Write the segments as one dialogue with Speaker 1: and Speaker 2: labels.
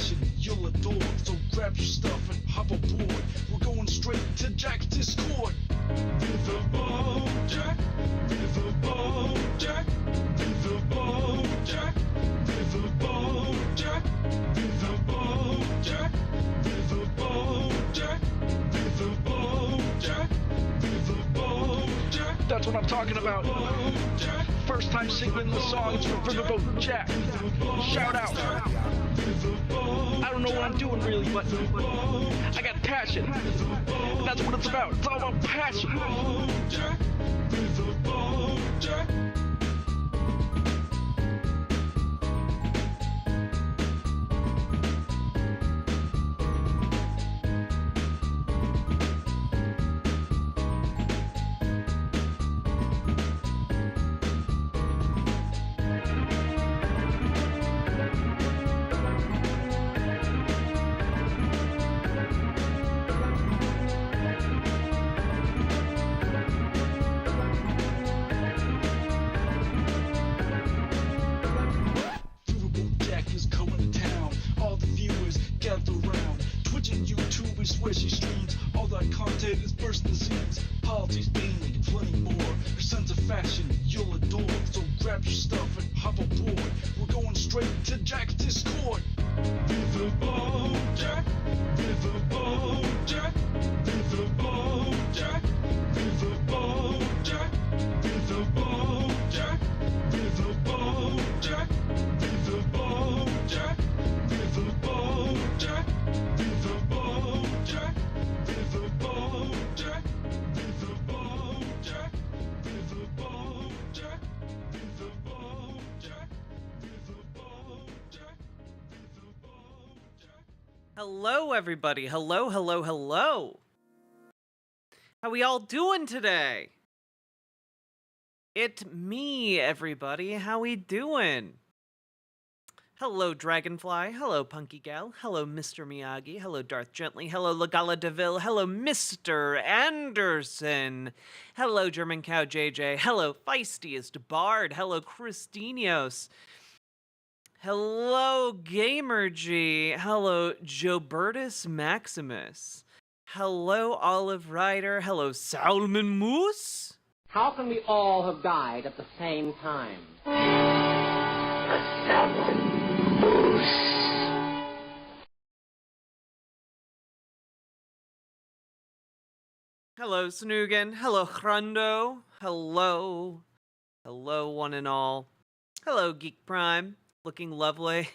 Speaker 1: fashion you'll adore. So grab your stuff and hop aboard. We're going straight to Jack's Discord. Riverboat Jack, Riverboat Jack, Riverboat Jack, Riverboat Jack, Riverboat Jack, Riverboat Jack, Riverboat Jack, Riverboat Jack. That's what I'm talking about. First time singing the songs for Riverboat Jack. Shout out. I don't know what I'm doing really, but I got passion. And that's what it's about. It's all about passion. Where she streams, all that content is bursting the seams. Politics mainly, and plenty more. Her sense of fashion you'll adore. So grab your stuff and hop aboard. We're going straight to Jack's Discord. Riverboat Jack, Riverboat Jack, Riverboat Jack, Riverboat Jack, Riverboat Jack, Riverboat Jack, Riverboat Jack, Riverboat Jack, Riverboat Jack, Riverboat Jack, Riverboat Jack, Riverboat Jack, Riverboat Jack, Riverboat Jack, Riverboat Jack.
Speaker 2: Hello, everybody. Hello, hello, hello. How we all doing today? It me, everybody. How we doing? Hello, Dragonfly. Hello, Punky Gal. Hello, Mr. Miyagi. Hello, Darth Gently. Hello, Lagala DeVille. Hello, Mr. Anderson. Hello, German Cow JJ. Hello, Feistiest Bard. Hello, Christinios. Hello, Gamer G. Hello, Jobertus Maximus. Hello, Olive Ryder. Hello, Salmon Moose.
Speaker 3: How can we all have died at the same time?
Speaker 2: Hello, Snoogan. Hello, Hrundo. Hello. Hello, one and all. Hello, Geek Prime. Looking lovely.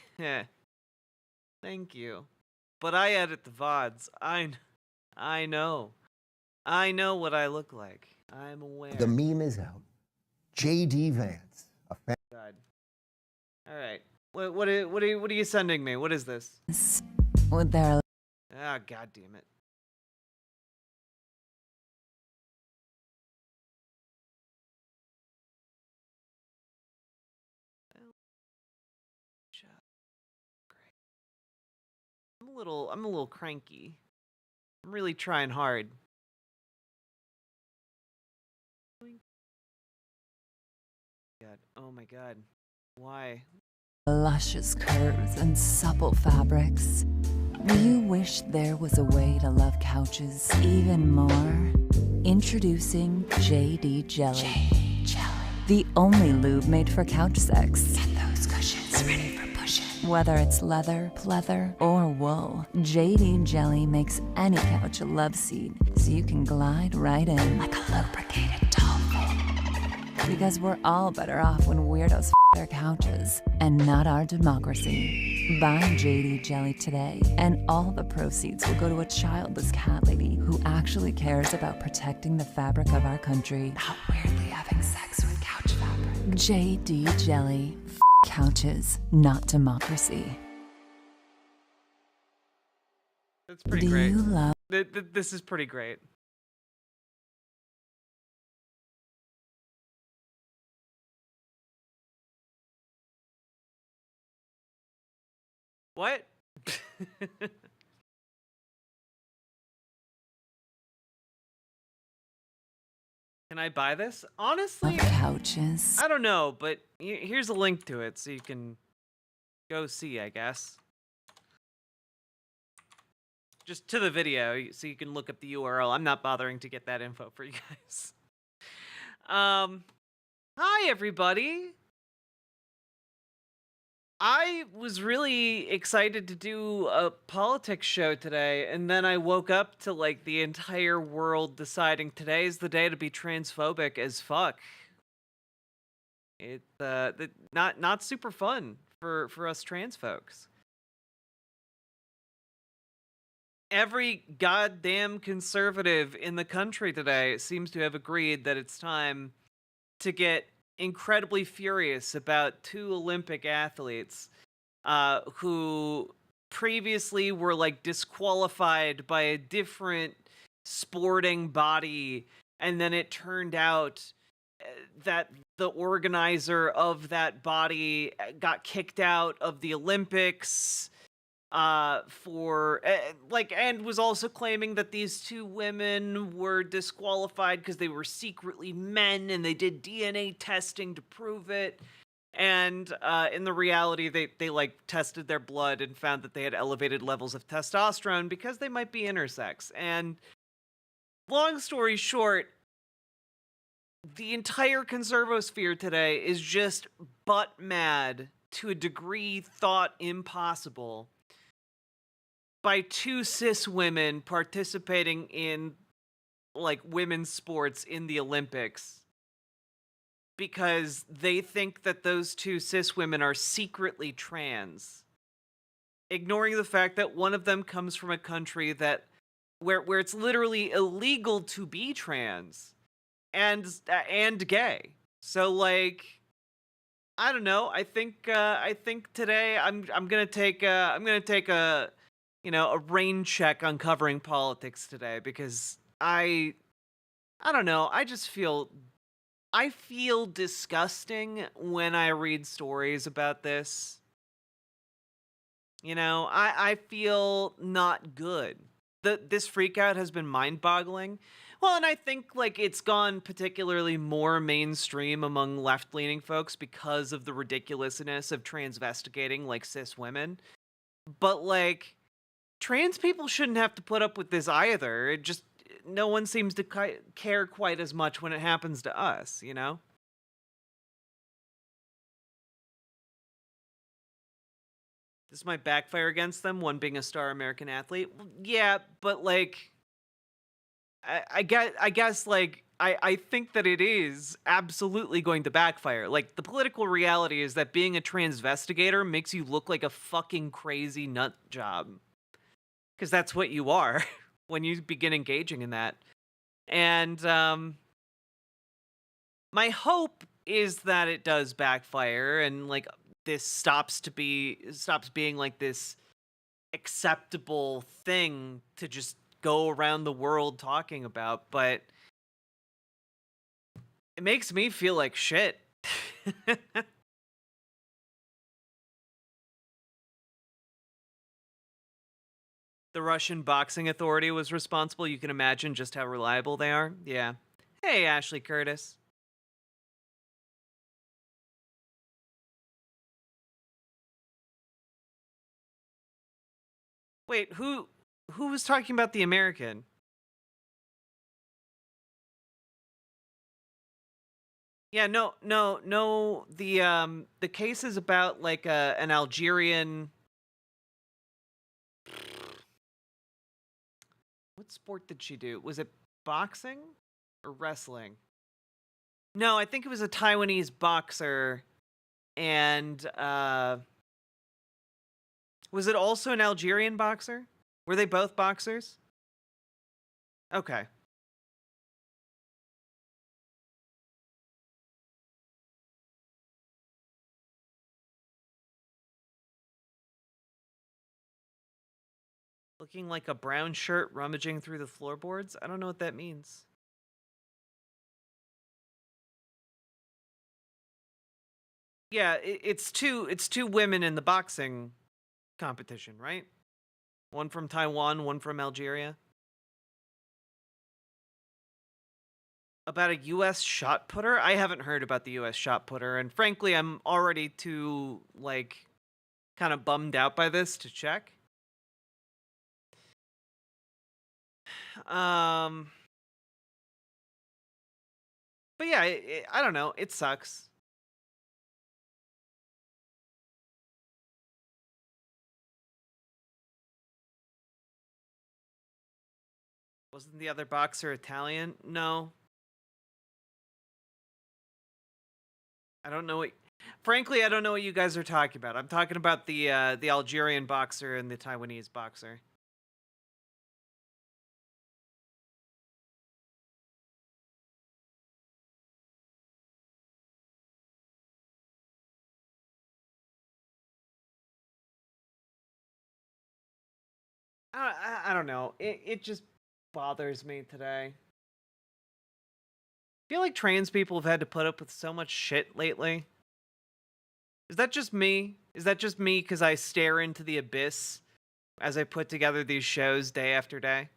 Speaker 2: Thank you. But I edit the VODs. I know. I know what I look like. I'm aware.
Speaker 4: The meme is out. J.D. Vance.
Speaker 2: God. All right. What are you sending me? What is this?
Speaker 5: Would there...
Speaker 2: Ah, God damn it. I'm a little cranky. I'm really trying hard. God. Oh my God. Why?
Speaker 5: luscious curves and supple fabrics. Do you wish there was a way to love couches even more? Introducing JD Jelly. JD Jelly. The only lube made for couch sex. Get those cushions ready for pushing. Whether it's leather, pleather, or wool, JD Jelly makes any couch a love seat so you can glide right in like a lubricated dolphin. Because we're all better off when weirdos their couches and not our democracy. Buy JD Jelly today, and all the proceeds will go to a childless cat lady who actually cares about protecting the fabric of our country, not weirdly having sex with couch fabric. JD Jelly. Couches, not democracy.
Speaker 2: That's pretty
Speaker 5: Do
Speaker 2: great.
Speaker 5: you love...
Speaker 2: This is pretty great. What? Can I buy this? Honestly,
Speaker 5: couches?
Speaker 2: I don't know, but here's a link to it so you can go see, I guess. just to the video, so you can look up the URL. I'm not bothering to get that info for you guys. Hi everybody. I was really excited to do a politics show today, and then I woke up to like the entire world deciding today's the day to be transphobic as fuck. Not super fun for us trans folks. Every goddamn conservative in the country today seems to have agreed that it's time to get incredibly furious about two Olympic athletes who previously were like disqualified by a different sporting body, and then it turned out that the organizer of that body got kicked out of the Olympics for and was also claiming that these two women were disqualified because they were secretly men and they did DNA testing to prove it. And in the reality, they like tested their blood and found that they had elevated levels of testosterone because they might be intersex. And long story short, the entire conservosphere today is just butt mad to a degree thought impossible by two cis women participating in like women's sports in the Olympics because they think that those two cis women are secretly trans, ignoring the fact that one of them comes from a country that where it's literally illegal to be trans and gay. So like, I don't know. I think today I'm gonna take a a rain check on covering politics today because I don't know. I feel disgusting when I read stories about this. I feel not good. This freakout has been mind-boggling. Well, and I think like it's gone particularly more mainstream among left-leaning folks because of the ridiculousness of transvestigating like cis women. But like trans people shouldn't have to put up with this either. It just no one seems to care quite as much when it happens to us, This might backfire against them, one being a star American athlete. Well, yeah, but like I guess like I think that it is absolutely going to backfire. Like the political reality is that being a transvestigator makes you look like a fucking crazy nut job. Because that's what you are when you begin engaging in that. And my hope is that it does backfire and like this stops being like this acceptable thing to just go around the world talking about, but it makes me feel like shit. The Russian Boxing Authority was responsible. You can imagine just how reliable they are. Yeah. Hey, Ashley Curtis. Wait, who was talking about the American? Yeah, no. The case is about like an Algerian. What sport did she do? Was it boxing or wrestling? No, I think it was a Taiwanese boxer. And was it also an Algerian boxer? Were they both boxers? Okay. Looking like a brown shirt rummaging through the floorboards? I don't know what that means. Yeah, it's two women in the boxing competition, right? One from Taiwan, one from Algeria. About a US shot putter? I haven't heard about the US shot putter, and frankly, I'm already too like kind of bummed out by this to check. But yeah, I don't know. It sucks. Wasn't the other boxer Italian? No. I don't know what. Frankly, I don't know what you guys are talking about. I'm talking about the Algerian boxer and the Taiwanese boxer. I don't know. It just bothers me today. I feel like trans people have had to put up with so much shit lately. Is that just me? Is that just me because I stare into the abyss as I put together these shows day after day?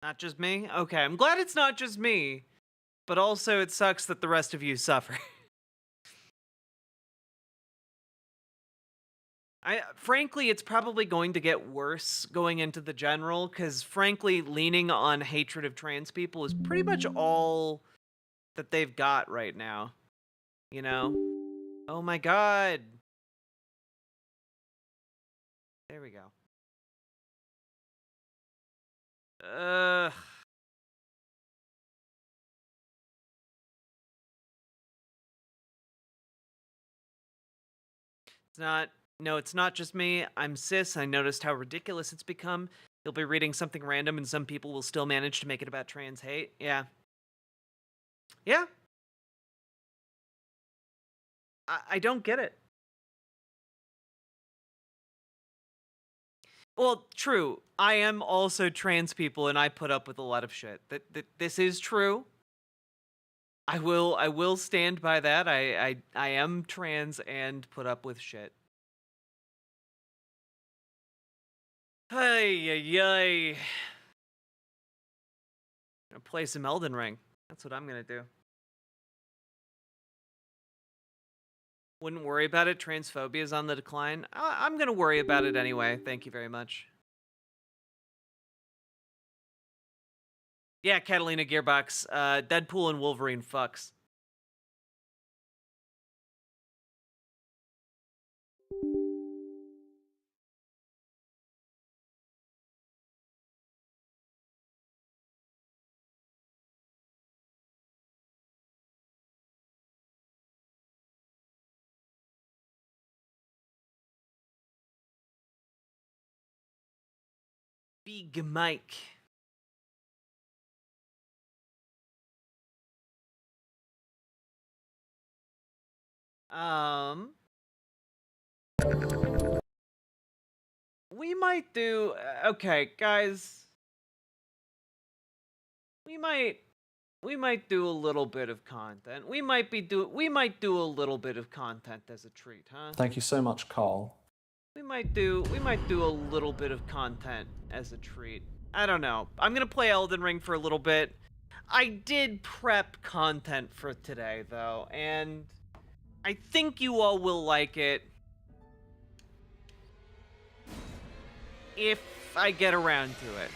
Speaker 2: Not just me? Okay, I'm glad it's not just me, but also it sucks that the rest of you suffer. Frankly, it's probably going to get worse going into the general, because frankly, leaning on hatred of trans people is pretty much all that they've got right now. You know? Oh my god. There we go. Ugh. It's not. No, it's not just me. I'm cis. I noticed how ridiculous it's become. You'll be reading something random and some people will still manage to make it about trans hate. Yeah. Yeah. I don't get it. Well, true. I am also trans people and I put up with a lot of shit. That this is true. I will stand by that. I am trans and put up with shit. Hey, ay. Gonna play some Elden Ring. That's what I'm gonna do. Wouldn't worry about it. Transphobia is on the decline. I'm gonna worry about it anyway. Thank you very much. Yeah, Catalina Gearbox. Deadpool and Wolverine fucks. Big Mike. We might do. Okay, guys. We might do a little bit of content. We might do a little bit of content as a treat, huh?
Speaker 6: Thank you so much, Carl.
Speaker 2: We might do a little bit of content as a treat. I don't know. I'm gonna play Elden Ring for a little bit. I did prep content for today though, and I think you all will like it if I get around to it.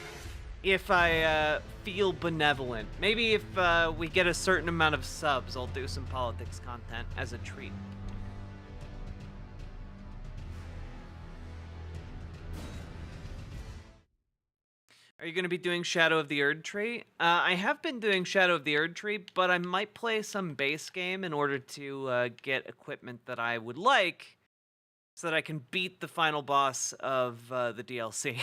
Speaker 2: If I feel benevolent. Maybe if we get a certain amount of subs, I'll do some politics content as a treat. Are you going to be doing Shadow of the Erd Tree? I have been doing Shadow of the Erd Tree, but I might play some base game in order to get equipment that I would like so that I can beat the final boss of the DLC.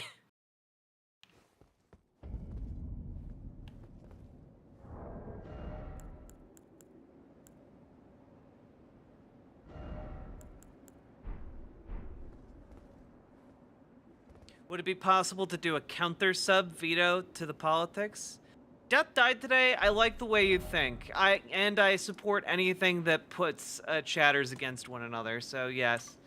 Speaker 2: Would it be possible to do a counter sub veto to the politics? Death died today. I like the way you think. I support anything that puts chatters against one another. So yes.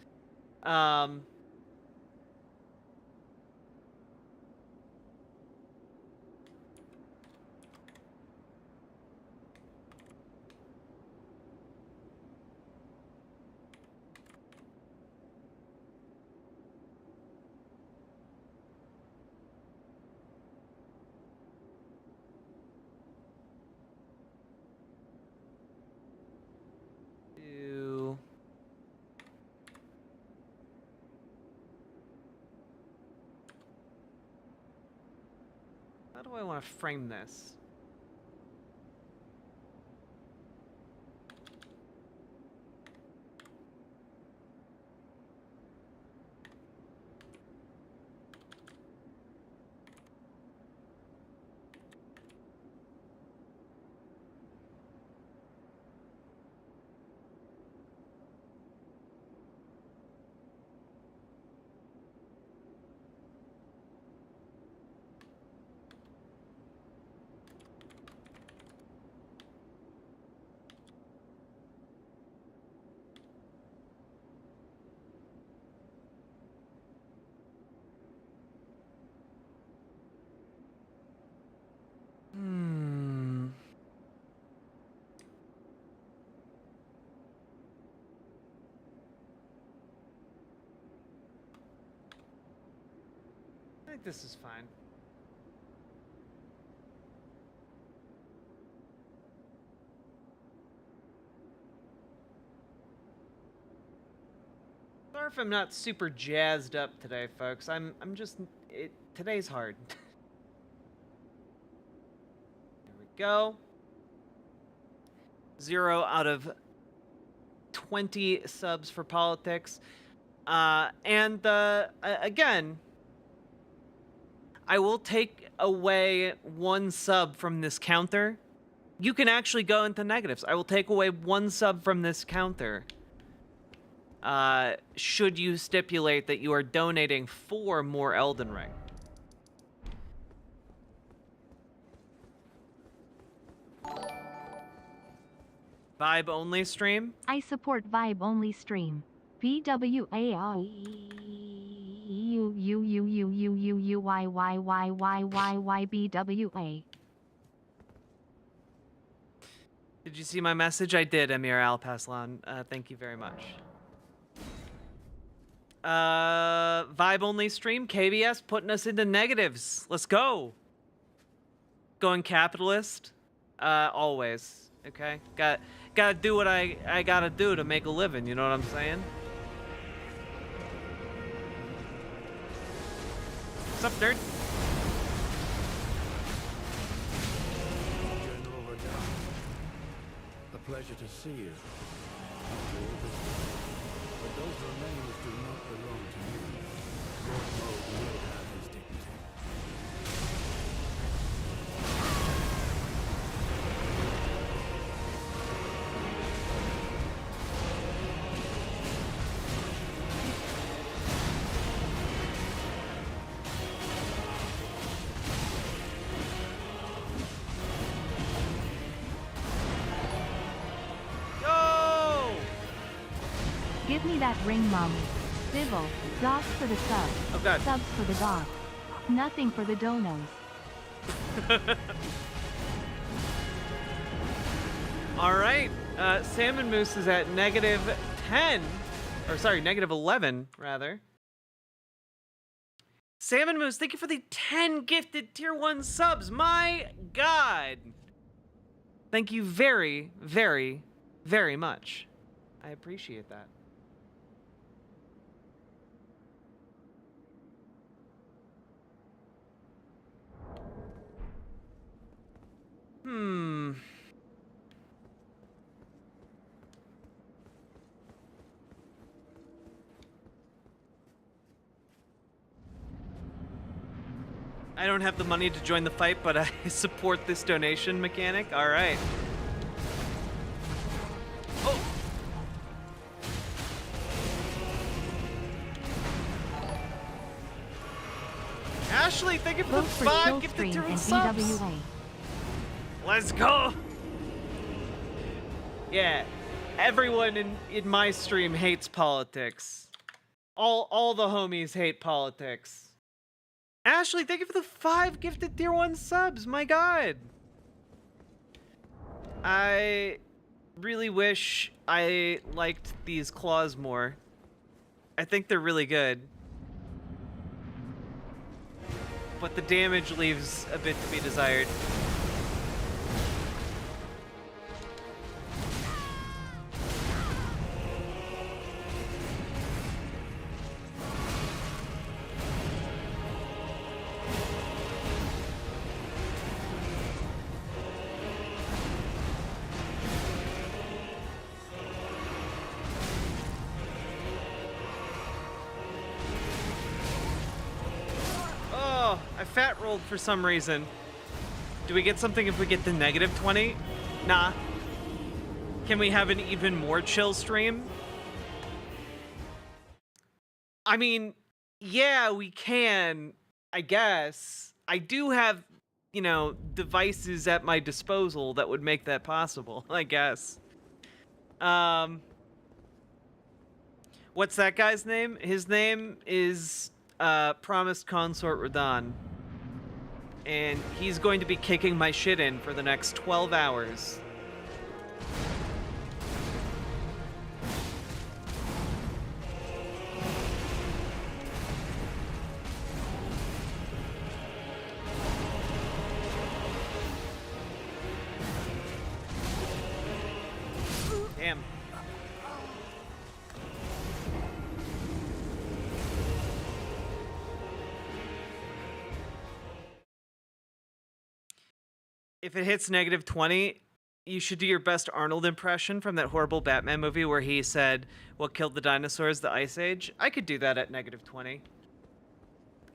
Speaker 2: How do I want to frame this? I think this is fine. Sorry if I'm not super jazzed up today, folks. Today's hard. There we go. 0 out of 20 subs for politics. Again, I will take away 1 sub from this counter. You can actually go into negatives. I will take away 1 sub from this counter. Should you stipulate that you are donating for more Elden Ring. Vibe only stream?
Speaker 6: I support vibe only stream. BWAUUUUUUUUYYYYYYYBWA.
Speaker 2: Did you see my message? I did, Emir Alpaslan. Thank you very much. Vibe only stream, KBS putting us into negatives. Let's go. Going capitalist. Always. Okay? Gotta do what I gotta do to make a living, you know what I'm saying? What's up, nerd?
Speaker 7: General Radar, a pleasure to see you. But those remains do not belong to you. Lord Moog will have his dignity.
Speaker 6: Give me that ring, mommy. Bibble. Dogs for the subs.
Speaker 2: Oh god.
Speaker 6: Subs for the dog. Nothing for the donos.
Speaker 2: Alright. Salmon Moose is at -10. Or sorry, -11, rather. Salmon Moose, thank you for the 10 gifted tier 1 subs. My god. Thank you very, very, very much. I appreciate that. I don't have the money to join the fight, but I support this donation mechanic. All right. Oh. Ashley, thank you for the 5 gifted tier 1 subs.
Speaker 6: EWA.
Speaker 2: Let's go. Yeah, everyone in my stream hates politics. All the homies hate politics. Ashley, thank you for the 5 gifted tier 1 subs. My god. I really wish I liked these claws more. I think they're really good. But the damage leaves a bit to be desired. I fat rolled for some reason. Do we get something if we get the negative 20? Nah. Can we have an even more chill stream? I mean, yeah, we can, I guess. I do have, you know, devices at my disposal that would make that possible, I guess. What's that guy's name? His name is Promised Consort Radon. And he's going to be kicking my shit in for the next 12 hours. Damn. If it hits negative 20, you should do your best Arnold impression from that horrible Batman movie where he said, "What killed the dinosaurs? The Ice Age." I could do that at negative 20.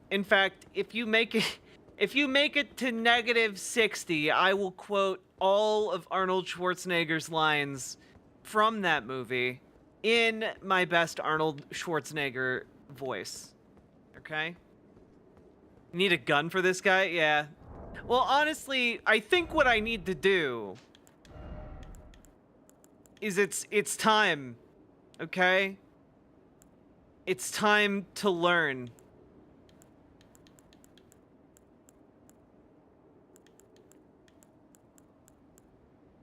Speaker 2: In fact, if you make it to negative 60, I will quote all of Arnold Schwarzenegger's lines from that movie in my best Arnold Schwarzenegger voice. Okay? You need a gun for this guy? Yeah. Well, honestly, I think what I need to do is it's time. Okay? It's time to learn.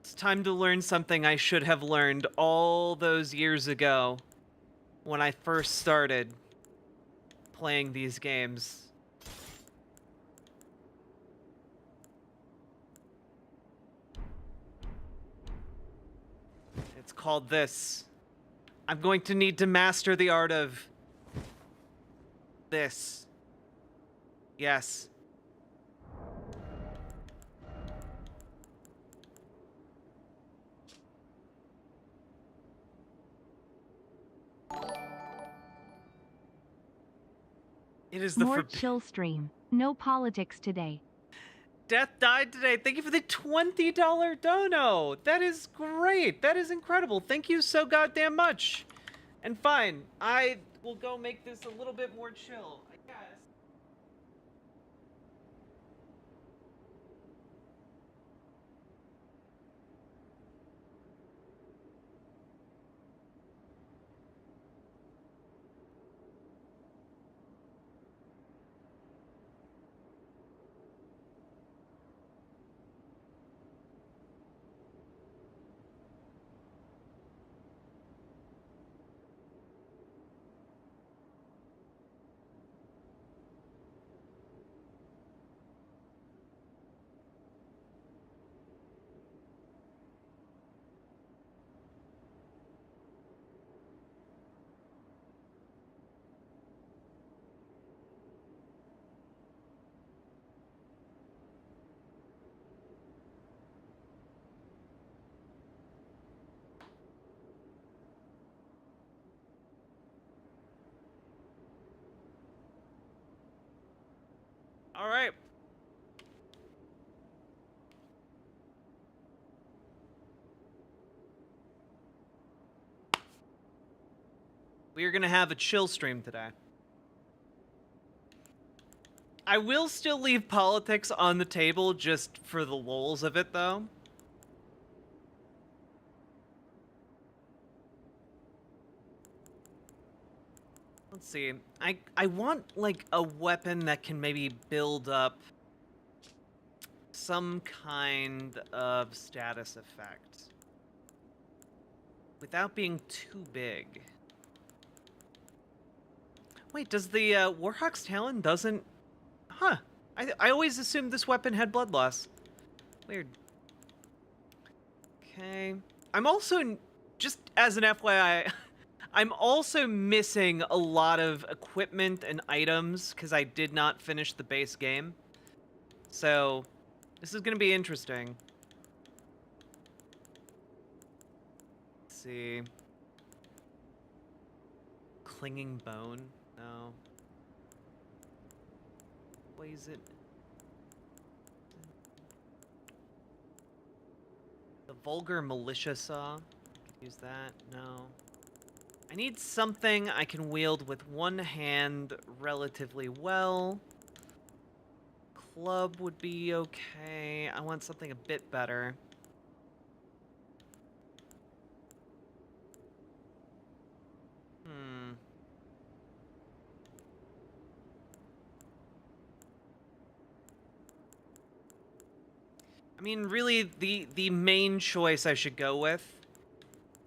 Speaker 2: It's time to learn something I should have learned all those years ago when I first started playing these games. It's called this. I'm going to need to master the art of this. Yes. It is the
Speaker 6: More chill stream. No politics today.
Speaker 2: Death died today. Thank you for the $20 dono. That is great. That is incredible. Thank you so goddamn much. And fine, I will go make this a little bit more chill, I guess. All right. We are going to have a chill stream today. I will still leave politics on the table just for the lulz of it, though. Let's see. I want, like, a weapon that can maybe build up some kind of status effect without being too big. Wait, does the Warhawk's Talon doesn't... Huh. I always assumed this weapon had blood loss. Weird. Okay. I'm also, just as an FYI, I'm also missing a lot of equipment and items because I did not finish the base game. So, this is going to be interesting. Let's see. Clinging bone? No. Poison. The vulgar militia saw. Could use that. No. I need something I can wield with one hand relatively well. Club would be okay. I want something a bit better. I mean, really, the main choice I should go with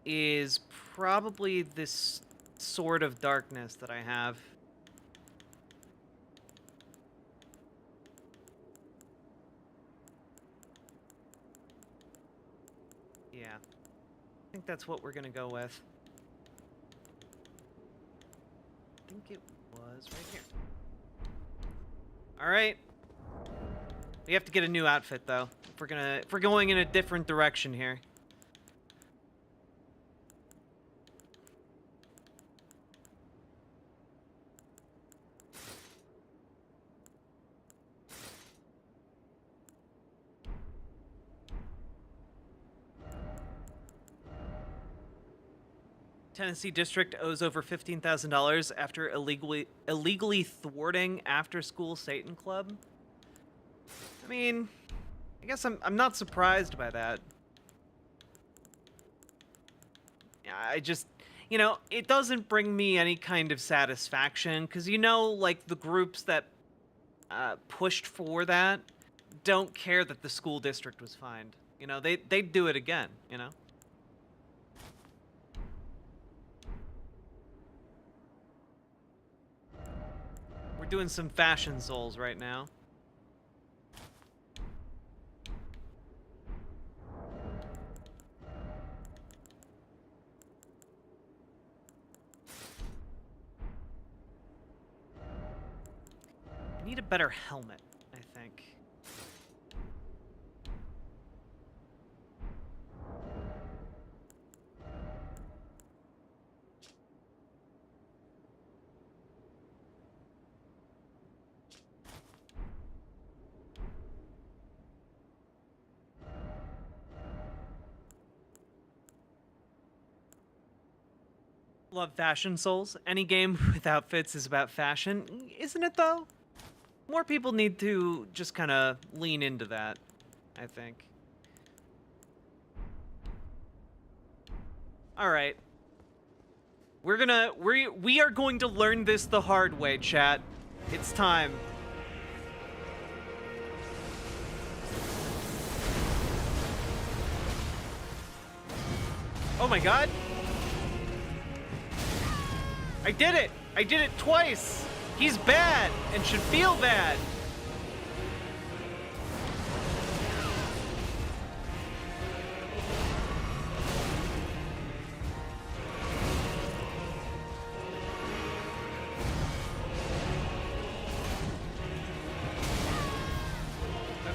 Speaker 2: is probably this Sword of Darkness that I have. Yeah. I think that's what we're gonna go with. I think it was right here. Alright. We have to get a new outfit, though. If we're going in a different direction here. Tennessee District owes over $15,000 after illegally thwarting after-school Satan Club. I mean, I guess I'm not surprised by that. Yeah, I just, you know, it doesn't bring me any kind of satisfaction because, you know, like the groups that pushed for that don't care that the school district was fined. You know, they'd do it again, you know? We're doing some fashion souls right now. I need a better helmet, I think. Love fashion souls. Any game with outfits is about fashion, isn't it though? More people need to just kind of lean into that, I think. All right. We are going to learn this the hard way, chat. It's time. Oh my god. I did it! I did it twice! He's bad and should feel bad.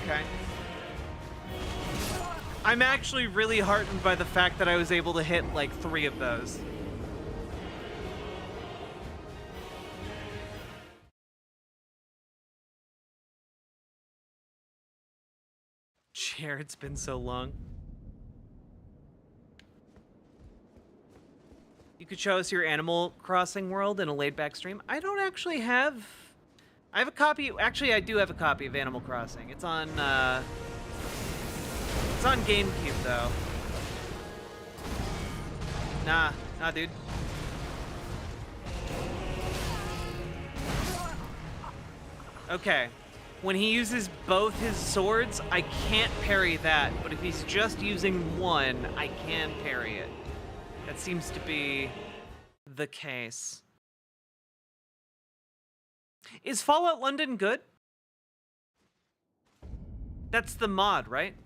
Speaker 2: Okay. I'm actually really heartened by the fact that I was able to hit like 3 of those. Chair, it's been so long. You could show us your Animal Crossing world in a laid-back stream. I don't actually have... I have a copy... Actually, I do have a copy of Animal Crossing. It's on GameCube, though. Nah, dude. Okay. When he uses both his swords, I can't parry that, but if he's just using one, I can parry it. That seems to be the case. Is Fallout London good? That's the mod, right?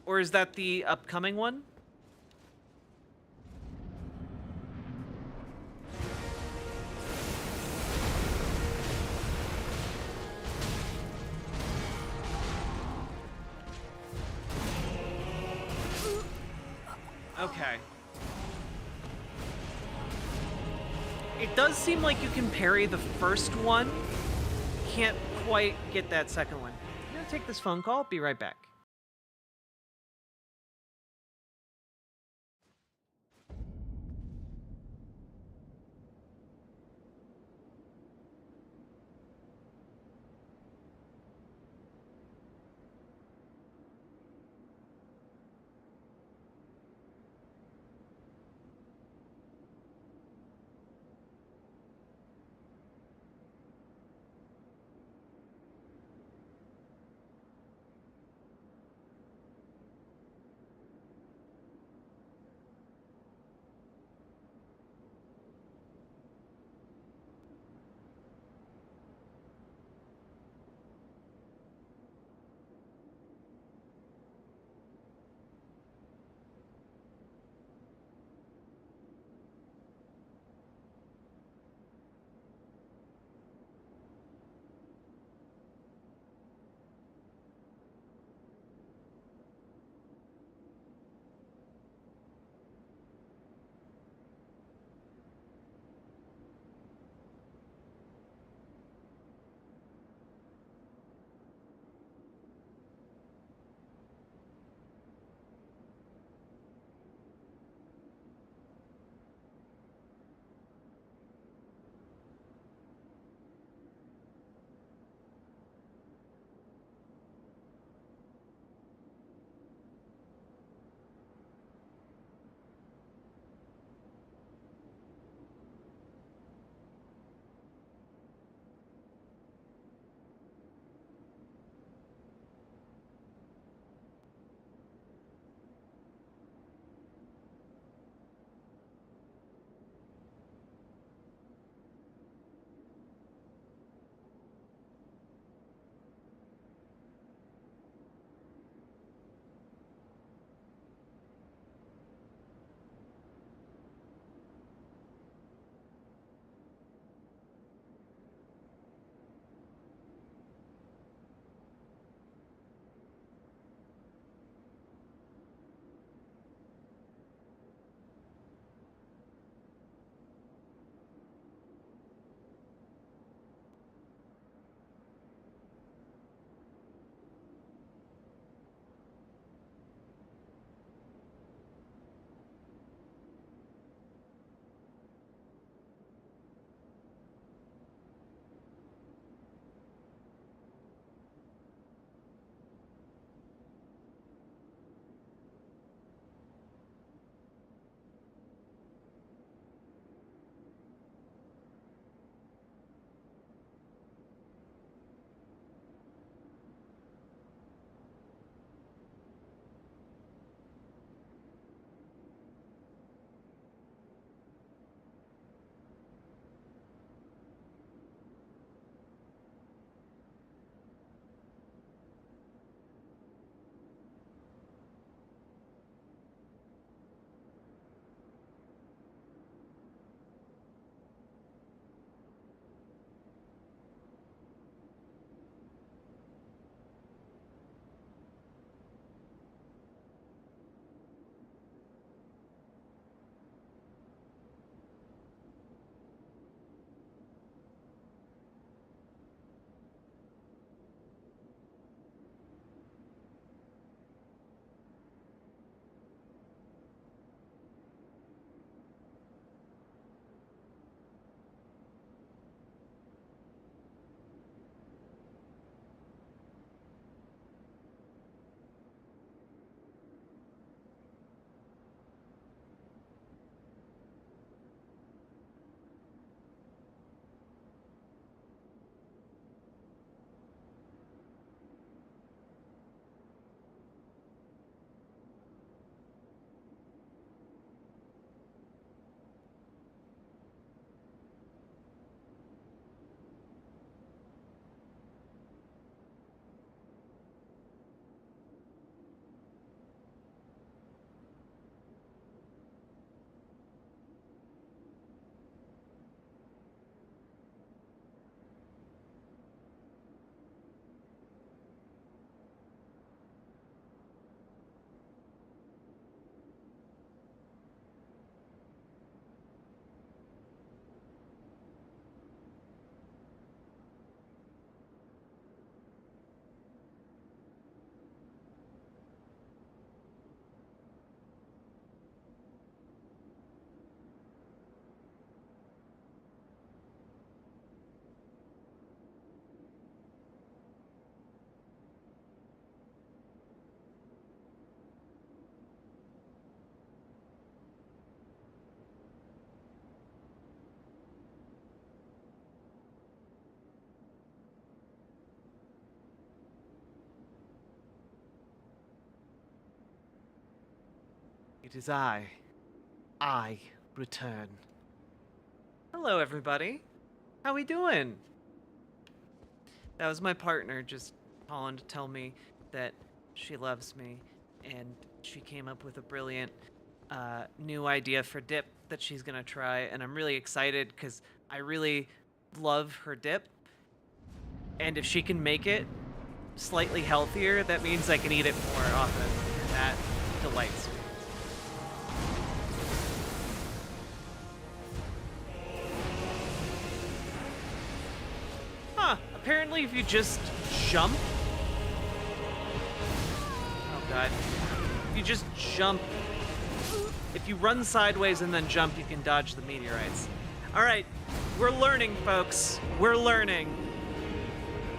Speaker 2: Or is that the upcoming one? Okay. It does seem like you can parry the first one. Can't quite get that second one. I'm gonna take this phone call. Be right back. It is I return. Hello, everybody. How we doing? That was my partner just calling to tell me that she loves me, and she came up with a brilliant new idea for dip that she's gonna try, and I'm really excited because I really love her dip, and if she can make it slightly healthier, that means I can eat it more often, and that delights me. Huh, apparently if you just jump... Oh god. If you just jump... If you run sideways and then jump, you can dodge the meteorites. Alright, we're learning, folks. We're learning.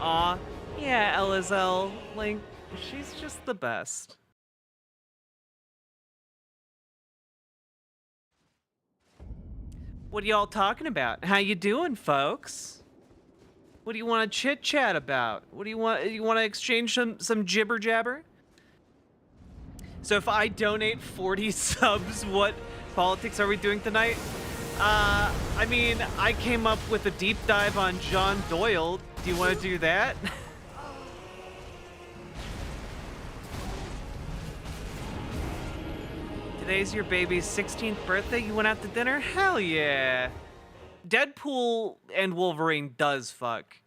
Speaker 2: Aw, yeah, LSL, like, she's just the best. What are y'all talking about? How you doing, folks? What do you want to chit-chat about? What do you want? You want to exchange some jibber-jabber? So if I donate 40 subs, what politics are we doing tonight? I mean, I came up with a deep dive on John Doyle. Do you want to do that? Today's your baby's 16th birthday. You went out to dinner? Hell yeah. Deadpool and Wolverine does fuck.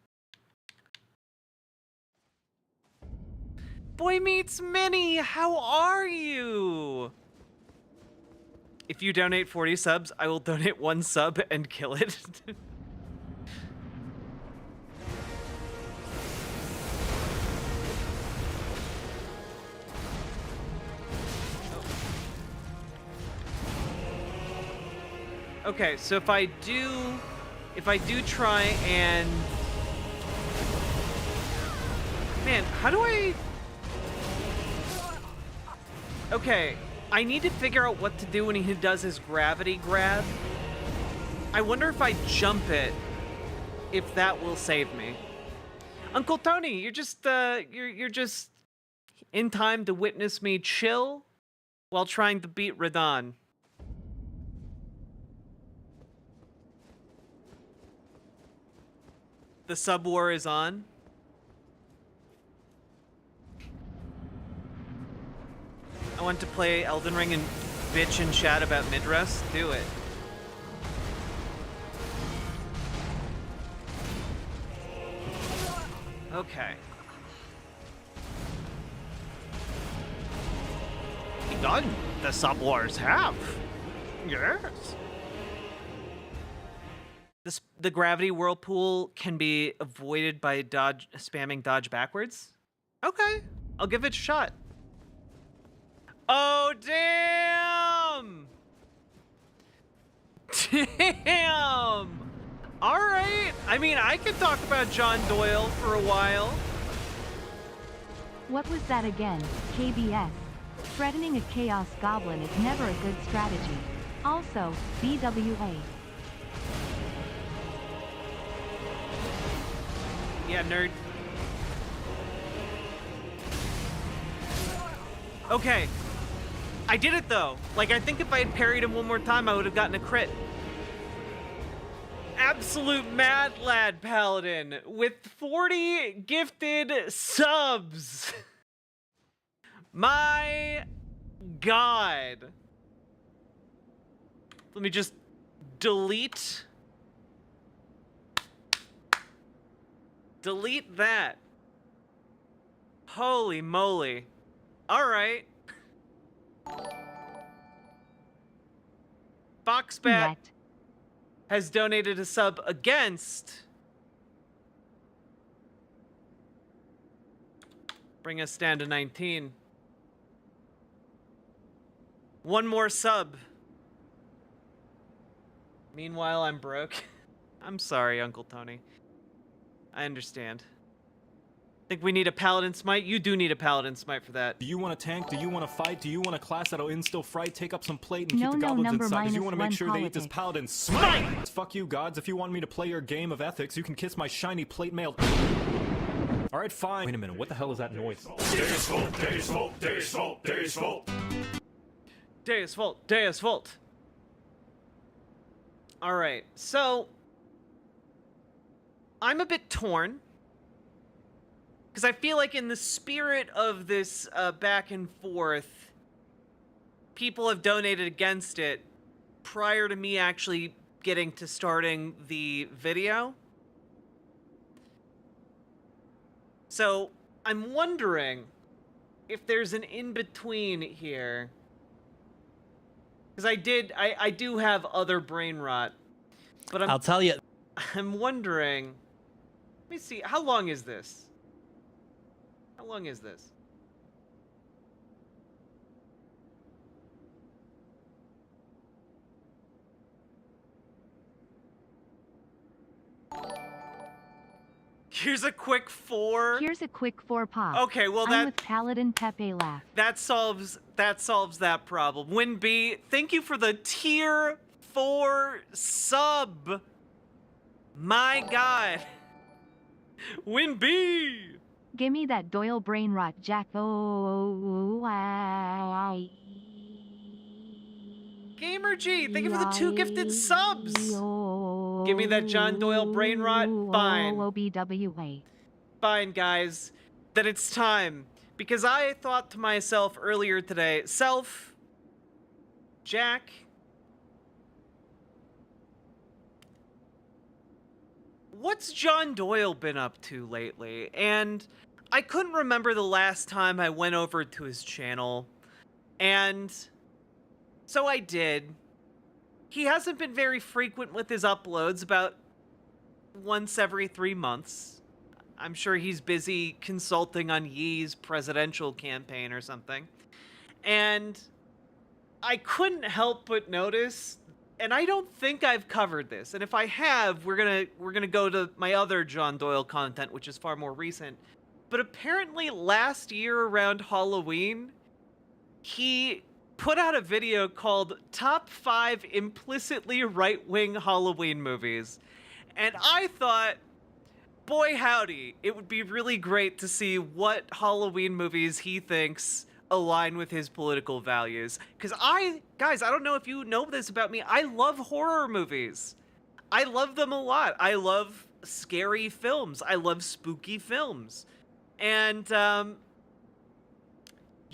Speaker 2: Boy Meets Minnie, how are you? If you donate 40 subs, I will donate 1 sub and kill it. Okay, so if I do try and... Man, how do I... Okay, I need to figure out what to do when he does his gravity grab. I wonder if I jump it, if that will save me. Uncle Tony, you're just in time to witness me chill while trying to beat Radon. The sub war is on. I want to play Elden Ring and bitch and chat about Midrest. Do it. Okay. Done. The sub wars have. Yes. The gravity whirlpool can be avoided by spamming dodge backwards. Okay, I'll give it a shot. Oh, damn! Damn! Alright, I mean, I could talk about John Doyle for a while.
Speaker 6: What was that again, KBS? Threatening a Chaos Goblin is never a good strategy. Also, BWA.
Speaker 2: Yeah, nerd. Okay. I did it, though. Like, I think if I had parried him one more time, I would have gotten a crit. Absolute mad lad paladin with 40 gifted subs. My God. Let me just delete that. Holy moly. All right. Foxbat has donated a sub against. Bring us down to 19. One more sub. Meanwhile, I'm broke. I'm sorry, Uncle Tony. I understand. Think we need a Paladin Smite? You do need a Paladin Smite for that.
Speaker 8: Do you want to tank? Do you want to fight? Do you want a class that'll instill fright, take up some plate, and keep the goblins inside? Do you want to make sure they eat this Paladin Smite? Fuck you, gods. If you want me to play your game of ethics, you can kiss my shiny plate mail. Alright, fine. Wait a minute, what the hell is that noise?
Speaker 2: Deus Vult, Deus Vult. All right, so I'm a bit torn because I feel like in the spirit of this back and forth, people have donated against it prior to me actually getting to starting the video. So I'm wondering if there's an in-between here. Because I do have other brain rot. But
Speaker 9: I'll tell you.
Speaker 2: I'm wondering, let me see, how long is this? How long is this? Here's a quick 4.
Speaker 6: Here's a quick 4 pop.
Speaker 2: Okay, well
Speaker 6: I'm with Paladin Pepe laugh.
Speaker 2: that solves that problem. Win B, thank you for the tier 4 sub. My God. Win B.
Speaker 6: Gimme that Doyle brain rot, Jack.
Speaker 2: Gamer G, thank you for the 2 gifted subs. Give me that John Doyle brain rot. Fine.
Speaker 6: OBWA.
Speaker 2: Fine, guys. Then it's time. Because I thought to myself earlier today, Jack, what's John Doyle been up to lately? And I couldn't remember the last time I went over to his channel. And so I did. He hasn't been very frequent with his uploads, about once every 3 months. I'm sure he's busy consulting on Yee's presidential campaign or something. And I couldn't help but notice, and I don't think I've covered this, and if I have, we're gonna go to my other John Doyle content, which is far more recent. But apparently last year around Halloween, he put out a video called Top 5 Implicitly Right-Wing Halloween Movies. And I thought, boy howdy, it would be really great to see what Halloween movies he thinks align with his political values. Because guys, I don't know if you know this about me, I love horror movies. I love them a lot. I love scary films. I love spooky films. And,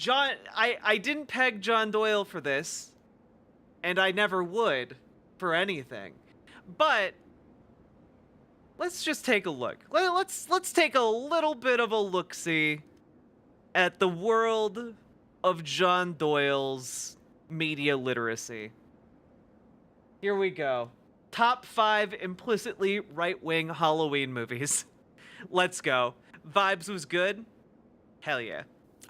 Speaker 2: I didn't peg John Doyle for this, and I never would for anything. But let's just take a look. Let's take a little bit of a look-see at the world of John Doyle's media literacy. Here we go. Top 5 implicitly right-wing Halloween movies. Let's go. Vibes was good? Hell yeah.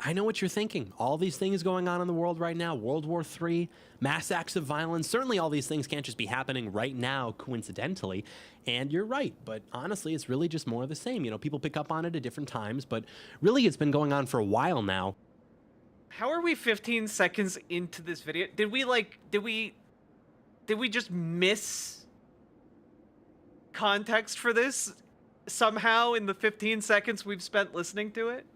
Speaker 9: I know what you're thinking. All these things going on in the world right now, World War III, mass acts of violence, certainly all these things can't just be happening right now coincidentally. And you're right, but honestly, it's really just more of the same. You know, people pick up on it at different times, but really it's been going on for a while now.
Speaker 2: How are we 15 seconds into this video? Did we just miss context for this somehow in the 15 seconds we've spent listening to it?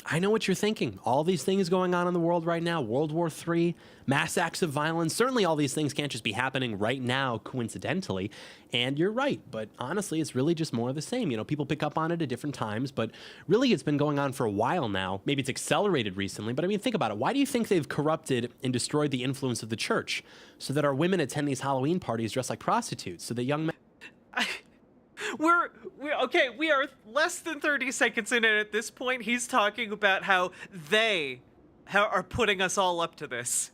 Speaker 9: I know what you're thinking. All these things going on in the world right now, World War III, mass acts of violence, certainly all these things can't just be happening right now coincidentally. And you're right, but honestly, it's really just more of the same. You know, people pick up on it at different times, but really it's been going on for a while now. Maybe it's accelerated recently, but I mean, think about it. Why do you think they've corrupted and destroyed the influence of the church so that our women attend these Halloween parties dressed like prostitutes, so that young men...
Speaker 2: We are less than 30 seconds in, and at this point, he's talking about how they are putting us all up to this.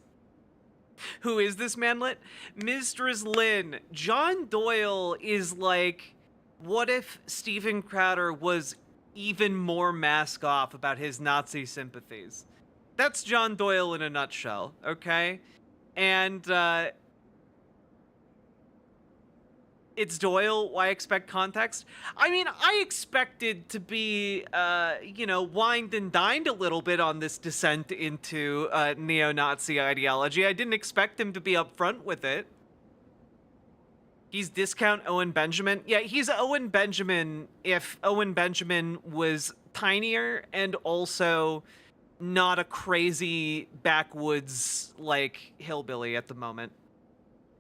Speaker 2: Who is this manlet? Mistress Lynn. John Doyle is like, what if Steven Crowder was even more mask off about his Nazi sympathies? That's John Doyle in a nutshell, okay? And, it's Doyle, why expect context? I mean, I expected to be, wined and dined a little bit on this descent into neo-Nazi ideology. I didn't expect him to be upfront with it. He's discount Owen Benjamin. Yeah, he's Owen Benjamin if Owen Benjamin was tinier and also not a crazy backwoods like hillbilly at the moment.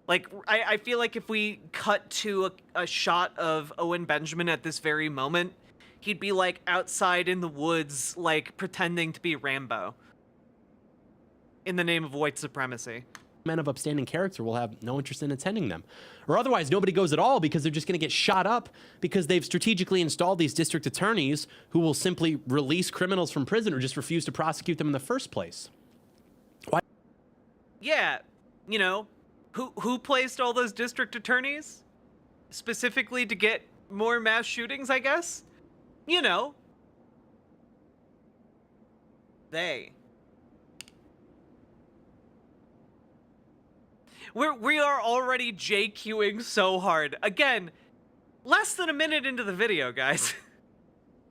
Speaker 2: Like, I feel like if we cut to a shot of Owen Benjamin at this very moment, he'd be like outside in the woods, like pretending to be Rambo in the name of white supremacy.
Speaker 9: Men of upstanding character will have no interest in attending them. Or otherwise, nobody goes at all because they're just going to get shot up because they've strategically installed these district attorneys who will simply release criminals from prison or just refuse to prosecute them in the first place. Why?
Speaker 2: Yeah, you know, who placed all those district attorneys? Specifically to get more mass shootings, I guess? You know. They. We are already JQing so hard. Again, less than a minute into the video, guys.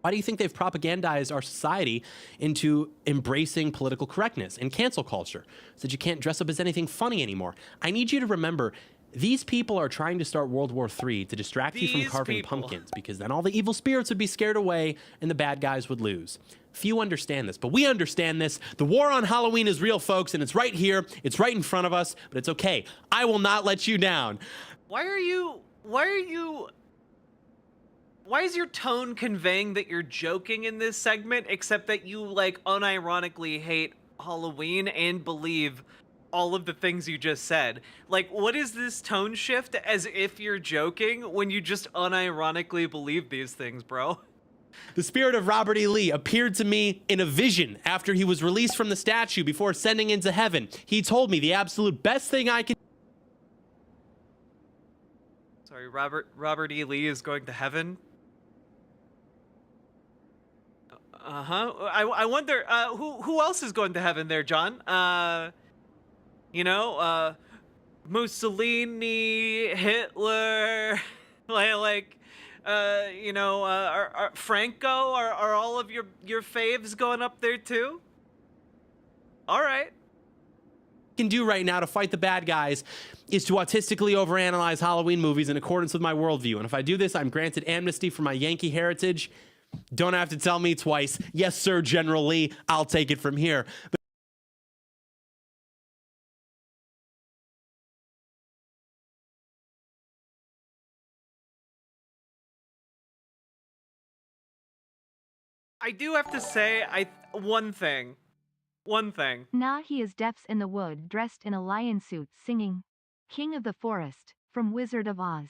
Speaker 9: Why do you think they've propagandized our society into embracing political correctness and cancel culture so that you can't dress up as anything funny anymore? I need you to remember, these people are trying to start World War III to distract you from carving pumpkins, because then all the evil spirits would be scared away and the bad guys would lose. Few understand this, but we understand this. The war on Halloween is real, folks, and it's right here. It's right in front of us, but it's okay. I will not let you down.
Speaker 2: Why is your tone conveying that you're joking in this segment, except that you, like, unironically hate Halloween and believe all of the things you just said? Like, what is this tone shift as if you're joking when you just unironically believe these things, bro?
Speaker 9: The spirit of Robert E. Lee appeared to me in a vision after he was released from the statue before ascending into heaven. He told me the absolute best thing I could...
Speaker 2: Sorry, Robert E. Lee is going to heaven? Uh-huh. I wonder, who else is going to heaven there, John? You know, Mussolini, Hitler, you know, are Franco, are all of your faves going up there too? All right.
Speaker 9: Can do right now to fight the bad guys is to autistically overanalyze Halloween movies in accordance with my worldview. And if I do this, I'm granted amnesty for my Yankee heritage. Don't have to tell me twice. Yes, sir, General Lee. I'll take it from here. But
Speaker 2: I do have to say, one thing.
Speaker 6: Nah, he is deafs in the wood, dressed in a lion suit, singing King of the Forest from Wizard of Oz.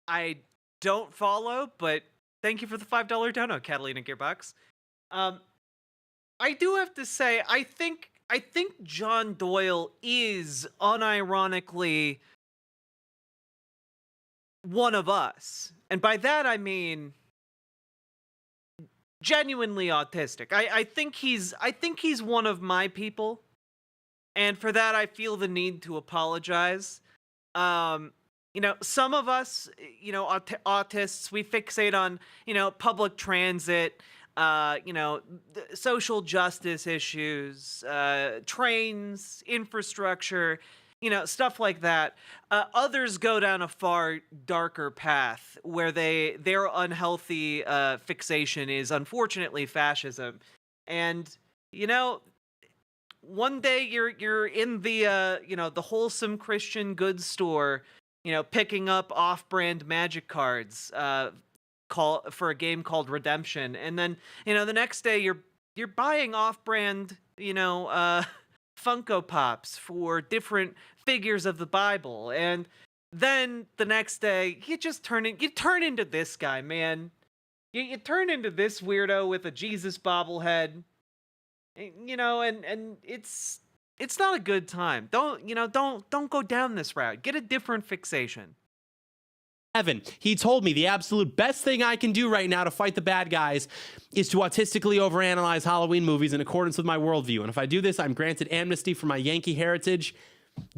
Speaker 2: I don't follow, but thank you for the $5 dono, Catalina Gearbox. I do have to say, I think John Doyle is unironically one of us. And by that I mean genuinely autistic. I think he's one of my people. And for that I feel the need to apologize. You know, some of us, you know, autists, we fixate on, you know, public transit, you know, social justice issues, trains, infrastructure, you know, stuff like that. Others go down a far darker path where their unhealthy fixation is unfortunately fascism. And, you know, one day you're in the, you know, the wholesome Christian goods store, you know, picking up off-brand magic cards for a game called Redemption, and then, you know, the next day you're buying off-brand, you know, Funko Pops for different figures of the Bible, and then the next day you turn into this guy, man. You turn into this weirdo with a Jesus bobblehead, you know, and it's not a good time. Don't go down this route. Get a different fixation.
Speaker 9: Evan, he told me the absolute best thing I can do right now to fight the bad guys is to autistically overanalyze Halloween movies in accordance with my worldview. And if I do this, I'm granted amnesty for my Yankee heritage.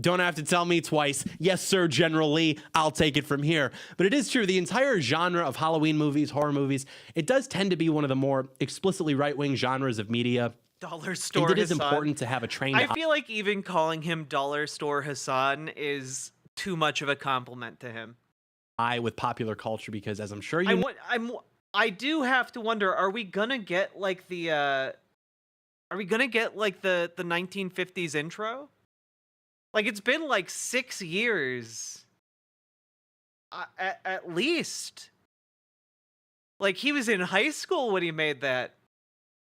Speaker 9: Don't have to tell me twice. Yes, sir, General Lee. I'll take it from here. But it is true, the entire genre of Halloween movies, horror movies, it does tend to be one of the more explicitly right-wing genres of media.
Speaker 2: Dollar Store
Speaker 9: and it is
Speaker 2: Hassan.
Speaker 9: Important to have a trained...
Speaker 2: I feel like even calling him Dollar Store Hassan is too much of a compliment to him.
Speaker 9: With popular culture, because as I'm sure you
Speaker 2: I do have to wonder, are we gonna get like the Are we gonna get like the 1950s intro? Like it's been like 6 years, at least. Like he was in high school when he made that.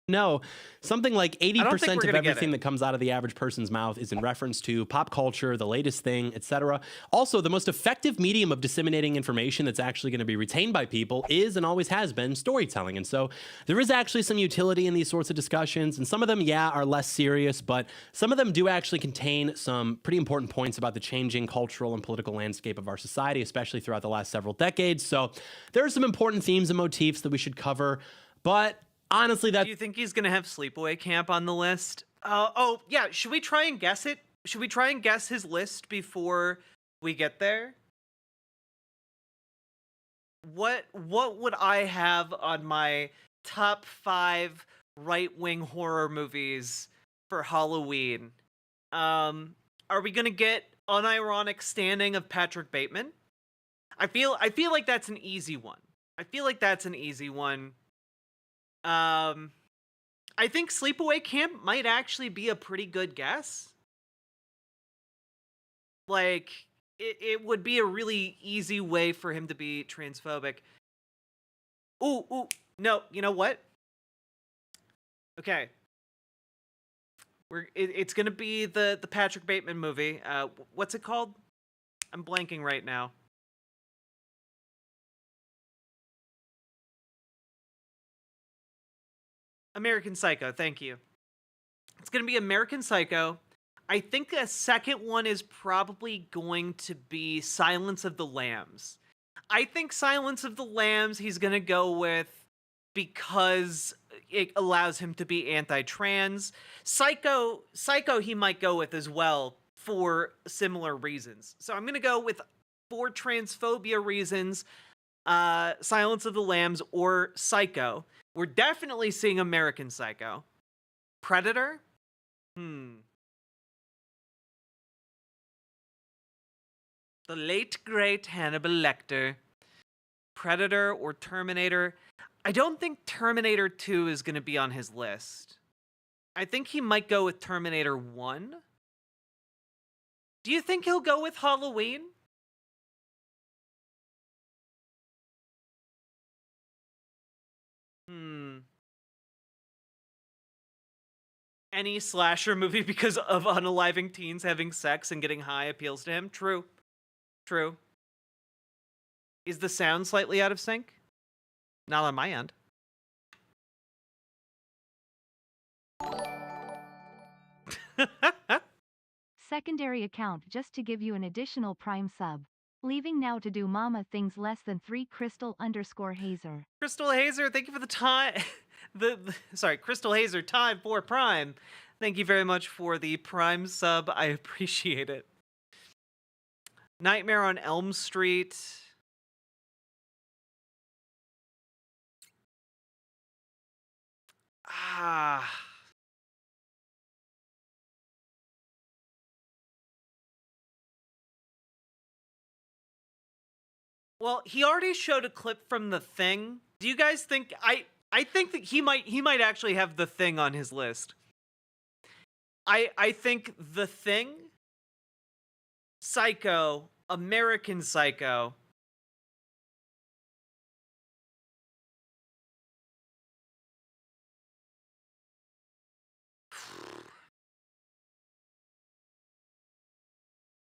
Speaker 9: No, something like 80% of everything
Speaker 2: it.
Speaker 9: that comes out of the average person's mouth is in reference to pop culture, the latest thing, etc. Also, the most effective medium of disseminating information that's actually going to be retained by people is and always has been storytelling. And so there is actually some utility in these sorts of discussions. And some of them, yeah, are less serious, but some of them do actually contain some pretty important points about the changing cultural and political landscape of our society, especially throughout the last several decades. So there are some important themes and motifs that we should cover, but honestly,
Speaker 2: do you think he's gonna have Sleepaway Camp on the list? Oh yeah. Should we try and guess it? Should we try and guess his list before we get there? What would I have on my top 5 right-wing horror movies for Halloween? Are we gonna get Unironic Standing of Patrick Bateman? I feel like that's an easy one. I think Sleepaway Camp might actually be a pretty good guess. Like, it would be a really easy way for him to be transphobic. Ooh, no, you know what? Okay. It's gonna be the Patrick Bateman movie. What's it called? I'm blanking right now. American Psycho, thank you. It's going to be American Psycho. I think a second one is probably going to be Silence of the Lambs. I think Silence of the Lambs he's going to go with because it allows him to be anti-trans. Psycho he might go with as well for similar reasons. So I'm going to go with, for transphobia reasons, Silence of the Lambs or Psycho. We're definitely seeing American Psycho. Predator? The late, great Hannibal Lecter. Predator or Terminator? I don't think Terminator 2 is going to be on his list. I think he might go with Terminator 1. Do you think he'll go with Halloween? Any slasher movie because of unaliving teens having sex and getting high appeals to him? True. Is the sound slightly out of sync? Not on my end.
Speaker 6: Secondary account just to give you an additional Prime sub. Leaving now to do mama things less than 3 Crystal_Hazer.
Speaker 2: Crystal Hazer, thank you for the time. Sorry, Crystal Hazer, time for Prime. Thank you very much for the Prime sub. I appreciate it. Nightmare on Elm Street. Well, he already showed a clip from The Thing. Do you guys think I think that he might actually have The Thing on his list. I think The Thing, Psycho, American Psycho.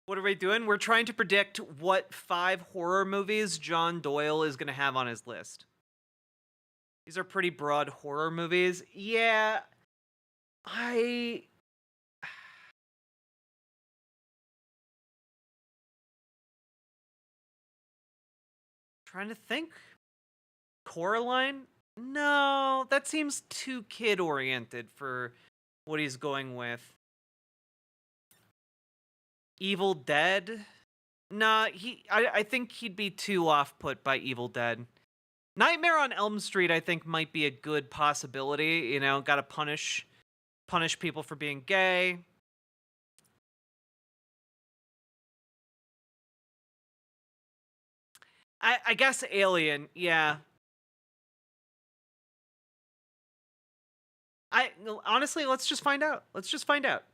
Speaker 2: What are we doing? We're trying to predict what 5 horror movies John Doyle is going to have on his list. These are pretty broad horror movies. Yeah, trying to think. Coraline? No, that seems too kid-oriented for what he's going with. Evil Dead? Nah, I think he'd be too off-put by Evil Dead. Nightmare on Elm Street, I think, might be a good possibility. You know, gotta punish people for being gay. I guess Alien, yeah. Honestly, let's just find out. Let's just find out.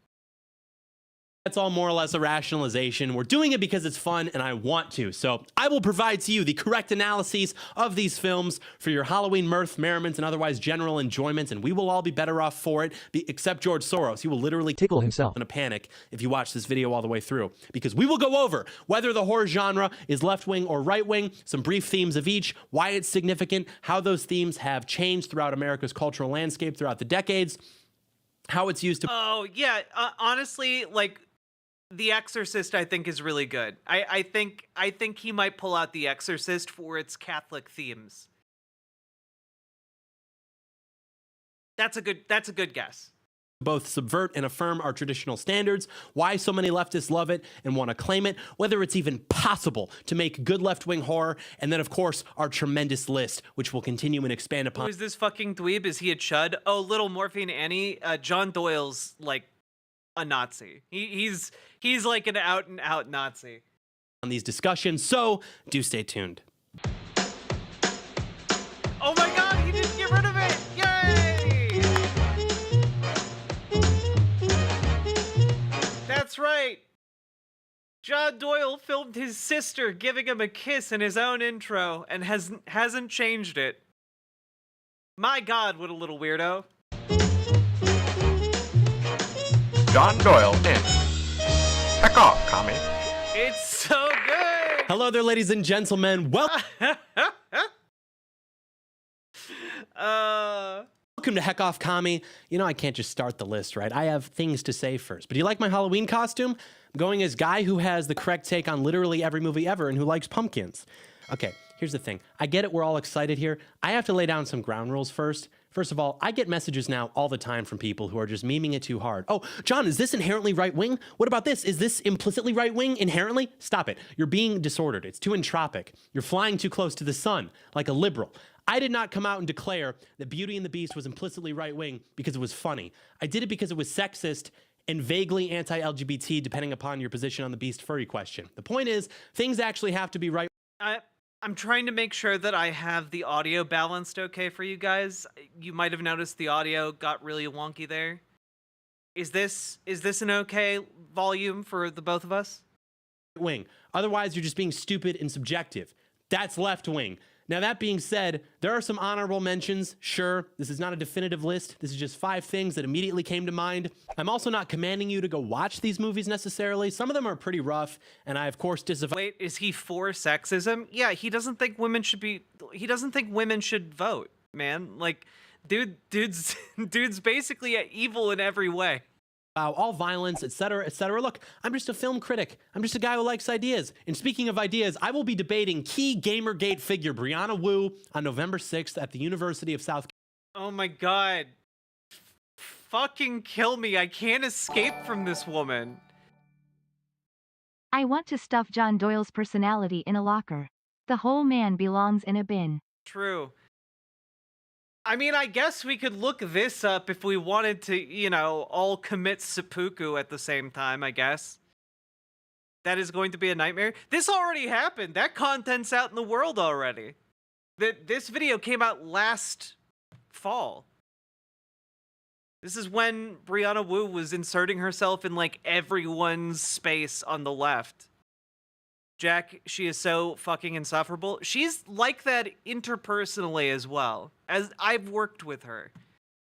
Speaker 9: That's all more or less a rationalization. We're doing it because it's fun and I want to. So I will provide to you the correct analyses of these films for your Halloween mirth, merriment, and otherwise general enjoyment, and we will all be better off for it, except George Soros. He will literally tickle himself in a panic if you watch this video all the way through, because we will go over whether the horror genre is left-wing or right-wing, some brief themes of each, why it's significant, how those themes have changed throughout America's cultural landscape throughout the decades, how it's used to...
Speaker 2: Oh, yeah. Honestly, like... The Exorcist, I think, is really good. I think he might pull out The Exorcist for its Catholic themes. That's a good guess.
Speaker 9: Both subvert and affirm our traditional standards, why so many leftists love it and want to claim it, whether it's even possible to make good left-wing horror, and then, of course, our tremendous list, which we'll continue and expand upon.
Speaker 2: Who is this fucking dweeb? Is he a chud? Oh, Little Morphine Annie? John Doyle's, like, a Nazi. He's like an out-and-out Nazi.
Speaker 9: On these discussions, so do stay tuned.
Speaker 2: Oh my god, he didn't get rid of it! Yay! That's right. John Doyle filmed his sister giving him a kiss in his own intro and hasn't changed it. My god, what a little weirdo.
Speaker 10: John Doyle in. Heck off, commie.
Speaker 2: It's so good!
Speaker 9: Hello there, ladies and gentlemen. Welcome to Heck Off Commie. You know I can't just start the list, right? I have things to say first. But do you like my Halloween costume? I'm going as guy who has the correct take on literally every movie ever and who likes pumpkins. Okay, here's the thing. I get it, we're all excited here. I have to lay down some ground rules first. First of all, I get messages now all the time from people who are just memeing it too hard. Oh, John, is this inherently right-wing? What about this? Is this implicitly right-wing inherently? Stop it. You're being disordered. It's too entropic. You're flying too close to the sun, like a liberal. I did not come out and declare that Beauty and the Beast was implicitly right-wing because it was funny. I did it because it was sexist and vaguely anti-LGBT, depending upon your position on the Beast furry question. The point is, things actually have to be right.
Speaker 2: I'm trying to make sure that I have the audio balanced okay for you guys. You might have noticed the audio got really wonky there. Is this an okay volume for the both of us?
Speaker 9: Wing. Otherwise, you're just being stupid and subjective. That's left wing. Now, that being said, there are some honorable mentions. Sure, this is not a definitive list. This is just 5 things that immediately came to mind. I'm also not commanding you to go watch these movies necessarily. Some of them are pretty rough, and I, of course,
Speaker 2: Wait, is he for sexism? Yeah, he doesn't think women should vote, man. Like, dude's basically evil in every way.
Speaker 9: All violence, etc., etc. Look, I'm just a film critic. I'm just a guy who likes ideas. And speaking of ideas, I will be debating key Gamergate figure Brianna Wu on November 6th at the University of South
Speaker 2: Carolina. Oh my god. Fucking kill me. I can't escape from this woman.
Speaker 6: I want to stuff John Doyle's personality in a locker. The whole man belongs in a bin.
Speaker 2: True. I mean, I guess we could look this up if we wanted to, you know, all commit seppuku at the same time, I guess. That is going to be a nightmare. This already happened. That content's out in the world already. This video came out last fall. This is when Brianna Wu was inserting herself in, like, everyone's space on the left. Jack, she is so fucking insufferable. She's like that interpersonally as well, as I've worked with her.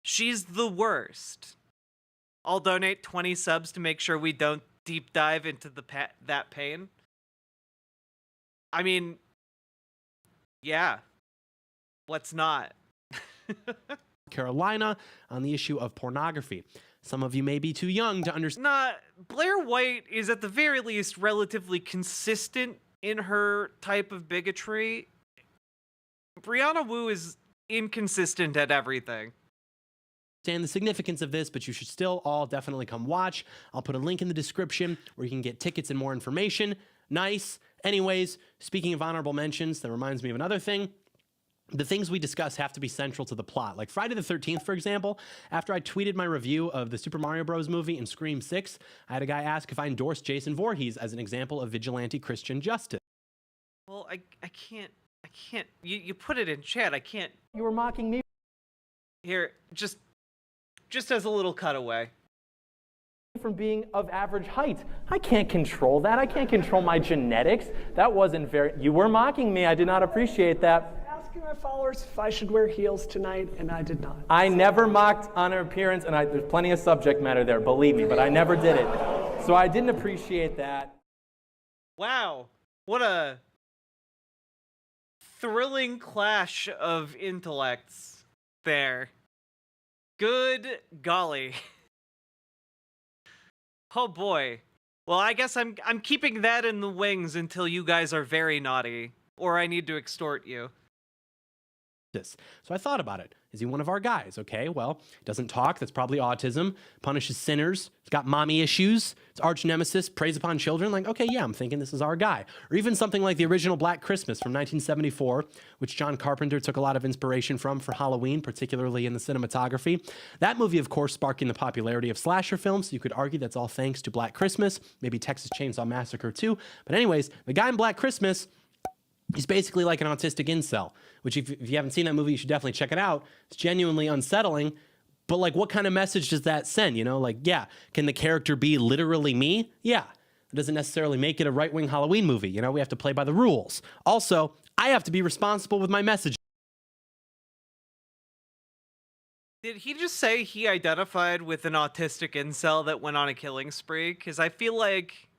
Speaker 2: She's the worst. I'll donate 20 subs to make sure we don't deep dive into that pain. I mean, yeah, let's not.
Speaker 9: Carolina on the issue of pornography. Some of you may be too young to understand.
Speaker 2: Nah, Blair White is at the very least relatively consistent in her type of bigotry. Brianna Wu is inconsistent at everything.
Speaker 9: Understand the significance of this, but you should still all definitely come watch. I'll put a link in the description where you can get tickets and more information. Nice. Anyways, speaking of honorable mentions, that reminds me of another thing. The things we discuss have to be central to the plot. Like Friday the 13th, for example, after I tweeted my review of the Super Mario Bros. Movie and Scream 6, I had a guy ask if I endorsed Jason Voorhees as an example of vigilante Christian justice.
Speaker 2: Well, I can't, you put it in chat, I can't.
Speaker 3: You were mocking me.
Speaker 2: Here, just just as a little cutaway.
Speaker 11: From being of average height. I can't control that. I can't control my genetics. That wasn't very... You were mocking me. I did not appreciate that.
Speaker 12: Asking my followers if I should wear heels tonight, and I did not.
Speaker 11: I never mocked on her appearance, and there's plenty of subject matter there, believe me, but I never did it. So I didn't appreciate that.
Speaker 2: Wow. What a thrilling clash of intellects there. Good golly. Oh boy. Well, I guess I'm keeping that in the wings until you guys are very naughty, or I need to extort you.
Speaker 9: So I thought about it. Is he one of our guys? Okay, well, doesn't talk. That's probably autism. Punishes sinners. He's got mommy issues. It's arch nemesis. Preys upon children. Like, okay, yeah, I'm thinking this is our guy. Or even something like the original Black Christmas from 1974, which John Carpenter took a lot of inspiration from for Halloween, particularly in the cinematography. That movie, of course, sparking the popularity of slasher films. So you could argue that's all thanks to Black Christmas, maybe Texas Chainsaw Massacre too. But anyways, the guy in Black Christmas, he's basically like an autistic incel, which if you haven't seen that movie, you should definitely check it out. It's genuinely unsettling, but like what kind of message does that send? You know, like, yeah, can the character be literally me? Yeah. It doesn't necessarily make it a right-wing Halloween movie. You know, we have to play by the rules. Also, I have to be responsible with my message.
Speaker 2: Did he just say he identified with an autistic incel that went on a killing spree? Because I feel like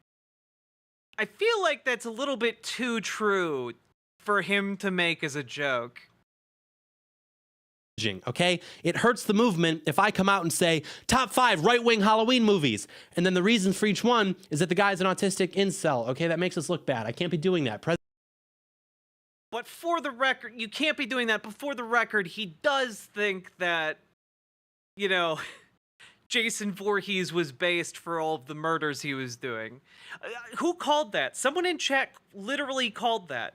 Speaker 2: that's a little bit too true for him to make as a joke.
Speaker 9: Okay? It hurts the movement if I come out and say, top 5 right-wing Halloween movies. And then the reason for each one is that the guy's an autistic incel. Okay, that makes us look bad. I can't be doing that.
Speaker 2: But for the record, you can't be doing that. But for the record, he does think that, you know, Jason Voorhees was based for all of the murders he was doing. Who called that? Someone in chat literally called that,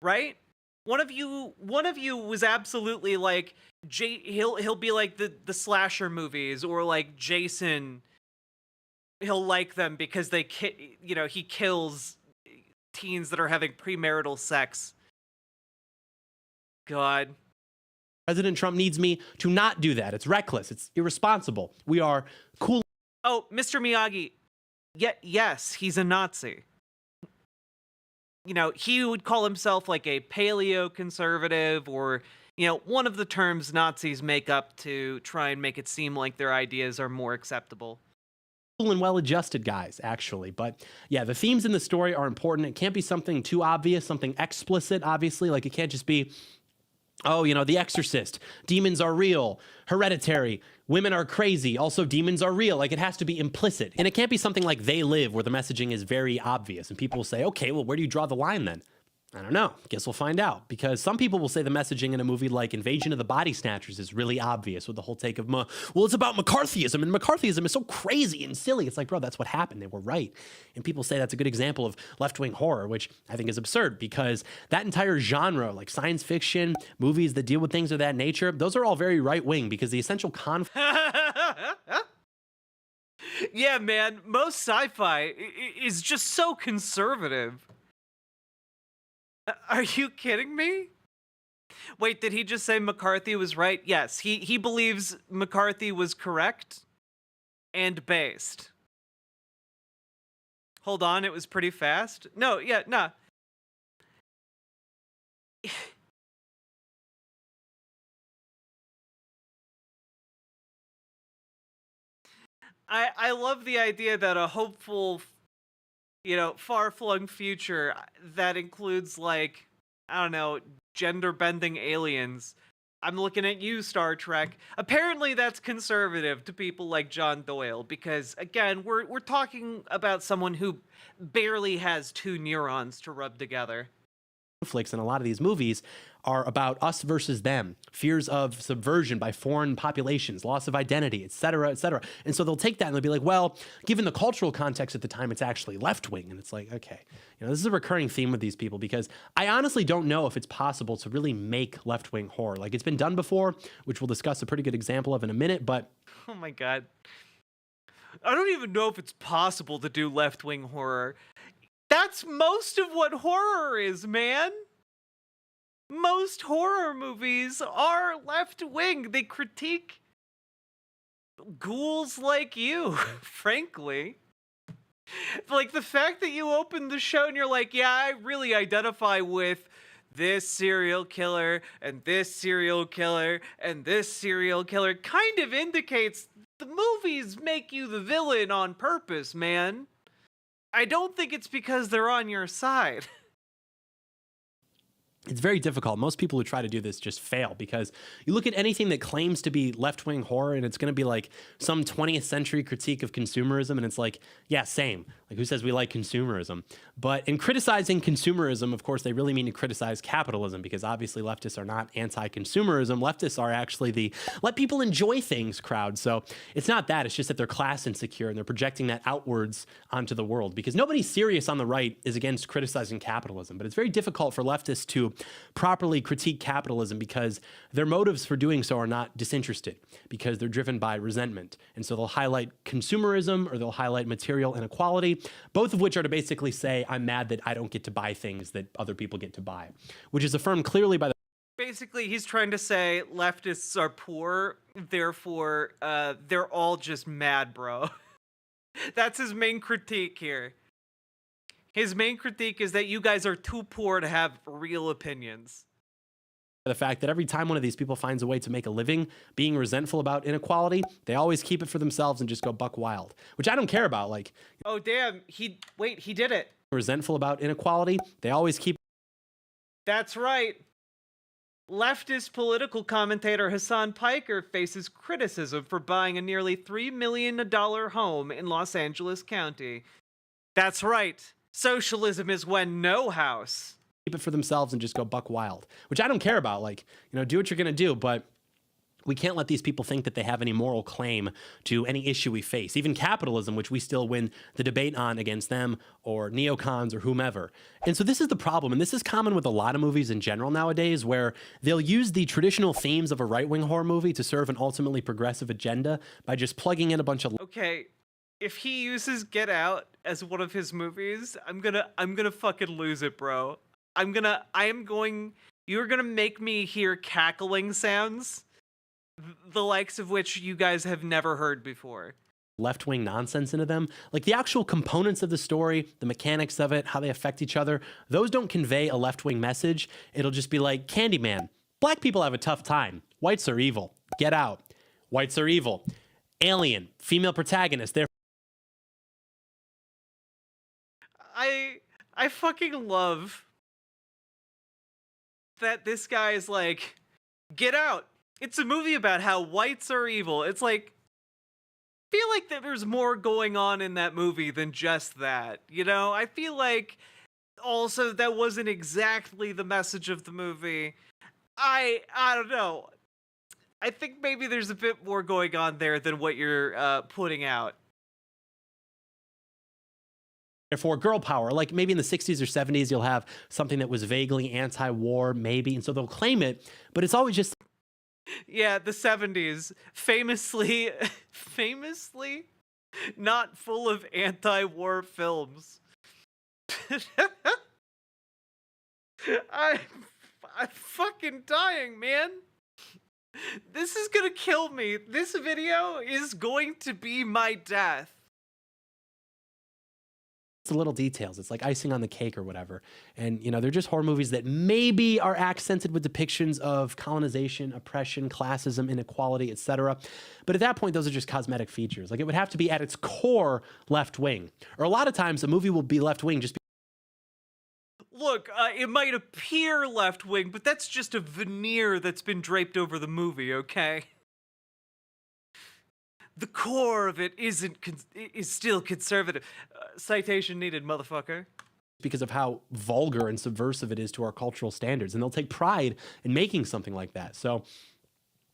Speaker 2: right? One of you was absolutely like, he'll be like the slasher movies, or like Jason, he'll like them because they he kills teens that are having premarital sex. God.
Speaker 9: President Trump needs me to not do that. It's reckless. It's irresponsible. We are cool.
Speaker 2: Oh, Mr. Miyagi. Yes, he's a Nazi. You know, he would call himself like a paleo-conservative, or, you know, one of the terms Nazis make up to try and make it seem like their ideas are more acceptable.
Speaker 9: And well-adjusted guys, actually. But yeah, the themes in the story are important. It can't be something too obvious, something explicit, obviously. Like, it can't just be, oh, you know, The Exorcist, demons are real, Hereditary, women are crazy, also demons are real. Like, it has to be implicit. And it can't be something like They Live, where the messaging is very obvious. And people will say, okay, well, where do you draw the line then? I don't know. Guess we'll find out. Because some people will say the messaging in a movie like Invasion of the Body Snatchers is really obvious, with the whole take of, well, it's about McCarthyism, and McCarthyism is so crazy and silly. It's like, bro, that's what happened. They were right. And people say that's a good example of left-wing horror, which I think is absurd, because that entire genre, like science fiction, movies that deal with things of that nature, those are all very right-wing, because the essential conflict...
Speaker 2: Yeah, man, most sci-fi is just so conservative. Are you kidding me? Wait, did he just say McCarthy was right? Yes, he believes McCarthy was correct and based. Hold on, it was pretty fast. No, yeah, nah. I love the idea that a hopeful, you know, far-flung future that includes, like, I don't know, gender-bending aliens. I'm looking at you, Star Trek. Apparently that's conservative to people like John Doyle, because, again, we're talking about someone who barely has 2 neurons to rub together.
Speaker 9: Conflicts in a lot of these movies are about us versus them, fears of subversion by foreign populations, loss of identity, et cetera, et cetera. And so they'll take that and they'll be like, well, given the cultural context at the time, it's actually left-wing. And it's like, okay, you know, this is a recurring theme with these people, because I honestly don't know if it's possible to really make left-wing horror. Like, it's been done before, which we'll discuss a pretty good example of in a minute, but...
Speaker 2: Oh my God. I don't even know if it's possible to do left-wing horror. That's most of what horror is, man. Most horror movies are left-wing. They critique ghouls like you, frankly. Like, the fact that you opened the show and you're like, yeah, I really identify with this serial killer and this serial killer and this serial killer kind of indicates the movies make you the villain on purpose, man. I don't think it's because they're on your side.
Speaker 9: It's very difficult. Most people who try to do this just fail because you look at anything that claims to be left-wing horror and it's going to be like some 20th century critique of consumerism. And it's like, yeah, same. Like, who says we like consumerism? But in criticizing consumerism, of course, they really mean to criticize capitalism because obviously leftists are not anti-consumerism. Leftists are actually the let people enjoy things crowd. So it's not that. It's just that they're class insecure and they're projecting that outwards onto the world because nobody serious on the right is against criticizing capitalism. But it's very difficult for leftists to properly critique capitalism because their motives for doing so are not disinterested because they're driven by resentment. And so they'll highlight consumerism or they'll highlight material inequality, both of which are to basically say, I'm mad that I don't get to buy things that other people get to buy, which is affirmed clearly by the
Speaker 2: Basically, he's trying to say leftists are poor, therefore they're all just mad, bro. That's his main critique here. His main critique is that you guys are too poor to have real opinions.
Speaker 9: The fact that every time one of these people finds a way to make a living being resentful about inequality, they always keep it for themselves and just go buck wild, which I don't care about. Like,
Speaker 2: oh, damn. He did it.
Speaker 9: Resentful about inequality, they always keep.
Speaker 2: That's right. Leftist political commentator Hassan Piker faces criticism for buying a nearly $3 million home in Los Angeles County. That's right. Socialism is when no house.
Speaker 9: Keep it for themselves and just go buck wild, which I don't care about. Like, do what you're going to do, but we can't let these people think that they have any moral claim to any issue we face, even capitalism, which we still win the debate on against them or neocons or whomever. And so this is the problem. And this is common with a lot of movies in general nowadays, where they'll use the traditional themes of a right-wing horror movie to serve an ultimately progressive agenda by just plugging in a bunch of...
Speaker 2: Okay. If he uses Get Out as one of his movies, I'm gonna fucking lose it, bro. You're gonna make me hear cackling sounds, the likes of which you guys have never heard before.
Speaker 9: Left-wing nonsense into them. Like the actual components of the story, the mechanics of it, how they affect each other, those don't convey a left-wing message. It'll just be like, Candyman, black people have a tough time. Whites are evil. Get Out, whites are evil. Alien, female protagonist, they're...
Speaker 2: I fucking love that this guy is like, Get Out. It's a movie about how whites are evil. It's like, I feel like that there's more going on in that movie than just that. I feel like also that wasn't exactly the message of the movie. I don't know. I think maybe there's a bit more going on there than what you're putting out.
Speaker 9: Therefore, girl power, like maybe in the 60s or 70s, you'll have something that was vaguely anti-war, maybe, and so they'll claim it, but it's always just...
Speaker 2: Yeah, the 70s, famously not full of anti-war films. I'm fucking dying, man. This is gonna kill me. This video is going to be my death.
Speaker 9: The little details. It's like icing on the cake or whatever. And, they're just horror movies that maybe are accented with depictions of colonization, oppression, classism, inequality, etc. But at that point, those are just cosmetic features. Like, it would have to be at its core left-wing. Or a lot of times, a movie will be left-wing just
Speaker 2: Look, it might appear left-wing, but that's just a veneer that's been draped over the movie, okay? The core of it is still conservative. Citation needed, motherfucker.
Speaker 9: Because of how vulgar and subversive it is to our cultural standards. And they'll take pride in making something like that. So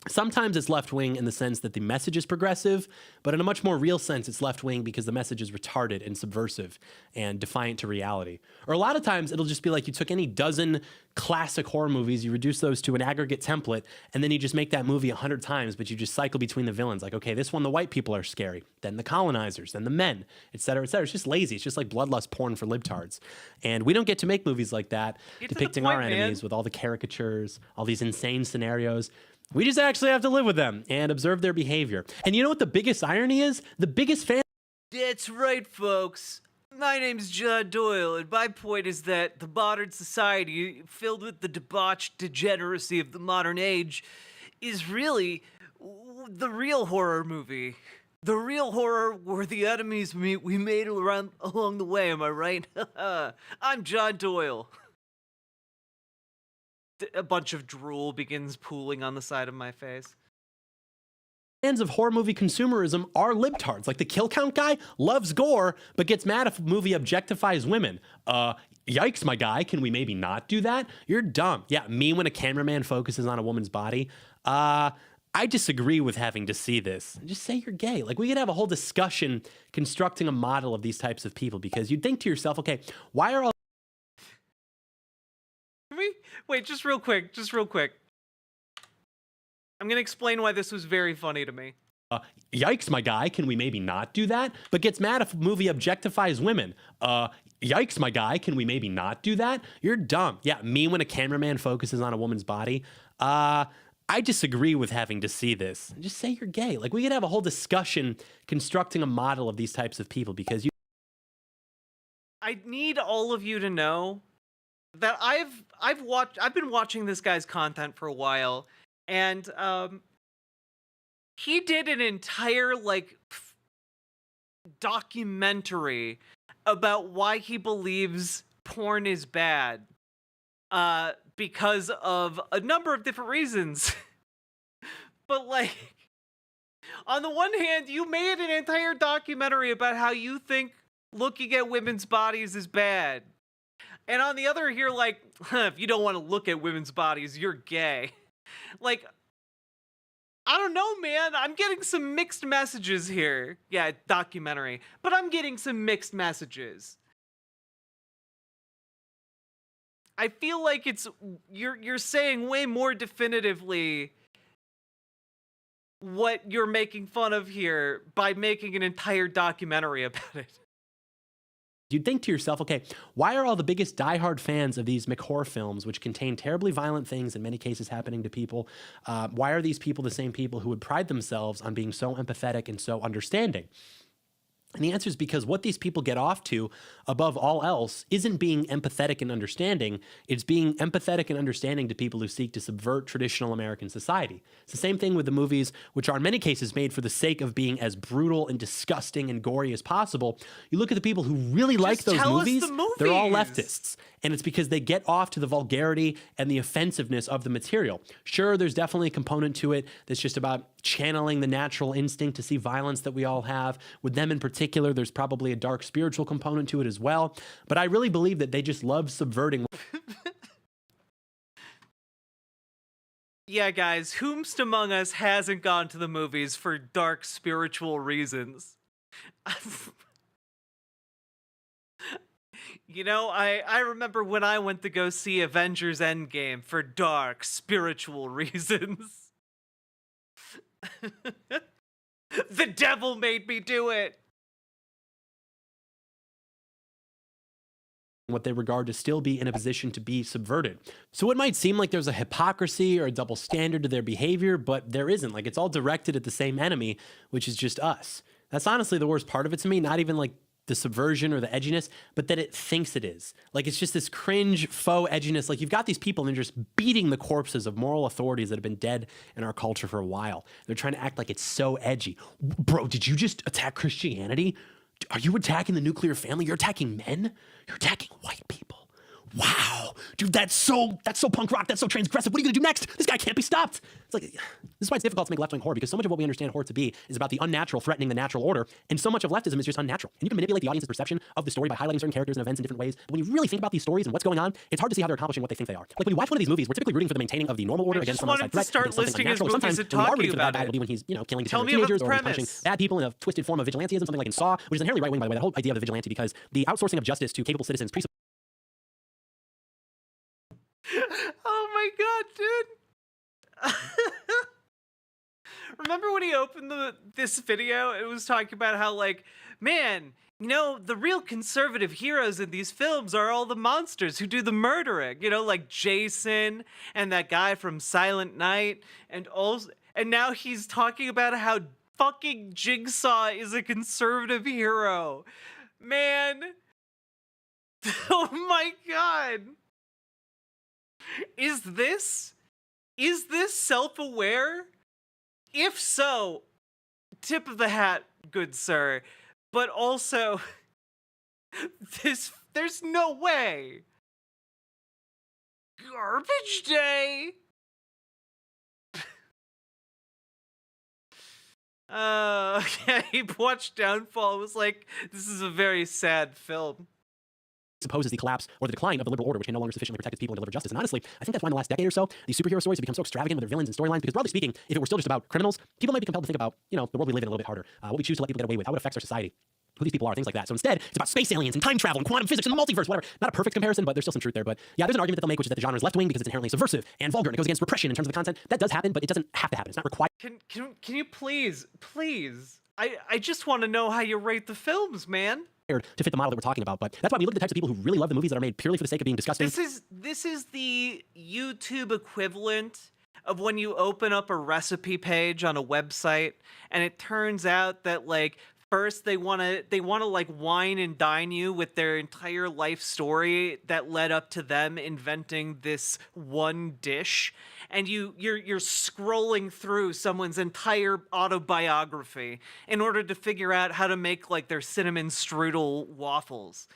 Speaker 9: sometimes it's left-wing in the sense that the message is progressive, but in a much more real sense, it's left-wing because the message is retarded and subversive and defiant to reality. Or a lot of times, it'll just be like you took any dozen classic horror movies, you reduce those to an aggregate template, and then you just make that movie 100 times, but you just cycle between the villains. Like, okay, this one, the white people are scary, then the colonizers, then the men, et cetera, et cetera. It's just lazy. It's just like bloodlust porn for libtards. And we don't get to make movies like that, depicting our enemies with all the caricatures, all these insane scenarios. We just actually have to live with them and observe their behavior. And you know what the biggest irony is? The biggest fan.
Speaker 2: That's right, folks. My name's John Doyle, and my point is that the modern society, filled with the debauched degeneracy of the modern age, is really the real horror movie. The real horror where the enemies we made along the way, am I right? I'm John Doyle. A bunch of drool begins pooling on the side of my face.
Speaker 9: Fans of horror movie consumerism are libtards. Like the kill count guy loves gore, but gets mad if a movie objectifies women. Yikes, my guy, can we maybe not do that? You're dumb. Yeah, me when a cameraman focuses on a woman's body. I disagree with having to see this. Just say you're gay. Like we could have a whole discussion constructing a model of these types of people, because you'd think to yourself, okay, why are all
Speaker 2: Wait, just real quick. I'm gonna explain why this was very funny to me.
Speaker 9: Yikes, my guy, can we maybe not do that? But gets mad if a movie objectifies women. Yikes, my guy, can we maybe not do that? You're dumb. Yeah, me when a cameraman focuses on a woman's body. I disagree with having to see this. Just say you're gay. Like we could have a whole discussion constructing a model of these types of people, because
Speaker 2: I need all of you to know that I've been watching this guy's content for a while, and he did an entire documentary about why he believes porn is bad, because of a number of different reasons. But on the one hand, you made an entire documentary about how you think looking at women's bodies is bad. And on the other, you're like, if you don't want to look at women's bodies, you're gay. I don't know, man. I'm getting some mixed messages here. Yeah, documentary. But I'm getting some mixed messages. I feel like you're saying way more definitively what you're making fun of here by making an entire documentary about it.
Speaker 9: You'd think to yourself, okay, why are all the biggest diehard fans of these McHorror films, which contain terribly violent things in many cases happening to people, why are these people the same people who would pride themselves on being so empathetic and so understanding? And the answer is because what these people get off to, above all else, isn't being empathetic and understanding. It's being empathetic and understanding to people who seek to subvert traditional American society. It's the same thing with the movies, which are in many cases made for the sake of being as brutal and disgusting and gory as possible. You look at the people who really like those movies, they're all leftists. And it's because they get off to the vulgarity and the offensiveness of the material. Sure, there's definitely a component to it that's just about channeling the natural instinct to see violence that we all have. With them in particular, there's probably a dark spiritual component to it as well. But I really believe that they just love subverting.
Speaker 2: Yeah, guys, whomst among us hasn't gone to the movies for dark spiritual reasons? You know, I remember when I went to go see Avengers Endgame for dark spiritual reasons. The devil made me do it.
Speaker 9: What they regard to still be in a position to be subverted. So it might seem like there's a hypocrisy or a double standard to their behavior, but there isn't. Like, it's all directed at the same enemy, which is just us. That's honestly the worst part of it to me, not even like the subversion or the edginess, but that it thinks it is. Like, it's just this cringe, faux edginess. Like, you've got these people and they're just beating the corpses of moral authorities that have been dead in our culture for a while. They're trying to act like it's so edgy. Bro, did you just attack Christianity? Are you attacking the nuclear family? You're attacking men? You're attacking white people. Wow, dude, that's so punk rock. That's so transgressive. What are you gonna do next? This guy can't be stopped. It's like, this is why it's difficult to make left-wing horror, because so much of what we understand horror to be is about the unnatural threatening the natural order, and so much of leftism is just unnatural. And you can manipulate the audience's perception of the story by highlighting certain characters and events in different ways. But when you really think about these stories and what's going on, it's hard to see how they're accomplishing what they think they are. Like, when you watch one of these movies, we're typically rooting for the maintaining of the normal order against some outside threat.
Speaker 2: Start listing his movies and talking about it.
Speaker 9: Will be when he's, killing teenagers, or punching bad people in a twisted form of vigilantism, something like in Saw, which is inherently right-wing, by the way, that whole idea of the vigilante, because the outsourcing of justice to capable citizens
Speaker 2: Oh my god, dude. Remember when he opened this video? It was talking about how, like, man, You know, the real conservative heroes in these films are all the monsters who do the murdering. You know, like Jason and that guy from Silent Night, and now he's talking about how fucking Jigsaw is a conservative hero. Man. Oh my god. Is this self-aware? If so, tip of the hat, good sir. But also, there's no way. Garbage day. Yeah, he watched Downfall, was like, this is a very sad film.
Speaker 9: Supposes the collapse or the decline of the liberal order, which can no longer sufficiently protect its people and deliver justice. And honestly, I think that's why in the last decade or so, these superhero stories have become so extravagant with their villains and storylines, because broadly speaking, if it were still just about criminals, people might be compelled to think about, you know, the world we live in a little bit harder, what we choose to let people get away with, how it affects our society, who these people are, things like that. So instead, it's about space aliens and time travel and quantum physics and the multiverse, whatever. Not a perfect comparison, but there's still some truth there. But yeah, there's an argument that they'll make, which is that the genre is left-wing because it's inherently subversive and vulgar, and it goes against repression in terms of the content. That does happen, but it doesn't have to happen. It's not required.
Speaker 2: Can you please, I just want to know how you rate the films, man.
Speaker 9: To fit the model that we're talking about, but that's why we look at the types of people who really love the movies that are made purely for the sake of being disgusting.
Speaker 2: This is the YouTube equivalent of when you open up a recipe page on a website and it turns out that, like, first they want to like wine and dine you with their entire life story that led up to them inventing this one dish, and you're scrolling through someone's entire autobiography in order to figure out how to make like their cinnamon strudel waffles.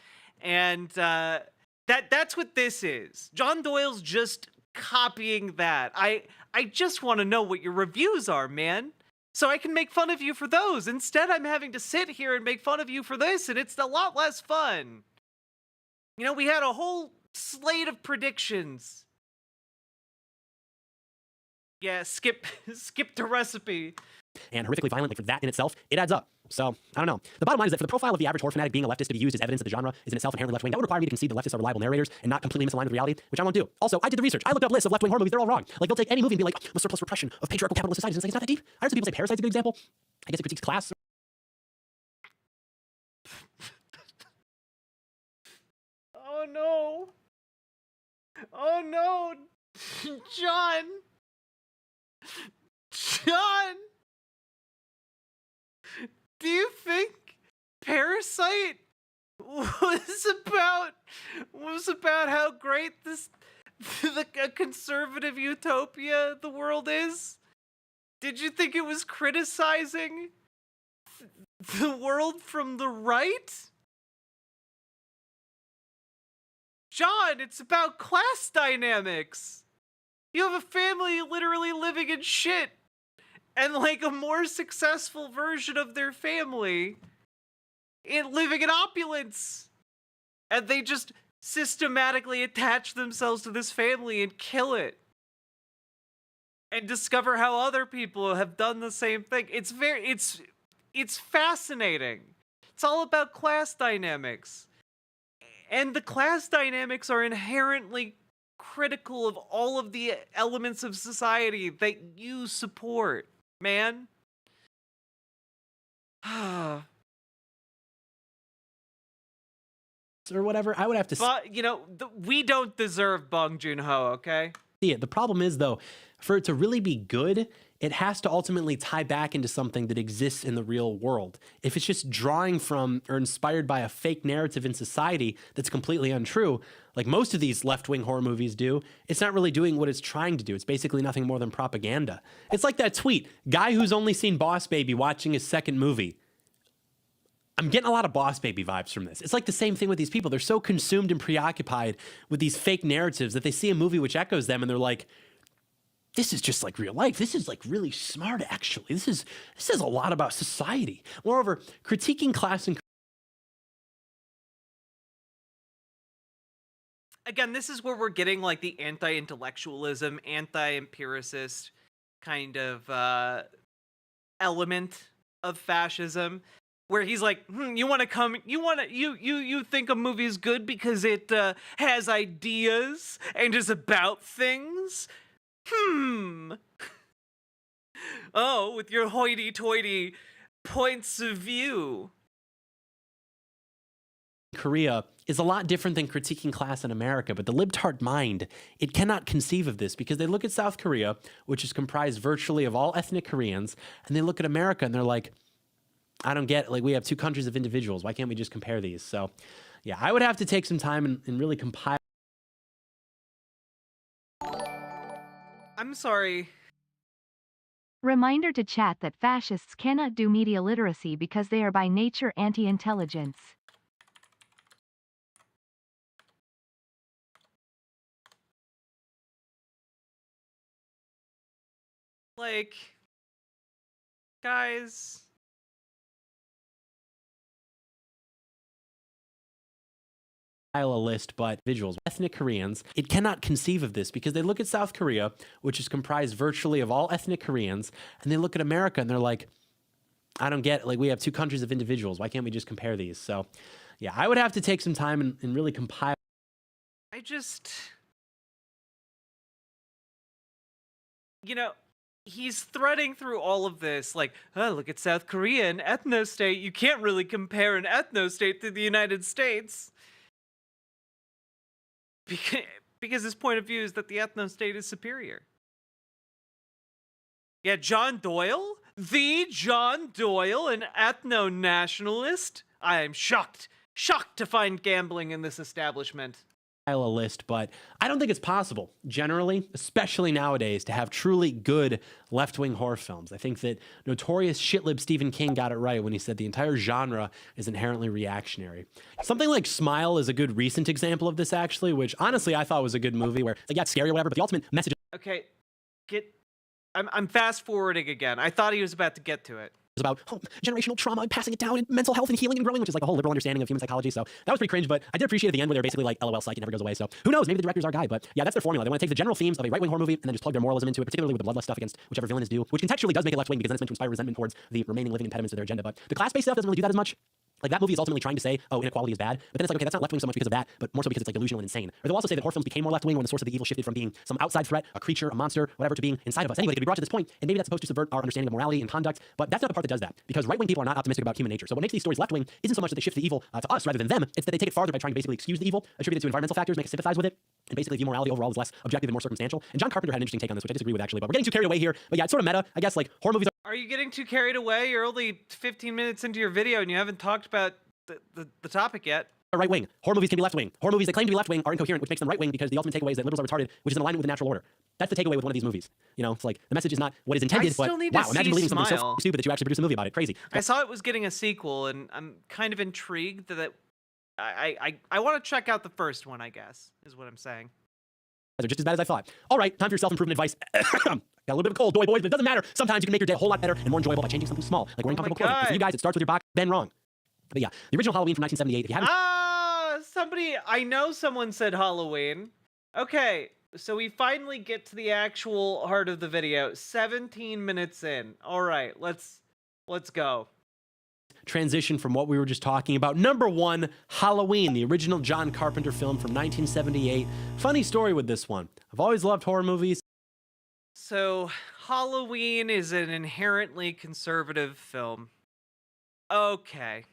Speaker 2: And that's what this is. John Doyle's just copying that. I just want to know what your reviews are, man, so I can make fun of you for those. Instead, I'm having to sit here and make fun of you for this, and it's a lot less fun. You know, we had a whole slate of predictions. Yeah, skip the recipe.
Speaker 9: And horrifically violent, like for that in itself, it adds up. So, I don't know. The bottom line is that for the profile of the average horror fanatic being a leftist to be used as evidence that the genre is in itself inherently left-wing, that would require me to concede that leftists are reliable narrators and not completely misaligned with reality, which I won't do. Also, I did the research. I looked up lists of left-wing horror movies. They're all wrong. Like, they'll take any movie and be like, oh, the surplus repression of patriarchal capitalist societies. It's like, it's not that deep. I heard some people say Parasite's a good example. I guess it critiques class.
Speaker 2: Oh no. Oh no. John. Do you think Parasite was about how great a conservative utopia the world is? Did you think it was criticizing the world from the right? John, it's about class dynamics. You have a family literally living in shit, and like a more successful version of their family living in opulence. And they just systematically attach themselves to this family and kill it. And discover how other people have done the same thing. It's fascinating. It's all about class dynamics. And the class dynamics are inherently critical of all of the elements of society that you support, man.
Speaker 9: Or whatever, I would have to say.
Speaker 2: But, you know, we don't deserve Bong Joon-ho, okay?
Speaker 9: Yeah, the problem is, though, for it to really be good, it has to ultimately tie back into something that exists in the real world. If it's just drawing from or inspired by a fake narrative in society that's completely untrue, like most of these left-wing horror movies do, it's not really doing what it's trying to do. It's basically nothing more than propaganda. It's like that tweet, guy who's only seen Boss Baby watching his second movie. I'm getting a lot of Boss Baby vibes from this. It's like the same thing with these people. They're so consumed and preoccupied with these fake narratives that they see a movie which echoes them and they're like, this is just like real life. This is like really smart, actually. This says a lot about society. Moreover, critiquing class and...
Speaker 2: Again, this is where we're getting like the anti-intellectualism, anti-empiricist kind of element of fascism, where he's like, you think a movie's good because it has ideas and is about things? Oh, with your hoity-toity points of view.
Speaker 9: Korea is a lot different than critiquing class in America, but the libtard mind, it cannot conceive of this because they look at South Korea, which is comprised virtually of all ethnic Koreans, and they look at America and they're like, I don't get it. Like, we have two countries of individuals. Why can't we just compare these? So, yeah, I would have to take some time and really compile.
Speaker 2: I'm sorry.
Speaker 6: Reminder to chat that fascists cannot do media literacy because they are by nature anti-intelligence.
Speaker 2: Like, guys.
Speaker 9: A list, but visuals, ethnic Koreans, it cannot conceive of this because they look at South Korea, which is comprised virtually of all ethnic Koreans, and they look at America and they're like, I don't get it. Like, we have two countries of individuals. Why can't we just compare these? So, yeah, I would have to take some time and really compile.
Speaker 2: I just, you know, he's threading through all of this like, oh, look at South Korea, an ethno-state. You can't really compare an ethno-state to the United States. Because his point of view is that the ethno-state is superior. Yeah, John Doyle? The John Doyle, an ethno-nationalist? I am shocked to find gambling in this establishment.
Speaker 9: A list, but I don't think it's possible, generally, especially nowadays, to have truly good left-wing horror films. I think that notorious shitlib Stephen King got it right when he said the entire genre is inherently reactionary. Something like Smile is a good recent example of this, actually, which honestly I thought was a good movie where, like, yeah, it's scary or whatever, but the ultimate message.
Speaker 2: Okay, I'm fast-forwarding again. I thought he was about to get to it.
Speaker 9: About generational trauma and passing it down and mental health and healing and growing, which is like a whole liberal understanding of human psychology. So that was pretty cringe, but I did appreciate at the end where they're basically like, LOL, psych, it never goes away. So who knows? Maybe the director's our guy, but yeah, that's their formula. They want to take the general themes of a right-wing horror movie and then just plug their moralism into it, particularly with the bloodlust stuff against whichever villain is due, which contextually does make it left-wing because then it's meant to inspire resentment towards the remaining living impediments to their agenda. But the class-based stuff doesn't really do that as much. Like, that movie is ultimately trying to say, oh, inequality is bad, but then it's like, okay, that's not left-wing so much because of that, but more so because it's like delusional and insane. Or they'll also say that horror films became more left-wing when the source of the evil shifted from being some outside threat, a creature, a monster, whatever, to being inside of us. Anyway, to be brought to this point, and maybe that's supposed to subvert our understanding of morality and conduct, but that's not the part that does that, because right-wing people are not optimistic about human nature. So what makes these stories left-wing isn't so much that they shift the evil to us rather than them, it's that they take it farther by trying to basically excuse the evil, attribute it to environmental factors, make us sympathize with it, and basically view morality overall as less objective and more circumstantial. And John Carpenter had an interesting take on this, which I disagree with actually, but we're getting too carried away here. But yeah, it's sort of meta, I guess. Like, horror movies
Speaker 2: Are you getting too carried away? You're only 15 minutes into your video and you haven't talked about the topic yet.
Speaker 9: Right wing. Horror movies can be left wing. Horror movies that claim to be left wing are incoherent, which makes them right wing because the ultimate takeaway is that liberals are retarded, which is in alignment with the natural order. That's the takeaway with one of these movies. You know, it's like the message is not what is intended, but wow, imagine believing something so stupid that you actually produce a movie about it. Crazy.
Speaker 2: I saw it was getting a sequel, and I'm kind of intrigued that I want to check out the first one, I guess, is what I'm saying.
Speaker 9: They're just as bad as I thought. All right, time for your self-improvement advice. Got a little bit of a cold, boys, but it doesn't matter. Sometimes you can make your day a whole lot better and more enjoyable by changing something small, like wearing comfortable clothing. For you guys, it starts with your box. Been wrong. But yeah, the original Halloween from 1978. If you haven't...
Speaker 2: I know someone said Halloween. Okay, so we finally get to the actual heart of the video. 17 minutes in. All right, let's go.
Speaker 9: Transition from what we were just talking about. Number one, Halloween, the original John Carpenter film from 1978. Funny story with this one. I've always loved horror movies.
Speaker 2: So, Halloween is an inherently conservative film. Okay.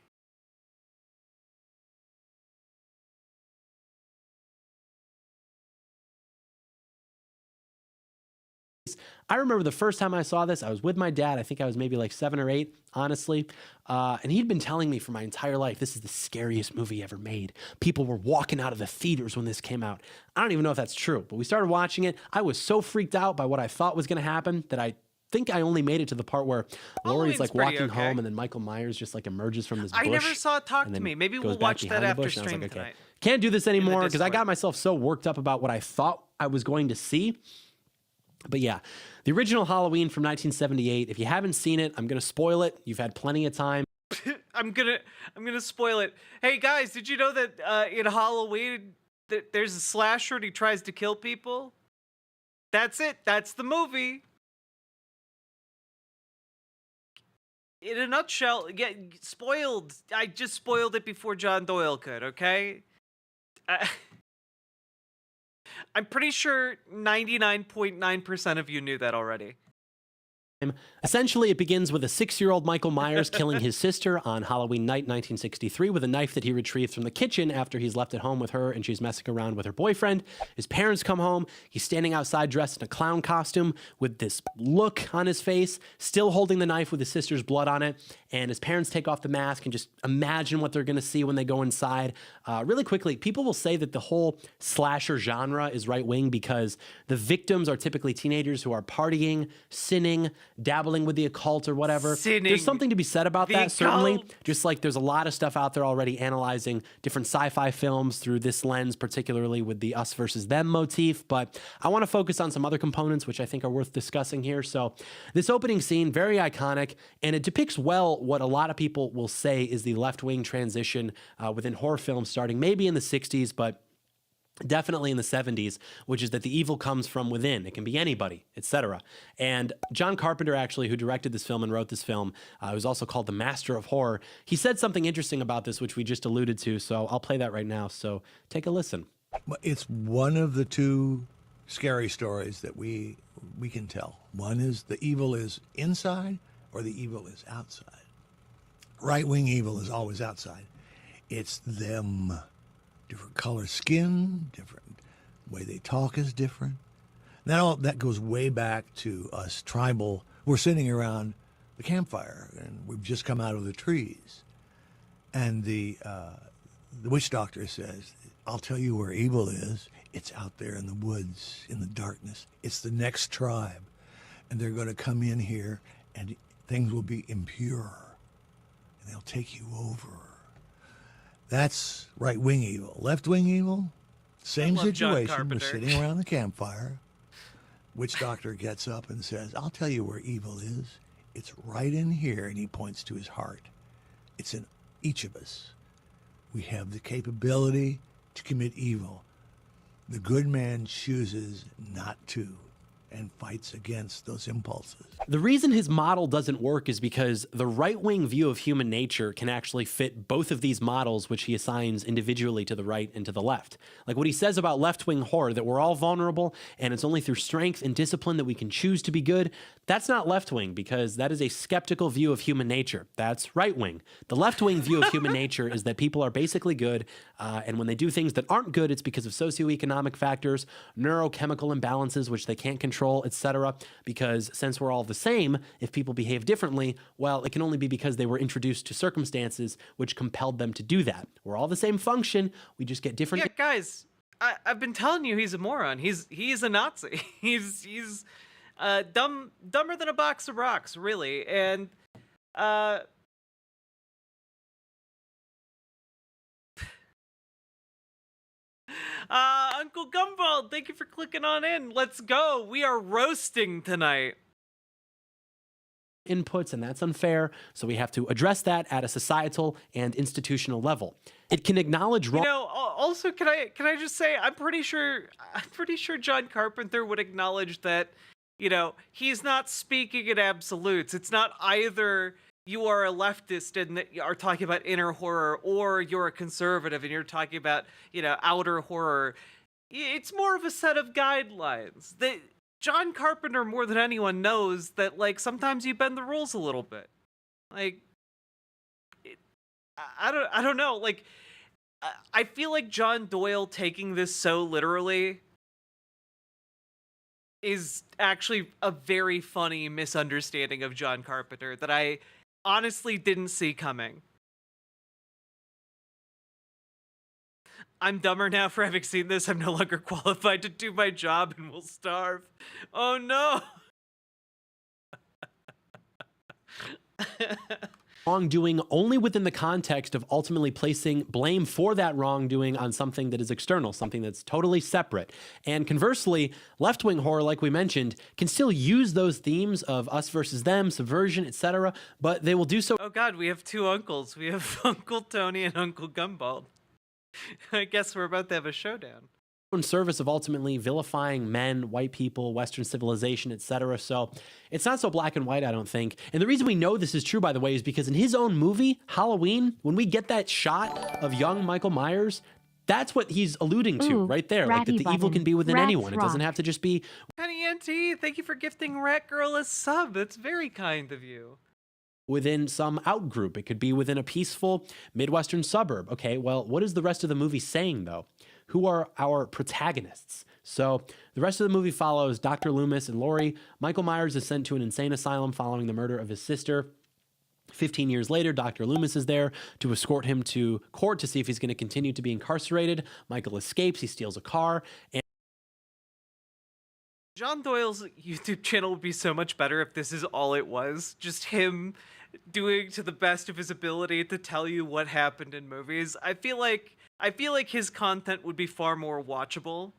Speaker 9: I remember the first time I saw this, I was with my dad. I think I was maybe like 7 or 8, honestly. And he'd been telling me for my entire life, this is the scariest movie ever made. People were walking out of the theaters when this came out. I don't even know if that's true, but we started watching it. I was so freaked out by what I thought was going to happen that I think I only made it to the part where Laurie's like walking home and then Michael Myers just like emerges from this bush.
Speaker 2: I never saw it. Talk to me. Maybe we'll watch that after stream
Speaker 9: like, okay,
Speaker 2: tonight.
Speaker 9: Can't do this anymore because I got myself so worked up about what I thought I was going to see. But yeah, the original Halloween from 1978. If you haven't seen it, I'm going to spoil it. You've had plenty of time.
Speaker 2: I'm gonna spoil it. Hey guys, did you know that in Halloween there's a slasher and he tries to kill people? That's it. That's the movie. In a nutshell, spoiled. I just spoiled it before John Doyle could, okay? I'm pretty sure 99.9% of you knew that already.
Speaker 9: Essentially, it begins with a 6-year-old Michael Myers killing his sister on Halloween night 1963 with a knife that he retrieved from the kitchen after he's left at home with her and she's messing around with her boyfriend. His parents come home. He's standing outside dressed in a clown costume with this look on his face, still holding the knife with his sister's blood on it. And his parents take off the mask and just imagine what they're going to see when they go inside. Really quickly, people will say that the whole slasher genre is right-wing because the victims are typically teenagers who are partying, sinning, dabbling with the occult or whatever. There's something to be said about that, certainly. Just like there's a lot of stuff out there already analyzing different sci-fi films through this lens, particularly with the us versus them motif. But I want to focus on some other components which I think are worth discussing here. So this opening scene, very iconic, and it depicts well what a lot of people will say is the left-wing transition within horror films starting maybe in the 60s, but definitely in the 70s, which is that the evil comes from within. It can be anybody, etc. And John Carpenter, actually, who directed this film and wrote this film, who's also called the Master of Horror, he said something interesting about this, which we just alluded to, so I'll play that right now. So take a listen.
Speaker 13: It's one of the two scary stories that we can tell. One is the evil is inside or the evil is outside. Right-wing evil is always outside. It's them. Different color skin, different way they talk is different. That goes way back to us tribal. We're sitting around the campfire and we've just come out of the trees. And the witch doctor says, I'll tell you where evil is. It's out there in the woods, in the darkness. It's the next tribe. And they're going to come in here and things will be impure. And they'll take you over. That's right-wing evil. Left-wing evil, same situation. We're sitting around the campfire. Witch doctor gets up and says, I'll tell you where evil is. It's right in here, and he points to his heart. It's in each of us. We have the capability to commit evil. The good man chooses not to and fights against those impulses.
Speaker 9: The reason his model doesn't work is because the right-wing view of human nature can actually fit both of these models, which he assigns individually to the right and to the left. Like what he says about left-wing horror, that we're all vulnerable and it's only through strength and discipline that we can choose to be good. That's not left-wing because that is a skeptical view of human nature. That's right-wing. The left-wing view of human nature is that people are basically good, and when they do things that aren't good, it's because of socioeconomic factors, neurochemical imbalances, which they can't control, etc. Because since we're all the same, if people behave differently, well, it can only be because they were introduced to circumstances which compelled them to do that. We're all the same function, we just get different.
Speaker 2: Yeah, guys, I've been telling you he's a moron. He's a Nazi. He's dumber than a box of rocks, really. And Uncle Gumball, thank you for clicking on in. Let's go. We are roasting tonight.
Speaker 9: Inputs, and that's unfair. So we have to address that at a societal and institutional level. It can acknowledge wrong.
Speaker 2: You know, also, can I just say, I'm pretty sure John Carpenter would acknowledge that, you know, he's not speaking in absolutes. It's not either you are a leftist and are talking about inner horror, or you're a conservative and you're talking about, you know, outer horror. It's more of a set of guidelines. That John Carpenter, more than anyone, knows that, like, sometimes you bend the rules a little bit. Like, I don't know. Like, I feel like John Doyle taking this so literally is actually a very funny misunderstanding of John Carpenter that I honestly didn't see coming. I'm dumber now for having seen this. I'm no longer qualified to do my job and will starve. Oh no!
Speaker 9: Wrongdoing only within the context of ultimately placing blame for that wrongdoing on something that is external, something that's totally separate. And conversely, left-wing horror, like we mentioned, can still use those themes of us versus them, subversion, etc., but they will do so.
Speaker 2: Oh god, we have two uncles. We have Uncle Tony and Uncle Gumball. I guess we're about to have a showdown.
Speaker 9: In service of ultimately vilifying men, white people, Western civilization, etc. So it's not so black and white, I don't think. And the reason we know this is true, by the way, is because in his own movie, Halloween, when we get that shot of young Michael Myers, that's what he's alluding to right there. Like that the evil can be within anyone. It doesn't have to just be.
Speaker 2: What kind of TNT, thank you for gifting Rat Girl a sub. That's very kind of you.
Speaker 9: Within some outgroup. It could be within a peaceful Midwestern suburb. Okay, well, what is the rest of the movie saying, though? Who are our protagonists? So the rest of the movie follows Dr. Loomis and Laurie. Michael Myers is sent to an insane asylum following the murder of his sister. 15 years later, Dr. Loomis is there to escort him to court to see if he's going to continue to be incarcerated. Michael escapes. He steals a car. And
Speaker 2: John Doyle's YouTube channel would be so much better if this is all it was. Just him doing to the best of his ability to tell you what happened in movies. I feel like his content would be far more watchable.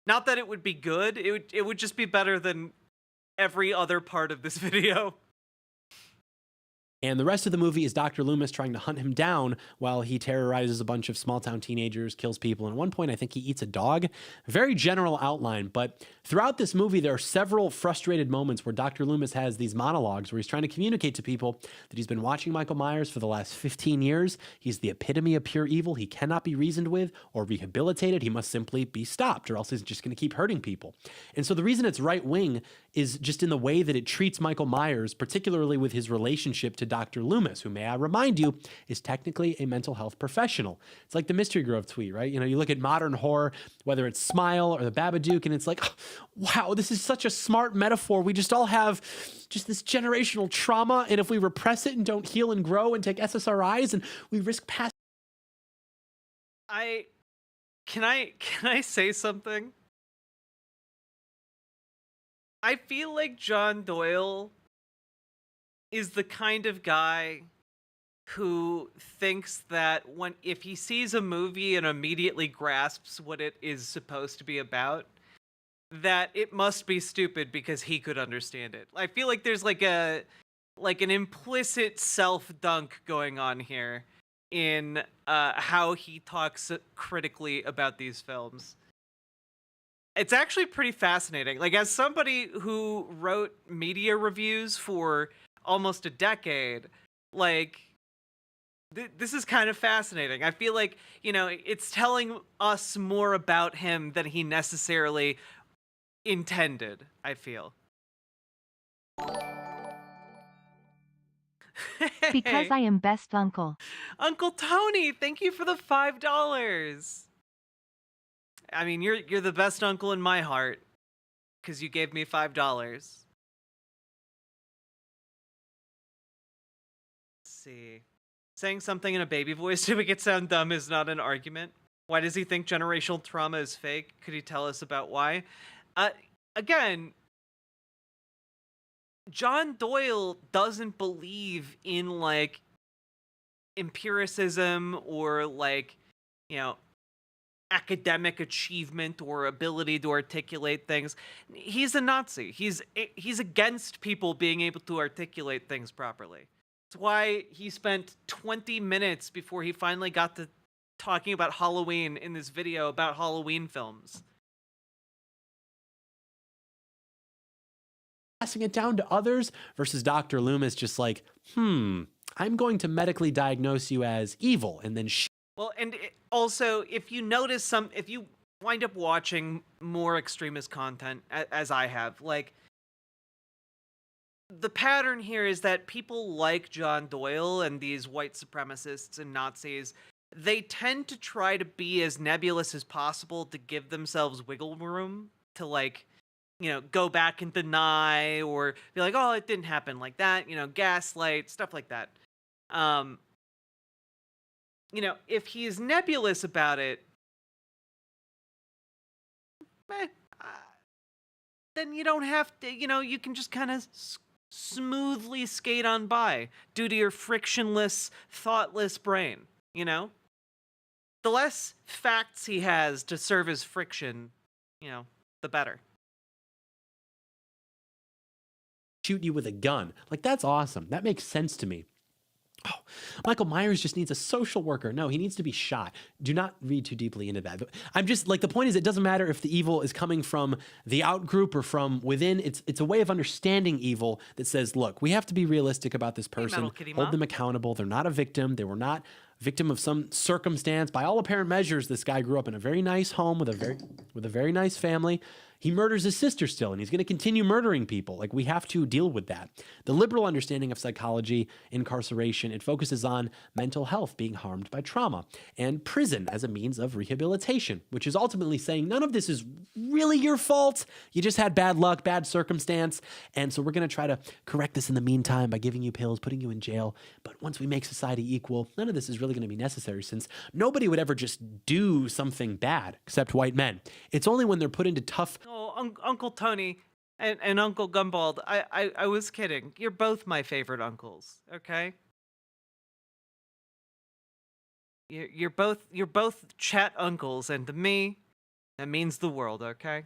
Speaker 2: Not that it would be good, it would just be better than every other part of this video.
Speaker 9: And the rest of the movie is Dr. Loomis trying to hunt him down while he terrorizes a bunch of small-town teenagers, kills people, and at one point I think he eats a dog. Very general outline, but throughout this movie there are several frustrated moments where Dr. Loomis has these monologues where he's trying to communicate to people that he's been watching Michael Myers for the last 15 years. He's the epitome of pure evil. He cannot be reasoned with or rehabilitated. He must simply be stopped or else he's just going to keep hurting people. And so the reason it's right-wing is just in the way that it treats Michael Myers, particularly with his relationship to Dr. Loomis, who, may I remind you, is technically a mental health professional. It's like the Mystery Grove tweet, right? You know, you look at modern horror, whether it's Smile or the Babadook, and it's like, oh, wow, this is such a smart metaphor. We just all have just this generational trauma, and if we repress it and don't heal and grow and take SSRIs, and we risk past...
Speaker 2: Can I say something? I feel like John Doyle is the kind of guy who thinks that if he sees a movie and immediately grasps what it is supposed to be about, that it must be stupid because he could understand it. I feel like there's like an implicit self-dunk going on here in how he talks critically about these films. It's actually pretty fascinating. Like, as somebody who wrote media reviews for almost a decade, like, this is kind of fascinating. I feel like, you know, it's telling us more about him than he necessarily intended, I feel.
Speaker 6: Because I am best uncle.
Speaker 2: Uncle Tony, thank you for the $5. I mean, you're the best uncle in my heart, because you gave me $5. Let's see. Saying something in a baby voice to make it sound dumb is not an argument. Why does he think generational trauma is fake? Could he tell us about why? Again, John Doyle doesn't believe in, like, empiricism or, like, you know, academic achievement or ability to articulate things. He's a Nazi. He's against people being able to articulate things properly. That's why he spent 20 minutes before he finally got to talking about Halloween in this video about Halloween films.
Speaker 9: Passing it down to others versus Dr. Loomis just like, I'm going to medically diagnose you as evil and then
Speaker 2: well, and also, if you notice if you wind up watching more extremist content, as I have, like, the pattern here is that people like John Doyle and these white supremacists and Nazis, they tend to try to be as nebulous as possible to give themselves wiggle room to, like, you know, go back and deny or be like, oh, it didn't happen like that, you know, gaslight, stuff like that. You know, if he's nebulous about it, then you don't have to, you know, you can just kind of smoothly skate on by due to your frictionless, thoughtless brain, you know? The less facts he has to serve as friction, you know, the better.
Speaker 9: Shoot you with a gun. Like, that's awesome. That makes sense to me. Oh, Michael Myers just needs a social worker. No, he needs to be shot. Do not read too deeply into that. I'm just, like, the point is, it doesn't matter if the evil is coming from the out group or from within. It's a way of understanding evil that says, look, we have to be realistic about this person, hold them accountable. They're not a victim. They were not victim of some circumstance. By all apparent measures, this guy grew up in a very nice home with a very nice family. He murders his sister still, and he's going to continue murdering people. Like, we have to deal with that. The liberal understanding of psychology, incarceration, it focuses on mental health being harmed by trauma, and prison as a means of rehabilitation, which is ultimately saying none of this is really your fault. You just had bad luck, bad circumstance, and so we're going to try to correct this in the meantime by giving you pills, putting you in jail. But once we make society equal, none of this is really going to be necessary, since nobody would ever just do something bad except white men. It's only when they're put into tough...
Speaker 2: Oh, Uncle Tony and Uncle Gumbald, I was kidding. You're both my favorite uncles, okay? You're both chat uncles, and to me, that means the world, okay?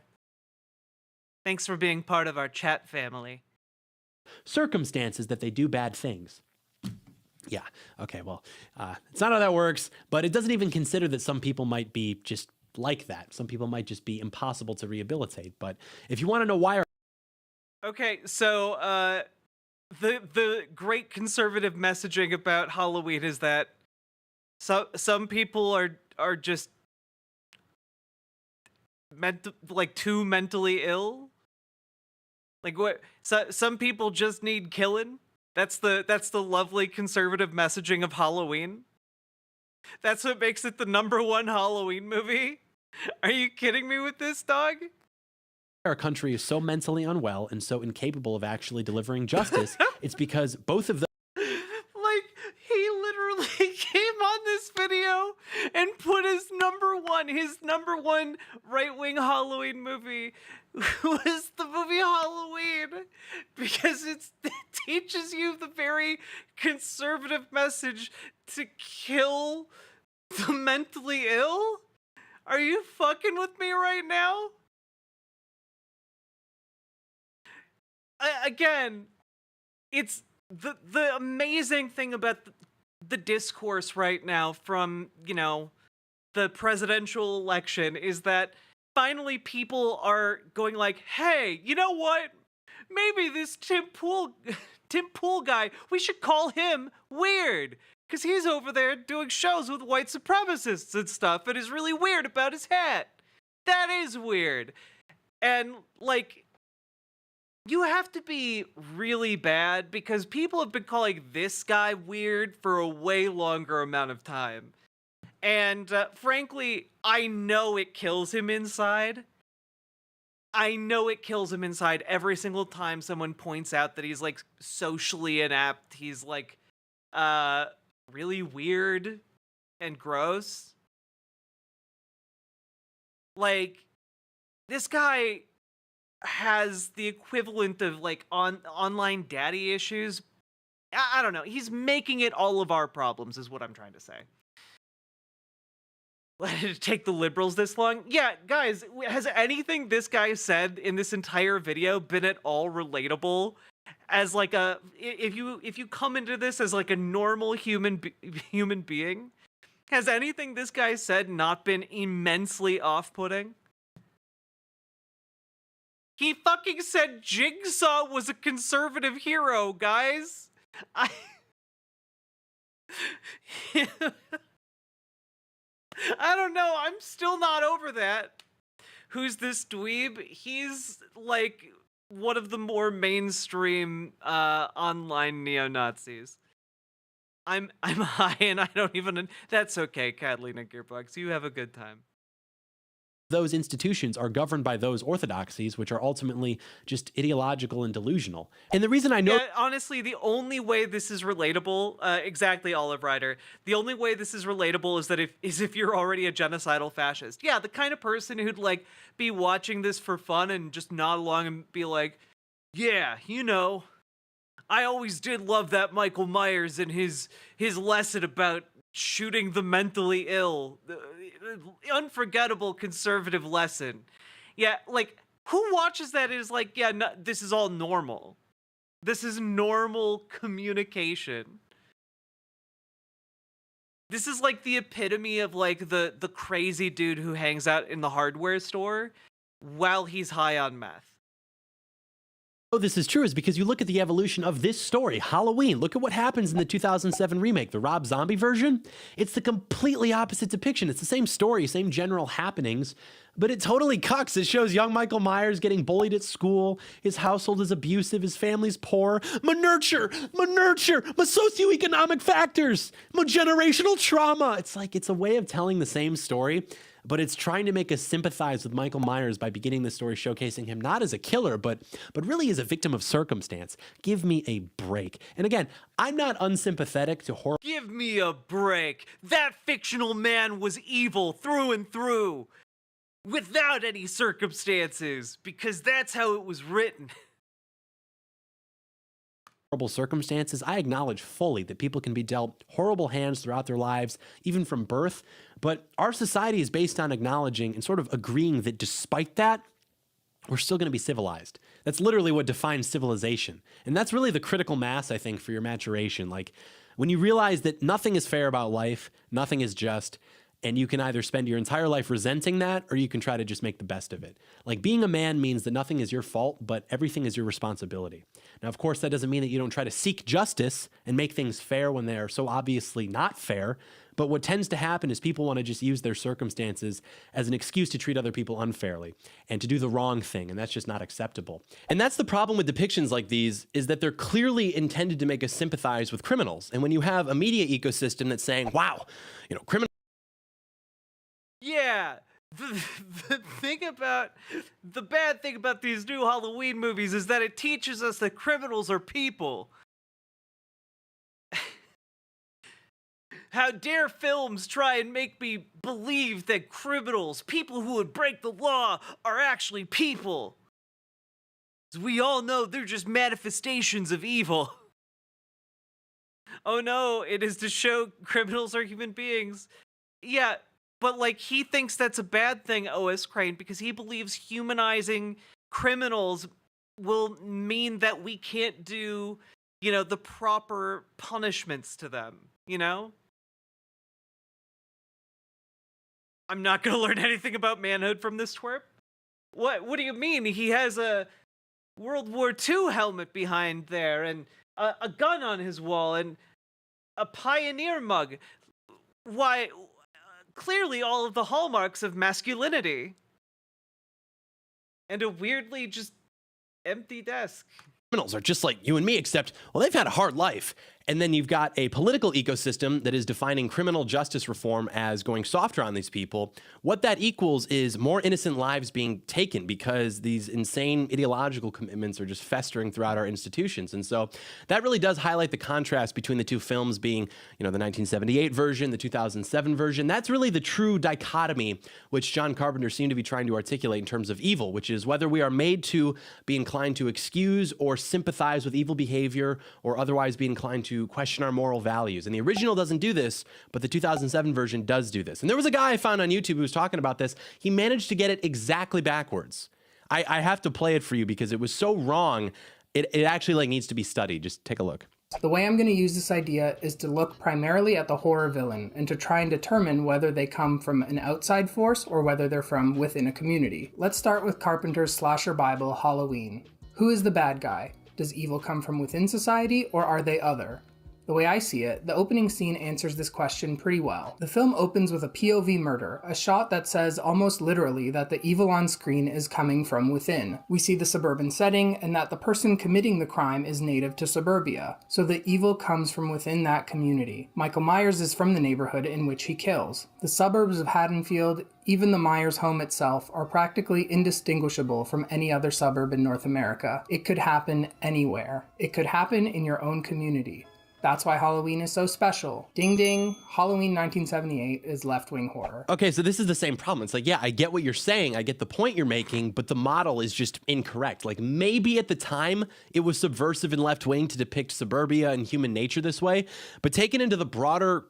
Speaker 2: Thanks for being part of our chat family.
Speaker 9: Circumstances that they do bad things. Yeah, okay, well, it's not how that works, but it doesn't even consider that some people might be just like that. Some people might just be impossible to rehabilitate. But if you want to know why...
Speaker 2: Okay, so the great conservative messaging about Halloween is that some people are just too mentally ill. Like, what? So some people just need killing. That's the lovely conservative messaging of Halloween. That's what makes it the #1 Halloween movie. Are you kidding me with this, dog?
Speaker 9: Our country is so mentally unwell and so incapable of actually delivering justice. It's because both of them...
Speaker 2: Like, he literally came on this video and put his number one right-wing Halloween movie was the movie Halloween, because it teaches you the very conservative message to kill the mentally ill? Are you fucking with me right now? Again, it's the amazing thing about the discourse right now from, the presidential election is that finally people are going like, hey, you know what? Maybe this Tim Pool guy, we should call him weird. Because he's over there doing shows with white supremacists and stuff and is really weird about his hat. That is weird. And, like, you have to be really bad because people have been calling this guy weird for a way longer amount of time. And, frankly, I know it kills him inside. I know it kills him inside every single time someone points out that he's, like, socially inept. He's, like, really weird and gross. Like, this guy has the equivalent of, like, online daddy issues. I don't know. He's making it all of our problems is what I'm trying to say. Let it take the liberals this long? Yeah, guys, has anything this guy said in this entire video been at all relatable? As like if you come into this as like a normal human being, has anything this guy said not been immensely off-putting? He fucking said Jigsaw was a conservative hero, guys. I don't know. I'm still not over that. Who's this dweeb? He's like one of the more mainstream online neo-Nazis. I'm high and I don't even... That's okay, Catalina Gearbox. You have a good time.
Speaker 9: Those institutions are governed by those orthodoxies, which are ultimately just ideological and delusional. And the reason I know...
Speaker 2: Yeah, honestly, the only way this is relatable, exactly, Olive Rider, the only way this is relatable is if you're already a genocidal fascist. Yeah, the kind of person who'd, like, be watching this for fun and just nod along and be like, yeah, you know, I always did love that Michael Myers and his lesson about shooting the mentally ill. Unforgettable conservative lesson. Yeah, like, who watches that and is like, yeah, no, this is all normal. This is normal communication. This is like the epitome of like the crazy dude who hangs out in the hardware store while he's high on meth.
Speaker 9: This is true is because you look at the evolution of this story, Halloween. Look at what happens in the 2007 remake, the Rob Zombie version. It's the completely opposite depiction. It's the same story, same general happenings, but it totally cucks. It shows young Michael Myers getting bullied at school. His household is abusive. His family's poor. My socioeconomic factors, my generational trauma. It's like it's a way of telling the same story, but it's trying to make us sympathize with Michael Myers by beginning the story showcasing him not as a killer, but really as a victim of circumstance. Give me a break. And again, I'm not unsympathetic to horror.
Speaker 2: Give me a break. That fictional man was evil through and through, without any circumstances, because that's how it was written.
Speaker 9: Horrible circumstances, I acknowledge fully that people can be dealt horrible hands throughout their lives, even from birth, but our society is based on acknowledging and sort of agreeing that despite that, we're still going to be civilized. That's literally what defines civilization. And that's really the critical mass, I think, for your maturation. Like, when you realize that nothing is fair about life, nothing is just, and you can either spend your entire life resenting that, or you can try to just make the best of it. Like, being a man means that nothing is your fault, but everything is your responsibility. Now, of course, that doesn't mean that you don't try to seek justice and make things fair when they are so obviously not fair. But what tends to happen is people want to just use their circumstances as an excuse to treat other people unfairly and to do the wrong thing, and that's just not acceptable. And that's the problem with depictions like these, is that they're clearly intended to make us sympathize with criminals. And when you have a media ecosystem that's saying, wow, criminals.
Speaker 2: Yeah, the bad thing about these new Halloween movies is that it teaches us that criminals are people. How dare films try and make me believe that criminals, people who would break the law, are actually people? As we all know, they're just manifestations of evil. Oh no, it is to show criminals are human beings. Yeah, but like, he thinks that's a bad thing, O.S. Crane, because he believes humanizing criminals will mean that we can't do, the proper punishments to them, I'm not gonna learn anything about manhood from this twerp? What do you mean? He has a World War II helmet behind there, and a gun on his wall, and a Pioneer mug. Why, clearly all of the hallmarks of masculinity. And a weirdly just empty desk.
Speaker 9: Criminals are just like you and me, except, well, they've had a hard life. And then you've got a political ecosystem that is defining criminal justice reform as going softer on these people. What that equals is more innocent lives being taken because these insane ideological commitments are just festering throughout our institutions. And so that really does highlight the contrast between the two films being, the 1978 version, the 2007 version. That's really the true dichotomy which John Carpenter seemed to be trying to articulate in terms of evil, which is whether we are made to be inclined to excuse or sympathize with evil behavior or otherwise be inclined to question our moral values. And the original doesn't do this, but the 2007 version does do this. And there was a guy I found on YouTube who was talking about this. He managed to get it exactly backwards. I have to play it for you because it was so wrong. It actually needs to be studied. Just take a look.
Speaker 14: The way I'm going to use this idea is to look primarily at the horror villain and to try and determine whether they come from an outside force or whether they're from within a community. Let's start with Carpenter's slasher Bible, Halloween. Who is the bad guy? Does evil come from within society, or are they other? The way I see it, the opening scene answers this question pretty well. The film opens with a POV murder, a shot that says almost literally that the evil on screen is coming from within. We see the suburban setting, and that the person committing the crime is native to suburbia, so the evil comes from within that community. Michael Myers is from the neighborhood in which he kills. The suburbs of Haddonfield, even the Myers home itself, are practically indistinguishable from any other suburb in North America. It could happen anywhere. It could happen in your own community. That's why Halloween is so special. Ding ding, Halloween 1978 is left-wing horror.
Speaker 9: Okay, so this is the same problem. It's like, yeah, I get what you're saying, I get the point you're making, but the model is just incorrect. Like, maybe at the time it was subversive and left-wing to depict suburbia and human nature this way, but taken into the broader...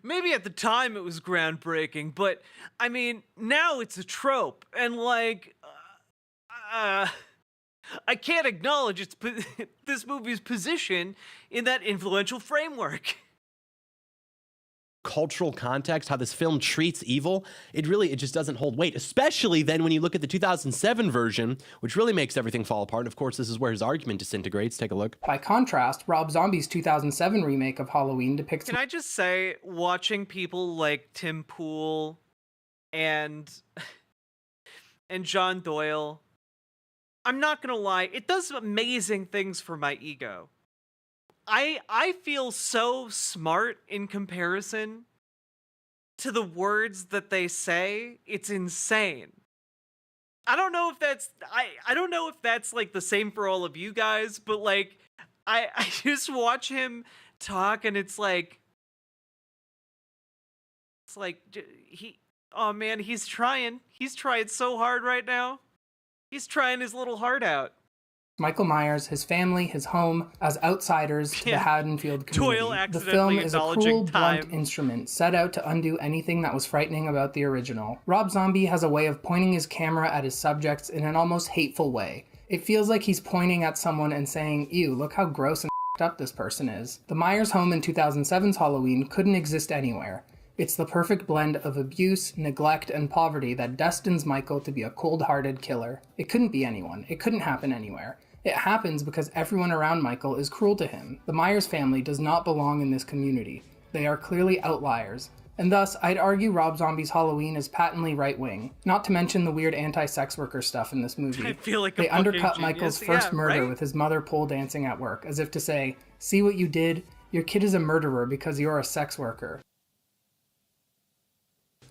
Speaker 2: Maybe at the time it was groundbreaking, but I mean, now it's a trope, and I can't acknowledge this movie's position in that influential framework.
Speaker 9: cultural context, how this film treats evil, it just doesn't hold weight, especially then when you look at the 2007 version, which really makes everything fall apart. And of course, this is where his argument disintegrates. Take a look.
Speaker 14: By contrast, Rob Zombie's 2007 remake of Halloween depicts...
Speaker 2: Can I just say, watching people like Tim Pool and John Doyle, I'm not gonna lie, it does amazing things for my ego. I feel so smart in comparison to the words that they say. It's insane. I don't know if that's I don't know if that's like the same for all of you guys, but like I just watch him talk and it's like oh man, he's trying so hard right now. He's trying his little heart out.
Speaker 14: Michael Myers, his family, his home, as outsiders to the Haddonfield community. The film is a cruel, blunt instrument set out to undo anything that was frightening about the original. Rob Zombie has a way of pointing his camera at his subjects in an almost hateful way. It feels like he's pointing at someone and saying, ew, look how gross and f***ed up this person is. The Myers home in 2007's Halloween couldn't exist anywhere. It's the perfect blend of abuse, neglect, and poverty that destines Michael to be a cold-hearted killer. It couldn't be anyone. It couldn't happen anywhere. It happens because everyone around Michael is cruel to him. The Myers family does not belong in this community. They are clearly outliers. And thus, I'd argue Rob Zombie's Halloween is patently right-wing. Not to mention the weird anti-sex worker stuff in this movie.
Speaker 2: I feel like
Speaker 14: they undercut Michael's first murder with his mother pole dancing at work, as if to say, see what you did? Your kid is a murderer because you're a sex worker.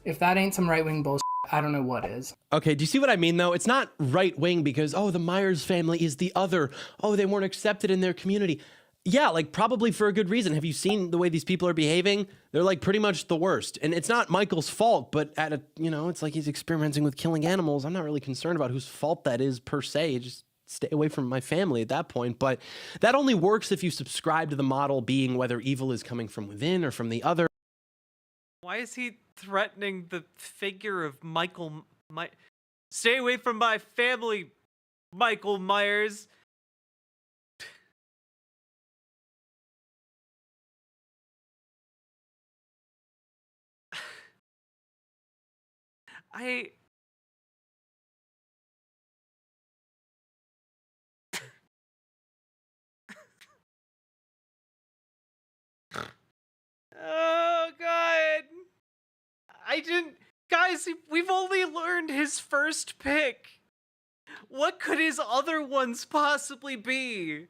Speaker 14: If that ain't some right-wing bullshit, I don't know what is.
Speaker 9: Okay, do you see what I mean, though? It's not right-wing because, oh, the Myers family is the other. Oh, they weren't accepted in their community. Yeah, like, probably for a good reason. Have you seen the way these people are behaving? They're, like, pretty much the worst. And it's not Michael's fault, but it's like he's experimenting with killing animals. I'm not really concerned about whose fault that is, per se. Just stay away from my family at that point. But that only works if you subscribe to the model being whether evil is coming from within or from the other.
Speaker 2: Why is he threatening the figure of Michael? Stay away from my family, Michael Myers. Oh God. Guys, we've only learned his first pick. What could his other ones possibly be?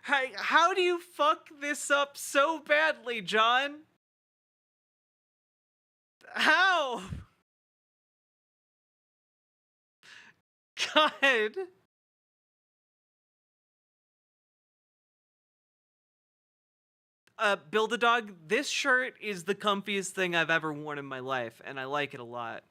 Speaker 2: How do you fuck this up so badly, John? How? God. Build-A-Dog, this shirt is the comfiest thing I've ever worn in my life, and I like it a lot.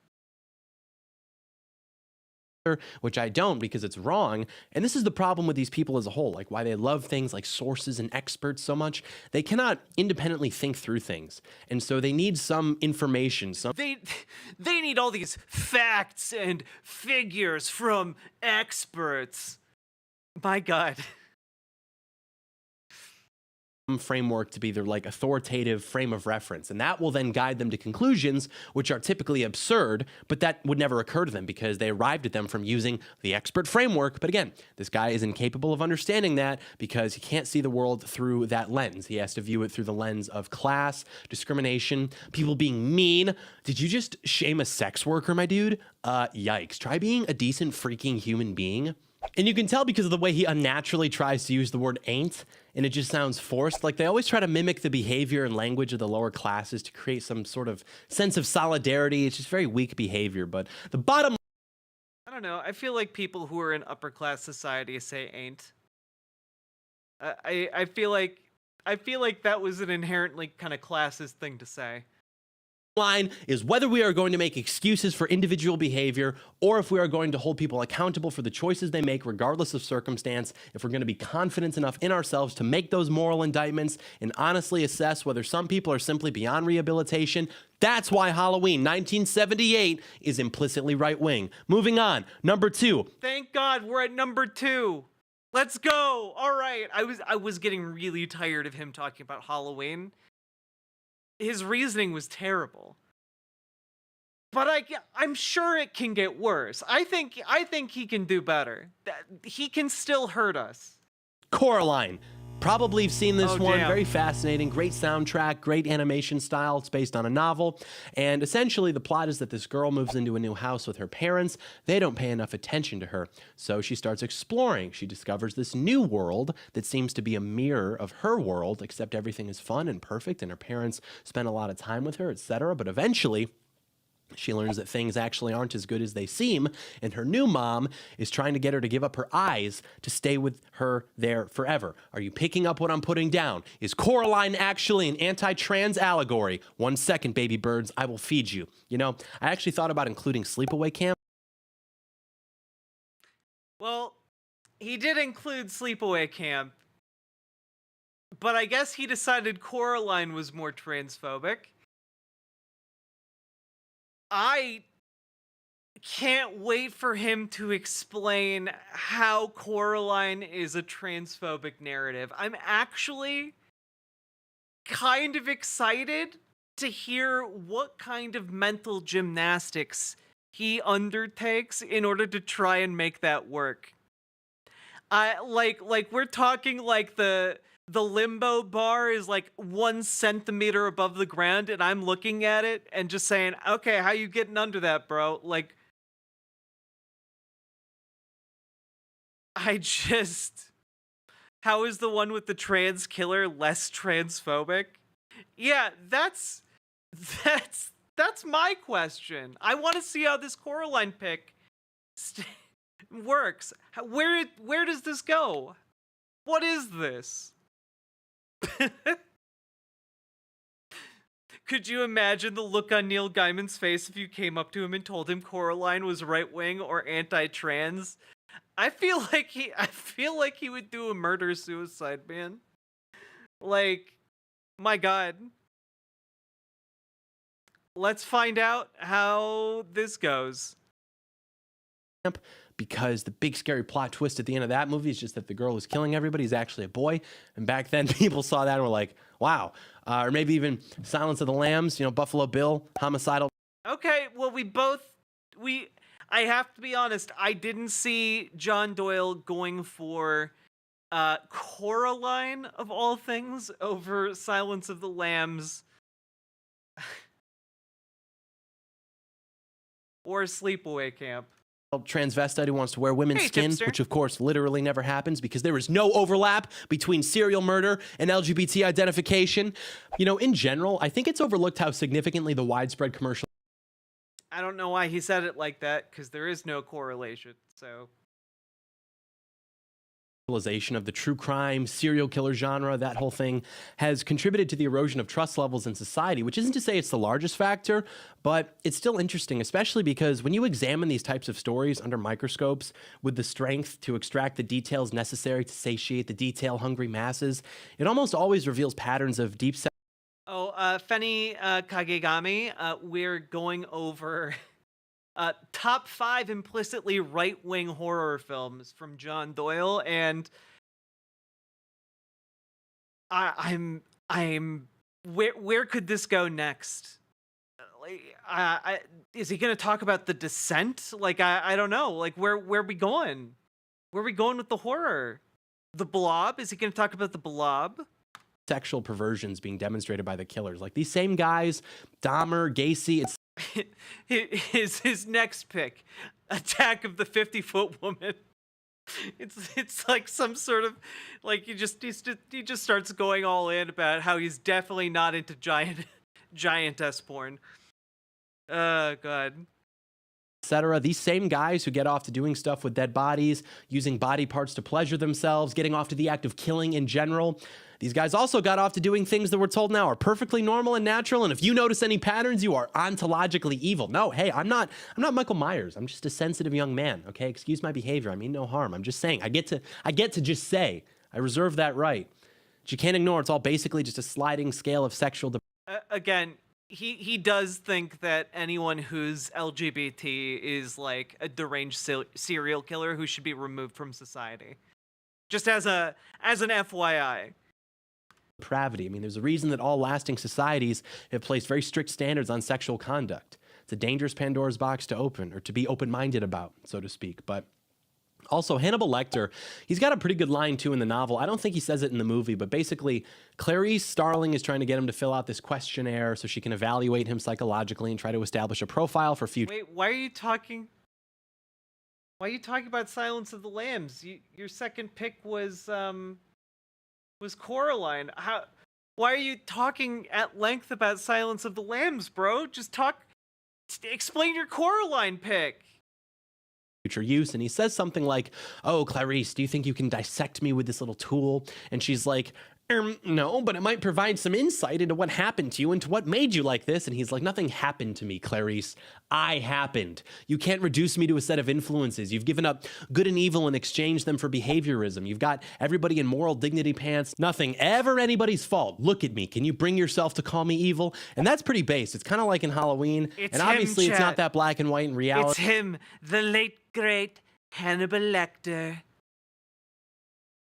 Speaker 9: Which I don't because it's wrong. And this is the problem with these people as a whole, like why they love things like sources and experts so much. They cannot independently think through things. And so they need some information.
Speaker 2: They need all these facts and figures from experts. My God.
Speaker 9: Framework to be their like authoritative frame of reference, and that will then guide them to conclusions which are typically absurd, but that would never occur to them because they arrived at them from using the expert framework. But again, this guy is incapable of understanding that because he can't see the world through that lens. He has to view it through the lens of class, discrimination, people being mean. Did you just shame a sex worker, my dude? Yikes. Try being a decent freaking human being. And you can tell because of the way he unnaturally tries to use the word ain't, and it just sounds forced. Like they always try to mimic the behavior and language of the lower classes to create some sort of sense of solidarity. It's just very weak behavior. But the bottom...
Speaker 2: I don't know. I feel like people who are in upper class society say ain't. I feel like that was an inherently kind of classist thing to say.
Speaker 9: Line is whether we are going to make excuses for individual behavior or if we are going to hold people accountable for the choices they make regardless of circumstance, if we're going to be confident enough in ourselves to make those moral indictments and honestly assess whether some people are simply beyond rehabilitation. That's why Halloween 1978 is implicitly right-wing. Moving on, number 2.
Speaker 2: Thank God we're at number 2. Let's go. All right. I was getting really tired of him talking about Halloween. his reasoning was terrible. But I'm sure it can get worse. I think he can do better. He can still hurt us.
Speaker 9: Coraline. Probably have seen this one.
Speaker 2: Damn.
Speaker 9: Very fascinating. Great soundtrack. Great animation style. It's based on a novel. And essentially, the plot is that this girl moves into a new house with her parents. They don't pay enough attention to her. So she starts exploring. She discovers this new world that seems to be a mirror of her world, except everything is fun and perfect, and her parents spend a lot of time with her, etc. But eventually, she learns that things actually aren't as good as they seem, and her new mom is trying to get her to give up her eyes to stay with her there forever. Are you picking up what I'm putting down? Is Coraline actually an anti-trans allegory? 1 second, baby birds, I will feed you. You know, I actually thought about including Sleepaway Camp.
Speaker 2: Well, he did include Sleepaway Camp, but I guess he decided Coraline was more transphobic. I can't wait for him to explain how Coraline is a transphobic narrative. I'm actually kind of excited to hear what kind of mental gymnastics he undertakes in order to try and make that work. Like we're talking like the limbo bar is like 1 centimeter above the ground, and I'm looking at it and just saying, okay, how you getting under that, bro? Like, how is the one with the trans killer less transphobic? Yeah, that's my question. I want to see how this Coraline pick works. Where does this go? What is this? Could you imagine the look on Neil Gaiman's face if you came up to him and told him Coraline was right-wing or anti-trans? I feel like he would do a murder-suicide, man. Like, my God. Let's find out how this goes.
Speaker 9: Because the big scary plot twist at the end of that movie is just that the girl who's killing everybody is actually a boy. And back then people saw that and were like, wow. Or maybe even Silence of the Lambs, you know, Buffalo Bill, homicidal.
Speaker 2: Okay, well, I have to be honest, I didn't see John Doyle going for Coraline, of all things, over Silence of the Lambs or Sleepaway Camp.
Speaker 9: Transvestite who wants to wear women's skin,
Speaker 2: tipster.
Speaker 9: which of course literally never happens because there is no overlap between serial murder and LGBT identification. You know, in general, I think it's overlooked how significantly the widespread commercial.
Speaker 2: I don't know why he said it like that, because there is no correlation, so.
Speaker 9: Of the true crime, serial killer genre, that whole thing has contributed to the erosion of trust levels in society, which isn't to say it's the largest factor, but it's still interesting, especially because when you examine these types of stories under microscopes with the strength to extract the details necessary to satiate the detail-hungry masses, it almost always reveals patterns of deep.
Speaker 2: Feni Kagegami, we're going over top 5 implicitly right-wing horror films from John Doyle, and I'm where could this go next? Like, is he going to talk about The Descent? Like, I don't know. Like, where are we going? Where are we going with the horror? The Blob? Is he going to talk about The Blob?
Speaker 9: Sexual perversions being demonstrated by the killers. Like, these same guys, Dahmer, Gacy, it's
Speaker 2: his next pick, Attack of the 50-Foot Woman. It's like some sort of, like, he just starts going all in about how he's definitely not into giantess porn. God.
Speaker 9: etc. These same guys who get off to doing stuff with dead bodies, using body parts to pleasure themselves, getting off to the act of killing in general. These guys also got off to doing things that we're told now are perfectly normal and natural, and if you notice any patterns, you are ontologically evil. No, hey, I'm not Michael Myers. I'm just a sensitive young man, okay? Excuse my behavior. I mean no harm. I'm just saying, I get to just say, I reserve that right. But you can't ignore it's all basically just a sliding scale of sexual
Speaker 2: again, he does think that anyone who's LGBT is like a deranged serial killer who should be removed from society. Just as an FYI.
Speaker 9: depravity. I mean, there's a reason that all lasting societies have placed very strict standards on sexual conduct. It's a dangerous Pandora's box to open, or to be open-minded about, so to speak. But also, Hannibal Lecter, he's got a pretty good line, too, in the novel. I don't think he says it in the movie, but basically, Clarice Starling is trying to get him to fill out this questionnaire so she can evaluate him psychologically and try to establish a profile for future...
Speaker 2: Wait, why are you talking about Silence of the Lambs? Your second pick was Coraline. Why are you talking at length about Silence of the Lambs, bro? Just explain your Coraline pick.
Speaker 9: Future use, and he says something like, "Oh, Clarice, do you think you can dissect me with this little tool?" And she's like, no, but it might provide some insight into what happened to you and to what made you like this. And he's like, nothing happened to me, Clarice. I happened. You can't reduce me to a set of influences. You've given up good and evil and exchanged them for behaviorism. You've got everybody in moral dignity pants. Nothing ever anybody's fault. Look at me. Can you bring yourself to call me evil? And that's pretty base. It's kind of like in Halloween. And obviously it's not that black and white in reality.
Speaker 2: It's him, the late, great Hannibal Lecter.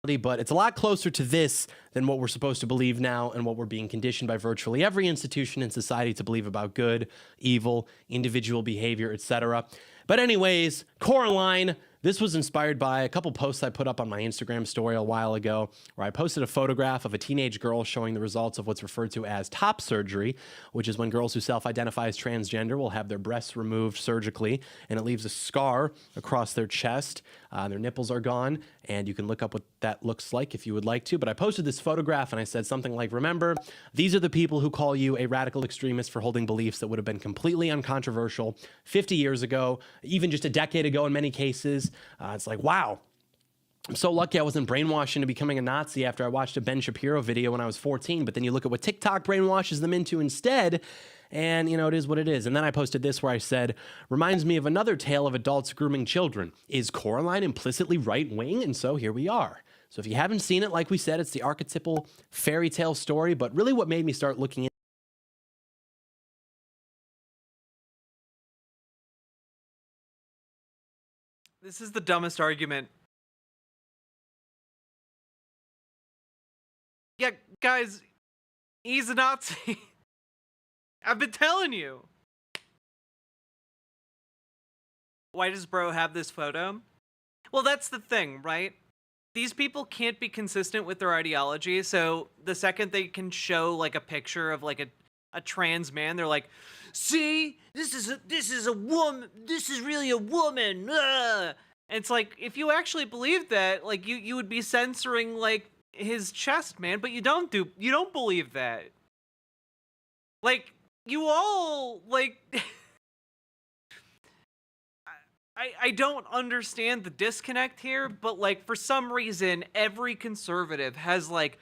Speaker 9: But it's a lot closer to this than what we're supposed to believe now and what we're being conditioned by virtually every institution in society to believe about good, evil, individual behavior, etc. But anyways, Coraline, this was inspired by a couple posts I put up on my Instagram story a while ago, where I posted a photograph of a teenage girl showing the results of what's referred to as top surgery, which is when girls who self-identify as transgender will have their breasts removed surgically, and it leaves a scar across their chest. Their nipples are gone, and you can look up what that looks like if you would like to. But I posted this photograph, and I said something like, remember, these are the people who call you a radical extremist for holding beliefs that would have been completely uncontroversial 50 years ago, even just a decade ago in many cases. It's like, wow, I'm so lucky I wasn't brainwashed into becoming a Nazi after I watched a Ben Shapiro video when I was 14. But then you look at what TikTok brainwashes them into instead, and, you know, it is what it is. And then I posted this where I said, reminds me of another tale of adults grooming children. Is Coraline implicitly right-wing? And so here we are. So if you haven't seen it, like we said, it's the archetypal fairy tale story. But really what made me start looking into
Speaker 2: this is the dumbest argument. Yeah, guys, he's a Nazi. I've been telling you. Why does bro have this photo? Well, that's the thing, right? These people can't be consistent with their ideology, so the second they can show like a picture of like a trans man, they're like, see, this is a woman, this is really a woman. Ugh. And it's like, if you actually believed that, like you would be censoring like his chest, man, but you don't believe that. Like, you all, like, I don't understand the disconnect here, but like for some reason every conservative has like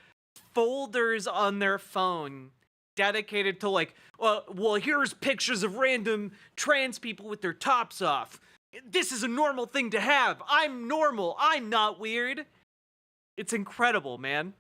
Speaker 2: folders on their phone dedicated to like, well, here's pictures of random trans people with their tops off. This is a normal thing to have. I'm normal. I'm not weird. It's incredible, man.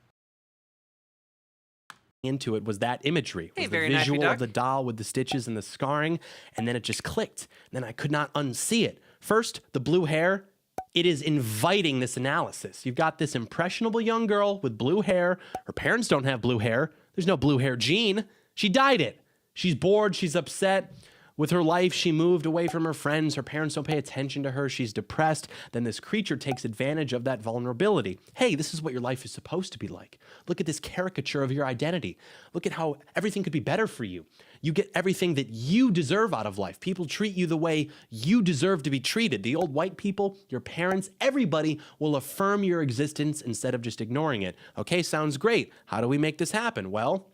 Speaker 9: Into it was that imagery, was the visual of the doll with the stitches and the scarring, and then it just clicked. Then I could not unsee it. First, the blue hair, it is inviting this analysis. You've got this impressionable young girl with blue hair. Her parents don't have blue hair. There's no blue hair gene. She dyed it. She's bored. She's upset with her life. She moved away from her friends. Her parents don't pay attention to her. She's depressed. Then this creature takes advantage of that vulnerability. Hey, this is what your life is supposed to be like. Look at this caricature of your identity. Look at how everything could be better for you. You get everything that you deserve out of life. People treat you the way you deserve to be treated. The old white people, your parents, everybody will affirm your existence instead of just ignoring it. Okay, sounds great. How do we make this happen? Well,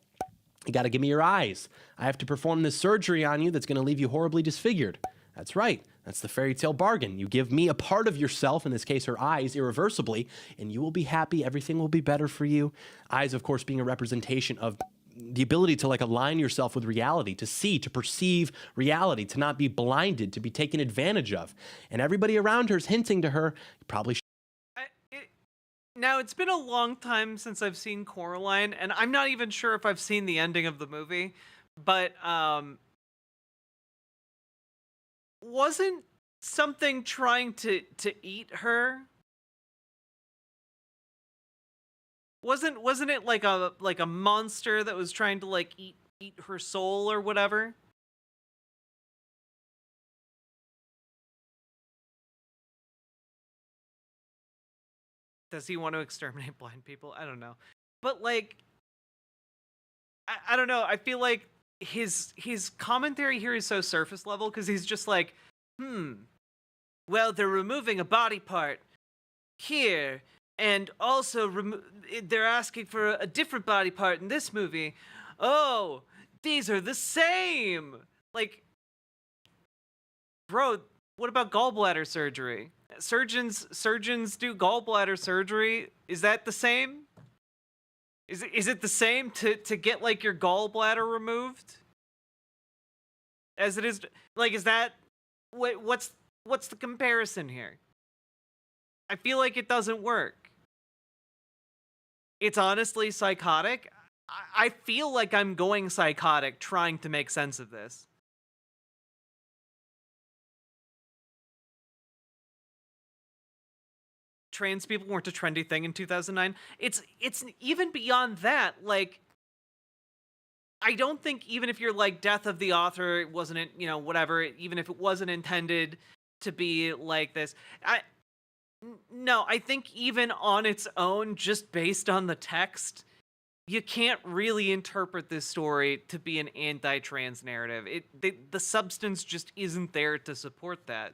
Speaker 9: you got to give me your eyes. I have to perform this surgery on you that's going to leave you horribly disfigured. That's right. That's the fairy tale bargain. You give me a part of yourself, in this case her eyes, irreversibly, and you will be happy. Everything will be better for you. Eyes, of course, being a representation of the ability to like align yourself with reality, to see, to perceive reality, to not be blinded, to be taken advantage of. And everybody around her is hinting to her, you probably should.
Speaker 2: Now, it's been a long time since I've seen Coraline, and I'm not even sure if I've seen the ending of the movie, but wasn't something trying to eat her? Wasn't it like a monster that was trying to like eat her soul or whatever? Does he want to exterminate blind people? I don't know. But like I don't know. I feel like his commentary here is so surface level because he's just like, well, they're removing a body part here, and also they're asking for a different body part in this movie. Oh, these are the same. Like, bro, what about gallbladder surgery? Surgeons do gallbladder surgery. Is that the same? Is it the same to get like your gallbladder removed? As it is, like, is that what's the comparison here? I feel like it doesn't work. It's honestly psychotic. I feel like I'm going psychotic trying to make sense of this. Trans people weren't a trendy thing in 2009. It's even beyond that. Like, I don't think even if you're like death of the author, it wasn't, you know, whatever, even if it wasn't intended to be like this. No, I think even on its own, just based on the text, you can't really interpret this story to be an anti-trans narrative. The substance just isn't there to support that.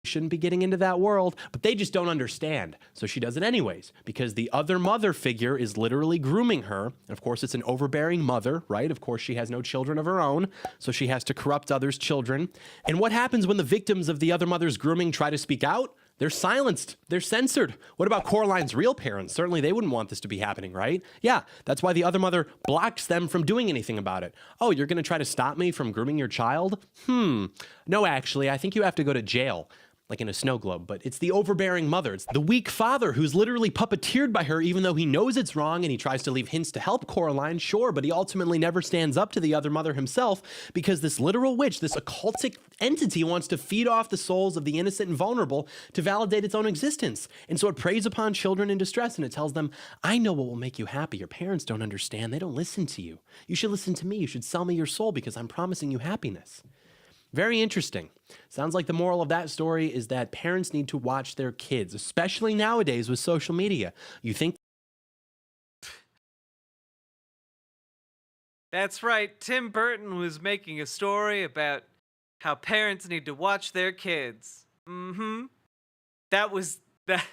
Speaker 9: Shouldn't be getting into that world, but they just don't understand. So she does it anyways, because the other mother figure is literally grooming her. And of course, it's an overbearing mother, right? Of course, she has no children of her own, so she has to corrupt others' children. And what happens when the victims of the other mother's grooming try to speak out? They're silenced. They're censored. What about Coraline's real parents? Certainly they wouldn't want this to be happening, right? Yeah, that's why the other mother blocks them from doing anything about it. Oh, you're going to try to stop me from grooming your child? No, actually, I think you have to go to jail. Like in a snow globe, but it's the overbearing mother. It's the weak father who's literally puppeteered by her, even though he knows it's wrong and he tries to leave hints to help Coraline, sure, but he ultimately never stands up to the other mother himself because this literal witch, this occultic entity wants to feed off the souls of the innocent and vulnerable to validate its own existence. And so it preys upon children in distress and it tells them, I know what will make you happy. Your parents don't understand. They don't listen to you. You should listen to me. You should sell me your soul because I'm promising you happiness. Very interesting. Sounds like the moral of that story is that parents need to watch their kids, especially nowadays with social media. You think...
Speaker 2: That's right. Tim Burton was making a story about how parents need to watch their kids. That was... that.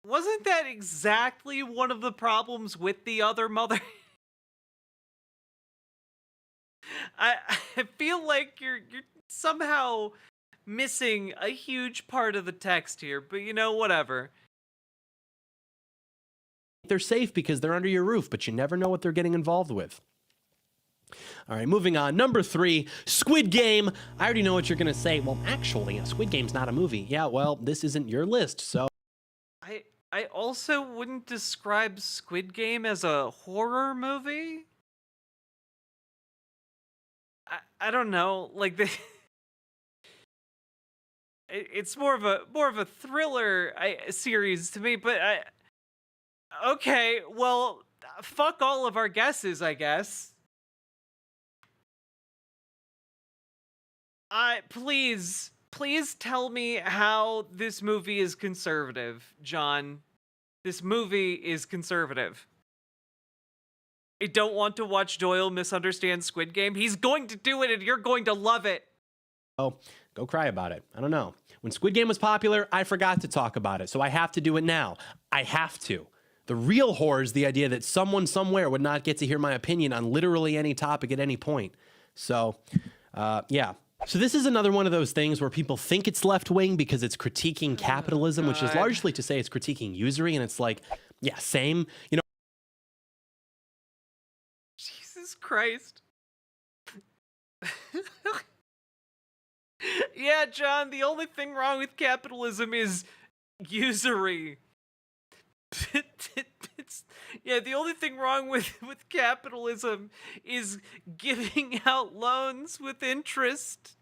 Speaker 2: Wasn't that exactly one of the problems with the other mother? I feel like you're somehow missing a huge part of the text here, but you know, whatever.
Speaker 9: They're safe because they're under your roof, but you never know what they're getting involved with. All right, moving on. Number 3, Squid Game. I already know what you're going to say. Well, actually, Squid Game's not a movie. Yeah, well, this isn't your list, so...
Speaker 2: I also wouldn't describe Squid Game as a horror movie. I don't know, like it's more of a thriller series to me, but okay, well, fuck all of our guesses, I guess. Please tell me how this movie is conservative, John. This movie is conservative. I don't want to watch Doyle misunderstand Squid Game. He's going to do it and you're going to love it.
Speaker 9: Oh, go cry about it. I don't know. When Squid Game was popular, I forgot to talk about it, so I have to do it now. I have to. The real horror is the idea that someone somewhere would not get to hear my opinion on literally any topic at any point. So, yeah. So this is another one of those things where people think it's left-wing because it's critiquing capitalism, which is largely to say it's critiquing usury, and it's like, yeah, same. You know.
Speaker 2: Jesus Christ. Yeah, John, the only thing wrong with capitalism is usury. Yeah, the only thing wrong with capitalism is giving out loans with interest.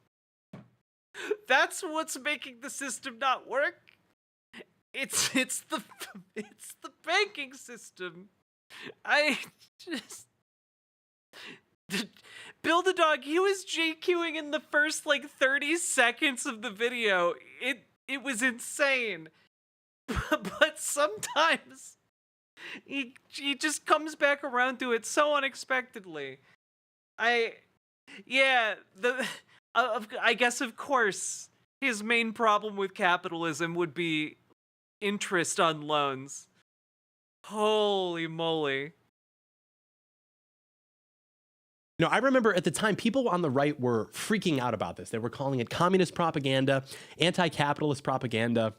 Speaker 2: That's what's making the system not work. It's the banking system. I just Build a Dog, he was GQing in the first like 30 seconds of the video. It was insane. But sometimes he just comes back around to it so unexpectedly. I guess of course his main problem with capitalism would be interest on loans. Holy moly.
Speaker 9: No, I remember at the time, people on the right were freaking out about this. They were calling it communist propaganda, anti-capitalist propaganda.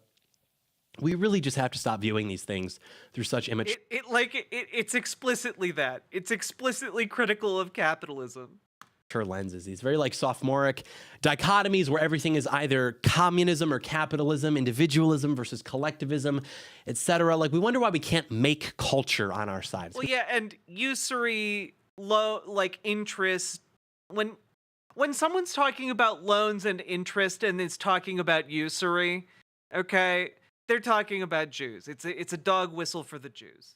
Speaker 9: We really just have to stop viewing these things through such image.
Speaker 2: It's explicitly that. It's explicitly critical of capitalism.
Speaker 9: Lenses, these very like sophomoric dichotomies where everything is either communism or capitalism, individualism versus collectivism, etc. Like, we wonder why we can't make culture on our side.
Speaker 2: Well, yeah, and usury, low, like interest, when someone's talking about loans and interest and is talking about usury, okay, they're talking about Jews. It's a dog whistle for the Jews.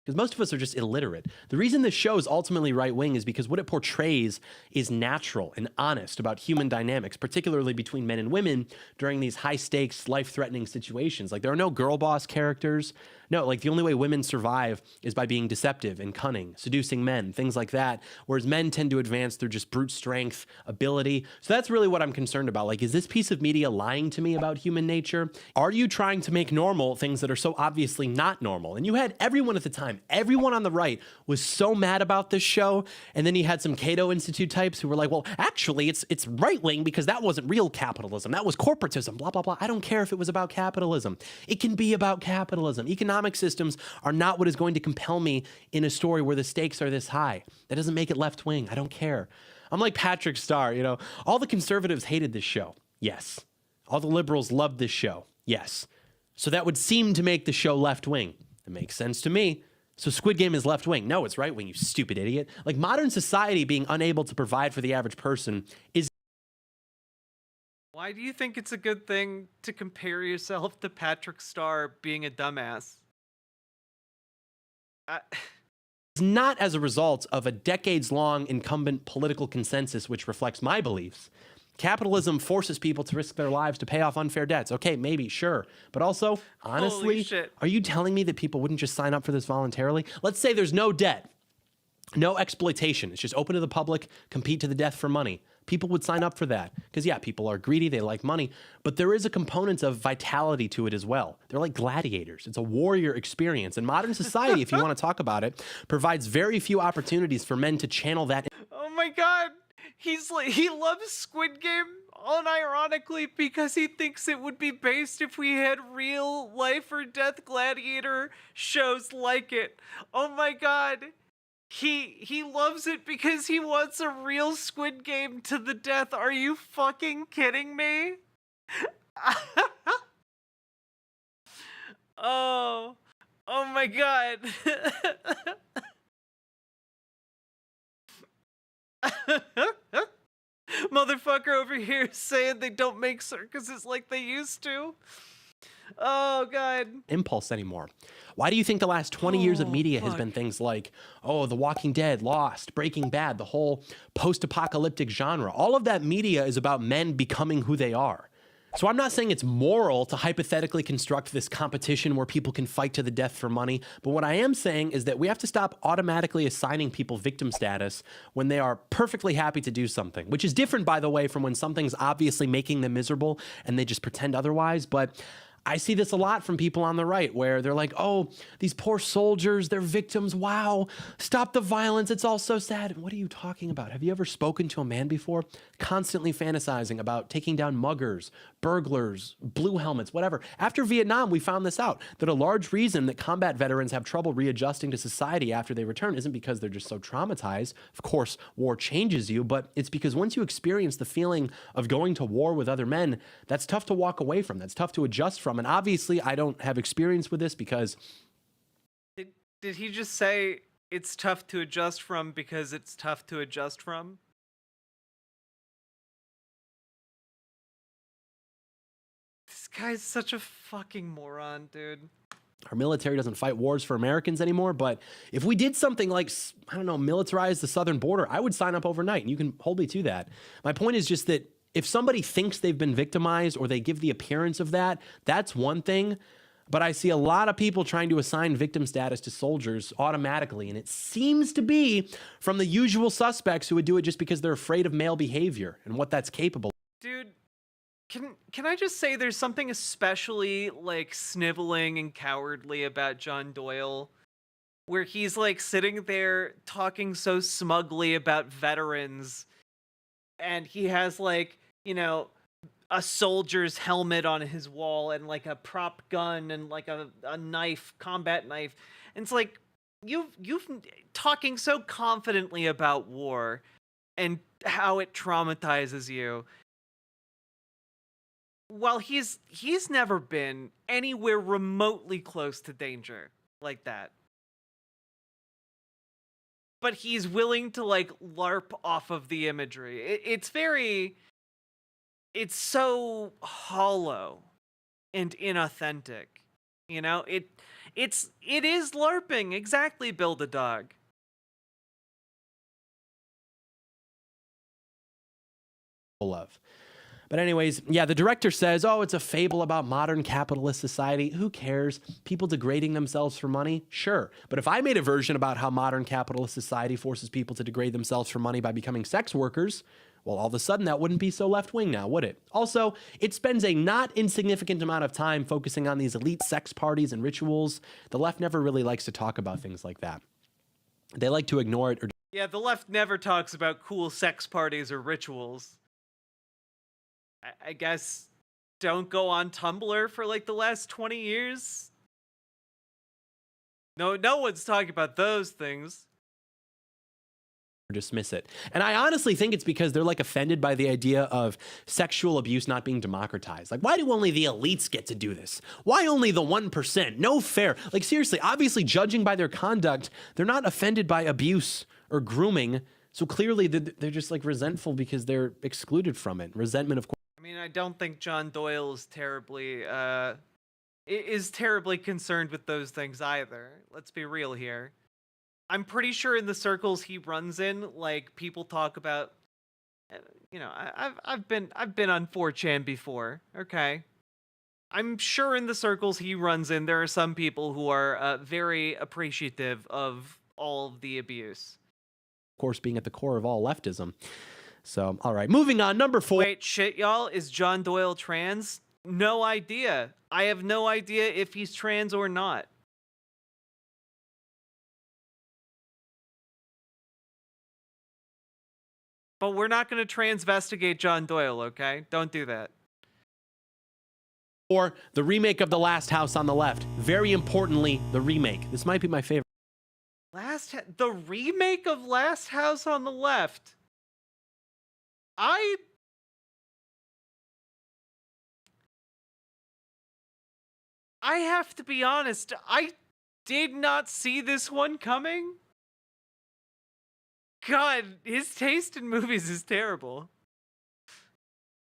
Speaker 9: Because most of us are just illiterate. The reason this show is ultimately right-wing is because what it portrays is natural and honest about human dynamics, particularly between men and women during these high-stakes, life-threatening situations. Like, there are no girl boss characters. No, like, the only way women survive is by being deceptive and cunning, seducing men, things like that, whereas men tend to advance through just brute strength, ability. So that's really what I'm concerned about. Like, is this piece of media lying to me about human nature? Are you trying to make normal things that are so obviously not normal? And you had everyone at the time, everyone on the right was so mad about this show, and then you had some Cato Institute types who were like, well, actually, it's right-wing because that wasn't real capitalism. That was corporatism, blah, blah, blah. I don't care if it was about capitalism. It can be about capitalism. Economic systems are not what is going to compel me in a story where the stakes are this high. That doesn't make it left-wing. I don't care. I'm like Patrick Starr, you know. All the conservatives hated this show. Yes. All the liberals loved this show. Yes. So that would seem to make the show left-wing. It makes sense to me. So Squid Game is left-wing. No, it's right-wing, you stupid idiot. Like, modern society being unable to provide for the average person is...
Speaker 2: Why do you think it's a good thing to compare yourself to Patrick Starr being a dumbass?
Speaker 9: It's not as a result of a decades-long incumbent political consensus which reflects my beliefs. Capitalism forces people to risk their lives to pay off unfair debts. Okay, maybe, sure. But also, honestly, are you telling me that people wouldn't just sign up for this voluntarily? Let's say there's no debt, no exploitation. It's just open to the public, compete to the death for money. People would sign up for that. Because, yeah, people are greedy, they like money. But there is a component of vitality to it as well. They're like gladiators. It's a warrior experience. And modern society, if you want to talk about it, provides very few opportunities for men to channel that.
Speaker 2: Oh my god! He loves Squid Game unironically because he thinks it would be based if we had real life or death gladiator shows like it. Oh my god. He loves it because he wants a real Squid Game to the death. Are you fucking kidding me? Oh my god. Motherfucker over here saying they don't make circuses like they used to. Oh god.
Speaker 9: Impulse anymore. Why do you think the last 20 years of media has been things like, oh, The Walking Dead, Lost, Breaking Bad, the whole post-apocalyptic genre? All of that media is about men becoming who they are. So I'm not saying it's moral to hypothetically construct this competition where people can fight to the death for money, but what I am saying is that we have to stop automatically assigning people victim status when they are perfectly happy to do something, which is different, by the way, from when something's obviously making them miserable and they just pretend otherwise. But I see this a lot from people on the right where they're like, oh, these poor soldiers, they're victims. Wow, stop the violence. It's all so sad. What are you talking about? Have you ever spoken to a man before? Constantly fantasizing about taking down muggers, burglars, blue helmets, whatever. After Vietnam, we found this out, that a large reason that combat veterans have trouble readjusting to society after they return isn't because they're just so traumatized. Of course, war changes you, but it's because once you experience the feeling of going to war with other men, that's tough to walk away from. That's tough to adjust from. And obviously, I don't have experience with this because...
Speaker 2: Did he just say it's tough to adjust from because it's tough to adjust from? guy's such a fucking moron, dude.
Speaker 9: Our military doesn't fight wars for Americans anymore, but if we did something like, I don't know, militarize the southern border, I would sign up overnight, and you can hold me to that. My point is just that if somebody thinks they've been victimized or they give the appearance of that, that's one thing. But I see a lot of people trying to assign victim status to soldiers automatically, and it seems to be from the usual suspects who would do it just because they're afraid of male behavior and what that's capable of.
Speaker 2: Dude, can I just say there's something especially like sniveling and cowardly about John Doyle, where he's like sitting there talking so smugly about veterans, and he has like, you know, a soldier's helmet on his wall and like a prop gun and like a knife, combat knife. And it's like you've talking so confidently about war and how it traumatizes you, while he's never been anywhere remotely close to danger like that. But he's willing to like LARP off of the imagery. It's so hollow and inauthentic. You know, it is LARPing, exactly, Build a Dog.
Speaker 9: Love. But anyways, yeah, the director says, oh, it's a fable about modern capitalist society. Who cares? People degrading themselves for money? Sure. But if I made a version about how modern capitalist society forces people to degrade themselves for money by becoming sex workers, well, all of a sudden that wouldn't be so left-wing now, would it? Also, it spends a not insignificant amount of time focusing on these elite sex parties and rituals. The left never really likes to talk about things like that. They like to ignore it.
Speaker 2: Yeah, the left never talks about cool sex parties or rituals. I guess don't go on Tumblr for like the last 20 years. No one's talking about those things.
Speaker 9: Dismiss it. And I honestly think it's because they're like offended by the idea of sexual abuse not being democratized. Like, why do only the elites get to do this? Why only the 1%? No fair. Like, seriously, obviously judging by their conduct, they're not offended by abuse or grooming. So clearly they're just like resentful because they're excluded from it. Resentment, of course.
Speaker 2: I mean, I don't think John Doyle is terribly concerned with those things either. Let's be real here. I'm pretty sure in the circles he runs in, like, people talk about, you know, I've been on 4chan before. Okay, I'm sure in the circles he runs in, there are some people who are very appreciative of all of the abuse.
Speaker 9: Of course, being at the core of all leftism. So, all right, moving on. Number 4.
Speaker 2: Wait, shit, y'all, is John Doyle trans? No idea. I have no idea if he's trans or not. But we're not going to transvestigate John Doyle, okay? Don't do that.
Speaker 9: Or the remake of The Last House on the Left. Very importantly, the remake. This might be my favorite.
Speaker 2: The remake of Last House on the Left. I have to be honest, I did not see this one coming. God, his taste in movies is terrible.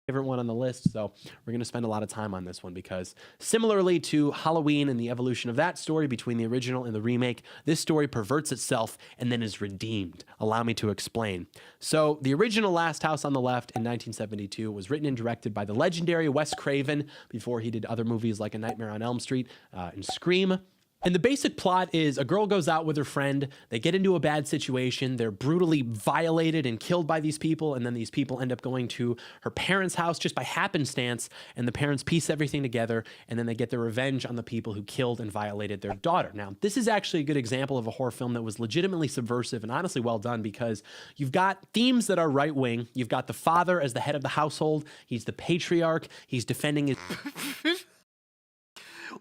Speaker 9: Favorite one on the list, so we're going to spend a lot of time on this one because similarly to Halloween and the evolution of that story between the original and the remake, this story perverts itself and then is redeemed. Allow me to explain. So the original Last House on the Left in 1972 was written and directed by the legendary Wes Craven before he did other movies like A Nightmare on Elm Street and Scream. And the basic plot is a girl goes out with her friend, they get into a bad situation, they're brutally violated and killed by these people, and then these people end up going to her parents' house just by happenstance, and the parents piece everything together, and then they get their revenge on the people who killed and violated their daughter. Now, this is actually a good example of a horror film that was legitimately subversive and honestly well done because you've got themes that are right-wing, you've got the father as the head of the household, he's the patriarch, he's defending his...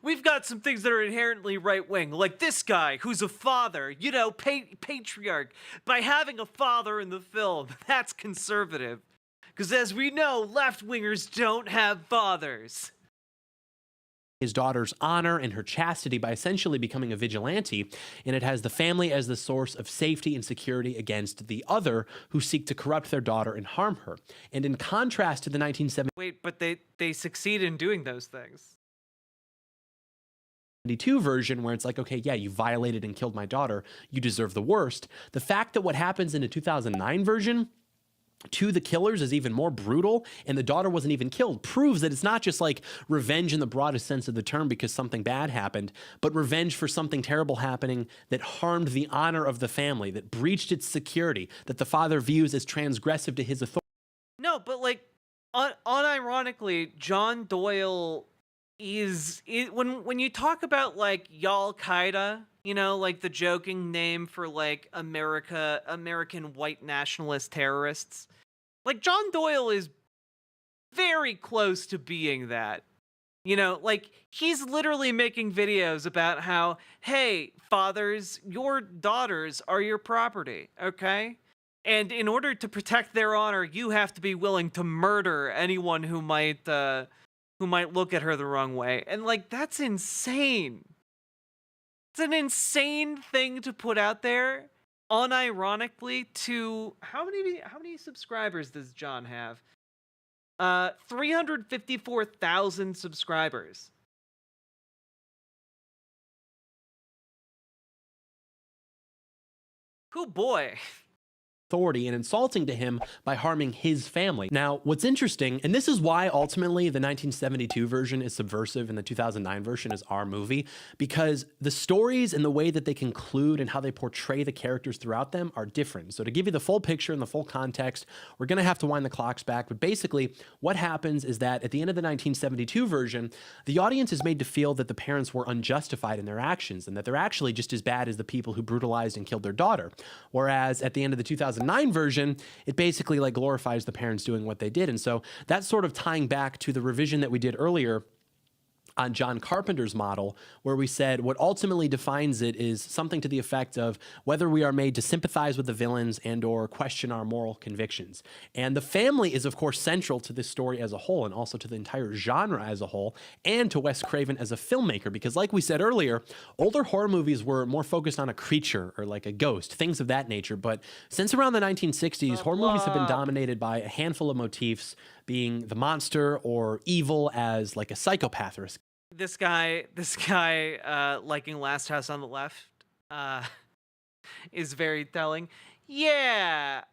Speaker 2: We've got some things that are inherently right-wing, like this guy, who's a father, you know, patriarch. By having a father in the film, that's conservative. Because as we know, left-wingers don't have fathers.
Speaker 9: his daughter's honor and her chastity by essentially becoming a vigilante, and it has the family as the source of safety and security against the other who seek to corrupt their daughter and harm her. And in contrast to the 1970s,
Speaker 2: wait, but they succeed in doing those things.
Speaker 9: 1972 version where it's like, okay, yeah, you violated and killed my daughter, you deserve the worst. The fact that what happens in the 2009 version to the killers is even more brutal, and the daughter wasn't even killed, proves that it's not just like revenge in the broadest sense of the term because something bad happened, but revenge for something terrible happening that harmed the honor of the family, that breached its security, that the father views as transgressive to his authority.
Speaker 2: No, but like, unironically, John Doyle is when you talk about like Al Qaeda, you know, like the joking name for like American white nationalist terrorists, like John Doyle is very close to being that. You know, like he's literally making videos about how, hey, fathers, your daughters are your property, okay? And in order to protect their honor, you have to be willing to murder anyone who might look at her the wrong way. And like, that's insane. It's an insane thing to put out there, unironically, to how many subscribers does John have? 354,000 subscribers. Oh boy.
Speaker 9: Authority and insulting to him by harming his family. Now, what's interesting, and this is why ultimately the 1972 version is subversive and the 2009 version is our movie, because the stories and the way that they conclude and how they portray the characters throughout them are different. So to give you the full picture and the full context, we're going to have to wind the clocks back. But basically, what happens is that at the end of the 1972 version, the audience is made to feel that the parents were unjustified in their actions and that they're actually just as bad as the people who brutalized and killed their daughter. Whereas at the end of the 2009 version, it basically like glorifies the parents doing what they did. And so that's sort of tying back to the revision that we did earlier on John Carpenter's model, where we said what ultimately defines it is something to the effect of whether we are made to sympathize with the villains and or question our moral convictions. And the family is, of course, central to this story as a whole and also to the entire genre as a whole and to Wes Craven as a filmmaker. Because like we said earlier, older horror movies were more focused on a creature or like a ghost, things of that nature. But since around the 1960s, horror movies have been dominated by a handful of motifs, being the monster or evil as like a psychopath or a
Speaker 2: This guy, liking Last House on the Left, is very telling. Yeah,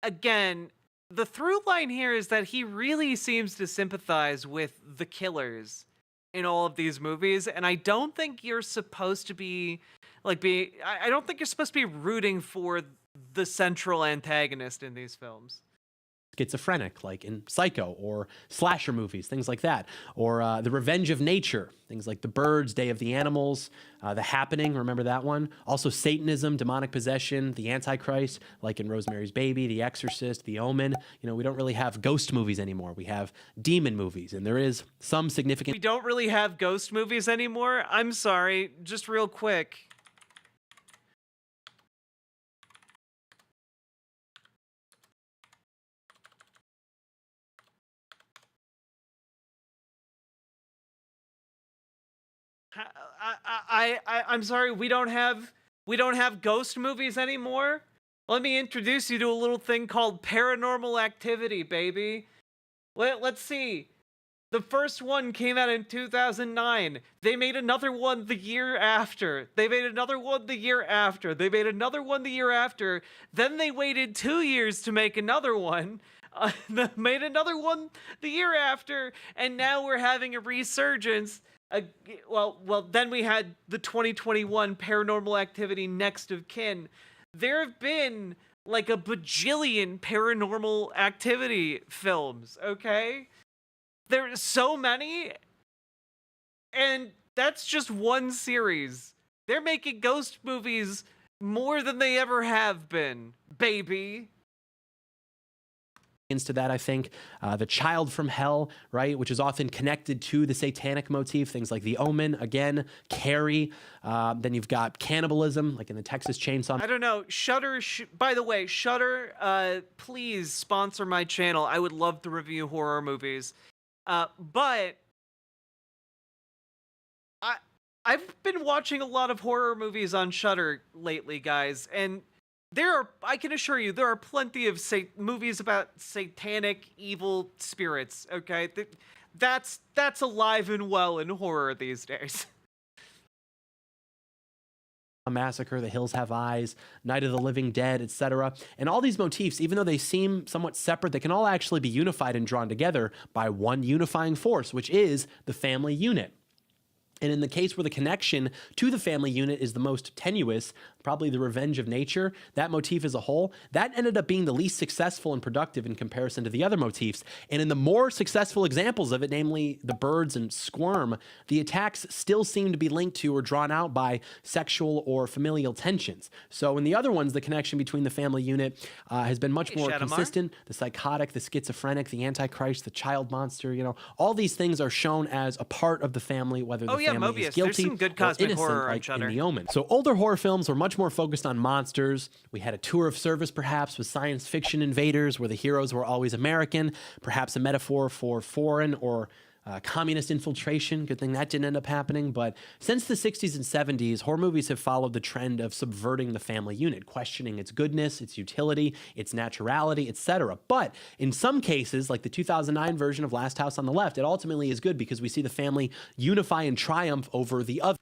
Speaker 2: again, the through line here is that he really seems to sympathize with the killers in all of these movies, and I don't think you're supposed to be, I don't think you're supposed to be rooting for the central antagonist in these films.
Speaker 9: Schizophrenic, like in Psycho, or slasher movies, things like that, or The Revenge of Nature, things like The Birds, Day of the Animals, The Happening, remember that one? Also Satanism, demonic possession, The Antichrist, like in Rosemary's Baby, The Exorcist, The Omen. You know, we don't really have ghost movies anymore. We have demon movies, and there is some significant...
Speaker 2: We don't really have ghost movies anymore? I'm sorry, just real quick. I'm sorry, we don't have ghost movies anymore? Let me introduce you to a little thing called Paranormal Activity, baby. Let's see. The first one came out in 2009. They made another one the year after. They made another one the year after. They made another one the year after. Then they waited 2 years to make another one. Made another one the year after. And now we're having a resurgence. Well, then we had the 2021 Paranormal Activity Next of Kin. There have been like a bajillion Paranormal Activity films, okay? There are so many, and that's just one series. They're making ghost movies more than they ever have been, baby.
Speaker 9: To that, I think The Child from Hell, right, which is often connected to the satanic motif, things like The Omen, again, Carrie. Then you've got cannibalism, like in the Texas Chainsaw.
Speaker 2: I don't know. Shudder. By the way, Shudder, please sponsor my channel. I would love to review horror movies. But I've been watching a lot of horror movies on Shudder lately, guys, and I can assure you, there are plenty of movies about satanic evil spirits, okay? That's alive and well in horror these days.
Speaker 9: Massacre, The Hills Have Eyes, Night of the Living Dead, etc. And all these motifs, even though they seem somewhat separate, they can all actually be unified and drawn together by one unifying force, which is the family unit. And in the case where the connection to the family unit is the most tenuous, probably the revenge of nature, that motif as a whole, that ended up being the least successful and productive in comparison to the other motifs. And in the more successful examples of it, namely the birds and Squirm, the attacks still seem to be linked to or drawn out by sexual or familial tensions. So in the other ones, the connection between the family unit has been much more consistent. The psychotic, the schizophrenic, the antichrist, the child monster, all these things are shown as a part of the family, whether the family
Speaker 2: Mobius.
Speaker 9: is guilty
Speaker 2: There's some good
Speaker 9: or
Speaker 2: cosmic
Speaker 9: innocent,
Speaker 2: horror on
Speaker 9: like
Speaker 2: Shudder.
Speaker 9: in The Omen. So older horror films were much more focused on monsters. We had a tour of service, perhaps, with science fiction invaders, where the heroes were always American, perhaps a metaphor for foreign or communist infiltration. Good thing that didn't end up happening. But since the 60s and 70s, horror movies have followed the trend of subverting the family unit, questioning its goodness, its utility, its naturality, etc. But in some cases, like the 2009 version of Last House on the Left, it ultimately is good because we see the family unify and triumph over the other.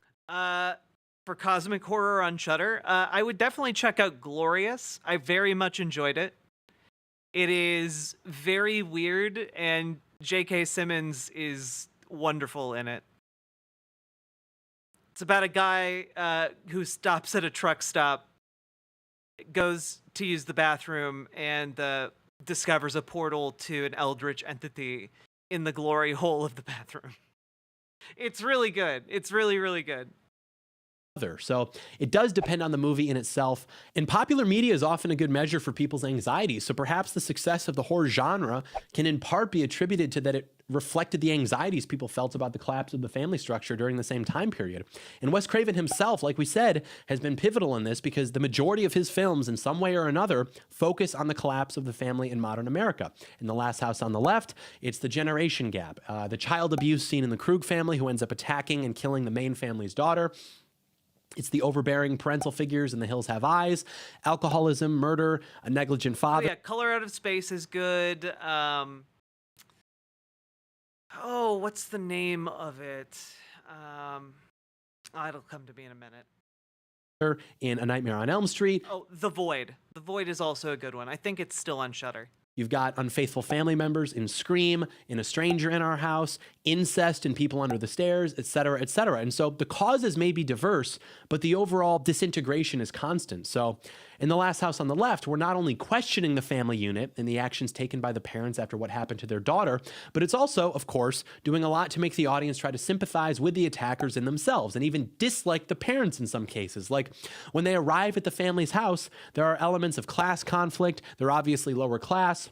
Speaker 2: For cosmic horror on Shudder, I would definitely check out Glorious. I very much enjoyed it. It is very weird, and J.K. Simmons is wonderful in it. It's about a guy who stops at a truck stop, goes to use the bathroom, and discovers a portal to an eldritch entity in the glory hole of the bathroom. It's really good. It's really, really good.
Speaker 9: So it does depend on the movie in itself, and popular media is often a good measure for people's anxieties. So perhaps the success of the horror genre can in part be attributed to that it reflected the anxieties people felt about the collapse of the family structure during the same time period. And Wes Craven himself, like we said, has been pivotal in this because the majority of his films, in some way or another, focus on the collapse of the family in modern America. In The Last House on the Left, it's the generation gap, the child abuse scene in the Krug family who ends up attacking and killing the main family's daughter. It's the overbearing parental figures in The Hills Have Eyes, alcoholism, murder, a negligent father.
Speaker 2: Oh, yeah, Color Out of Space is good. What's the name of it? It'll come to me in a minute.
Speaker 9: In A Nightmare on Elm Street.
Speaker 2: Oh, The Void. The Void is also a good one. I think it's still on Shudder.
Speaker 9: You've got unfaithful family members in Scream, in A Stranger in Our House, incest in People Under the Stairs, etc., etc. And so the causes may be diverse, but the overall disintegration is constant. So in The Last House on the Left, we're not only questioning the family unit and the actions taken by the parents after what happened to their daughter, but it's also, of course, doing a lot to make the audience try to sympathize with the attackers in themselves and even dislike the parents in some cases. Like when they arrive at the family's house, there are elements of class conflict. They're obviously lower class.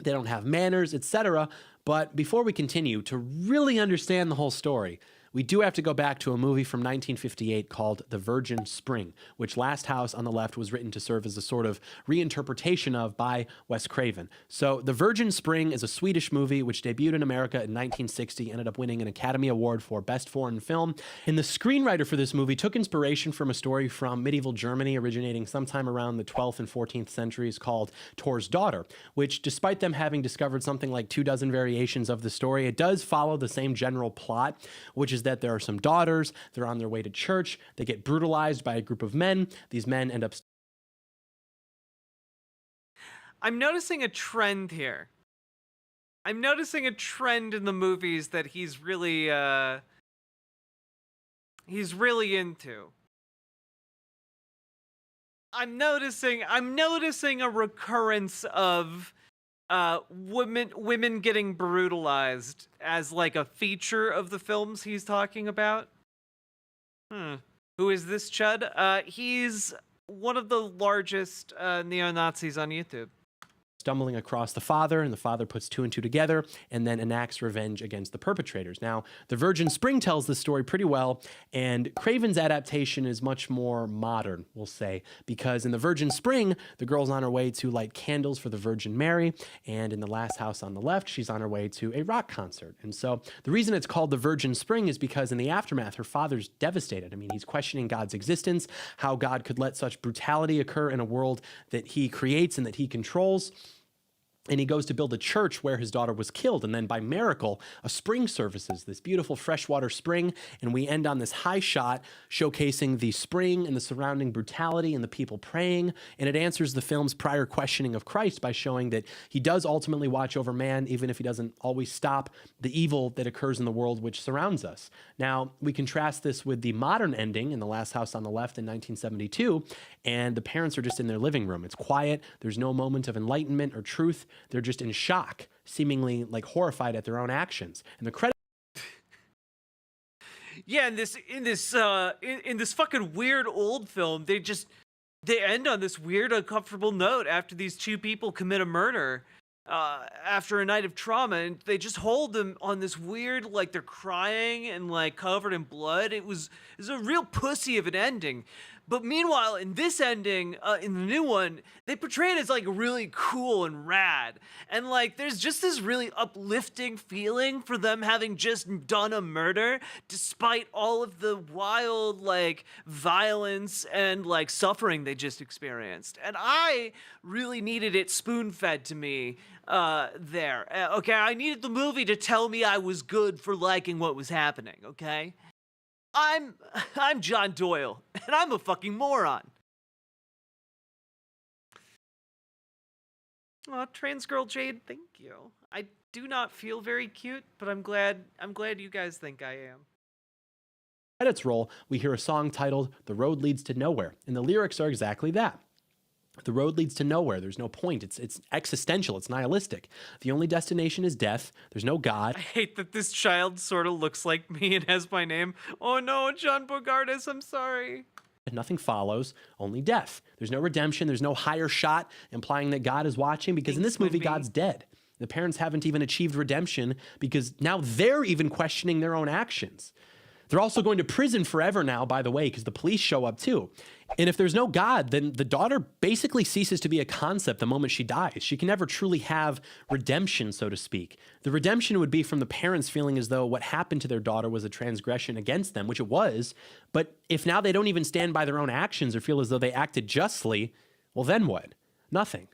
Speaker 9: They don't have manners, etc. But before we continue, to really understand the whole story, we do have to go back to a movie from 1958 called The Virgin Spring, which Last House on the Left was written to serve as a sort of reinterpretation of by Wes Craven. So The Virgin Spring is a Swedish movie which debuted in America in 1960, ended up winning an Academy Award for Best Foreign Film. And the screenwriter for this movie took inspiration from a story from medieval Germany originating sometime around the 12th and 14th centuries called Tor's Daughter, which despite them having discovered something like 24 variations of the story, it does follow the same general plot, which is that there are some daughters, they're on their way to church, they get brutalized by a group of men. These men end up...
Speaker 2: I'm noticing a trend here. I'm noticing a trend in the movies that he's really into. I'm noticing a recurrence of women getting brutalized as like a feature of the films he's talking about. Who is this Chud? He's one of the largest neo-Nazis on YouTube.
Speaker 9: stumbling across the father, and the father puts two and two together and then enacts revenge against the perpetrators. Now, The Virgin Spring tells this story pretty well, and Craven's adaptation is much more modern, we'll say, because in The Virgin Spring, the girl's on her way to light candles for the Virgin Mary, and in The Last House on the Left, she's on her way to a rock concert. And so the reason it's called The Virgin Spring is because in the aftermath, her father's devastated. I mean, he's questioning God's existence, how God could let such brutality occur in a world that he creates and that he controls. And he goes to build a church where his daughter was killed. And then by miracle, a spring surfaces, this beautiful freshwater spring. And we end on this high shot showcasing the spring and the surrounding brutality and the people praying. And it answers the film's prior questioning of Christ by showing that he does ultimately watch over man, even if he doesn't always stop the evil that occurs in the world which surrounds us. Now, we contrast this with the modern ending in The Last House on the Left in 1972. And the parents are just in their living room. It's quiet. There's no moment of enlightenment or truth. They're just in shock, seemingly like horrified at their own actions. And the credit.
Speaker 2: Yeah, in this fucking weird old film, they end on this weird, uncomfortable note after these two people commit a murder after a night of trauma, and they just hold them on this weird, like they're crying and like covered in blood. It was a real pussy of an ending. But meanwhile, in this ending, in the new one, they portray it as like really cool and rad. And like, there's just this really uplifting feeling for them having just done a murder, despite all of the wild, like, violence and like suffering they just experienced. And I really needed it spoon-fed to me there. Okay, I needed the movie to tell me I was good for liking what was happening, okay? I'm John Doyle, and I'm a fucking moron. Aw, trans girl Jade, thank you. I do not feel very cute, but I'm glad you guys think I am.
Speaker 9: Credits roll, we hear a song titled "The Road Leads to Nowhere," and the lyrics are exactly that. The road leads to nowhere. There's no point. It's existential. It's nihilistic. The only destination is death. There's no God.
Speaker 2: I hate that this child sort of looks like me and has my name. Oh no, John Bogartis, I'm sorry.
Speaker 9: Nothing follows, only death. There's no redemption. There's no higher shot implying that God is watching, because in this movie, God's dead. The parents haven't even achieved redemption because now they're even questioning their own actions. They're also going to prison forever now, by the way, because the police show up too. And if there's no God, then the daughter basically ceases to be a concept the moment she dies. She can never truly have redemption, so to speak. The redemption would be from the parents feeling as though what happened to their daughter was a transgression against them, which it was. But if now they don't even stand by their own actions or feel as though they acted justly, well, then what? Nothing.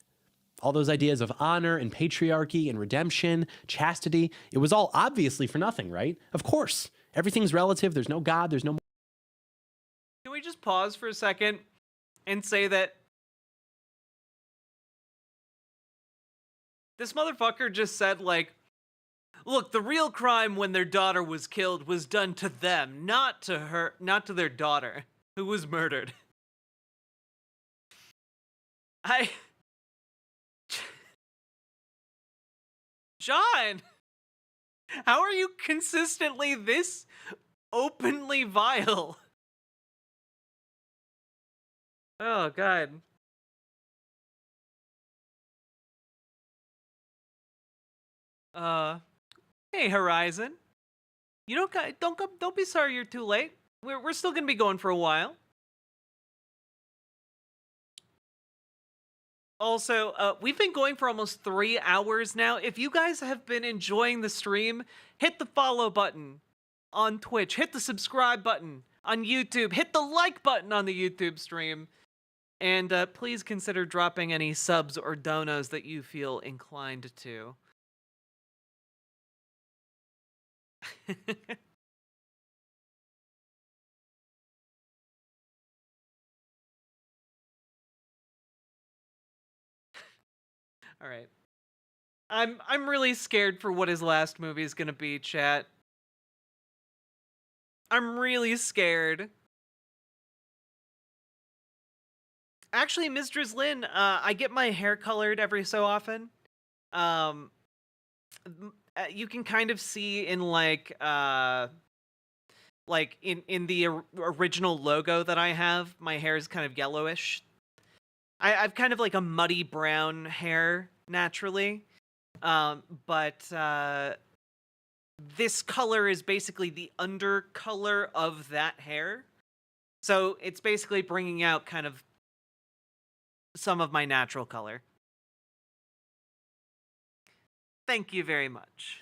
Speaker 9: All those ideas of honor and patriarchy and redemption, chastity, it was all obviously for nothing, right? Of course. Everything's relative. There's no God. There's no.
Speaker 2: Can we just pause for a second and say that this motherfucker just said, like, look, the real crime when their daughter was killed was done to them, not to her, not to their daughter, who was murdered. John! How are you consistently this openly vile? Oh, God. Hey, Horizon. You don't be sorry you're too late. We're still gonna be going for a while. Also, we've been going for almost 3 hours now. If you guys have been enjoying the stream, hit the follow button on Twitch, hit the subscribe button on YouTube, hit the like button on the YouTube stream, and please consider dropping any subs or donos that you feel inclined to. All right. I'm really scared for what his last movie is gonna be, chat. I'm really scared. Actually, Ms. Drizzlin, I get my hair colored every so often. You can kind of see in like in the original logo that I have, my hair is kind of yellowish. I've kind of like a muddy brown hair naturally. But this color is basically the undercolor of that hair. So it's basically bringing out kind of some of my natural color. Thank you very much.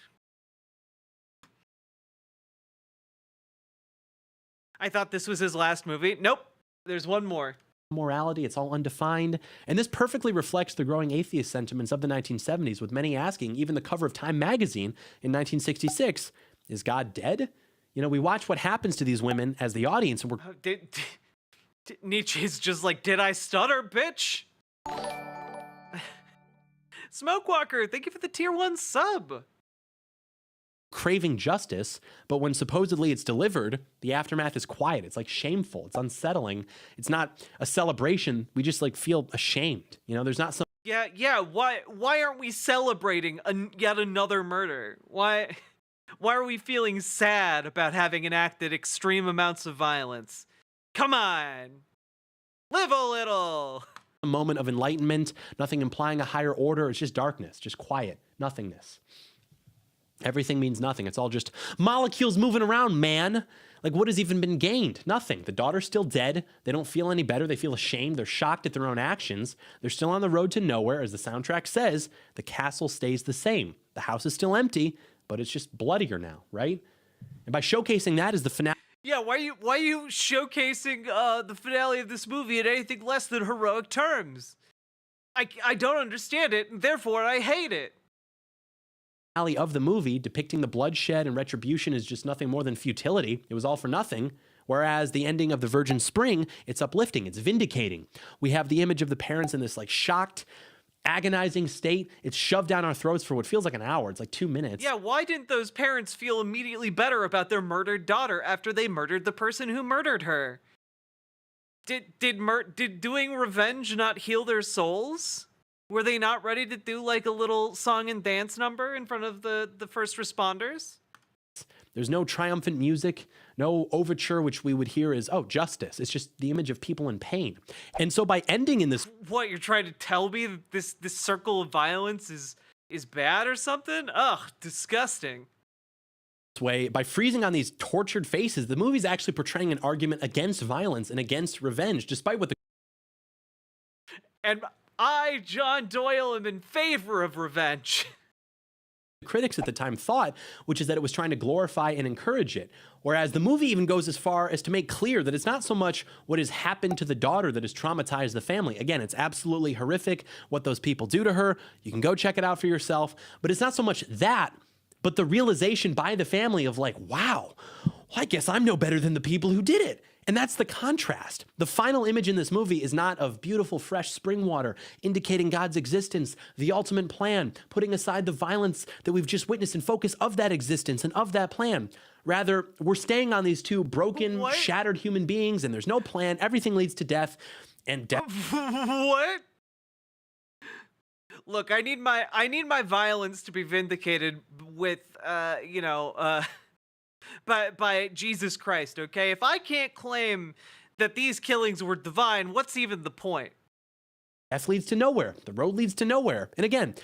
Speaker 2: I thought this was his last movie. Nope, there's one more.
Speaker 9: Morality, it's all undefined. And this perfectly reflects the growing atheist sentiments of the 1970s, with many asking, even the cover of Time magazine in 1966, is God dead? You know, we watch what happens to these women as the audience, and we're...
Speaker 2: Nietzsche's just like, did I stutter, bitch? Smokewalker, thank you for the tier 1 sub.
Speaker 9: Craving justice, but when supposedly it's delivered, the aftermath is quiet. It's like shameful. It's unsettling. It's not a celebration. We just like feel ashamed. You know, there's not some...
Speaker 2: Yeah. Why aren't we celebrating yet another murder? Why are we feeling sad about having enacted extreme amounts of violence? Come on. Live a little.
Speaker 9: A moment of enlightenment, nothing implying a higher order. It's just darkness, just quiet, nothingness. Everything means nothing. It's all just molecules moving around, man. Like, what has even been gained? Nothing. The daughter's still dead. They don't feel any better. They feel ashamed. They're shocked at their own actions. They're still on the road to nowhere. As the soundtrack says, the castle stays the same. The house is still empty, but it's just bloodier now, right? And by showcasing that as the finale...
Speaker 2: Yeah, why are you showcasing the finale of this movie in anything less than heroic terms? I don't understand it, and therefore I hate it.
Speaker 9: Finale of the movie, depicting the bloodshed and retribution, is just nothing more than futility. It was all for nothing. Whereas the ending of The Virgin Spring, it's uplifting, it's vindicating. We have the image of the parents in this like shocked, agonizing state. It's shoved down our throats for what feels like an hour. It's like 2 minutes.
Speaker 2: Yeah, why didn't those parents feel immediately better about their murdered daughter after they murdered the person who murdered her? Did doing revenge not heal their souls? Were they not ready to do like a little song and dance number in front of the first responders?
Speaker 9: There's no triumphant music, no overture, which we would hear is, oh, justice. It's just the image of people in pain. And so by ending in this...
Speaker 2: What, you're trying to tell me that this circle of violence is bad or something? Ugh, disgusting.
Speaker 9: Way, by freezing on these tortured faces, the movie's actually portraying an argument against violence and against revenge, despite what the...
Speaker 2: And I, John Doyle, am in favor of revenge.
Speaker 9: Critics at the time thought, which is that it was trying to glorify and encourage it. Whereas the movie even goes as far as to make clear that it's not so much what has happened to the daughter that has traumatized the family. Again, it's absolutely horrific what those people do to her. You can go check it out for yourself. But it's not so much that, but the realization by the family of like, wow, well, I guess I'm no better than the people who did it. And that's the contrast. The final image in this movie is not of beautiful, fresh spring water, indicating God's existence, the ultimate plan, putting aside the violence that we've just witnessed in focus of that existence and of that plan. Rather, we're staying on these two broken, shattered human beings, and there's no plan. Everything leads to death, and death.
Speaker 2: What? Look, I need my violence to be vindicated with, by Jesus Christ, okay? If I can't claim that these killings were divine, what's even the point?
Speaker 9: Death leads to nowhere. The road leads to nowhere. And again,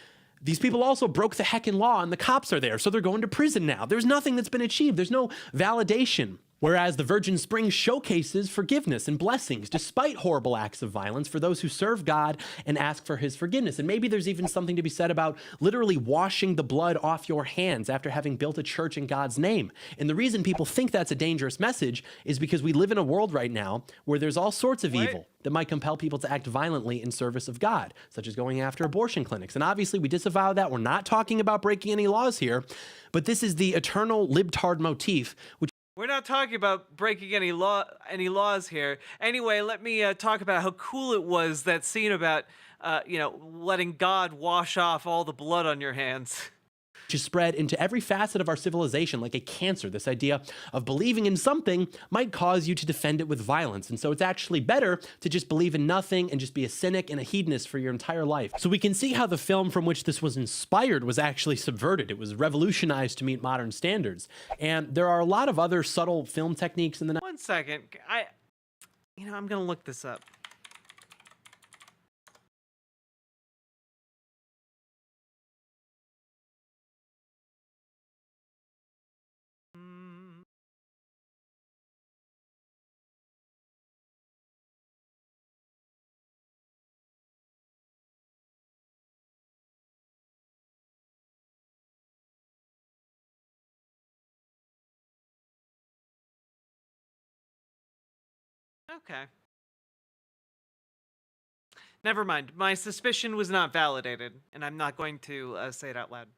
Speaker 9: these people also broke the heckin' law, and the cops are there, so they're going to prison now. There's nothing that's been achieved. There's no validation. Whereas the Virgin Spring showcases forgiveness and blessings despite horrible acts of violence for those who serve God and ask for his forgiveness. And maybe there's even something to be said about literally washing the blood off your hands after having built a church in God's name. And the reason people think that's a dangerous message is because we live in a world right now where there's all sorts of evil that might compel people to act violently in service of God, such as going after abortion clinics. And obviously we disavow that. We're not talking about breaking any laws here, but this is the eternal libtard motif, which
Speaker 2: we're not talking about breaking any laws here. Anyway, let me talk about how cool it was, that scene about, letting God wash off all the blood on your hands.
Speaker 9: Is spread into every facet of our civilization like a cancer. This idea of believing in something might cause you to defend it with violence. And so it's actually better to just believe in nothing and just be a cynic and a hedonist for your entire life. So we can see how the film from which this was inspired was actually subverted. It was revolutionized to meet modern standards. And there are a lot of other subtle film techniques in the...
Speaker 2: One second. I'm going to look this up. Okay. Never mind. My suspicion was not validated, and I'm not going to say it out loud.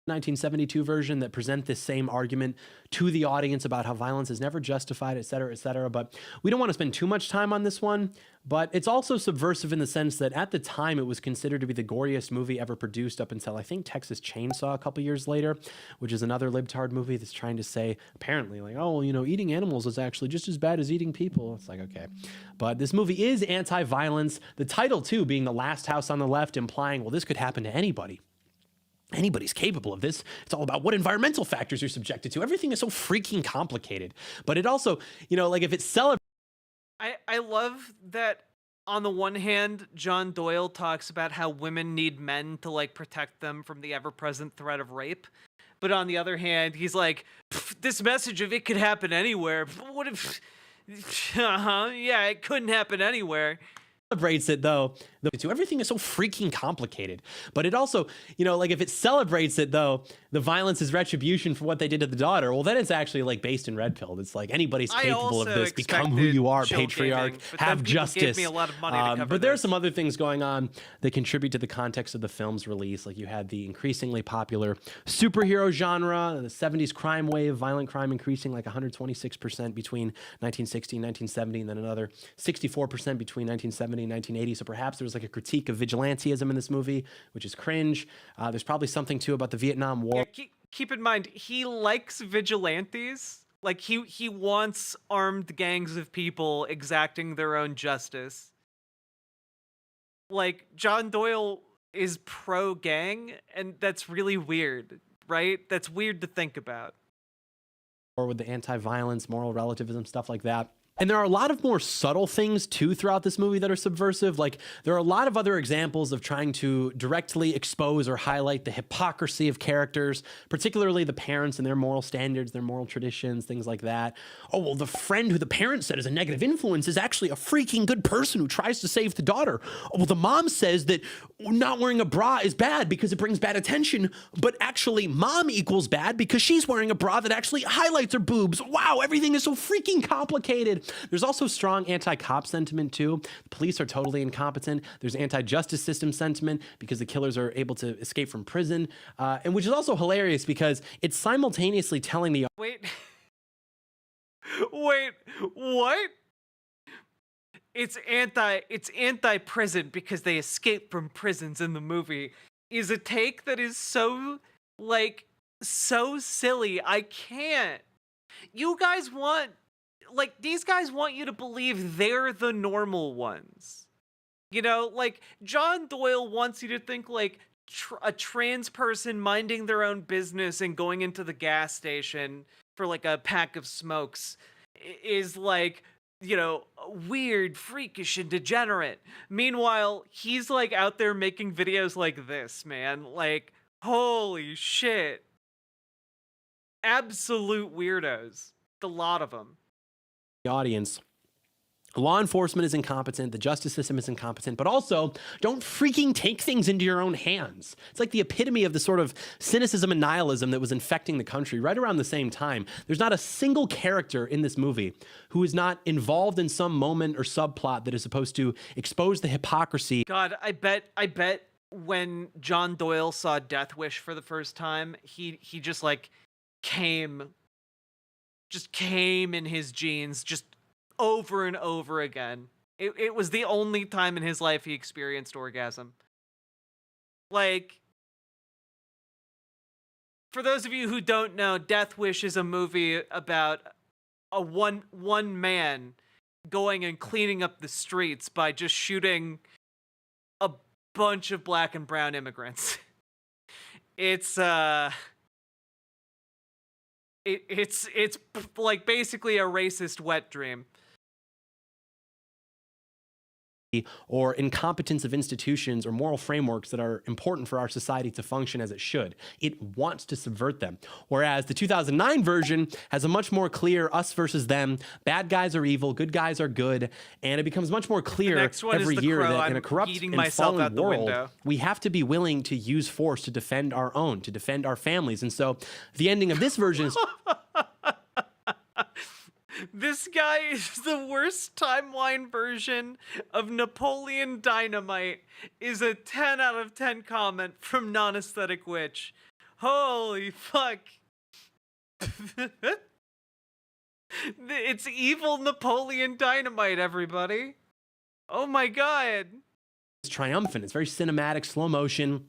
Speaker 9: 1972 version that present this same argument to the audience about how violence is never justified, et cetera, but we don't want to spend too much time on this one. But it's also subversive in the sense that at the time it was considered to be the goriest movie ever produced up until I think Texas Chainsaw a couple years later, which is another libtard movie that's trying to say apparently like, oh, you know, eating animals is actually just as bad as eating people. It's like, okay. But this movie is anti-violence. The title too being The Last House on the Left, implying, well, this could happen to anybody. Anybody's capable of this. It's all about what environmental factors you're subjected to. Everything is so freaking complicated. But it also, you know, like if it's celebrated.
Speaker 2: I love that on the one hand, John Doyle talks about how women need men to like protect them from the ever-present threat of rape. But on the other hand, he's like, this message of it could happen anywhere. What if, yeah, it couldn't happen anywhere.
Speaker 9: Celebrates it though, everything is so freaking complicated. But it also, you know, like if it celebrates it though, the violence is retribution for what they did to the daughter. Well, then it's actually like based in red pill. It's like anybody's capable of this. Become who you are, patriarch,
Speaker 2: gaming,
Speaker 9: have justice.
Speaker 2: Gave me a lot of money to cover
Speaker 9: but there are
Speaker 2: this.
Speaker 9: some other things going on that contribute to the context of the film's release. Like you had the increasingly popular superhero genre, the 70s crime wave, violent crime increasing like 126% between 1960 and 1970, and then another 64% between 1970 and 1980. So perhaps there was like a critique of vigilantism in this movie, which is cringe. There's probably something too about the Vietnam War.
Speaker 2: Yeah, keep in mind, he likes vigilantes. Like he wants armed gangs of people exacting their own justice. Like John Doyle is pro-gang, and that's really weird, right? That's weird to think about.
Speaker 9: Or with the anti-violence, moral relativism, stuff like that. And there are a lot of more subtle things too throughout this movie that are subversive. Like there are a lot of other examples of trying to directly expose or highlight the hypocrisy of characters, particularly the parents and their moral standards, their moral traditions, things like that. Oh, well, the friend who the parents said is a negative influence is actually a freaking good person who tries to save the daughter. Oh, well, the mom says that not wearing a bra is bad because it brings bad attention, but actually mom equals bad because she's wearing a bra that actually highlights her boobs. Wow, everything is so freaking complicated. There's also strong anti-cop sentiment too. The police are totally incompetent. There's anti-justice system sentiment because the killers are able to escape from prison, and which is also hilarious because it's simultaneously telling the
Speaker 2: wait, what? It's anti-prison because they escape from prisons in the movie is a take that is so silly. I can't. You guys want. Like, these guys want you to believe they're the normal ones. You know, like, John Doyle wants you to think, like, a trans person minding their own business and going into the gas station for, like, a pack of smokes is, like, you know, weird, freakish, and degenerate. Meanwhile, he's, like, out there making videos like this, man. Like, holy shit. Absolute weirdos. A lot of them.
Speaker 9: Audience. Law enforcement is incompetent, the justice system is incompetent, but also don't freaking take things into your own hands. It's like the epitome of the sort of cynicism and nihilism that was infecting the country right around the same time. There's not a single character in this movie who is not involved in some moment or subplot that is supposed to expose the hypocrisy.
Speaker 2: God, I bet when John Doyle saw Death Wish for the first time, he just like came in his jeans just over and over again. It was the only time in his life he experienced orgasm. Like, for those of you who don't know, Death Wish is a movie about a one man going and cleaning up the streets by just shooting a bunch of black and brown immigrants. It's like basically a racist wet dream.
Speaker 9: Or incompetence of institutions or moral frameworks that are important for our society to function as it should. It wants to subvert them. Whereas the 2009 version has a much more clear us versus them, bad guys are evil, good guys are good, and it becomes much more clear every year that in a corrupt and fallen world, we have to be willing to use force to defend our own, to defend our families. And so the ending of this version is...
Speaker 2: This guy is the worst timeline version of Napoleon Dynamite, is a 10 out of 10 comment from Non-Aesthetic Witch. Holy fuck. It's evil Napoleon Dynamite, everybody. Oh my god.
Speaker 9: It's triumphant. It's very cinematic, slow motion.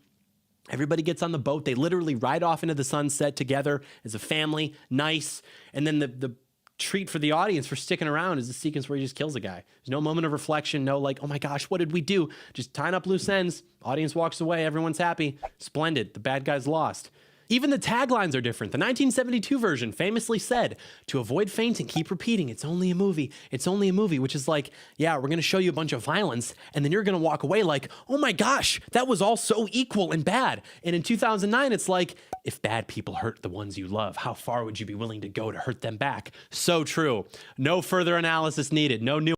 Speaker 9: Everybody gets on the boat. They literally ride off into the sunset together as a family. Nice. And then the treat for the audience for sticking around is the sequence where he just kills a guy. There's no moment of reflection, no like, oh my gosh, what did we do? Just tying up loose ends. Audience walks away. Everyone's happy. Splendid. The bad guy's lost. Even the taglines are different. The 1972 version famously said, to avoid fainting, keep repeating, it's only a movie, it's only a movie, which is like, yeah, we're gonna show you a bunch of violence, and then you're gonna walk away like, oh my gosh, that was all so equal and bad. And in 2009, it's like, if bad people hurt the ones you love, how far would you be willing to go to hurt them back? So true. No further analysis needed, no new.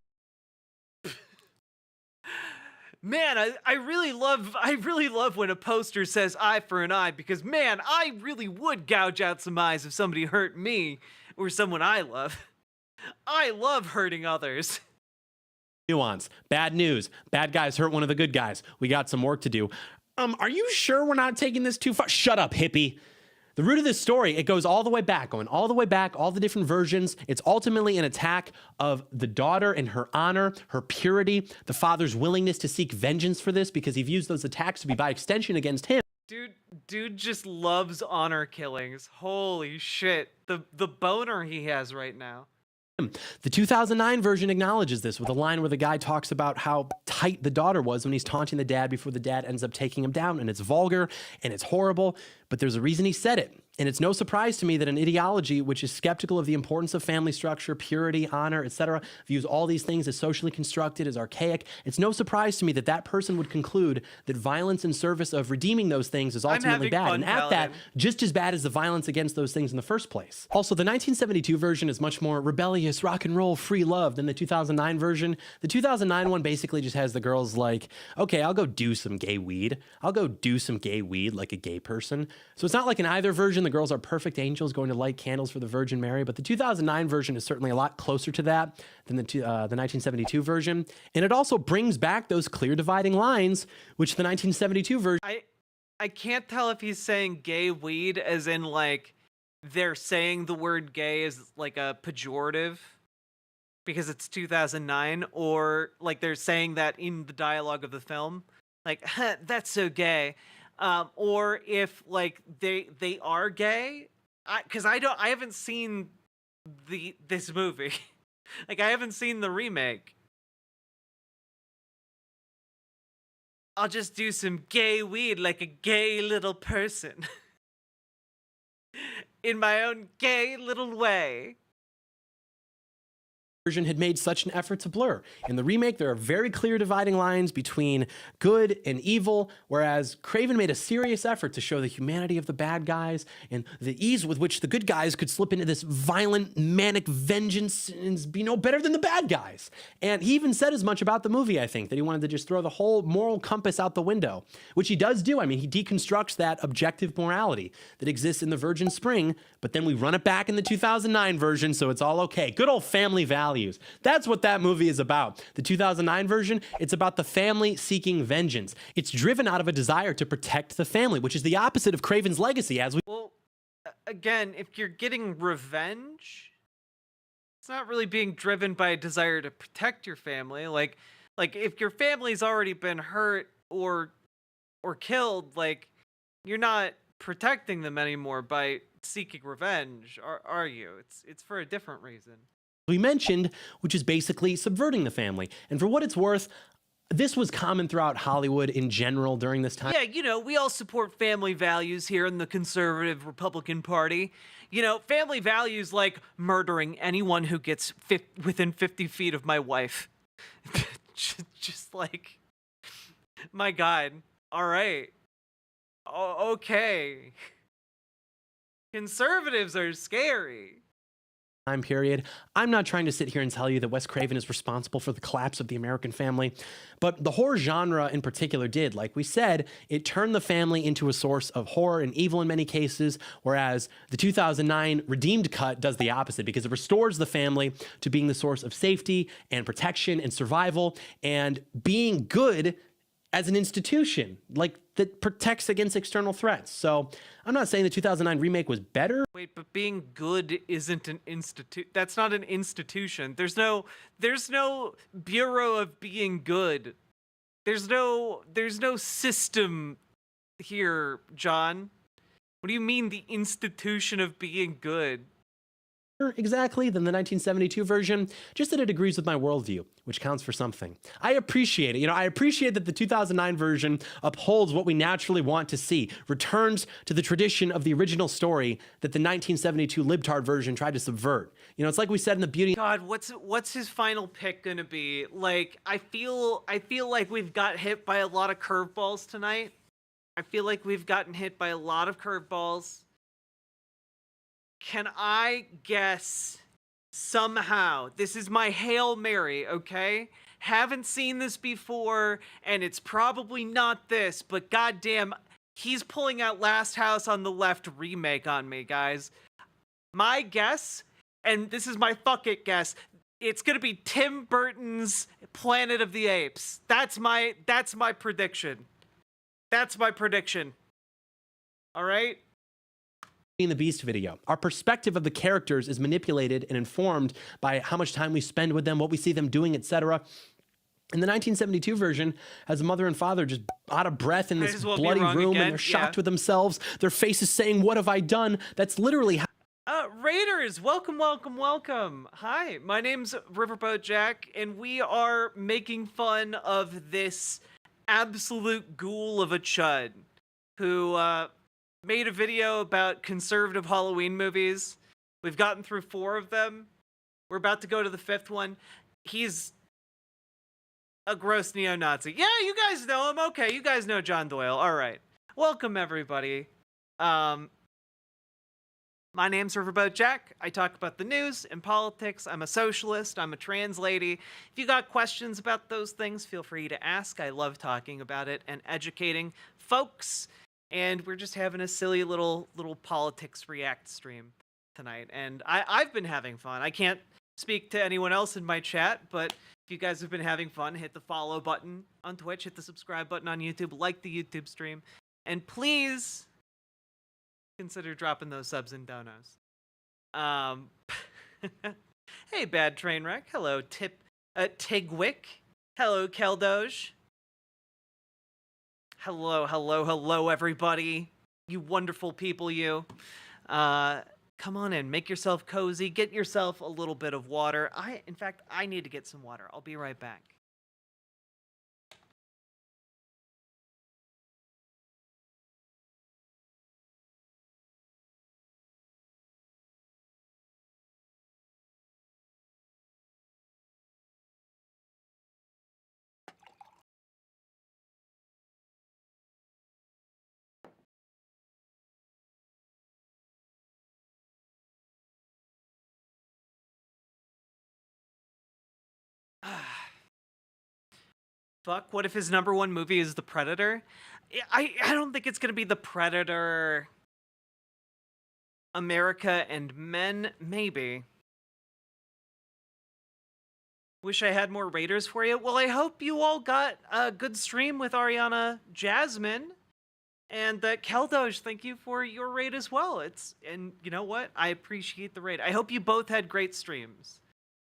Speaker 2: Man, I really love when a poster says eye for an eye, because man, I really would gouge out some eyes if somebody hurt me or someone I love. I love hurting others.
Speaker 9: Nuance. Bad news. Bad guys hurt one of the good guys. We got some work to do. Are you sure we're not taking this too far? Shut up, hippie. The root of this story, it goes all the way back, going all the way back, all the different versions. It's ultimately an attack of the daughter and her honor, her purity, the father's willingness to seek vengeance for this because he views those attacks to be by extension against him.
Speaker 2: Dude just loves honor killings. Holy shit. The boner he has right now.
Speaker 9: The 2009 version acknowledges this with a line where the guy talks about how tight the daughter was when he's taunting the dad before the dad ends up taking him down, and it's vulgar and it's horrible, but there's a reason he said it. And it's no surprise to me that an ideology which is skeptical of the importance of family structure, purity, honor, etc., views all these things as socially constructed, as archaic. It's no surprise to me that that person would conclude that violence in service of redeeming those things is ultimately bad. And at that, just as bad as the violence against those things in the first place. Also, the 1972 version is much more rebellious, rock and roll, free love than the 2009 version. The 2009 one basically just has the girls like, okay, I'll go do some gay weed. I'll go do some gay weed like a gay person. So it's not like in either version the girls are perfect angels going to light candles for the Virgin Mary, but the 2009 version is certainly a lot closer to that than the 1972 version. And it also brings back those clear dividing lines, which the 1972 version...
Speaker 2: I can't tell if he's saying gay weed as in like they're saying the word gay is like a pejorative because it's 2009, or like they're saying that in the dialogue of the film, like, that's so gay. Or if like they are gay, because I haven't seen this movie. Like I haven't seen the remake. I'll just do some gay weed like a gay little person. In my own gay little way.
Speaker 9: Version had made such an effort to blur. In the remake, there are very clear dividing lines between good and evil, whereas Craven made a serious effort to show the humanity of the bad guys and the ease with which the good guys could slip into this violent, manic vengeance and be no better than the bad guys. And he even said as much about the movie, I think, that he wanted to just throw the whole moral compass out the window, which he does do. I mean, he deconstructs that objective morality that exists in the Virgin Spring, but then we run it back in the 2009 version, so it's all okay. Good old family values. That's what that movie is about. The 2009 version, it's about the family seeking vengeance. It's driven out of a desire to protect the family, which is the opposite of Craven's legacy, as we...
Speaker 2: Well, again, if you're getting revenge, it's not really being driven by a desire to protect your family. Like if your family's already been hurt or killed, like you're not protecting them anymore by seeking revenge, are you? It's for a different reason.
Speaker 9: We mentioned, which is basically subverting the family. And for what it's worth, this was common throughout Hollywood in general during this time.
Speaker 2: Yeah, you know, we all support family values here in the conservative Republican Party. You know, family values like murdering anyone who gets within 50 feet of my wife. just like, my God. All right. Okay. Conservatives are scary.
Speaker 9: time period. I'm not trying to sit here and tell you that Wes Craven is responsible for the collapse of the American family, but the horror genre in particular did. Like we said, it turned the family into a source of horror and evil in many cases, whereas the 2009 redeemed cut does the opposite because it restores the family to being the source of safety and protection and survival and being good as an institution, like that protects against external threats. So I'm not saying the 2009 remake was better.
Speaker 2: Wait, but being good isn't an institute. That's not an institution. There's no Bureau of Being Good. There's no system here, John. What do you mean the institution of being good?
Speaker 9: Exactly than the 1972 version, just that it agrees with my worldview, which counts for something. I appreciate it. I appreciate that the 2009 version upholds what we naturally want to see, returns to the tradition of the original story that the 1972 libtard version tried to subvert. It's like we said in the beauty.
Speaker 2: God, what's his final pick gonna be? Like, I feel like we've got hit by a lot of curveballs tonight. I feel like we've gotten hit by a lot of curveballs. Can I guess somehow? This is my Hail Mary, okay? Haven't seen this before, and it's probably not this, but goddamn, he's pulling out Last House on the Left remake on me, guys. My guess, and this is my fuck it guess, it's gonna be Tim Burton's Planet of the Apes. That's my prediction. That's my prediction. All right?
Speaker 9: In the Beast video, our perspective of the characters is manipulated and informed by how much time we spend with them, what we see them doing, etc. In the 1972 version, has a mother and father just out of breath in this bloody room, and they're shocked with themselves. Their faces saying, "What have I done?" That's literally how.
Speaker 2: Raiders, welcome, welcome, welcome. Hi, my name's Riverboat Jack, and we are making fun of this absolute ghoul of a chud who made a video about conservative Halloween movies. We've gotten through 4 of them. We're about to go to the 5th one. He's a gross neo-Nazi. Yeah, you guys know him. Okay, you guys know John Doyle. All right. Welcome, everybody. My name's Riverboat Jack. I talk about the news and politics. I'm a socialist. I'm a trans lady. If you got questions about those things, feel free to ask. I love talking about it and educating folks. And we're just having a silly little politics react stream tonight. And I've been having fun. I can't speak to anyone else in my chat, but if you guys have been having fun, hit the follow button on Twitch, hit the subscribe button on YouTube, like the YouTube stream, and please consider dropping those subs and donos. Hey, Bad Train Wreck. Hello, Tigwick. Hello, Keldoge. Hello, everybody. You wonderful people, you. Come on in, make yourself cozy, get yourself a little bit of water. In fact, I need to get some water. I'll be right back. Fuck, what if his #1 movie is The Predator? I don't think it's gonna be The Predator. America and Men, maybe. Wish I had more Raiders for you. Well, I hope you all got a good stream with Ariana Jasmine. And Keldoge, thank you for your raid as well. And you know what? I appreciate the raid. I hope you both had great streams.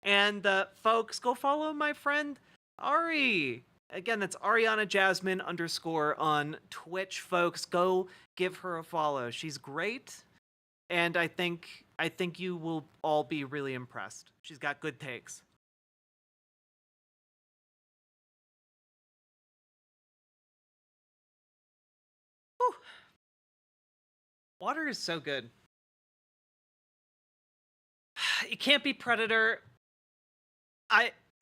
Speaker 2: And folks, go follow my friend Ari. Again, that's Ariana Jasmine _ on Twitch, folks. Go give her a follow. She's great, and I think you will all be really impressed. She's got good takes. Whew. Water is so good. It can't be Predator.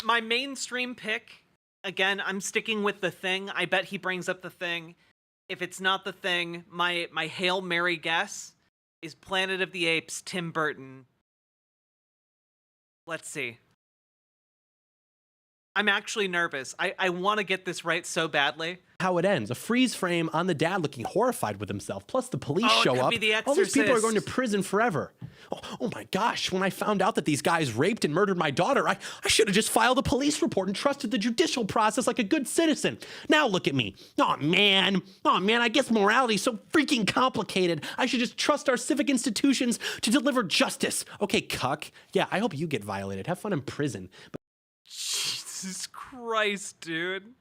Speaker 2: My mainstream pick. Again, I'm sticking with The Thing. I bet he brings up The Thing. If it's not The Thing, my Hail Mary guess is Planet of the Apes, Tim Burton. Let's see. I'm actually nervous. I want to get this right so badly.
Speaker 9: How it ends. A freeze frame on the dad looking horrified with himself. Plus the police show
Speaker 2: could
Speaker 9: up.
Speaker 2: Be the
Speaker 9: All these people are
Speaker 2: Exorcist.
Speaker 9: going to prison forever. Oh my gosh, when I found out that these guys raped and murdered my daughter, I should have just filed a police report and trusted the judicial process like a good citizen. Now look at me. Oh man, I guess morality's so freaking complicated. I should just trust our civic institutions to deliver justice. Okay, cuck. Yeah, I hope you get violated. Have fun in prison.
Speaker 2: Jesus Christ, dude.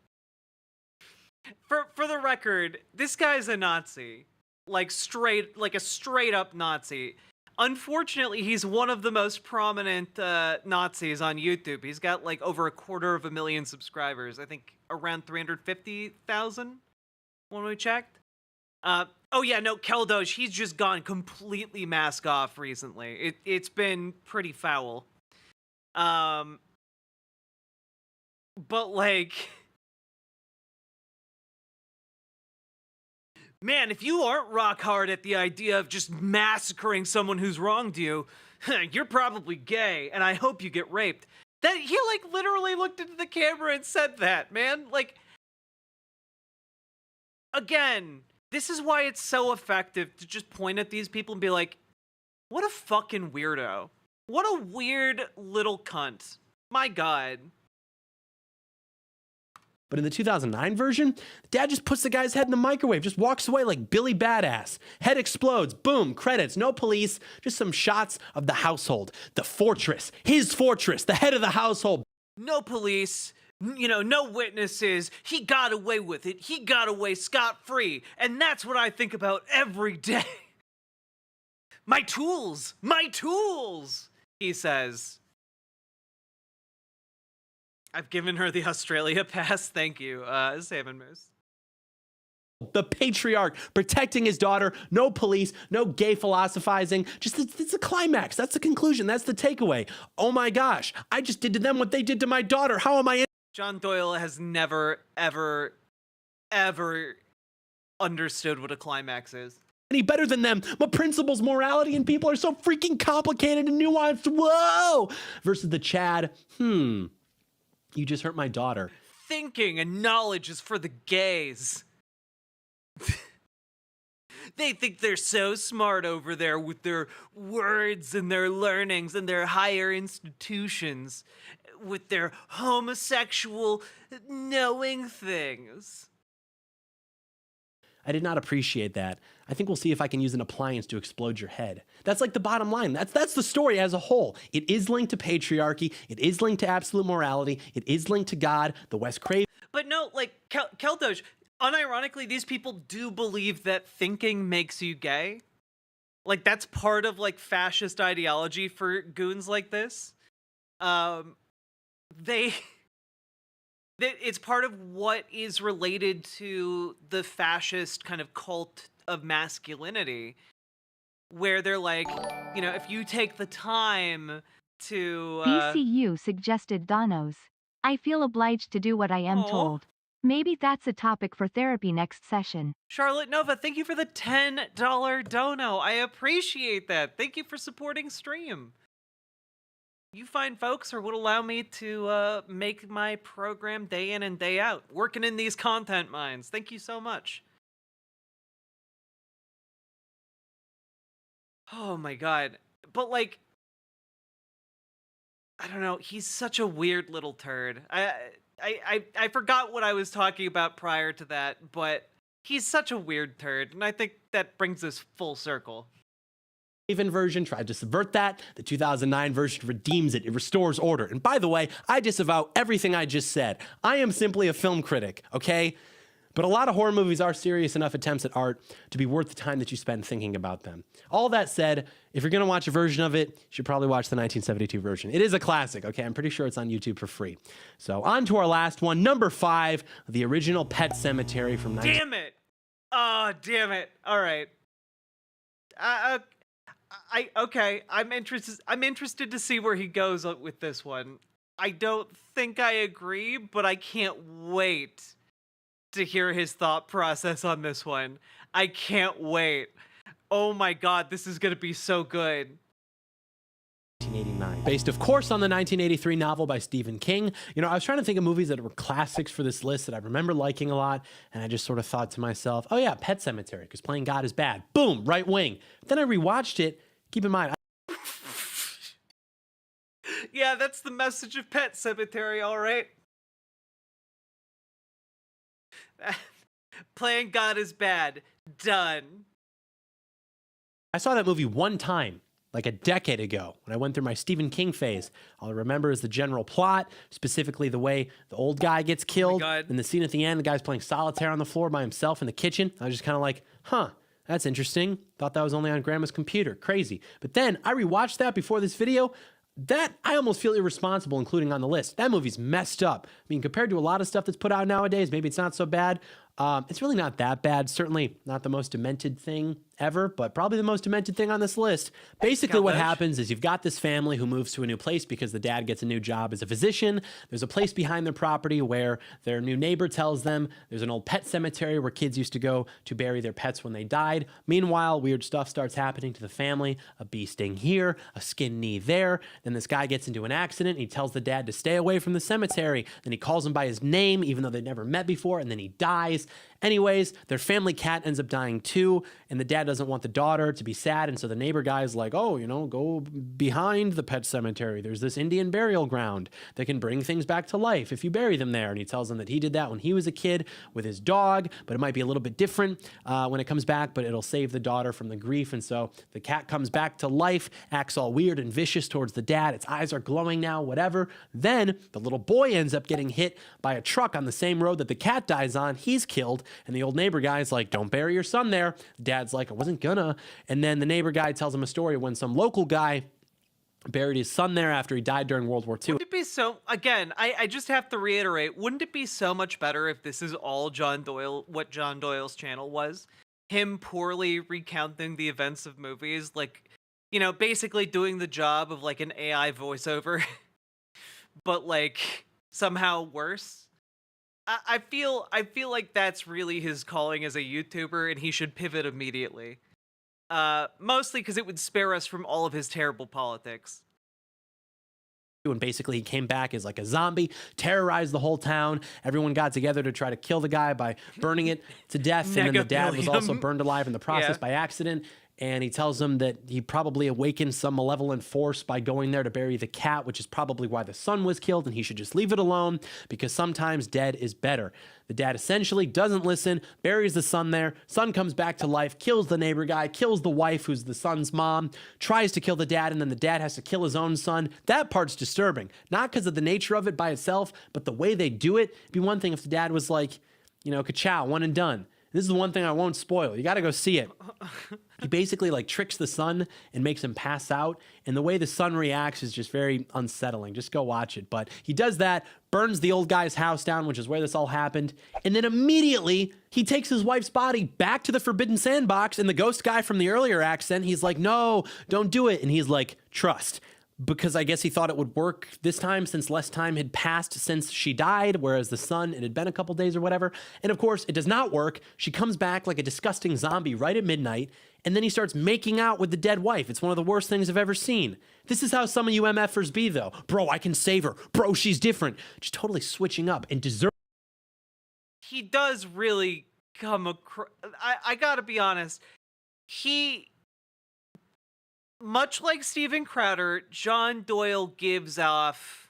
Speaker 2: For the record, this guy's a Nazi. Like a straight up Nazi. Unfortunately, he's one of the most prominent Nazis on YouTube. He's got like over 250,000 subscribers. I think around 350,000 when we checked. Oh yeah, no, Keldosh, he's just gone completely mask off recently. It's been pretty foul. But like, man, if you aren't rock hard at the idea of just massacring someone who's wronged you, you're probably gay, and I hope you get raped. That he like literally looked into the camera and said that, man. Like, again, this is why it's so effective to just point at these people and be like, what a fucking weirdo. What a weird little cunt. My God.
Speaker 9: But in the 2009 version, dad just puts the guy's head in the microwave, just walks away like Billy Badass. Head explodes, boom, credits, no police, just some shots of the household. The fortress, his fortress, the head of the household.
Speaker 2: No police, no witnesses. He got away with it. He got away scot-free. And that's what I think about every day. My tools, he says. I've given her the Australia pass. Thank you, Salmon Moose.
Speaker 9: The patriarch protecting his daughter, no police, no gay philosophizing. Just it's a climax. That's the conclusion. That's the takeaway. Oh my gosh, I just did to them what they did to my daughter. How am I?
Speaker 2: John Doyle has never, ever, ever understood what a climax is.
Speaker 9: Any better than them? My principles, morality, and people are so freaking complicated and nuanced. Whoa! Versus the Chad. You just hurt my daughter.
Speaker 2: Thinking and knowledge is for the gays. They think they're so smart over there with their words and their learnings and their higher institutions, with their homosexual knowing things.
Speaker 9: I did not appreciate that. I think we'll see if I can use an appliance to explode your head. That's like the bottom line. That's the story as a whole. It is linked to patriarchy. It is linked to absolute morality. It is linked to God, the Wes Craven.
Speaker 2: But no, like, Keldosh, unironically, these people do believe that thinking makes you gay. Like, that's part of, like, fascist ideology for goons like this. It's part of what is related to the fascist kind of cult of masculinity, where they're like, if you take the time to...
Speaker 6: BCU suggested Donos. I feel obliged to do what I am told. Maybe that's a topic for therapy next session.
Speaker 2: Charlotte Nova, thank you for the $10 dono. I appreciate that. Thank you for supporting stream. You fine folks are what allow me to make my program day in and day out, working in these content mines. Thank you so much. Oh my God. But like, I don't know, he's such a weird little turd. I forgot what I was talking about prior to that, but he's such a weird turd, and I think that brings us full circle.
Speaker 9: Version tried to subvert that. The 2009 version redeems it. It restores order. And by the way, I disavow everything I just said. I am simply a film critic, okay? But a lot of horror movies are serious enough attempts at art to be worth the time that you spend thinking about them. All that said, if you're going to watch a version of it, you should probably watch the 1972 version. It is a classic, okay? I'm pretty sure it's on YouTube for free. So on to our last one, number 5, the original Pet Cemetery from...
Speaker 2: Damn it! Oh, damn it. All right. Okay, I'm interested to see where he goes with this one. I don't think I agree, but I can't wait to hear his thought process on this one. I can't wait. Oh my God, this is gonna be so good.
Speaker 9: 1989. Based, of course, on the 1983 novel by Stephen King. You know, I was trying to think of movies that were classics for this list that I remember liking a lot, and I just sort of thought to myself, oh yeah, Pet Sematary, because playing God is bad. Boom, right wing. Then I rewatched it. Keep in mind,
Speaker 2: yeah, that's the message of Pet Sematary, all right. Playing God is bad. Done.
Speaker 9: I saw that movie one time, like a decade ago, when I went through my Stephen King phase. All I remember is the general plot, specifically the way the old guy gets killed. And the scene at the end, the guy's playing solitaire on the floor by himself in the kitchen. I was just kind of like, huh, that's interesting. Thought that was only on grandma's computer. Crazy. But then I rewatched that before this video. That, I almost feel irresponsible including on the list. That movie's messed up. I mean, compared to a lot of stuff that's put out nowadays, maybe it's not so bad. It's really not that bad. Certainly not the most demented thing ever, but probably the most demented thing on this list. Basically what happens is you've got this family who moves to a new place because the dad gets a new job as a physician. There's a place behind their property where their new neighbor tells them there's an old pet cemetery where kids used to go to bury their pets when they died. Meanwhile, weird stuff starts happening to the family. A bee sting here, a skin knee there. Then this guy gets into an accident. He tells the dad to stay away from the cemetery. Then he calls him by his name, even though they'd never met before, and then he dies. Anyways, their family cat ends up dying too, and the dad doesn't want the daughter to be sad, and so the neighbor guy's like, oh, you know, go behind the pet cemetery. There's this Indian burial ground that can bring things back to life if you bury them there. And he tells them that he did that when he was a kid with his dog, but it might be a little bit different when it comes back, but it'll save the daughter from the grief. And so the cat comes back to life, acts all weird and vicious towards the dad. Its eyes are glowing now, whatever. Then the little boy ends up getting hit by a truck on the same road that the cat dies on. He's killed. And the old neighbor guy's like, don't bury your son there. Dad's like, I wasn't gonna. And then the neighbor guy tells him a story when some local guy buried his son there after he died during World War II.
Speaker 2: Wouldn't it be so, again, I just have to reiterate, wouldn't it be so much better if this is all John Doyle, what John Doyle's channel was? Him poorly recounting the events of movies, like, you know, basically doing the job of like an AI voiceover, but like somehow worse. I feel like that's really his calling as a YouTuber, and he should pivot immediately. Mostly because it would spare us from all of his terrible politics.
Speaker 9: And basically he came back as like a zombie, terrorized the whole town. Everyone got together to try to kill the guy by burning it to death. And then the dad was also burned alive in the process by accident. And he tells them that he probably awakened some malevolent force by going there to bury the cat, which is probably why the son was killed, and he should just leave it alone because sometimes dead is better. The dad essentially doesn't listen, buries the son there. Son comes back to life, kills the neighbor guy, kills the wife, who's the son's mom, tries to kill the dad, and then the dad has to kill his own son. That part's disturbing. Not because of the nature of it by itself, but the way they do it. It'd be one thing if the dad was like, you know, ka-chow, one and done. This is the one thing I won't spoil. You got to go see it. He basically like tricks the son and makes him pass out. And the way the son reacts is just very unsettling. Just go watch it. But he does that, burns the old guy's house down, which is where this all happened. And then immediately he takes his wife's body back to the Forbidden Sandbox. And the ghost guy from the earlier accent, he's like, no, don't do it. And he's like, trust. Because I guess he thought it would work this time since less time had passed since she died, whereas the son, it had been a couple days or whatever. And of course, it does not work. She comes back like a disgusting zombie right at midnight, and then he starts making out with the dead wife. It's one of the worst things I've ever seen. This is how some of you MFers be, though. Bro, I can save her. Bro, she's different. Just totally switching up and deserve.
Speaker 2: He does really come across. I gotta be honest. Much like Steven Crowder, John Doyle gives off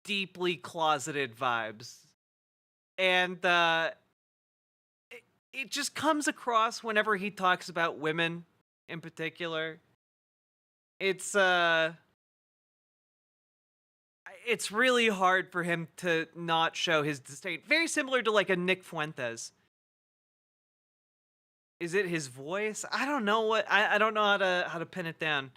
Speaker 2: deeply closeted vibes. And it just comes across whenever he talks about women in particular. It's really hard for him to not show his disdain. Very similar to like a Nick Fuentes. Is it his voice? I don't know what I don't know how to pin it down.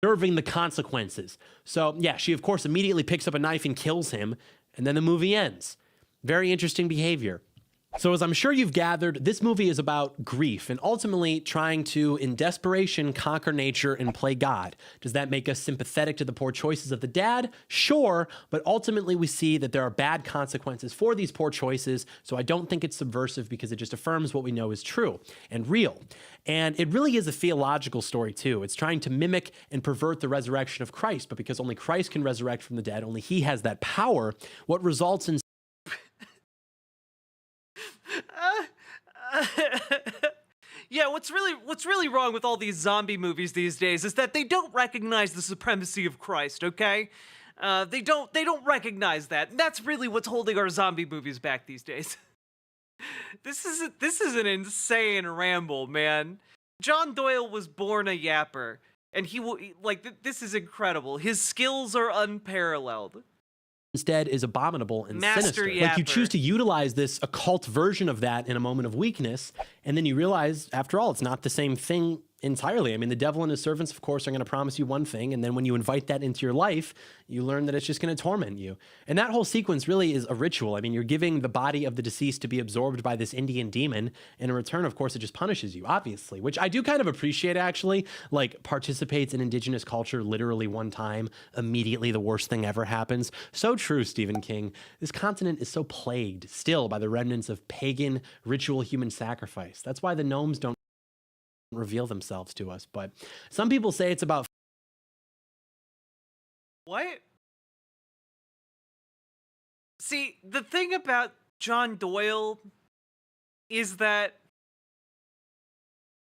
Speaker 9: Observing the consequences. So yeah, she of course immediately picks up a knife and kills him, and then the movie ends. Very interesting behavior. So as I'm sure you've gathered, this movie is about grief and ultimately trying to, in desperation, conquer nature and play God. Does that make us sympathetic to the poor choices of the dad? Sure, but ultimately we see that there are bad consequences for these poor choices, so I don't think it's subversive because it just affirms what we know is true and real. And it really is a theological story too. It's trying to mimic and pervert the resurrection of Christ, but because only Christ can resurrect from the dead, only he has that power, what results in
Speaker 2: Yeah, what's really wrong with all these zombie movies these days is that they don't recognize the supremacy of Christ, okay? They don't recognize that. And that's really what's holding our zombie movies back these days. This is an insane ramble, man. John Doyle was born a yapper, and this is incredible. His skills are unparalleled.
Speaker 9: Instead is abominable and
Speaker 2: Master
Speaker 9: sinister.
Speaker 2: Yapper.
Speaker 9: Like you choose to utilize this occult version of that in a moment of weakness, and then you realize, after all, it's not the same thing entirely. I mean, the devil and his servants, of course, are going to promise you one thing, and then when you invite that into your life, you learn that it's just going to torment you. And that whole sequence really is a ritual. I mean, you're giving the body of the deceased to be absorbed by this Indian demon, and in return, of course, it just punishes you, obviously, which I do kind of appreciate, actually. Like, participates in indigenous culture literally one time, immediately the worst thing ever happens. So true, Stephen King. This continent is so plagued still by the remnants of pagan ritual human sacrifice. That's why the gnomes don't reveal themselves to us. But some people say it's about
Speaker 2: What? See, the thing about John Doyle is that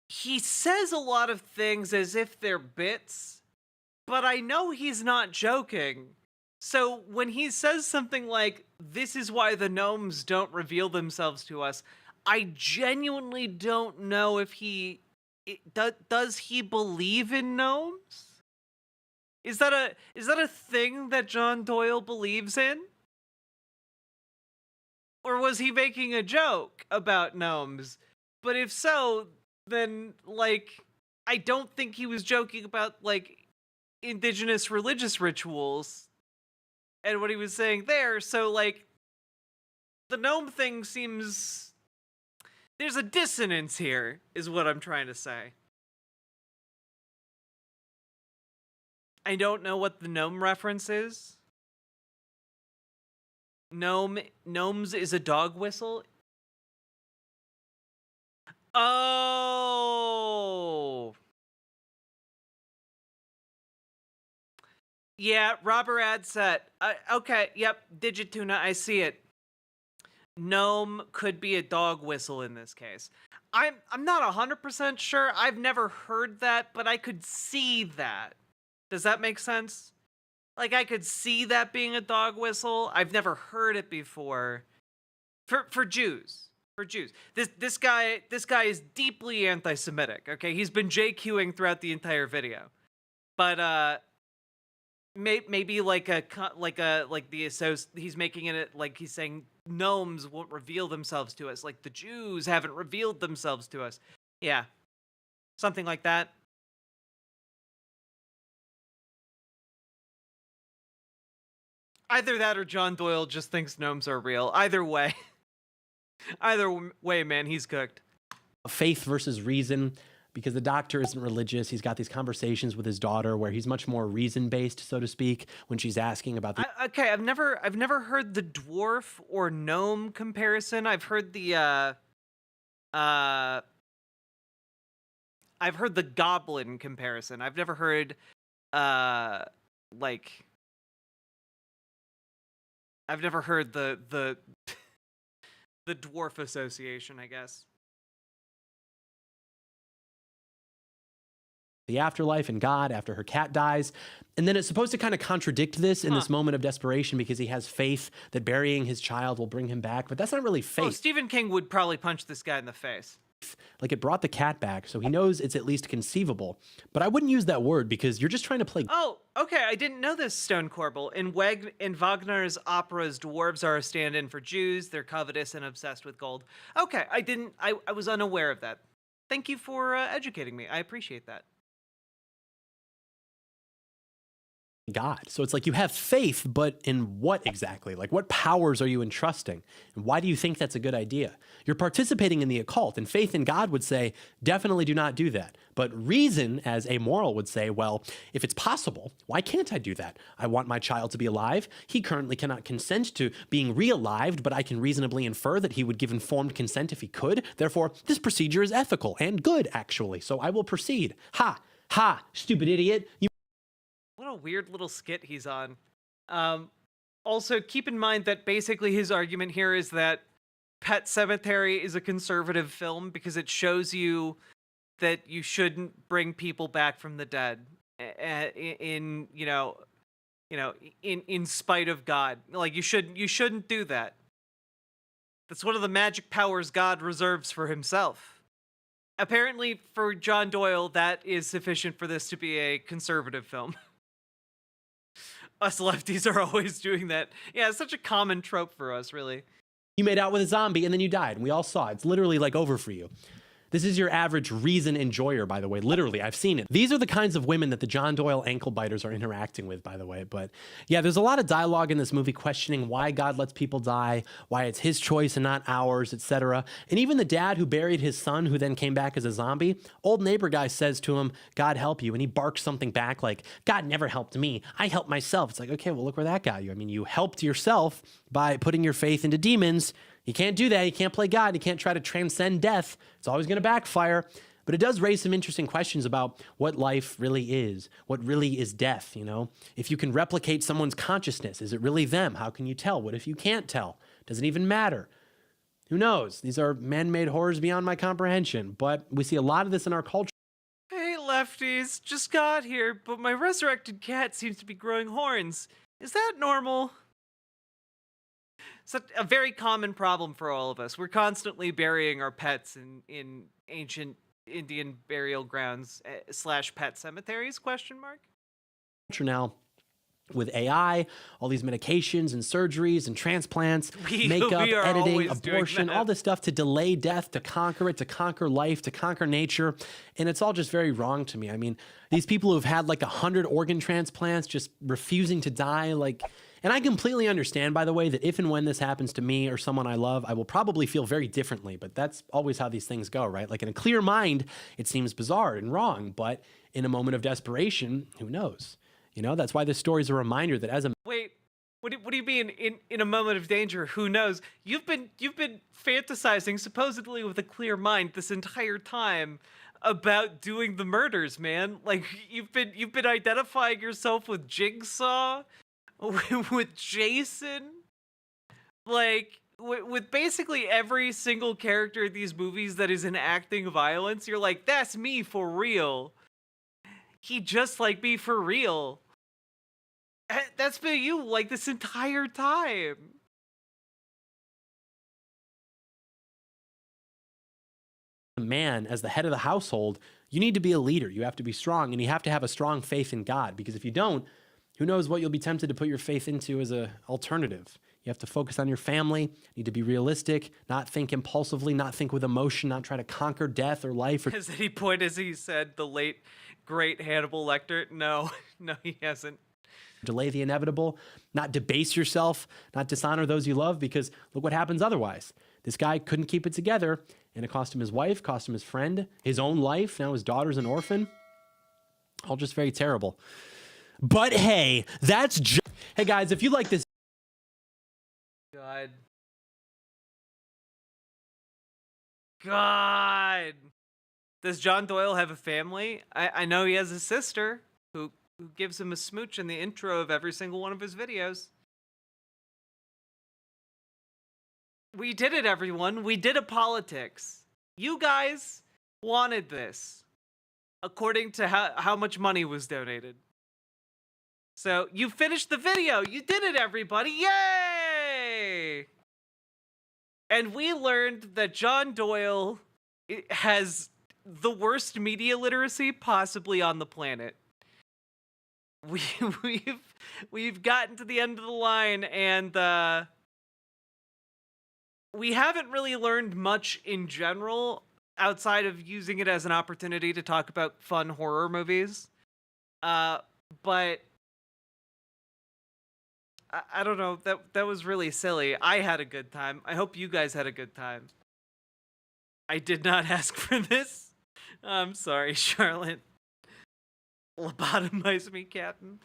Speaker 2: he says a lot of things as if they're bits, but I know he's not joking. So when he says something like, "This is why the gnomes don't reveal themselves to us," I genuinely don't know if does he believe in gnomes? Is that a thing that John Doyle believes in? Or was he making a joke about gnomes? But if so, then I don't think he was joking about indigenous religious rituals and what he was saying there. So the gnome thing seems, there's a dissonance here, is what I'm trying to say. I don't know what the gnome reference is. Gnomes is a dog whistle. Oh. Yeah, Robber Adset. Okay, yep, Digituna, I see it. Gnome could be a dog whistle in this case. I'm not 100% sure. I've never heard that, but I could see that. Does that make sense? I could see that being a dog whistle. I've never heard it before. For Jews. For Jews. This guy is deeply anti-Semitic, okay? He's been JQing throughout the entire video. But maybe he's making it like he's saying gnomes won't reveal themselves to us, like the Jews haven't revealed themselves to us. Yeah. Something like that. Either that or John Doyle just thinks gnomes are real. Either way. Either way, man, he's cooked.
Speaker 9: Faith versus reason, because the doctor isn't religious. He's got these conversations with his daughter where he's much more reason-based, so to speak, when she's asking about the...
Speaker 2: Okay, I've never heard the dwarf or gnome comparison. I've heard the goblin comparison. I've never heard I've never heard the the dwarf association, I guess.
Speaker 9: The afterlife and God after her cat dies. And then it's supposed to kind of contradict this in this moment of desperation because he has faith that burying his child will bring him back. But that's not really faith.
Speaker 2: Oh, Stephen King would probably punch this guy in the face.
Speaker 9: Like, it brought the cat back, so he knows it's at least conceivable. But I wouldn't use that word because you're just trying to play...
Speaker 2: Oh, okay, I didn't know this, Stone Corbel. In Wagner's operas, dwarves are a stand-in for Jews. They're covetous and obsessed with gold. Okay, I was unaware of that. Thank you for educating me. I appreciate that.
Speaker 9: God. So it's like you have faith, but in what exactly? Like, what powers are you entrusting? And why do you think that's a good idea? You're participating in the occult, and faith in God would say, definitely do not do that. But reason, as amoral, would say, well, if it's possible, why can't I do that? I want my child to be alive. He currently cannot consent to being realived, but I can reasonably infer that he would give informed consent if he could. Therefore, this procedure is ethical and good, actually. So I will proceed. Ha! Ha! Stupid idiot.
Speaker 2: What a weird little skit he's on. Also, keep in mind that basically his argument here is that Pet Sematary is a conservative film because it shows you that you shouldn't bring people back from the dead in spite of God. Like, you shouldn't do that. That's one of the magic powers God reserves for himself. Apparently, for John Doyle, that is sufficient for this to be a conservative film. Us lefties are always doing that. Yeah, it's such a common trope for us, really.
Speaker 9: You made out with a zombie and then you died, and we all saw it. It's literally like over for you. This is your average reason enjoyer, by the way. Literally, I've seen it. These are the kinds of women that the John Doyle ankle biters are interacting with, by the way. But yeah, there's a lot of dialogue in this movie questioning why God lets people die, why it's his choice and not ours, etc. And even the dad who buried his son, who then came back as a zombie, old neighbor guy says to him, God help you. And he barks something back like, God never helped me. I helped myself. It's like, okay, well, look where that got you. I mean, you helped yourself by putting your faith into demons. You can't do that. You can't play God. You can't try to transcend death. It's always going to backfire. But it does raise some interesting questions about what life really is, what really is death, you know? If you can replicate someone's consciousness, is it really them? How can you tell? What if you can't tell? Does it even matter? Who knows? These are man-made horrors beyond my comprehension, but we see a lot of this in our culture.
Speaker 2: Hey, lefties, just got here, but my resurrected cat seems to be growing horns. Is that normal? It's a very common problem for all of us. We're constantly burying our pets in ancient Indian burial grounds / pet cemeteries, question mark?
Speaker 9: Now, with AI, all these medications and surgeries and transplants, makeup, editing, abortion, all this stuff to delay death, to conquer it, to conquer life, to conquer nature. And it's all just very wrong to me. I mean, these people who've had like 100 organ transplants just refusing to die, like... And I completely understand, by the way, that if and when this happens to me or someone I love, I will probably feel very differently. But that's always how these things go, right? Like in a clear mind, it seems bizarre and wrong. But in a moment of desperation, who knows? You know, that's why this story is a reminder that as a...
Speaker 2: Wait, what do you mean in a moment of danger? Who knows? You've been fantasizing supposedly with a clear mind this entire time about doing the murders, man. Like you've been identifying yourself with Jigsaw, with Jason, like with basically every single character in these movies that is enacting violence. You're like, that's me for real. He just like me for real. That's been you like this entire time.
Speaker 9: Man, as the head of the household, you need to be a leader. You have to be strong, and you have to have a strong faith in God, because if you don't, who knows what you'll be tempted to put your faith into as an alternative. You have to focus on your family, you need to be realistic, not think impulsively, not think with emotion, not try to conquer death or life.
Speaker 2: Has any point, as he said, the late, great Hannibal Lecter? No, he hasn't.
Speaker 9: Delay the inevitable, not debase yourself, not dishonor those you love, because look what happens otherwise. This guy couldn't keep it together, and it cost him his wife, cost him his friend, his own life. Now his daughter's an orphan. All just very terrible. But hey, that's hey guys, if you like this...
Speaker 2: God. Does John Doyle have a family? I know he has a sister who gives him a smooch in the intro of every single one of his videos. We did it, everyone. We did a politics. You guys wanted this, according to how much money was donated. So you finished the video. You did it, everybody. Yay! And we learned that John Doyle has the worst media literacy possibly on the planet. We've gotten to the end of the line, and we haven't really learned much in general outside of using it as an opportunity to talk about fun horror movies. But I don't know. That was really silly. I had a good time. I hope you guys had a good time. I did not ask for this. I'm sorry, Charlotte. Lobotomize me, Captain.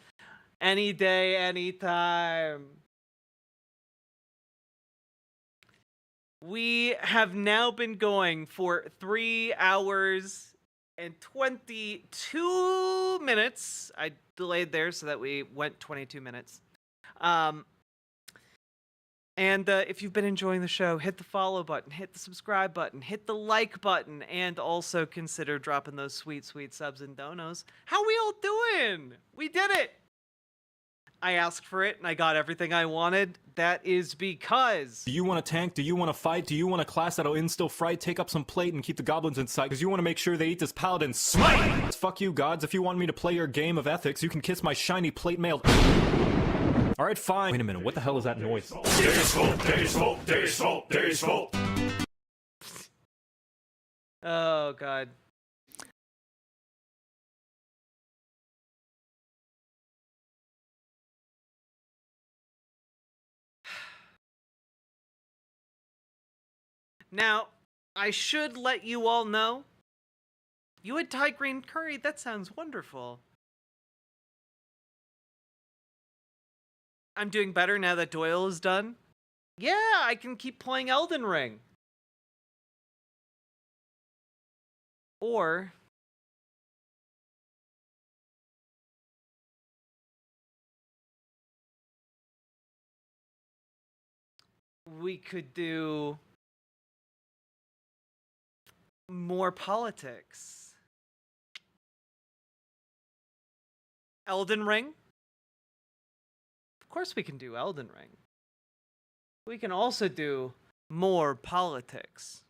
Speaker 2: Any day, anytime. We have now been going for 3 hours and 22 minutes. I delayed there so that we went 22 minutes. And if you've been enjoying the show, hit the follow button, hit the subscribe button, hit the like button, and also consider dropping those sweet, sweet subs and donos. How we all doing? We did it! I asked for it, and I got everything I wanted. That is because...
Speaker 8: Do you want to tank? Do you want to fight? Do you want a class that'll instill fright? Take up some plate and keep the goblins inside, because you want to make sure they eat this paladin smite! Fuck you, gods. If you want me to play your game of ethics, you can kiss my shiny plate mail... Alright, fine. Wait a minute, what the hell is that noise?
Speaker 2: Oh, God. Now, I should let you all know, you had Thai green curry. That sounds wonderful. I'm doing better now that Doyle is done. Yeah, I can keep playing Elden Ring. Or... we could do... more politics. Elden Ring? Of course we can do Elden Ring. We can also do more politics.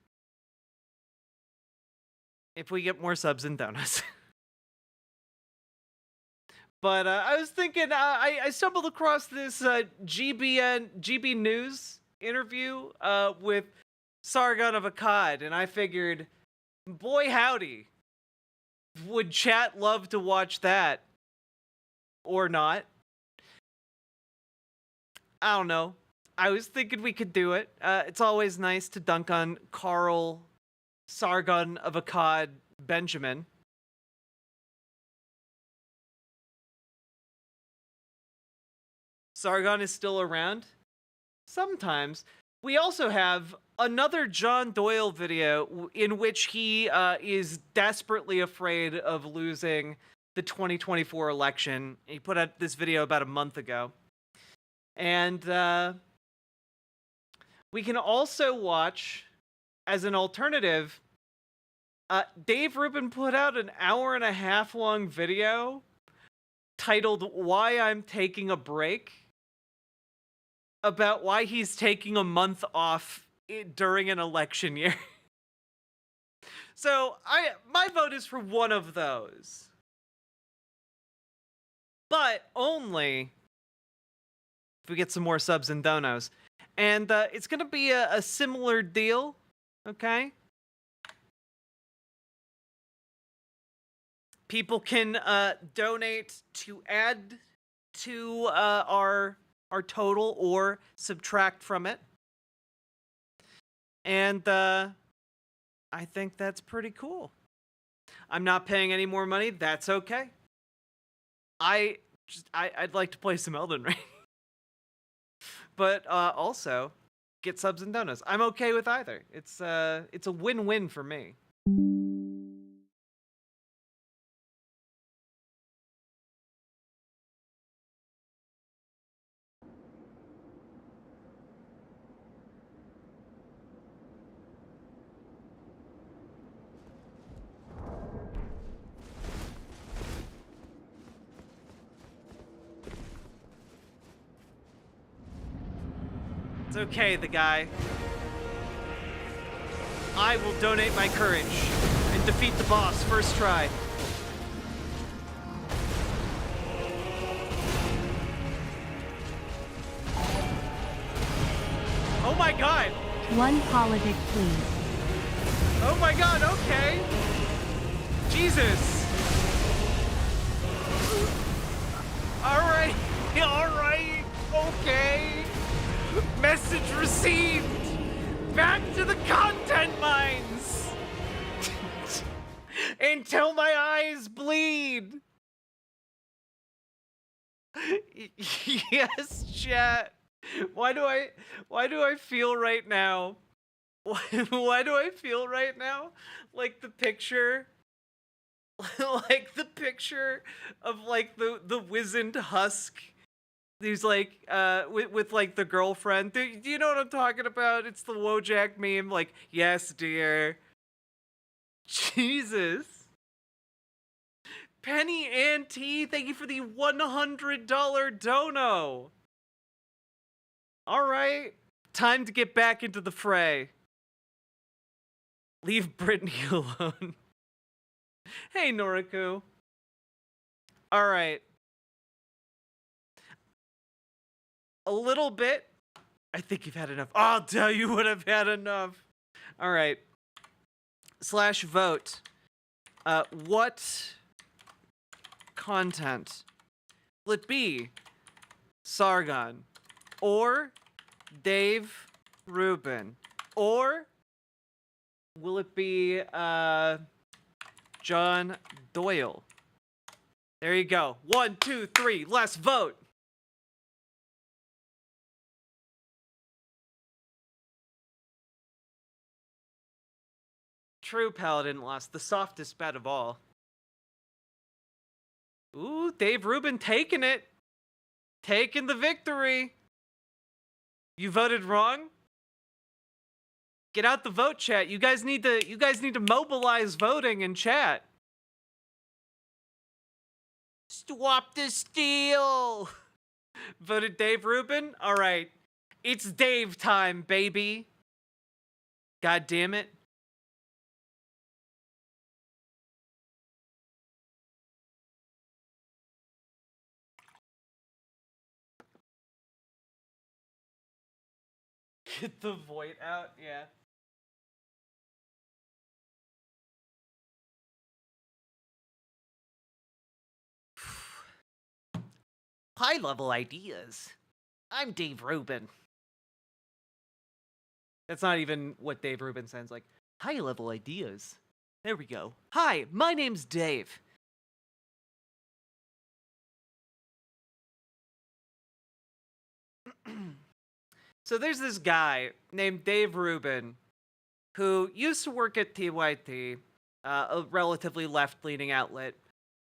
Speaker 2: If we get more subs and donuts. But I was thinking, I stumbled across this GB News interview with Sargon of Akkad, and I figured, boy howdy, would chat love to watch that? Or not? I don't know. I was thinking we could do it. It's always nice to dunk on Carl Sargon of Akkad Benjamin. Sargon is still around? Sometimes. We also have another John Doyle video in which he is desperately afraid of losing the 2024 election. He put out this video about a month ago. And we can also watch, as an alternative, Dave Rubin put out an 1.5 hour long video titled Why I'm Taking a Break, about why he's taking a month off during an election year. So my vote is for one of those. But only if we get some more subs and donos. And it's going to be a similar deal, okay? People can donate to add to our total or subtract from it. And I think that's pretty cool. I'm not paying any more money. That's okay. I'd like to play some Elden Ring. But also get subs and donuts. I'm okay with either. It's a win-win for me. It's okay, the guy. I will donate my courage and defeat the boss first try. Oh my god!
Speaker 6: One politic, please.
Speaker 2: Oh my god, okay! Jesus! Alright, alright, okay. received! Back to the content mines! Until my eyes bleed! Yes, chat. Why do I feel right now? Why do I feel right now like the picture like the picture of like the wizened husk who's like with like the girlfriend. Do you know what I'm talking about? It's the Wojak meme, like, yes, dear. Jesus. Penny and T, thank you for the $100 dono. All right, time to get back into the fray. Leave Brittany alone. Hey, Noriku. All right. A little bit. I think you've had enough. I'll tell you when I've had enough. All right. /vote. What content will it be? Sargon or Dave Rubin, or will it be John Doyle? There you go. 1, 2, 3. Let's vote. True Paladin lost, the softest bet of all. Ooh, Dave Rubin taking it. Taking the victory. You voted wrong? Get out the vote, chat. You guys need to mobilize voting in chat. Swap the steal. Voted Dave Rubin? All right. It's Dave time, baby. God damn it. Get the void out, yeah. High level ideas. I'm Dave Rubin. That's not even what Dave Rubin sounds like. High level ideas. There we go. Hi, my name's Dave. So there's this guy named Dave Rubin who used to work at TYT, a relatively left-leaning outlet.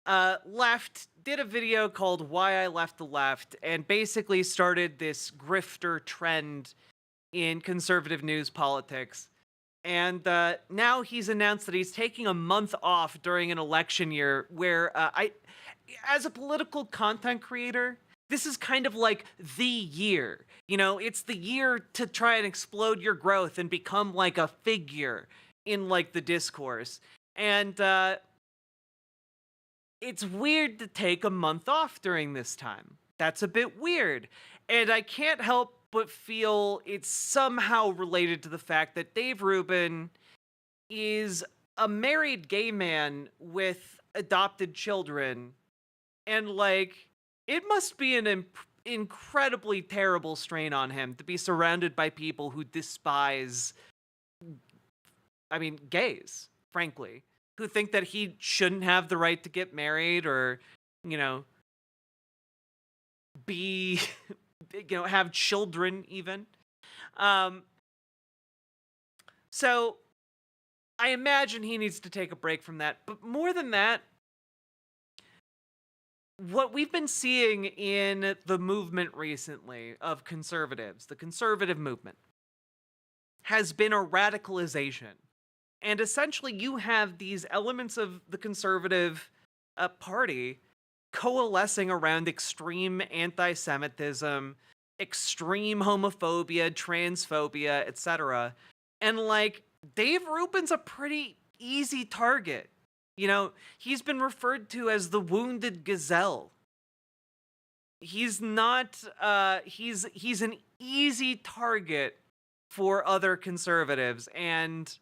Speaker 2: Did a video called Why I Left the Left, and basically started this grifter trend in conservative news politics. And now he's announced that he's taking a month off during an election year where as a political content creator, this is kind of like the year. You know, it's the year to try and explode your growth and become like a figure in like the discourse. And it's weird to take a month off during this time. That's a bit weird. And I can't help but feel it's somehow related to the fact that Dave Rubin is a married gay man with adopted children. And like, it must be an incredibly terrible strain on him to be surrounded by people who despise, gays, frankly, who think that he shouldn't have the right to get married or, be, have children even. So I imagine he needs to take a break from that. But more than that, what we've been seeing in the movement recently of conservatives, the conservative movement, has been a radicalization. And essentially you have these elements of the conservative party coalescing around extreme anti-Semitism, extreme homophobia, transphobia, etc. And like, Dave Rubin's a pretty easy target. You know, he's been referred to as the wounded gazelle. He's not, he's an easy target for other conservatives. And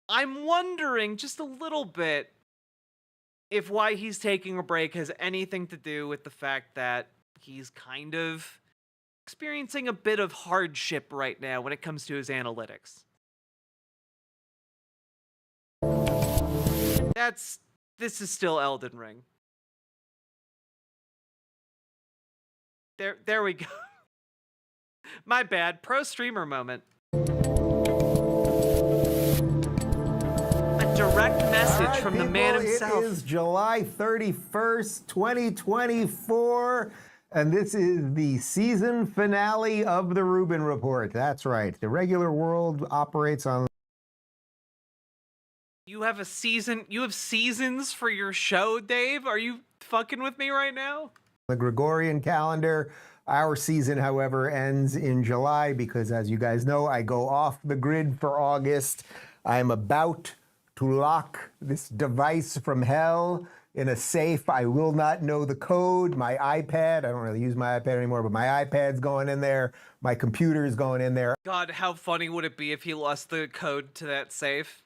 Speaker 2: I'm wondering just a little bit if why he's taking a break has anything to do with the fact that he's kind of experiencing a bit of hardship right now when it comes to his analytics. This is still Elden Ring. There we go. My bad. Pro streamer moment. A direct message from the man himself.
Speaker 4: It is July 31st, 2024, and this is the season finale of the Rubin Report. That's right. The regular world operates on...
Speaker 2: You have seasons for your show, Dave? Are you fucking with me right now?
Speaker 4: The Gregorian calendar. Our season, however, ends in July because, as you guys know, I go off the grid for August. I'm about to lock this device from hell in a safe. I will not know the code. My iPad, I don't really use my iPad anymore, but my iPad's going in there. My computer's going in there.
Speaker 2: God, how funny would it be if he lost the code to that safe?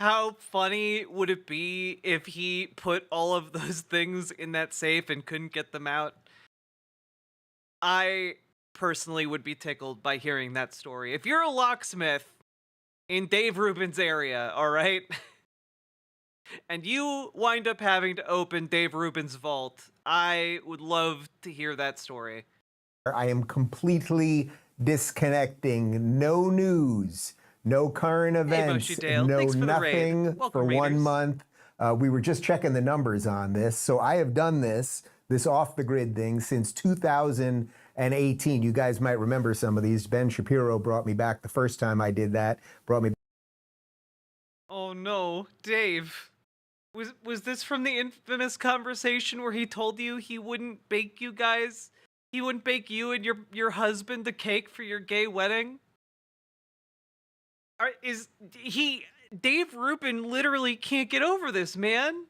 Speaker 2: How funny would it be if he put all of those things in that safe and couldn't get them out? I personally would be tickled by hearing that story. If you're a locksmith in Dave Rubin's area, all right, and you wind up having to open Dave Rubin's vault, I would love to hear that story.
Speaker 4: I am completely disconnecting. No news. No current events, no nothing for 1 month. We were just checking the numbers on this. So I have done this off the grid thing since 2018. You guys might remember some of these. Ben Shapiro brought me back the first time I did that.
Speaker 2: Oh no, Dave. Was this from the infamous conversation where he told you he wouldn't bake you guys? He wouldn't bake you and your husband a cake for your gay wedding? Dave Rubin literally can't get over this, man.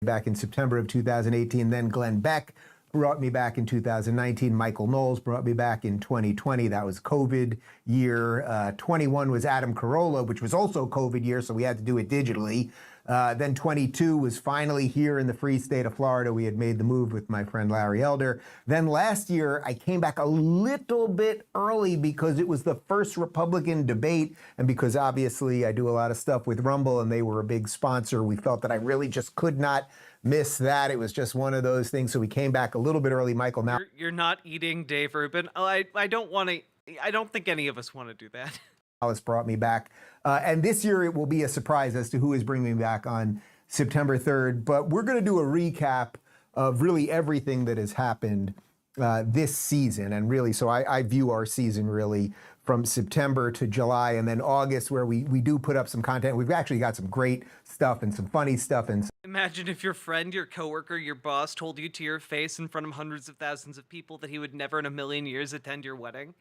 Speaker 4: Back in September of 2018, then Glenn Beck brought me back in 2019. Michael Knowles brought me back in 2020. That was COVID year. 21 was Adam Carolla, which was also COVID year, so we had to do it digitally. Then 22 was finally here in the free state of Florida. We had made the move with my friend Larry Elder. Then last year, I came back a little bit early because it was the first Republican debate. And because obviously I do a lot of stuff with Rumble and they were a big sponsor, we felt that I really just could not miss that. It was just one of those things. So we came back a little bit early. Michael, now
Speaker 2: you're not eating Dave Rubin. I don't think any of us want to do that.
Speaker 4: Alice brought me back. And this year it will be a surprise as to who is bringing me back on September 3rd. But we're going to do a recap of really everything that has happened this season. And really, so I view our season really from September to July and then August, where we do put up some content. We've actually got some great stuff and some funny stuff. And
Speaker 2: imagine if your friend, your coworker, your boss told you to your face in front of hundreds of thousands of people that he would never in a million years attend your wedding.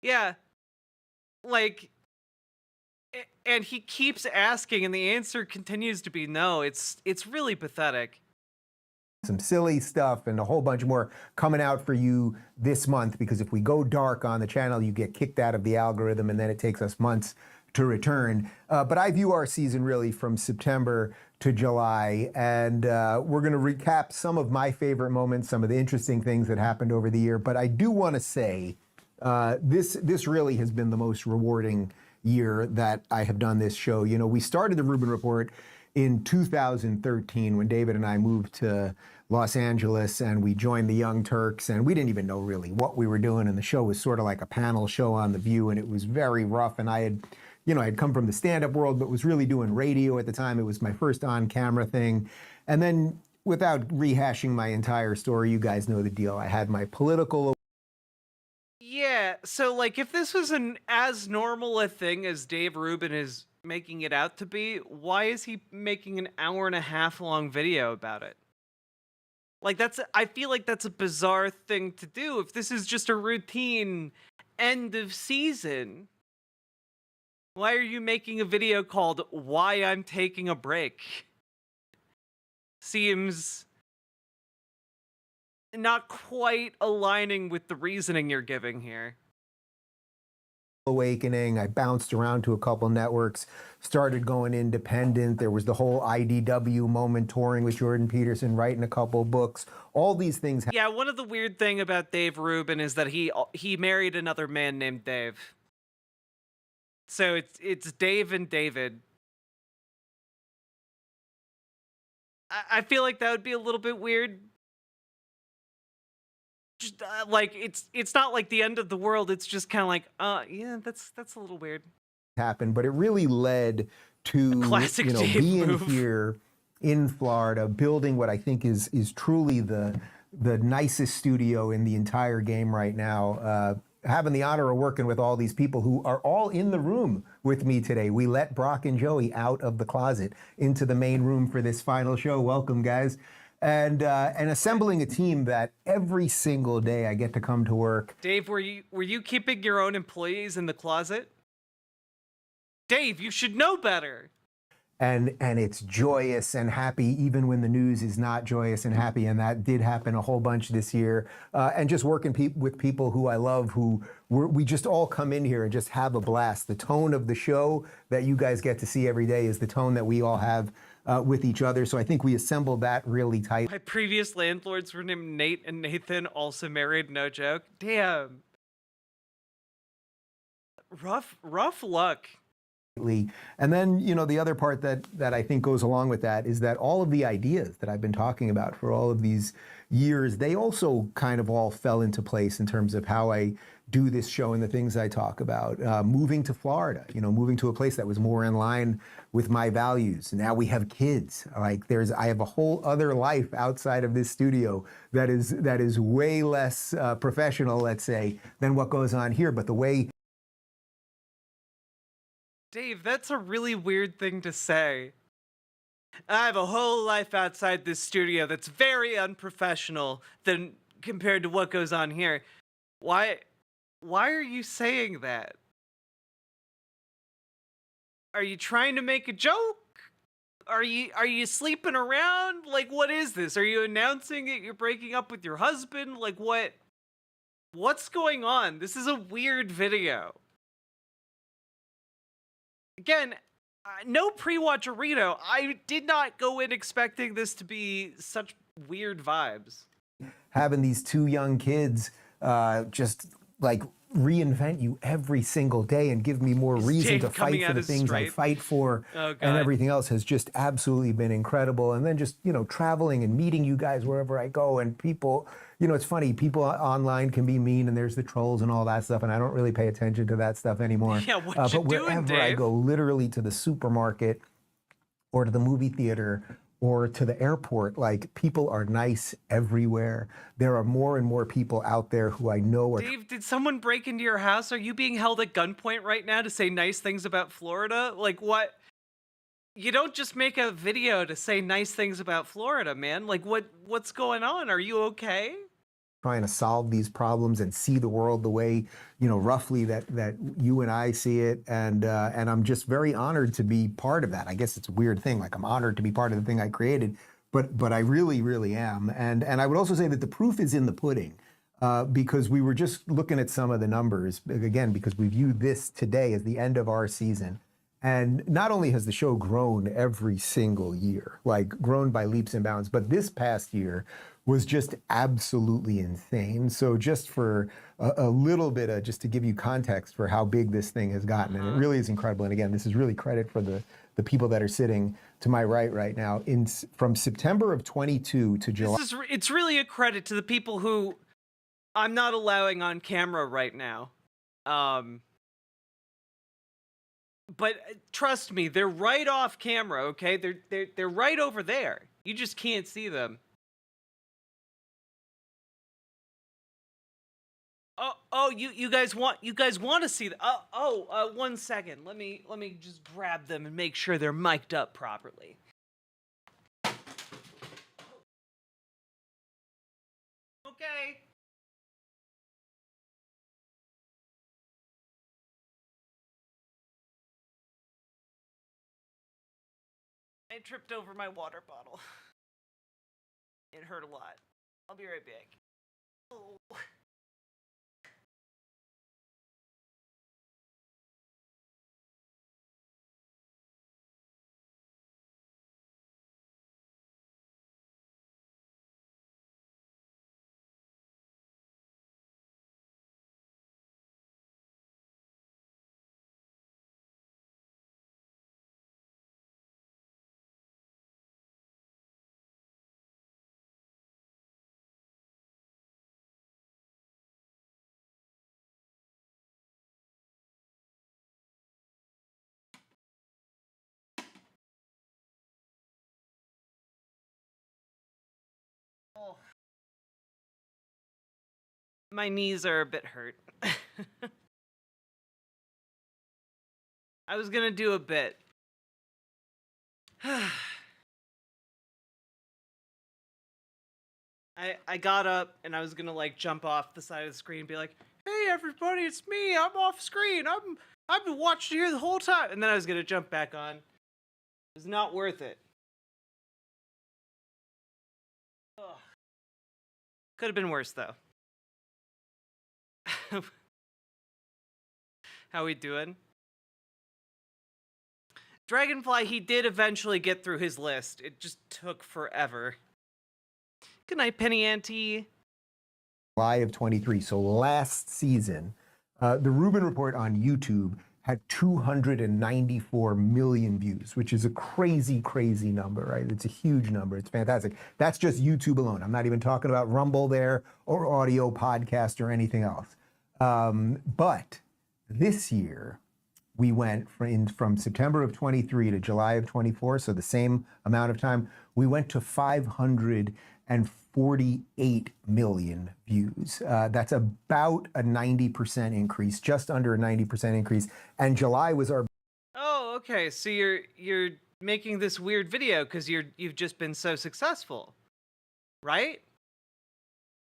Speaker 2: Yeah. Like... And he keeps asking, and the answer continues to be no. It's really pathetic.
Speaker 4: Some silly stuff and a whole bunch more coming out for you this month, because if we go dark on the channel, you get kicked out of the algorithm, and then it takes us months to return. But I view our season really from September to July, and we're going to recap some of my favorite moments, some of the interesting things that happened over the year. But I do want to say this really has been the most rewarding year that I have done this show. You know, we started the Rubin Report in 2013 when David and I moved to Los Angeles and we joined the Young Turks, and we didn't even know really what we were doing, and the show was sort of like a panel show on The View, and it was very rough, and I had come from the stand-up world but was really doing radio at the time. It was my first on-camera thing. And then, without rehashing my entire story, you guys know the deal. I had my political...
Speaker 2: Yeah, so like if this was as normal a thing as Dave Rubin is making it out to be, why is he making an hour-and-a-half long video about it? Like I feel like that's a bizarre thing to do. If this is just a routine end of season, why are you making a video called Why I'm Taking a Break? Seems not quite aligning with the reasoning you're giving here.
Speaker 4: Awakening. I bounced around to a couple networks, started going independent. There was the whole IDW moment, touring with Jordan Peterson, writing a couple books. All these things.
Speaker 2: Yeah, one of the weird thing about Dave Rubin is that he married another man named Dave. So it's Dave and David. I feel like that would be a little bit weird. Just like it's not like the end of the world. It's just kind of like, yeah, that's a little weird.
Speaker 4: Happened, but it really led to
Speaker 2: classic Dave
Speaker 4: being
Speaker 2: move.
Speaker 4: Here in Florida, building what I think is truly the nicest studio in the entire game right now. Having the honor of working with all these people who are all in the room with me today. We let Brock and Joey out of the closet into the main room for this final show. Welcome, guys. And assembling a team that every single day I get to come to work.
Speaker 2: Dave, were you keeping your own employees in the closet? Dave, you should know better.
Speaker 4: And it's joyous and happy, even when the news is not joyous and happy. And that did happen a whole bunch this year. And just working with people who I love, we just all come in here and just have a blast. The tone of the show that you guys get to see every day is the tone that we all have with each other. So I think we assembled that really tight.
Speaker 2: My previous landlords were named Nate and Nathan, also married, no joke. Damn. Rough luck.
Speaker 4: And then, the other part that I think goes along with that is that all of the ideas that I've been talking about for all of these years, they also kind of all fell into place in terms of how I do this show and the things I talk about. Moving to Florida, moving to a place that was more in line with my values. Now we have kids. I have a whole other life outside of this studio that is way less professional, let's say, than what goes on here. But the way
Speaker 2: Dave, that's a really weird thing to say. I have a whole life outside this studio that's very unprofessional than compared to what goes on here. Why are you saying that? Are you trying to make a joke? Are you sleeping around? Like, what is this? Are you announcing that you're breaking up with your husband? Like, what's going on? This is a weird video. Again, no pre-watcherito. I did not go in expecting this to be such weird vibes.
Speaker 4: Having these two young kids just like reinvent you every single day and give me more reason to fight for the things I fight for and everything else has just absolutely been incredible. And then just, traveling and meeting you guys wherever I go, and people, it's funny, people online can be mean and there's the trolls and all that stuff, and I don't really pay attention to that stuff anymore.
Speaker 2: Yeah, what
Speaker 4: but
Speaker 2: you doing,
Speaker 4: wherever
Speaker 2: Dave?
Speaker 4: I go, literally to the supermarket or to the movie theater or to the airport, like, people are nice everywhere. There are more and more people out there who I know are...
Speaker 2: Dave, did someone break into your house? Are you being held at gunpoint right now to say nice things about Florida? Like, what? You don't just make a video to say nice things about Florida, man. Like, what's going on? Are you okay?
Speaker 4: Trying to solve these problems and see the world the way, roughly that you and I see it. And I'm just very honored to be part of that. I guess it's a weird thing. Like, I'm honored to be part of the thing I created, but I really, really am. And I would also say that the proof is in the pudding, because we were just looking at some of the numbers, again, because we view this today as the end of our season. And not only has the show grown every single year, like grown by leaps and bounds, but this past year was just absolutely insane. So just for a little bit of, just to give you context for how big this thing has gotten, and it really is incredible. And again, this is really credit for the people that are sitting to my right now. From September of 22 to July.
Speaker 2: It's really a credit to the people who I'm not allowing on camera right now. But trust me, they're right off camera, okay? They're right over there. You just can't see them. Oh, you guys want to see them? 1 second. Let me just grab them and make sure they're mic'd up properly. Okay. I tripped over my water bottle. It hurt a lot. I'll be right back. Oh. My knees are a bit hurt. I was gonna do a bit. I got up and I was gonna like jump off the side of the screen and be like, "Hey everybody, it's me. I'm off screen. I've been watching here the whole time." And then I was gonna jump back on. It was not worth it. Could have been worse though. How we doing? Dragonfly, he did eventually get through his list. It just took forever. Good night, Penny Auntie.
Speaker 4: July of 23. So last season, the Rubin Report on YouTube had 294 million views, which is a crazy, crazy number, right? It's a huge number. It's fantastic. That's just YouTube alone. I'm not even talking about Rumble there or audio podcast or anything else. But this year, we went from September of 23 to July of 24, so the same amount of time, we went to 548 million views. That's about a 90% increase, just under a 90% increase. And July was our...
Speaker 2: Oh, okay. So you're making this weird video because you've just been so successful, right?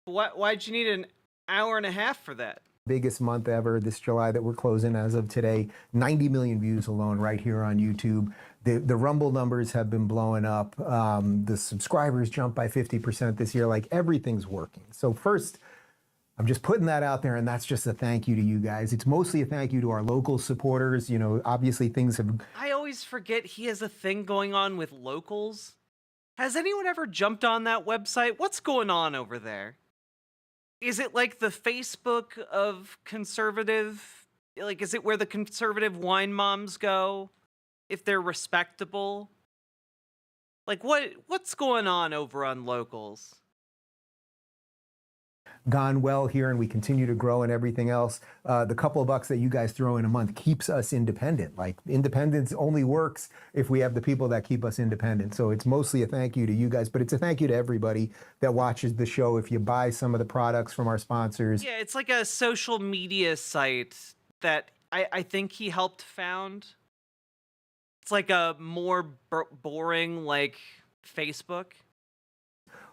Speaker 2: Why'd you need an hour and a half for that?
Speaker 4: Biggest month ever this July that we're closing as of today. 90 million views alone right here on YouTube. The Rumble numbers have been blowing up. The subscribers jumped by 50% this year. Like, everything's working. So first, I'm just putting that out there, and that's just a thank you to you guys. It's mostly a thank you to our local supporters. You know, obviously things have...
Speaker 2: I always forget he has a thing going on with locals. Has anyone ever jumped on that website? What's going on over there? Is it like the Facebook of conservative? Like, is it where the conservative wine moms go if they're respectable? Like, what's going on over on locals?
Speaker 4: Gone well here, and we continue to grow and everything else. The couple of bucks that you guys throw in a month keeps us independent. Like, independence only works if we have the people that keep us independent. So it's mostly a thank you to you guys, but it's a thank you to everybody that watches the show. If you buy some of the products from our sponsors.
Speaker 2: Yeah, it's like a social media site that I think he helped found. It's like a more boring, like, Facebook.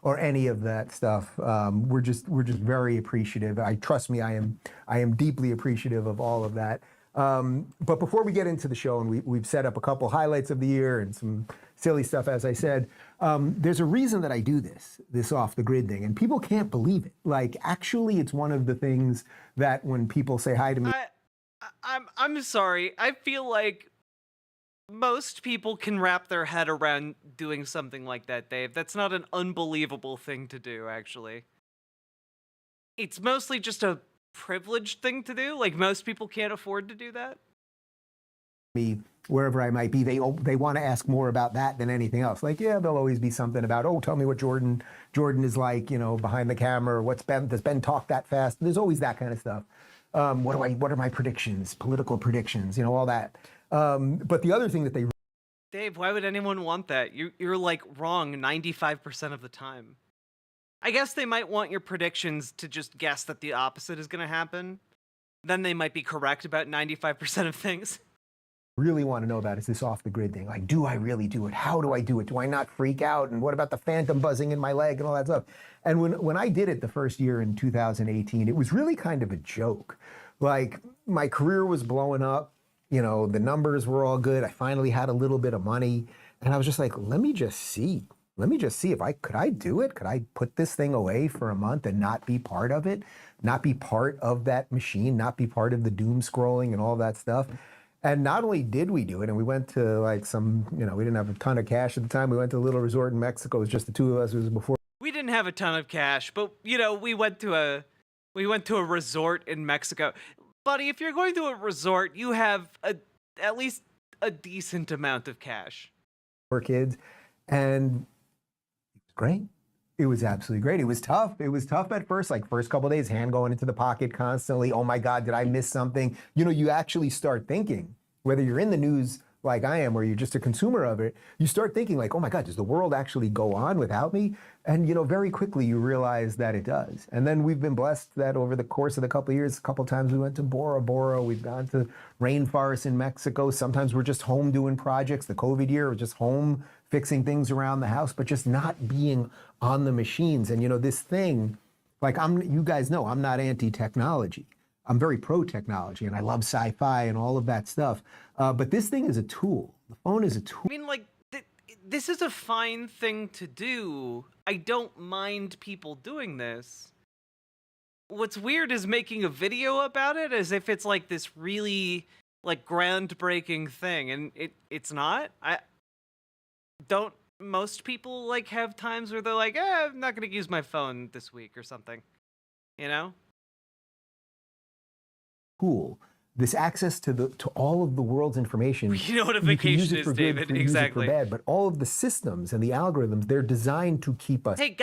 Speaker 4: Or any of that stuff. We're just very appreciative. Trust me, I am deeply appreciative of all of that. But before we get into the show, and we've set up a couple highlights of the year and some silly stuff, as I said, there's a reason that I do this off the grid thing, and people can't believe it. Like, actually, it's one of the things that when people say hi to me,
Speaker 2: I'm sorry. I feel like most people can wrap their head around doing something like that, Dave. That's not an unbelievable thing to do, actually. It's mostly just a privileged thing to do. Like, most people can't afford to do that.
Speaker 4: Me, wherever I might be, they want to ask more about that than anything else. Like, yeah, there'll always be something about, oh, tell me what Jordan is like, you know, behind the camera, or does Ben talk that fast? There's always that kind of stuff. What are my predictions, political predictions, you know, all that. But the other thing that they...
Speaker 2: Dave, why would anyone want that? You're like wrong 95% of the time. I guess they might want your predictions to just guess that the opposite is going to happen. Then they might be correct about 95% of things.
Speaker 4: Really want to know about is this off the grid thing. Like, do I really do it? How do I do it? Do I not freak out? And what about the phantom buzzing in my leg and all that stuff? And when I did it the first year in 2018, it was really kind of a joke. Like, my career was blowing up. You know, the numbers were all good. I finally had a little bit of money. And I was just like, let me just see if could I do it? Could I put this thing away for a month and not be part of it? Not be part of that machine, not be part of the doom scrolling and all that stuff. And not only did we do it, and we went to like some, you know, we didn't have a ton of cash at the time. We went to a little resort in Mexico. It was just the two of us. It was before.
Speaker 2: We didn't have a ton of cash, but, you know, we went to a resort in Mexico. Buddy, if you're going to a resort, you have at least a decent amount of cash.
Speaker 4: For kids, and it was great. It was absolutely great. It was tough. It was tough at first, like first couple of days, hand going into the pocket constantly. Oh my God, did I miss something? You know, you actually start thinking, whether you're in the news like I am, where you're just a consumer of it, you start thinking like, oh my God, does the world actually go on without me? And very quickly you realize that it does. And then we've been blessed that over the course of the couple of years, a couple of times we went to Bora Bora, we've gone to rainforests in Mexico. Sometimes we're just home doing projects. The COVID year, we're just home fixing things around the house, but just not being on the machines. And this thing, like you guys know, I'm not anti-technology. I'm very pro-technology, and I love sci-fi and all of that stuff. But this thing is a tool. The phone is a tool.
Speaker 2: I mean, like, this is a fine thing to do. I don't mind people doing this. What's weird is making a video about it as if it's like this really like groundbreaking thing, and it's not. Don't most people like have times where they're like, I'm not gonna use my phone this week or something,
Speaker 4: Cool. This access to all of the world's information.
Speaker 2: Notification is, David, exactly.
Speaker 4: For bad, but all of the systems and the algorithms, they're designed to keep us.
Speaker 2: Hey,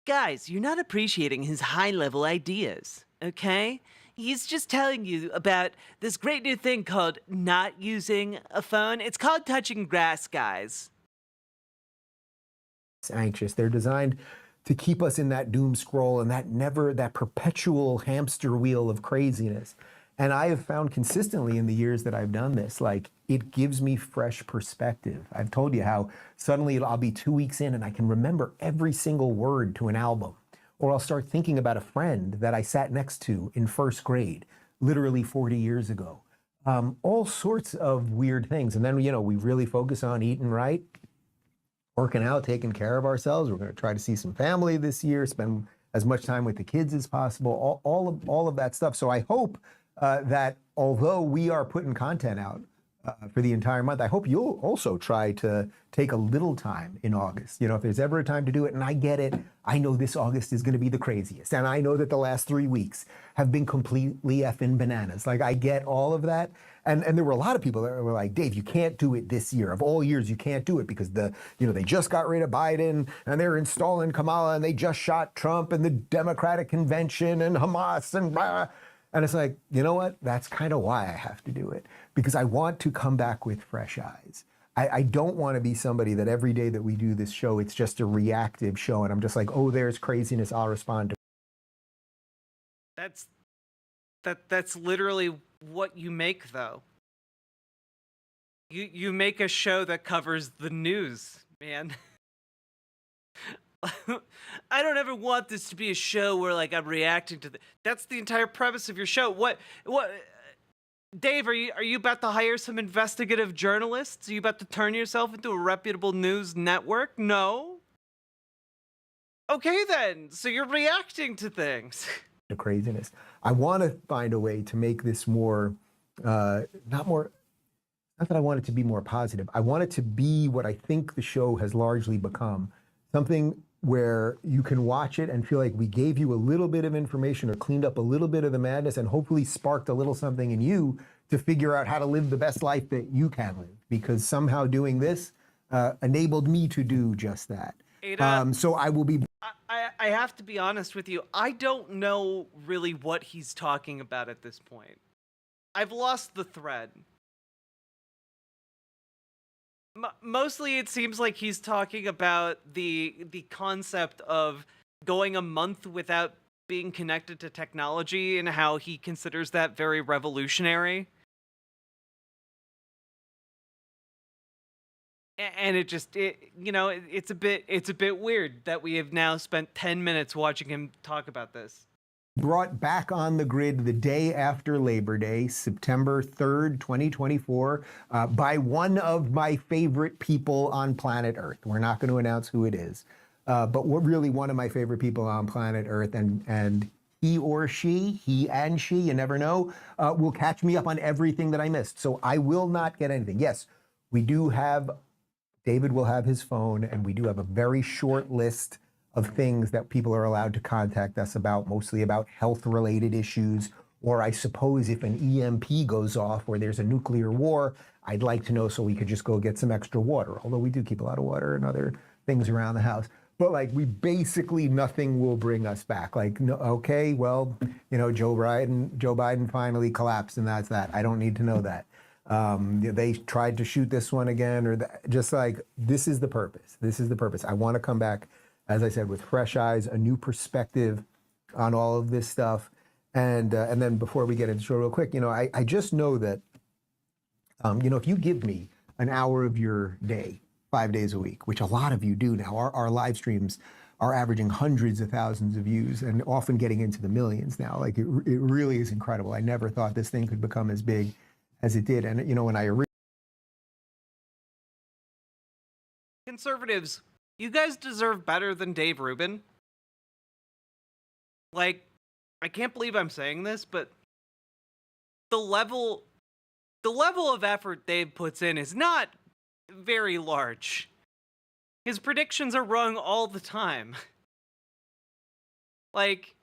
Speaker 2: guys, you're not appreciating his high-level ideas, okay? He's just telling you about this great new thing called not using a phone. It's called touching grass, guys.
Speaker 4: Anxious. They're designed to keep us in that doom scroll and that perpetual hamster wheel of craziness. And I have found consistently in the years that I've done this, like, it gives me fresh perspective. I've told you how suddenly I'll be 2 weeks in and I can remember every single word to an album. Or I'll start thinking about a friend that I sat next to in first grade, literally 40 years ago. All sorts of weird things. And then, we really focus on eating right, working out, taking care of ourselves. We're going to try to see some family this year, spend as much time with the kids as possible, all of that stuff. So I hope that although we are putting content out for the entire month, I hope you'll also try to take a little time in August. If there's ever a time to do it, and I get it, I know this August is going to be the craziest. And I know that the last 3 weeks have been completely effing bananas. Like, I get all of that. And there were a lot of people that were like, Dave, you can't do it this year. Of all years, you can't do it because they just got rid of Biden and they're installing Kamala and they just shot Trump and the Democratic Convention and Hamas and blah. And it's like, you know what? That's kind of why I have to do it, because I want to come back with fresh eyes. I don't want to be somebody that every day that we do this show, it's just a reactive show. And I'm just like, oh, there's craziness, I'll respond to.
Speaker 2: That's literally what you make, though. You make a show that covers the news, man. I don't ever want this to be a show where, like, I'm reacting to that's the entire premise of your show. What Dave, are you about to hire some investigative journalists? Are you about to turn yourself into a reputable news network? No. Okay then. So you're reacting to things.
Speaker 4: The craziness. I want to find a way to make this more not that I want it to be more positive. I want it to be what I think the show has largely become. Something where you can watch it and feel like we gave you a little bit of information or cleaned up a little bit of the madness and hopefully sparked a little something in you to figure out how to live the best life that you can live. Because somehow doing this enabled me to do just that.
Speaker 2: Ada,
Speaker 4: so I will be...
Speaker 2: I have to be honest with you. I don't know really what he's talking about at this point. I've lost the thread. Mostly it seems like he's talking about the concept of going a month without being connected to technology and how he considers that very revolutionary. And it's a bit weird that we have now spent 10 minutes watching him talk about this.
Speaker 4: Brought back on the grid the day after Labor Day, September 3rd, 2024, by one of my favorite people on planet Earth. We're not going to announce who it is, but we're really one of my favorite people on planet Earth, and he and she, you never know, will catch me up on everything that I missed. So I will not get anything. Yes, we do have, David will have his phone, and we do have a very short list of things that people are allowed to contact us about, mostly about health-related issues, or I suppose if an EMP goes off or there's a nuclear war, I'd like to know so we could just go get some extra water, although we do keep a lot of water and other things around the house. But like, we basically, nothing will bring us back. Like, no, okay, well, Joe Biden finally collapsed and that's that. I don't need to know that. They tried to shoot this one again, or just like, this is the purpose. This is the purpose. I want to come back, as I said, with fresh eyes, a new perspective on all of this stuff. And then before we get into the show real quick, I just know that, if you give me an hour of your day, 5 days a week, which a lot of you do now, our live streams are averaging hundreds of thousands of views and often getting into the millions now. Like it really is incredible. I never thought this thing could become as big as it did. And when I
Speaker 2: conservatives, you guys deserve better than Dave Rubin. Like, I can't believe I'm saying this, but the level of effort Dave puts in is not very large. His predictions are wrong all the time. Like,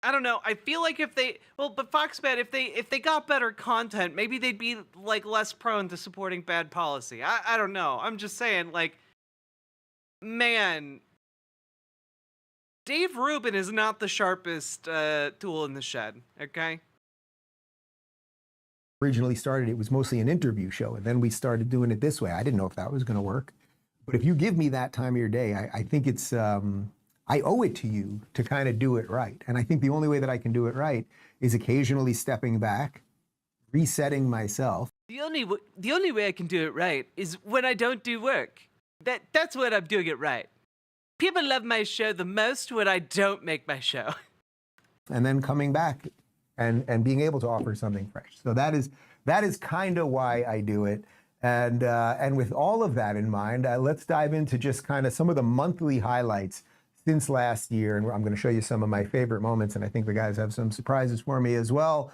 Speaker 2: I don't know. I feel like but Foxbat, if they got better content, maybe they'd be like less prone to supporting bad policy. I don't know. I'm just saying, like, man, Dave Rubin is not the sharpest tool in the shed. Okay.
Speaker 4: Originally started, it was mostly an interview show, and then we started doing it this way. I didn't know if that was going to work. But if you give me that time of your day, I think it's, I owe it to you to kind of do it right. And I think the only way that I can do it right is occasionally stepping back, resetting myself.
Speaker 2: The only way I can do it right is when I don't do work. That's when I'm doing it right. People love my show the most when I don't make my show.
Speaker 4: And then coming back and being able to offer something fresh. So that is kind of why I do it. And with all of that in mind, let's dive into just kind of some of the monthly highlights since last year. And I'm going to show you some of my favorite moments. And I think the guys have some surprises for me as well,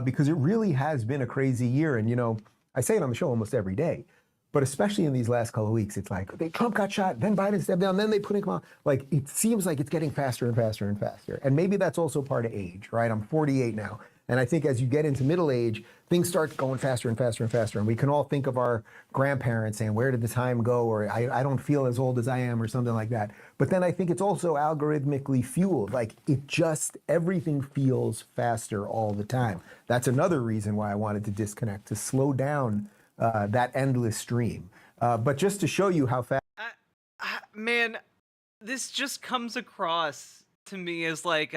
Speaker 4: because it really has been a crazy year. And, I say it on the show almost every day, but especially in these last couple of weeks, it's like, Trump got shot, then Biden stepped down, then they put him on. Like, it seems like it's getting faster and faster and faster. And maybe that's also part of age, right? I'm 48 now. And I think as you get into middle age, things start going faster and faster and faster. And we can all think of our grandparents saying, where did the time go? Or I don't feel as old as I am, or something like that. But then I think it's also algorithmically fueled. Like, everything feels faster all the time. That's another reason why I wanted to disconnect, to slow down that endless stream. But just to show you how fast.
Speaker 2: Man, this just comes across to me as like,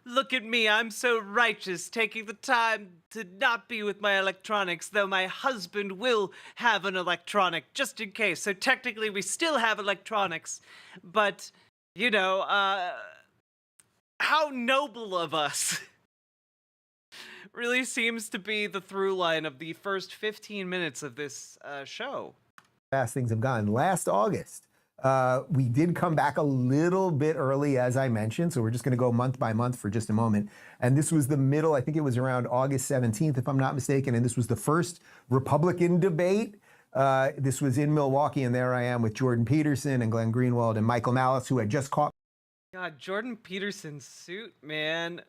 Speaker 2: look at me, I'm so righteous, taking the time to not be with my electronics, though my husband will have an electronic just in case. So technically we still have electronics, but, how noble of us really seems to be the through line of the first 15 minutes of this show.
Speaker 4: Fast things have gone. Last August, we did come back a little bit early, as I mentioned, so we're just going to go month by month for just a moment. And this was the middle, I think it was around August 17th, if I'm not mistaken, and this was the first Republican debate. This was in Milwaukee, and there I am with Jordan Peterson and Glenn Greenwald and Michael Malice, who had just caught.
Speaker 2: God, Jordan Peterson's suit, man.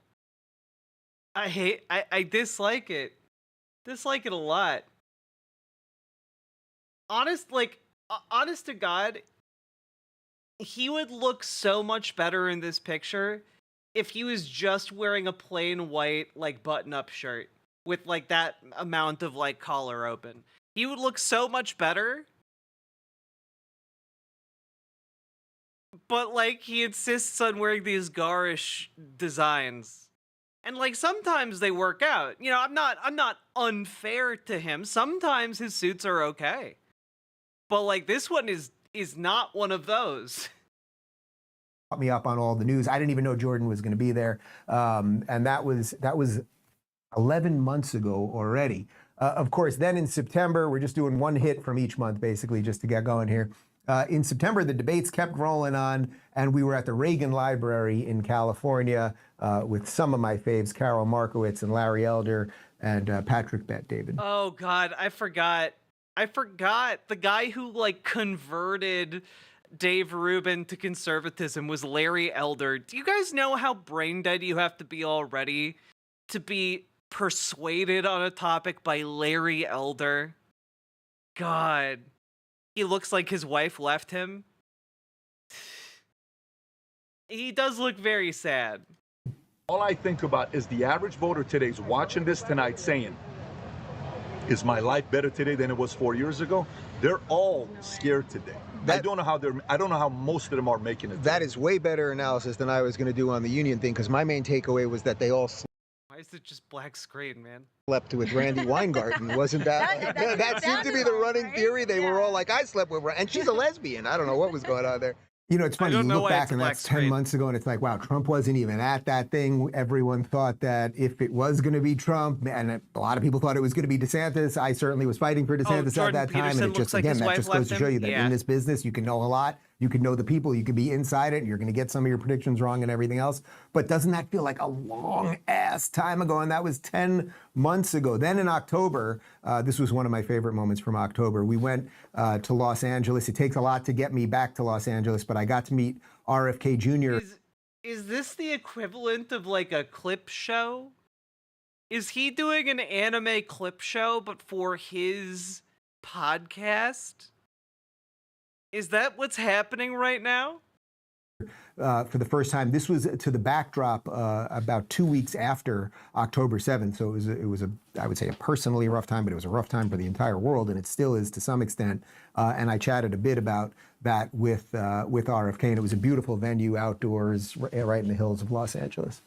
Speaker 2: I dislike it. Dislike it a lot. Honest to God, he would look so much better in this picture if he was just wearing a plain white, like, button-up shirt with, like, that amount of, like, collar open. He would look so much better. But, like, he insists on wearing these garish designs. And, like, sometimes they work out. I'm not unfair to him. Sometimes his suits are okay. But, like, this one is not one of those.
Speaker 4: Caught me up on all the news. I didn't even know Jordan was going to be there. And that was 11 months ago already. Of course, then in September, we're just doing one hit from each month, basically, just to get going here. In September, the debates kept rolling on, and we were at the Reagan Library in California with some of my faves, Carol Markowitz and Larry Elder and Patrick Bet-David.
Speaker 2: Oh, God, I forgot. The guy who, like, converted Dave Rubin to conservatism was Larry Elder. Do you guys know how brain dead you have to be already to be persuaded on a topic by Larry Elder? God. He looks like his wife left him. He does look very sad.
Speaker 15: All I think about is the average voter today is watching this tonight saying, Is my life better today than it was 4 years ago? They're all scared today. I don't know how most of them are making it.
Speaker 4: That is way better analysis than I was going to do on the union thing, because my main takeaway was that they all
Speaker 2: Why is it just black screen, man?
Speaker 4: slept with Randy Weingarten. Wasn't that? That seemed to be the running theory. They were all like, I slept with her, and she's a lesbian. I don't know what was going on there. You know, it's funny. You look back, and that's 10 months ago, and it's like, wow, Trump wasn't even at that thing. Everyone thought that if it was going to be Trump, and a lot of people thought it was going to be DeSantis. I certainly was fighting for DeSantis at that time, and it just, again, that just goes to show you that in this business, you can know a lot. You can know the people, you can be inside it, and you're going to get some of your predictions wrong and everything else. But doesn't that feel like a long-ass time ago? And that was 10 months ago. Then in October, this was one of my favorite moments from October. We went to Los Angeles. It takes a lot to get me back to Los Angeles, but I got to meet RFK Jr.
Speaker 2: Is this the equivalent of like a clip show? Is he doing an anime clip show, but for his podcast? Is that what's happening right now?
Speaker 4: For the first time, this was to the backdrop about 2 weeks after October 7th. So it was I would say a personally rough time, but it was a rough time for the entire world, and it still is to some extent. And I chatted a bit about that with RFK, and it was a beautiful venue outdoors, right in the hills of Los Angeles.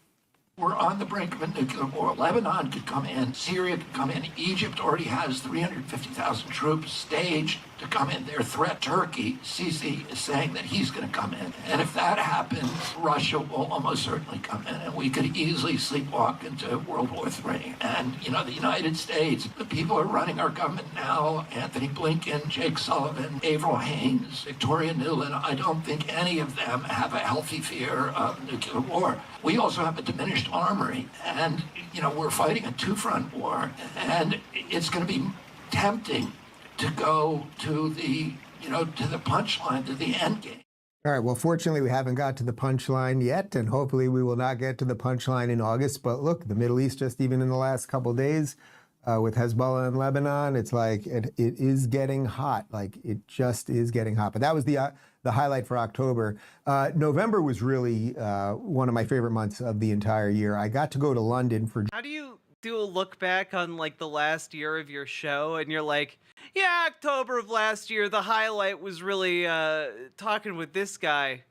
Speaker 16: We're on the brink of a nuclear war. Lebanon could come in, Syria could come in, Egypt already has 350,000 troops staged to come in. Their threat, Turkey, Sisi is saying that he's going to come in. And if that happens, Russia will almost certainly come in, and we could easily sleepwalk into World War III. And, you know, the United States, the people who are running our government now, Anthony Blinken, Jake Sullivan, Avril Haines, Victoria Nuland, I don't think any of them have a healthy fear of nuclear war. We also have a diminished armory, and, you know, we're fighting a two-front war, and it's going to be tempting to go to the, you know, to the punchline, to the end game.
Speaker 4: All right, well, fortunately, we haven't got to the punchline yet, and hopefully we will not get to the punchline in August. But look, the Middle East, just even in the last couple of days, with Hezbollah and Lebanon, it's like it is getting hot. Like, it just is getting hot. But that was the highlight for October. November was really one of my favorite months of the entire year. I got to go to London for...
Speaker 2: How do you do a look back on like the last year of your show, and you're like, yeah, October of last year, the highlight was really talking with this guy.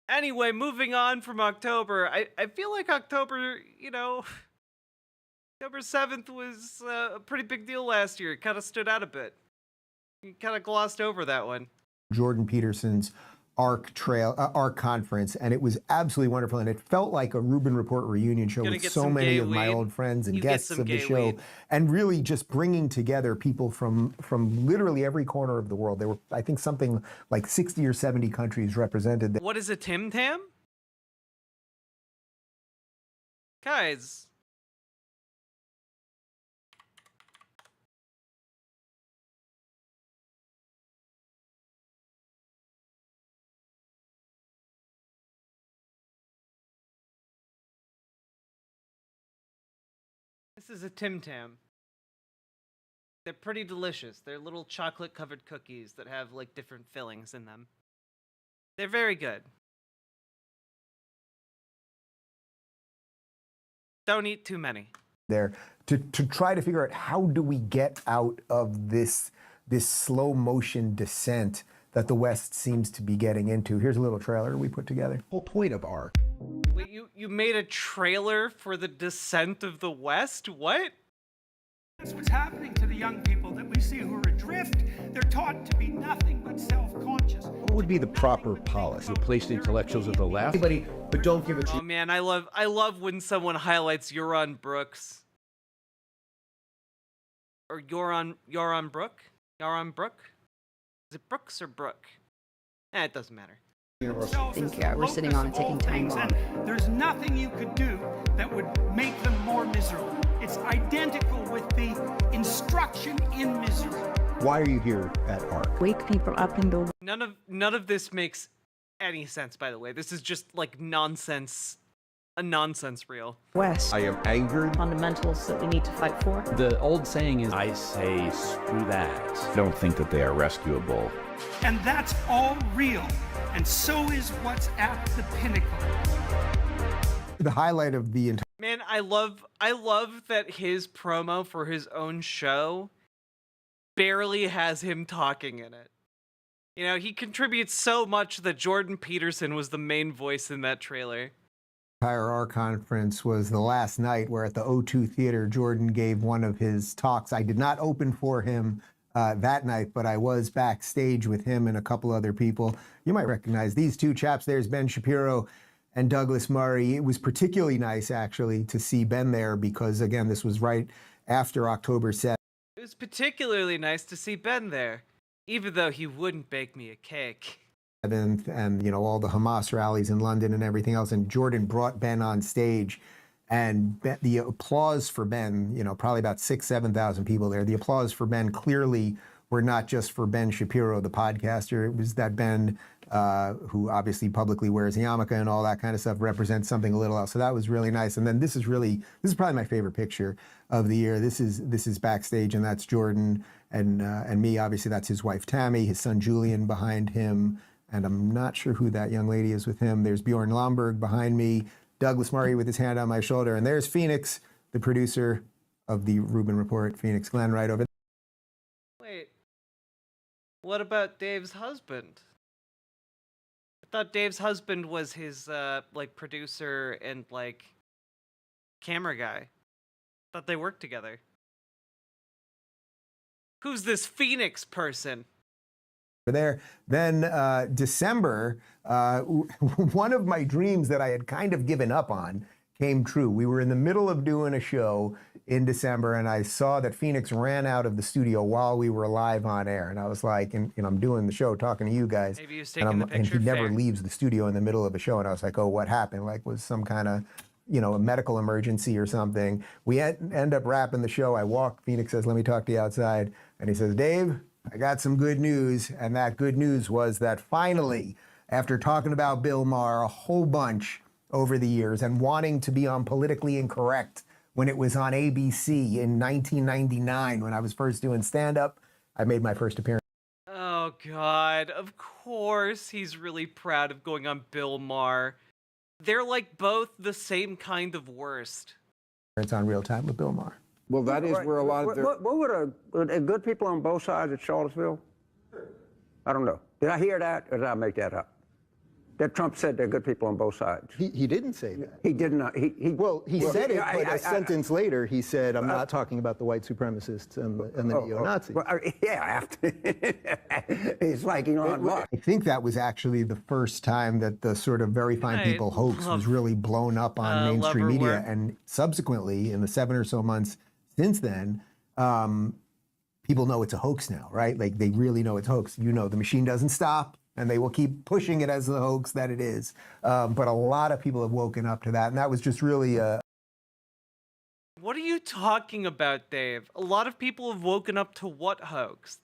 Speaker 2: Anyway, moving on from October, I feel like October, you know, October 7th was a pretty big deal last year. It kind of stood out a bit. You kind of glossed over that one.
Speaker 4: Jordan Peterson's ARC conference, and it was absolutely wonderful, and it felt like a Rubin Report reunion show with so many of my old friends and guests of the show, and really just bringing together people from literally every corner of the world. There were, I think, something like 60 or 70 countries represented there.
Speaker 2: What is a Tim Tam? Guys. This is a Tim Tam. They're pretty delicious. They're little chocolate covered cookies that have like different fillings in them. They're very good. Don't eat too many.
Speaker 4: There to try to figure out how do we get out of this slow motion descent that the West seems to be getting into. Here's a little trailer we put together.
Speaker 17: Whole point of ARC.
Speaker 2: Wait, you made a trailer for the descent of the West? What?
Speaker 18: That's what's happening to the young people that we see who are adrift. They're taught to be nothing but self-conscious.
Speaker 17: What would be the proper policy? Replace the intellectuals of the left? Anybody, but don't give it.
Speaker 2: Oh man, I love when someone highlights Euron Brooks. Or Euron Brook? Euron Brook? Is it Brooks or Brook? It doesn't matter.
Speaker 19: I think we're sitting on a ticking time bomb.
Speaker 18: There's nothing you could do that would make them more miserable. It's identical with the instruction in misery.
Speaker 17: Why are you here at ARC?
Speaker 19: Wake people up in the...
Speaker 2: None of this makes any sense, by the way. This is just like nonsense. A nonsense reel.
Speaker 19: West.
Speaker 17: I am angered.
Speaker 19: Fundamentals that we need to fight for.
Speaker 20: The old saying is, I say screw that.
Speaker 17: I don't think that they are rescuable.
Speaker 18: And that's all real. And so is what's at the pinnacle.
Speaker 4: The highlight of the entire...
Speaker 2: Man, I love that his promo for his own show barely has him talking in it. You know, he contributes so much that Jordan Peterson was the main voice in that trailer.
Speaker 4: Our conference was the last night where at the O2 Theater, Jordan gave one of his talks. I did not open for him that night, but I was backstage with him and a couple other people. You might recognize these two chaps. There's Ben Shapiro and Douglas Murray. It was particularly nice, actually, to see Ben there because, again, this was right after October 7th.
Speaker 2: It was particularly nice to see Ben there, even though he wouldn't bake me a cake.
Speaker 4: And you know, all the Hamas rallies in London and everything else, and Jordan brought Ben on stage, and the applause for Ben, you know, probably about 7,000 people there. The applause for Ben clearly were not just for Ben Shapiro, the podcaster. It was that Ben, who obviously publicly wears a yarmulke and all that kind of stuff, represents something a little else. So that was really nice. And then this is probably my favorite picture of the year. This is backstage, and that's Jordan and me. Obviously, that's his wife Tammy, his son Julian behind him. And I'm not sure who that young lady is with him. There's Bjorn Lomberg behind me, Douglas Murray with his hand on my shoulder, and there's Phoenix, the producer of the Rubin Report, Phoenix Glenn, right over there.
Speaker 2: Wait, what about Dave's husband? I thought Dave's husband was his, like, producer and, like, camera guy. Thought they worked together. Who's this Phoenix person?
Speaker 4: There. Then December, one of my dreams that I had kind of given up on came true. We were in the middle of doing a show in December, and I saw that Phoenix ran out of the studio while we were live on air. And I was like, and I'm doing the show, talking to you guys.
Speaker 2: Maybe he was taking the picture.
Speaker 4: And he never
Speaker 2: Fair.
Speaker 4: leaves the studio in the middle of a show. And I was like, oh, what happened? Like, was some kind of, you know, a medical emergency or something. We end up wrapping the show. I walk, Phoenix says, let me talk to you outside. And he says, Dave, I got some good news, and that good news was that finally, after talking about Bill Maher a whole bunch over the years and wanting to be on Politically Incorrect when it was on ABC in 1999 when I was first doing stand-up, I made my first appearance.
Speaker 2: Oh, God. Of course he's really proud of going on Bill Maher. They're like both the same kind of worst.
Speaker 4: It's on Real Time with Bill Maher.
Speaker 21: Well, that is where a lot of
Speaker 22: What would good people on both sides of Charlottesville? I don't know. Did I hear that, or did I make that up? That Trump said there are good people on both sides.
Speaker 4: He didn't say that.
Speaker 22: He did not. He
Speaker 4: said it, but a sentence later he said, I'm not talking about the white supremacists and the neo-Nazis.
Speaker 22: Well, yeah, after. It's like Elon Musk.
Speaker 4: I think that was actually the first time that the sort of Very Fine People hoax was really blown up on mainstream media. And subsequently, in the 7 or so months since then, people know it's a hoax now, right? Like, they really know it's a hoax. You know, the machine doesn't stop, and they will keep pushing it as the hoax that it is. But a lot of people have woken up to that, and that was just really
Speaker 2: What are you talking about, Dave? A lot of people have woken up to what hoax?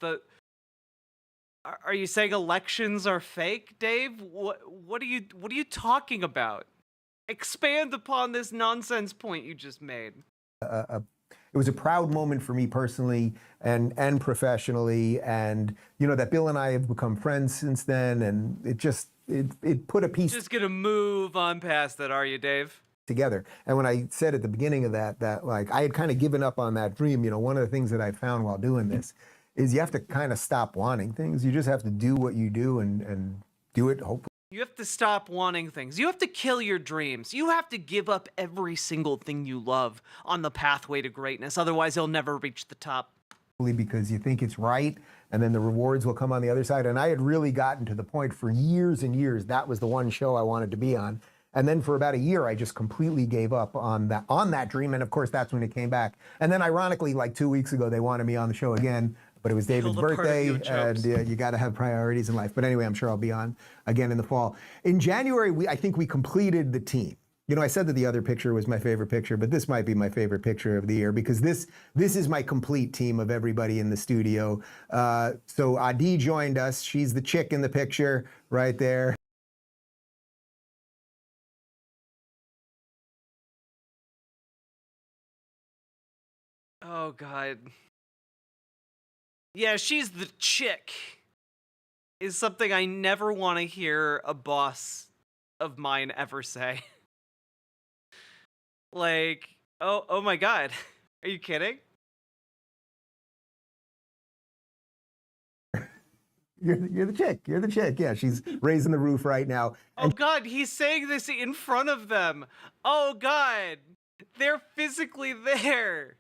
Speaker 2: Are you saying elections are fake, Dave? What are you talking about? Expand upon this nonsense point you just made.
Speaker 4: It was a proud moment for me personally and professionally, and you know that Bill and I have become friends since then, and it put a piece.
Speaker 2: Just gonna move on past that, are you, Dave?
Speaker 4: Together. And when I said at the beginning of that like I had kind of given up on that dream, you know, one of the things that I found while doing this is you have to kind of stop wanting things. You just have to do what you do and do it, hopefully.
Speaker 2: You have to stop wanting things. You have to kill your dreams. You have to give up every single thing you love on the pathway to greatness. Otherwise, you'll never reach the top.
Speaker 4: Because you think it's right, and then the rewards will come on the other side. And I had really gotten to the point for years and years, that was the one show I wanted to be on. And then for about a year, I just completely gave up on that dream. And of course, that's when it came back. And then ironically, like 2 weeks ago, they wanted me on the show again. But it was David's birthday, and you got to have priorities in life. But anyway, I'm sure I'll be on again in the fall. In January, I think we completed the team. You know, I said that the other picture was my favorite picture, but this might be my favorite picture of the year because this is my complete team of everybody in the studio. So Adi joined us. She's the chick in the picture right there.
Speaker 2: Oh, God. Yeah, she's the chick. Is something I never want to hear a boss of mine ever say. Like, oh my God. Are you kidding?
Speaker 4: You're the chick. You're the chick. Yeah, she's raising the roof right now.
Speaker 2: Oh God, he's saying this in front of them. Oh God, they're physically there.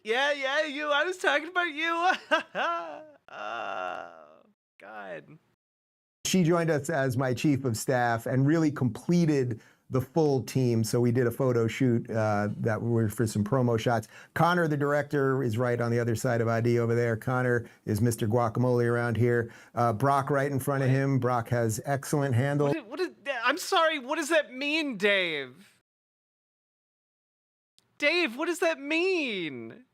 Speaker 2: Yeah, you. I was talking about you. Oh God.
Speaker 4: She joined us as my chief of staff and really completed the full team. So we did a photo shoot that were for some promo shots. Connor, the director, is right on the other side of ID over there. Connor is Mr. Guacamole around here. Brock right in front of him. Brock has excellent handle.
Speaker 2: I'm sorry, what does that mean, Dave? Dave, what does that mean?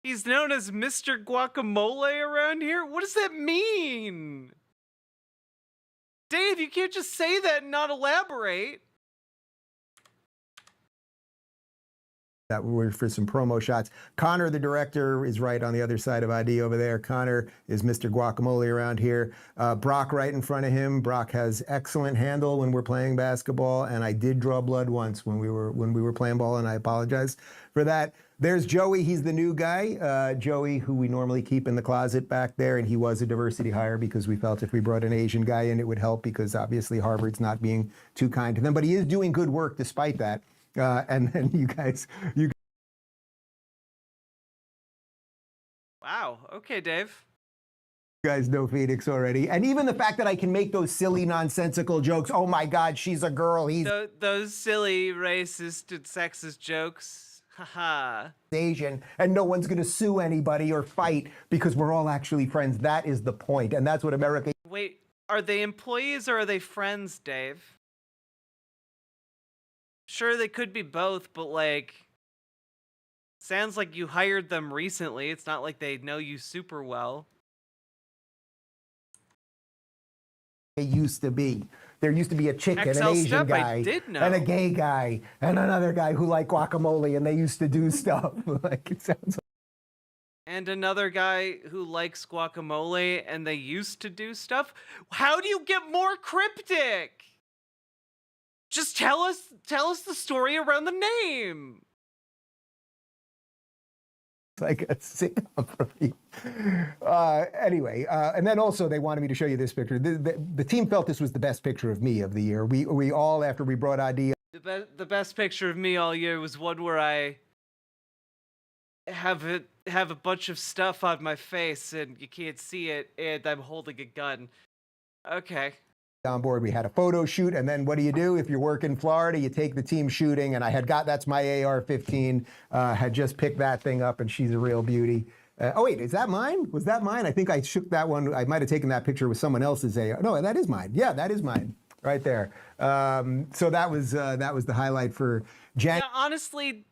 Speaker 2: He's known as Mr. Guacamole around here? What does that mean? Dave, you can't just say that and not elaborate.
Speaker 4: That were for some promo shots. Connor, the director, is right on the other side of ID over there. Connor is Mr. Guacamole around here. Brock right in front of him. Brock has excellent handle when we're playing basketball, and I did draw blood once when we were playing ball, and I apologize for that. There's Joey. He's the new guy. Joey, who we normally keep in the closet back there, and he was a diversity hire because we felt if we brought an Asian guy in, it would help because obviously Harvard's not being too kind to them. But he is doing good work despite that. And then you guys.
Speaker 2: Wow. Okay, Dave.
Speaker 4: You guys know Phoenix already. And even the fact that I can make those silly, nonsensical jokes. Oh my God, she's a girl. He's
Speaker 2: those silly, racist and sexist jokes. Haha.
Speaker 4: Asian, and no one's going to sue anybody or fight because we're all actually friends. That is the point, and that's what America.
Speaker 2: Wait, are they employees or are they friends, Dave? Sure, they could be both, but like, sounds like you hired them recently. It's not like they know you super well.
Speaker 4: It used to be. There used to be a chick and an
Speaker 2: XL
Speaker 4: Asian
Speaker 2: Step,
Speaker 4: guy
Speaker 2: I did know.
Speaker 4: and a gay guy and another guy who liked guacamole, and they used to do stuff. Like it sounds.
Speaker 2: And another guy who likes guacamole, and they used to do stuff. How do you get more cryptic? Just tell us the story around the name.
Speaker 4: Like a sitcom for me. Anyway, and then also they wanted me to show you this picture. The team felt this was the best picture of me of the year. We all, after we brought ID.
Speaker 2: The best picture of me all year was one where I have a bunch of stuff on my face and you can't see it, and I'm holding a gun. Okay.
Speaker 4: On board, we had a photo shoot, and then what do? If you work in Florida, you take the team shooting, and I had that's my AR-15, had just picked that thing up, and she's a real beauty. Oh wait, is that mine? Was that mine? I think I shook that one. I might have taken that picture with someone else's AR. No, that is mine. Yeah, that is mine, right there. So that was the highlight for Jan.
Speaker 2: Yeah, honestly,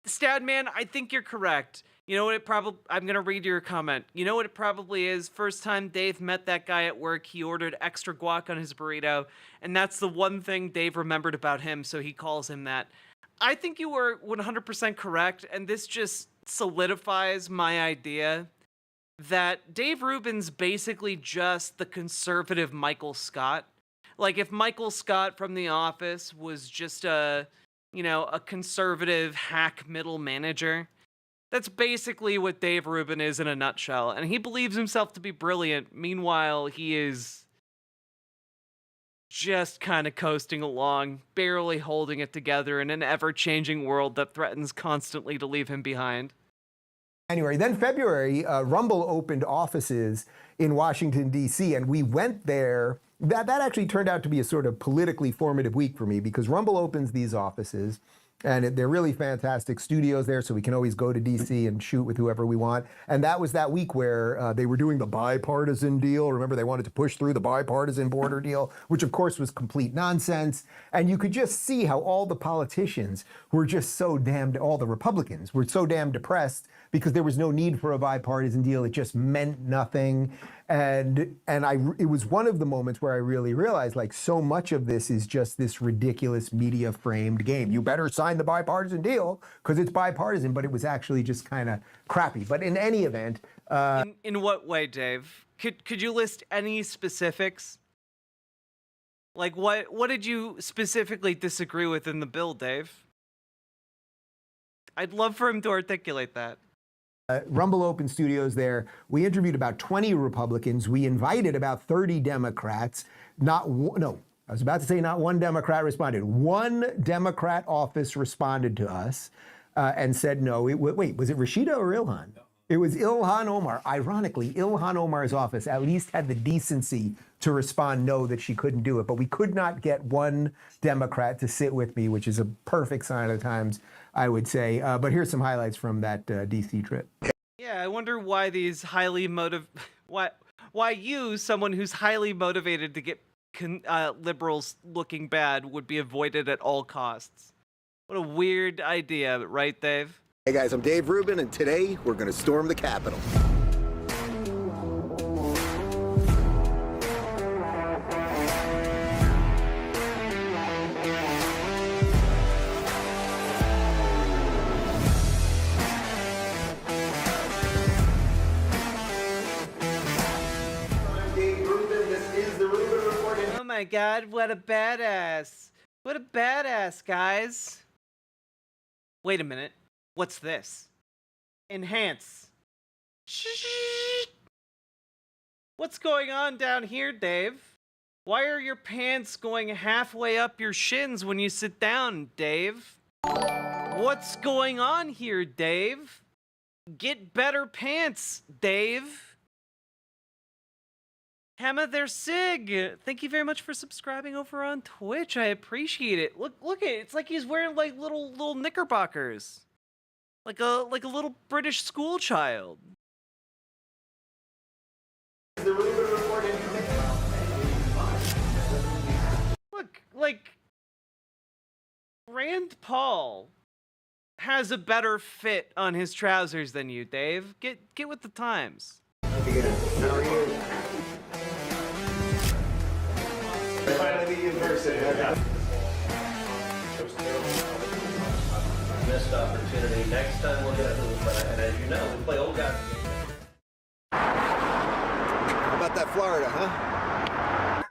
Speaker 2: Stadman, I think you're correct. You know what it probably, I'm going to read your comment. You know what it probably is? First time Dave met that guy at work, he ordered extra guac on his burrito, and that's the one thing Dave remembered about him, so he calls him that. I think you were 100% correct, and this just solidifies my idea that Dave Rubin's basically just the conservative Michael Scott. Like, if Michael Scott from The Office was just a conservative hack middle manager, that's basically what Dave Rubin is in a nutshell. And he believes himself to be brilliant. Meanwhile, he is just kind of coasting along, barely holding it together in an ever-changing world that threatens constantly to leave him behind.
Speaker 4: January. Then February, Rumble opened offices in Washington, D.C., and we went there. That actually turned out to be a sort of politically formative week for me because Rumble opens these offices. And they're really fantastic studios there, so we can always go to D.C. and shoot with whoever we want. And that was that week where they were doing the bipartisan deal. Remember, they wanted to push through the bipartisan border deal, which of course was complete nonsense. And you could just see how all the politicians were just so damned, all the Republicans were so damn depressed because there was no need for a bipartisan deal. It just meant nothing. And it was one of the moments where I really realized, like, so much of this is just this ridiculous media framed game. You better sign the bipartisan deal because it's bipartisan, but it was actually just kind of crappy. But in any event,
Speaker 2: in what way, Dave? Could you list any specifics? Like, what did you specifically disagree with in the bill, Dave? I'd love for him to articulate that.
Speaker 4: Rumble Open Studios there, we interviewed about 20 Republicans. We invited about 30 Democrats. I was about to say not one Democrat responded. One Democrat office responded to us and said no. Wait, was it Rashida or Ilhan? It was Ilhan Omar. Ironically, Ilhan Omar's office at least had the decency to respond no, that she couldn't do it. But we could not get one Democrat to sit with me, which is a perfect sign of the times, I would say. But here's some highlights from that D.C. trip.
Speaker 2: Yeah, I wonder why these why you, someone who's highly motivated to get liberals looking bad, would be avoided at all costs. What a weird idea, right, Dave?
Speaker 1: Hey guys, I'm Dave Rubin, and today we're going to storm the Capitol.
Speaker 2: Oh my god, what a badass. What a badass, guys. Wait a minute. What's this? Enhance. What's going on down here, Dave? Why are your pants going halfway up your shins when you sit down, Dave? What's going on here, Dave? Get better pants, Dave. Hammer their Sig, thank you very much for subscribing over on Twitch. I appreciate it. Look at it. It's like he's wearing like little knickerbockers, like a little British school child. Look, like Rand Paul has a better fit on his trousers than you, Dave. Get with the times.
Speaker 1: Finally meet you in person.
Speaker 5: Missed opportunity. Next time we'll get a little better. And as you know, we play old guys.
Speaker 1: How about that Florida, huh?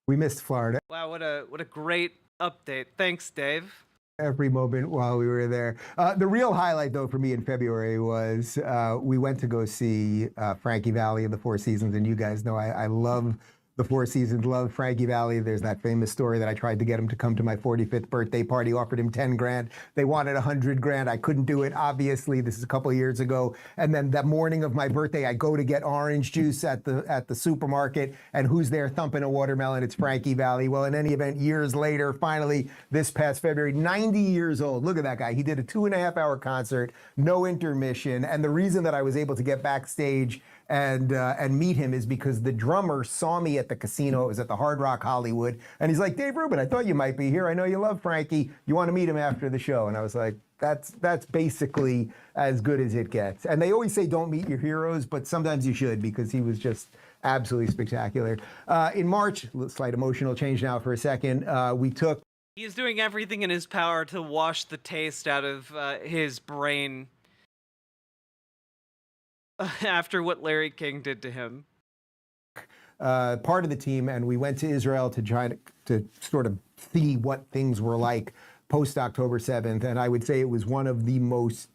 Speaker 4: We missed Florida.
Speaker 2: Wow, what a great update. Thanks, Dave.
Speaker 4: Every moment while we were there. The real highlight, though, for me in February was we went to go see Frankie Valli of the Four Seasons, and you guys know I love the Four Seasons, love Frankie Valli. There's that famous story that I tried to get him to come to my 45th birthday party, offered him 10 grand. They wanted 100 grand. I couldn't do it, obviously. This is a couple of years ago. And then that morning of my birthday, I go to get orange juice at the supermarket, and who's there thumping a watermelon? It's Frankie Valli. Well, in any event, years later, finally, this past February, 90 years old. Look at that guy. He did a 2.5-hour concert, no intermission. And the reason that I was able to get backstage and meet him is because the drummer saw me at the casino. It was at the Hard Rock Hollywood. And he's like, Dave Rubin, I thought you might be here. I know you love Frankie. You want to meet him after the show? And I was like, that's basically as good as it gets. And they always say don't meet your heroes, but sometimes you should, because he was just absolutely spectacular. In March, slight emotional change now for a second, we took...
Speaker 2: He's doing everything in his power to wash the taste out of his brain after what Larry King did to him.
Speaker 4: Part of the team, and we went to Israel to try to sort of see what things were like post October 7th, and I would say it was one of the most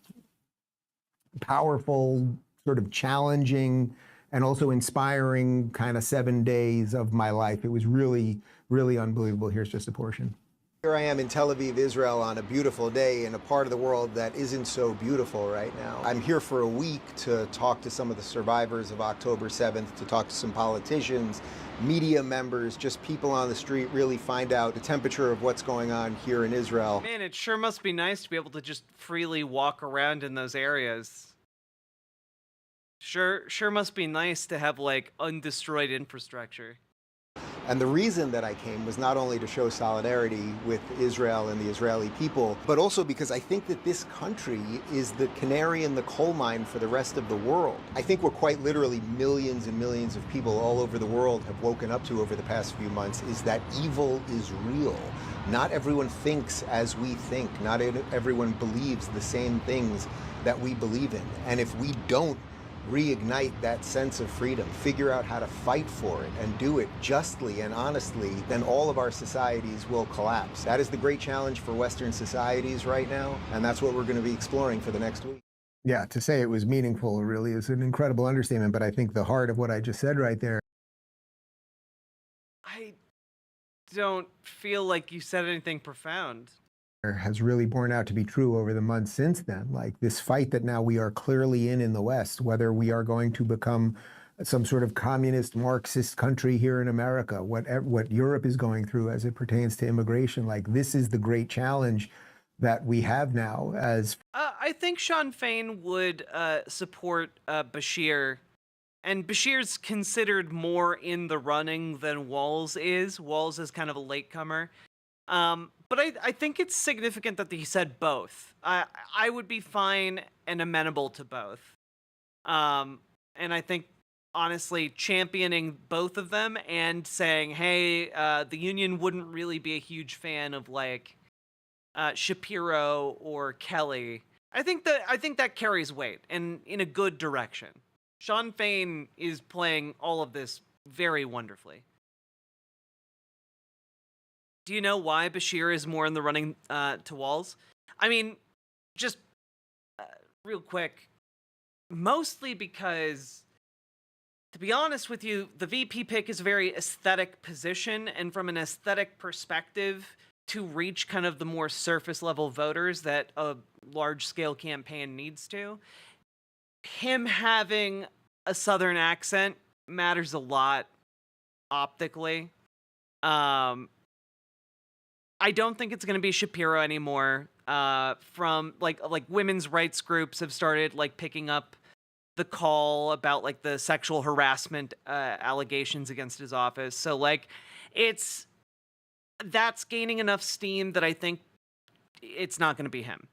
Speaker 4: powerful, sort of challenging, and also inspiring kind of 7 days of my life. It was really, really unbelievable. Here's just a portion.
Speaker 1: Here I am in Tel Aviv, Israel, on a beautiful day in a part of the world that isn't so beautiful right now. I'm here for a week to talk to some of the survivors of October 7th, to talk to some politicians, media members, just people on the street, really find out the temperature of what's going on here in Israel.
Speaker 2: Man, it sure must be nice to be able to just freely walk around in those areas. Sure must be nice to have, like, undestroyed infrastructure.
Speaker 1: And the reason that I came was not only to show solidarity with Israel and the Israeli people, but also because I think that this country is the canary in the coal mine for the rest of the world. I think what quite literally millions and millions of people all over the world have woken up to over the past few months is that evil is real. Not everyone thinks as we think. Not everyone believes the same things that we believe in. And if we don't reignite that sense of freedom, figure out how to fight for it and do it justly and honestly, then all of our societies will collapse. That is the great challenge for Western societies right now, and that's what we're going to be exploring for the next week.
Speaker 4: Yeah, to say it was meaningful really is an incredible understatement, but I think the heart of what I just said right there.
Speaker 2: I don't feel like you said anything profound.
Speaker 4: Has really borne out to be true over the months since then. Like this fight that now we are clearly in the West, whether we are going to become some sort of communist Marxist country here in America, what Europe is going through as it pertains to immigration, like this is the great challenge that we have now as...
Speaker 2: I think Sean Fain would support Bashir, and Bashir's considered more in the running than Walz is. Walz is kind of a latecomer. But I think it's significant that he said both. I would be fine and amenable to both. And I think, honestly, championing both of them and saying, hey, the union wouldn't really be a huge fan of, like, Shapiro or Kelly. I think that carries weight and in a good direction. Sean Fain is playing all of this very wonderfully. Do you know why Bashir is more in the running to Walz? I mean, just real quick, mostly because, to be honest with you, the VP pick is a very aesthetic position, and from an aesthetic perspective, to reach kind of the more surface level voters that a large scale campaign needs to, him having a Southern accent matters a lot optically. I don't think it's going to be Shapiro anymore. From like women's rights groups have started like picking up the call about like the sexual harassment allegations against his office. So like that's gaining enough steam that I think it's not going to be him.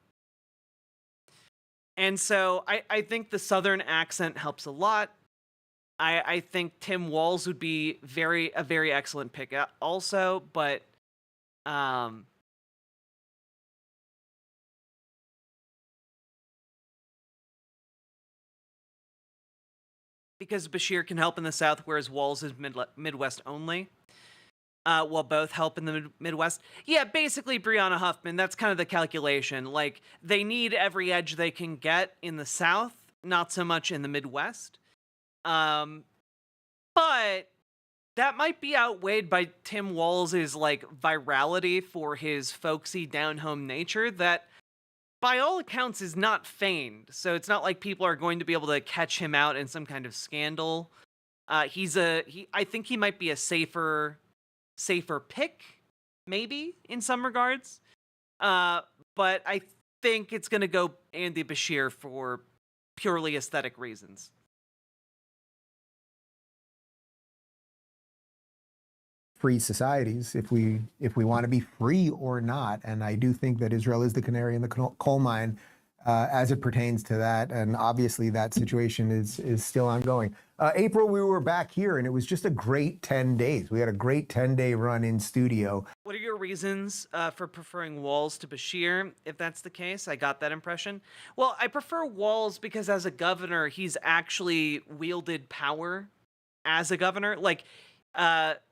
Speaker 2: And so I think the Southern accent helps a lot. I think Tim Walz would be a very excellent pick also, but because Bashir can help in the South, whereas Walz is Midwest only. While both help in the Midwest. Yeah, basically, Brianna Huffman, that's kind of the calculation. Like, they need every edge they can get in the South, not so much in the Midwest. But that might be outweighed by Tim Walz's, like, virality for his folksy, down-home nature that, by all accounts, is not feigned. So it's not like people are going to be able to catch him out in some kind of scandal. I think he might be a safer pick, maybe, in some regards. But I think it's going to go Andy Bashir for purely aesthetic reasons.
Speaker 4: Free societies, if we want to be free or not, and I do think that Israel is the canary in the coal mine as it pertains to that, and obviously that situation is still ongoing. April, we were back here, and it was just a great 10 days. We had a great 10-day run in studio.
Speaker 2: What are your reasons for preferring Walz to Bashir, if that's the case? I got that impression. Well, I prefer Walz because as a governor, he's actually wielded power as a governor. Like,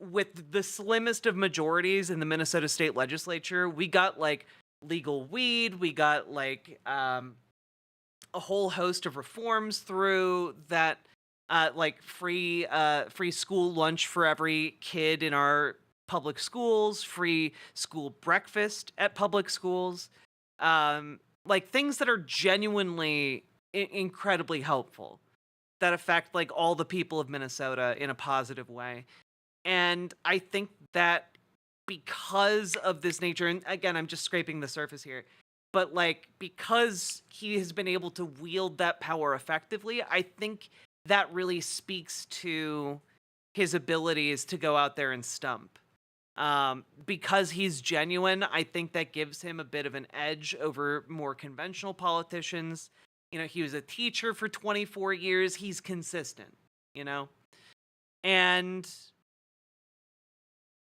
Speaker 2: with the slimmest of majorities in the Minnesota state legislature, we got, like, legal weed, we got, like, a whole host of reforms through that, like free school lunch for every kid in our public schools, free school breakfast at public schools, like things that are genuinely incredibly helpful that affect like all the people of Minnesota in a positive way. And I think that because of this nature, and again, I'm just scraping the surface here, but like because he has been able to wield that power effectively, I think that really speaks to his abilities to go out there and stump. Because he's genuine, I think that gives him a bit of an edge over more conventional politicians. You know, he was a teacher for 24 years. He's consistent, you know? And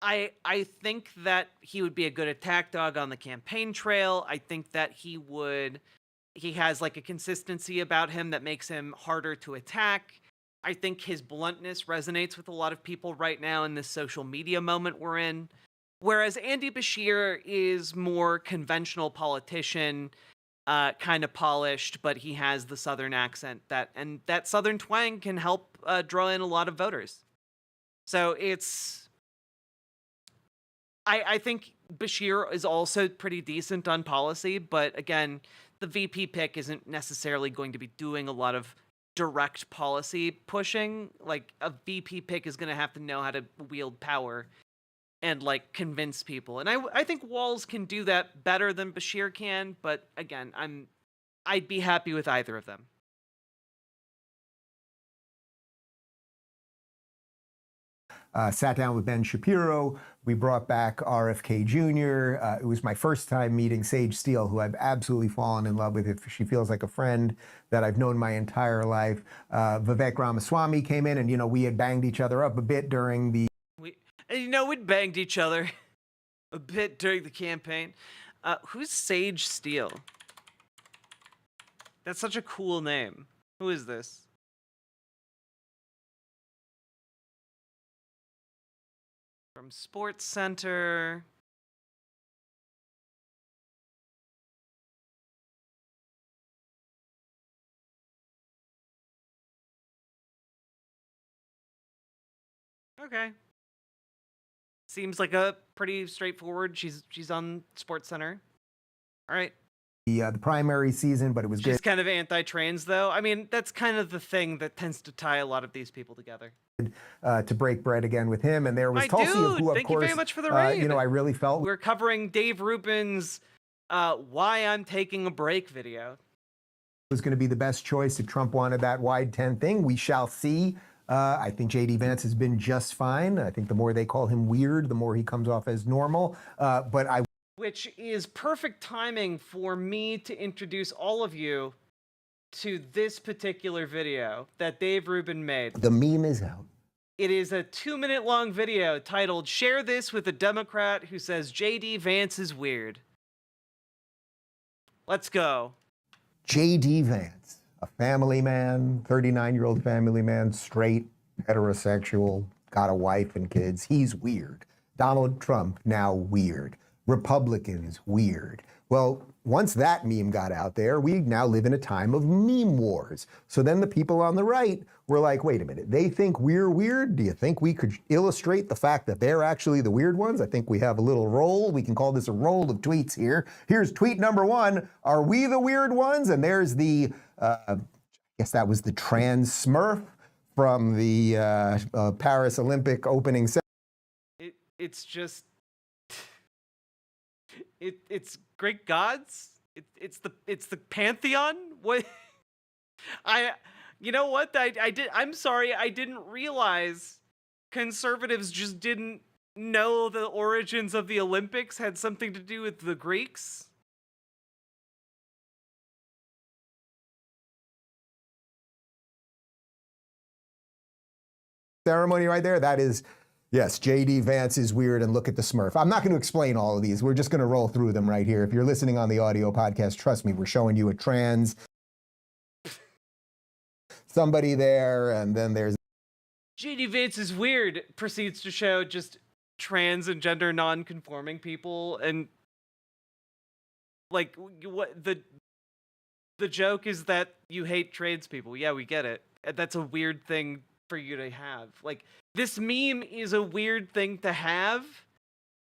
Speaker 2: I think that he would be a good attack dog on the campaign trail. I think that he would he has like a consistency about him that makes him harder to attack. I think his bluntness resonates with a lot of people right now in this social media moment we're in. Whereas Andy Bashir is more conventional politician, kind of polished, but he has the Southern accent and that Southern twang can help draw in a lot of voters. So I think Bashir is also pretty decent on policy, but again, the VP pick isn't necessarily going to be doing a lot of direct policy pushing. Like, a VP pick is going to have to know how to wield power and like convince people. And I think Walz can do that better than Bashir can, but again, I'd be happy with either of them.
Speaker 4: Sat down with Ben Shapiro. We brought back RFK Jr. It was my first time meeting Sage Steele, who I've absolutely fallen in love with. She feels like a friend that I've known my entire life. Vivek Ramaswamy came in, and we had banged each other up a bit during the.
Speaker 2: We'd banged each other a bit during the campaign. Who's Sage Steele? That's such a cool name. Who is this? From Sports Center. Okay. Seems like a pretty straightforward. She's on Sports Center. All right.
Speaker 4: The primary season, but it was good.
Speaker 2: She's kind of anti-trans, though. I mean, that's kind of the thing that tends to tie a lot of these people together.
Speaker 4: To break bread again with him, and there was Tulsi, who, of
Speaker 2: thank
Speaker 4: course,
Speaker 2: you very much for the raid.
Speaker 4: I really felt
Speaker 2: we're covering Dave Rubin's "Why I'm Taking a Break" video.
Speaker 4: Was going to be the best choice if Trump wanted that wide 10 thing. We shall see. I think J.D. Vance has been just fine. I think the more they call him weird, the more he comes off as normal.
Speaker 2: Which is perfect timing for me to introduce all of you to this particular video that Dave Rubin made.
Speaker 4: The meme is out.
Speaker 2: It is a 2-minute long video titled "Share This with a Democrat Who Says J.D. Vance is Weird." Let's go.
Speaker 4: J.D. Vance, a family man, 39-year-old family man, straight, heterosexual, got a wife and kids. He's weird. Donald Trump, now weird. Republicans, weird. Well, once that meme got out there, we now live in a time of meme wars. So then the people on the right were like, wait a minute, they think we're weird? Do you think we could illustrate the fact that they're actually the weird ones? I think we have a little roll. We can call this a roll of tweets here. Here's tweet number 1. Are we the weird ones? And there's the, I guess that was the trans Smurf from the Paris Olympic opening ceremony.
Speaker 2: It's just... It's Greek gods. It's the pantheon. What? You know what? I'm sorry. I didn't realize conservatives just didn't know the origins of the Olympics had something to do with the Greeks.
Speaker 4: Ceremony right there. That is. Yes, J.D. Vance is weird, and look at the Smurf. I'm not going to explain all of these. We're just going to roll through them right here. If you're listening on the audio podcast, trust me, we're showing you a trans somebody there, and then there's
Speaker 2: J.D. Vance is weird proceeds to show just trans and gender non-conforming people, and like what the joke is that you hate trans people. Yeah, we get it. That's a weird thing for you to have. Like, this meme is a weird thing to have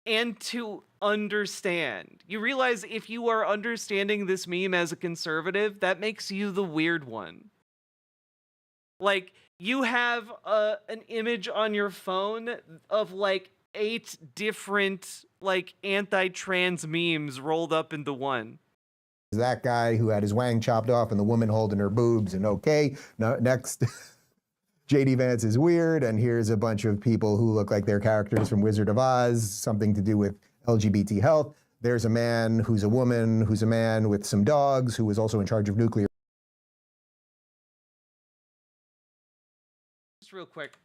Speaker 2: and to understand. You realize if you are understanding this meme as a conservative, that makes you the weird one. Like, you have an image on your phone of like 8 different like anti-trans memes rolled up into one.
Speaker 4: That guy who had his wang chopped off and the woman holding her boobs, and next. J.D. Vance is weird, and here's a bunch of people who look like they're characters from Wizard of Oz, something to do with LGBT health. There's a man who's a woman who's a man with some dogs who was also in charge of nuclear.
Speaker 2: Just real quick.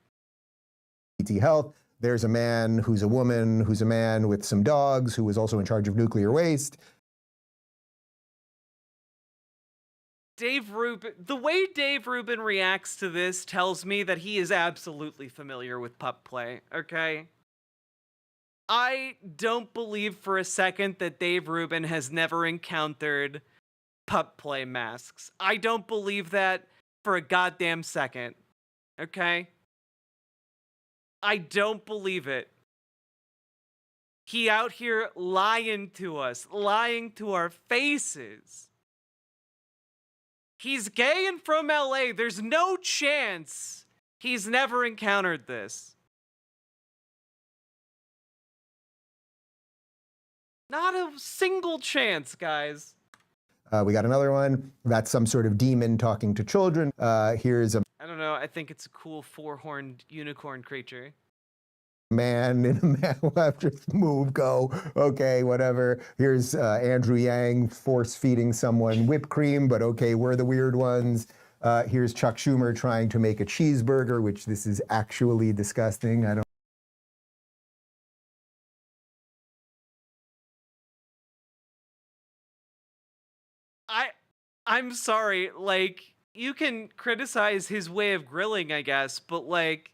Speaker 4: LGBT health. There's a man who's a woman who's a man with some dogs who was also in charge of nuclear waste.
Speaker 2: the way Dave Rubin reacts to this tells me that he is absolutely familiar with pup play, okay? I don't believe for a second that Dave Rubin has never encountered pup play masks. I don't believe that for a goddamn second, okay? I don't believe it. He out here lying to us, lying to our faces. He's gay and from LA. There's no chance he's never encountered this. Not a single chance, guys.
Speaker 4: We got another one. That's some sort of demon talking to children. Here's a
Speaker 2: I don't know. I think it's a cool four-horned unicorn creature.
Speaker 4: man in a man. We'll have to move, go. Okay, whatever. Here's Andrew Yang force feeding someone whipped cream, but okay, we're the weird ones. Here's Chuck Schumer trying to make a cheeseburger, which this is actually disgusting. I don't.
Speaker 2: I'm sorry, like, you can criticize his way of grilling, I guess, but like,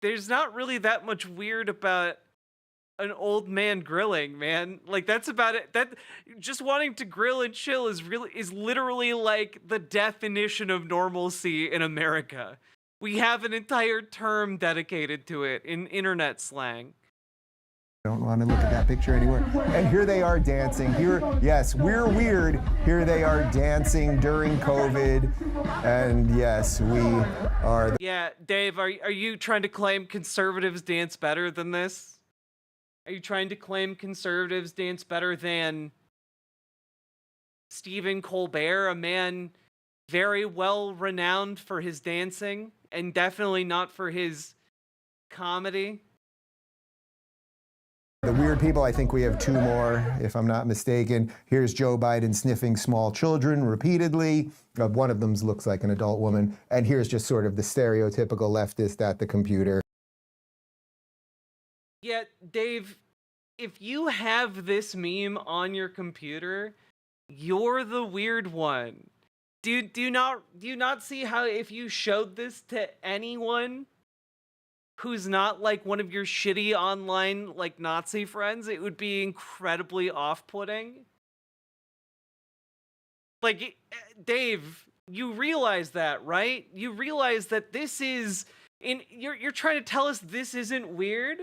Speaker 2: there's not really that much weird about an old man grilling, man. Like, that's about it. That just wanting to grill and chill is literally like the definition of normalcy in America. We have an entire term dedicated to it in internet slang.
Speaker 4: Don't want to look at that picture anymore. And here they are dancing. Here, yes, we're weird. Here they are dancing during COVID. And yes, we are.
Speaker 2: Yeah, Dave, are you trying to claim conservatives dance better than this? Are you trying to claim conservatives dance better than Stephen Colbert, a man very well renowned for his dancing and definitely not for his comedy?
Speaker 4: The weird people, I think we have two more, if I'm not mistaken. Here's Joe Biden sniffing small children repeatedly. One of them looks like an adult woman. And here's just sort of the stereotypical leftist at the computer.
Speaker 2: Yeah, Dave, if you have this meme on your computer, you're the weird one. Do you not see how if you showed this to anyone who's not like one of your shitty online like Nazi friends, it would be incredibly off-putting? Like, Dave, you realize that, right? You realize that this is you're trying to tell us this isn't weird?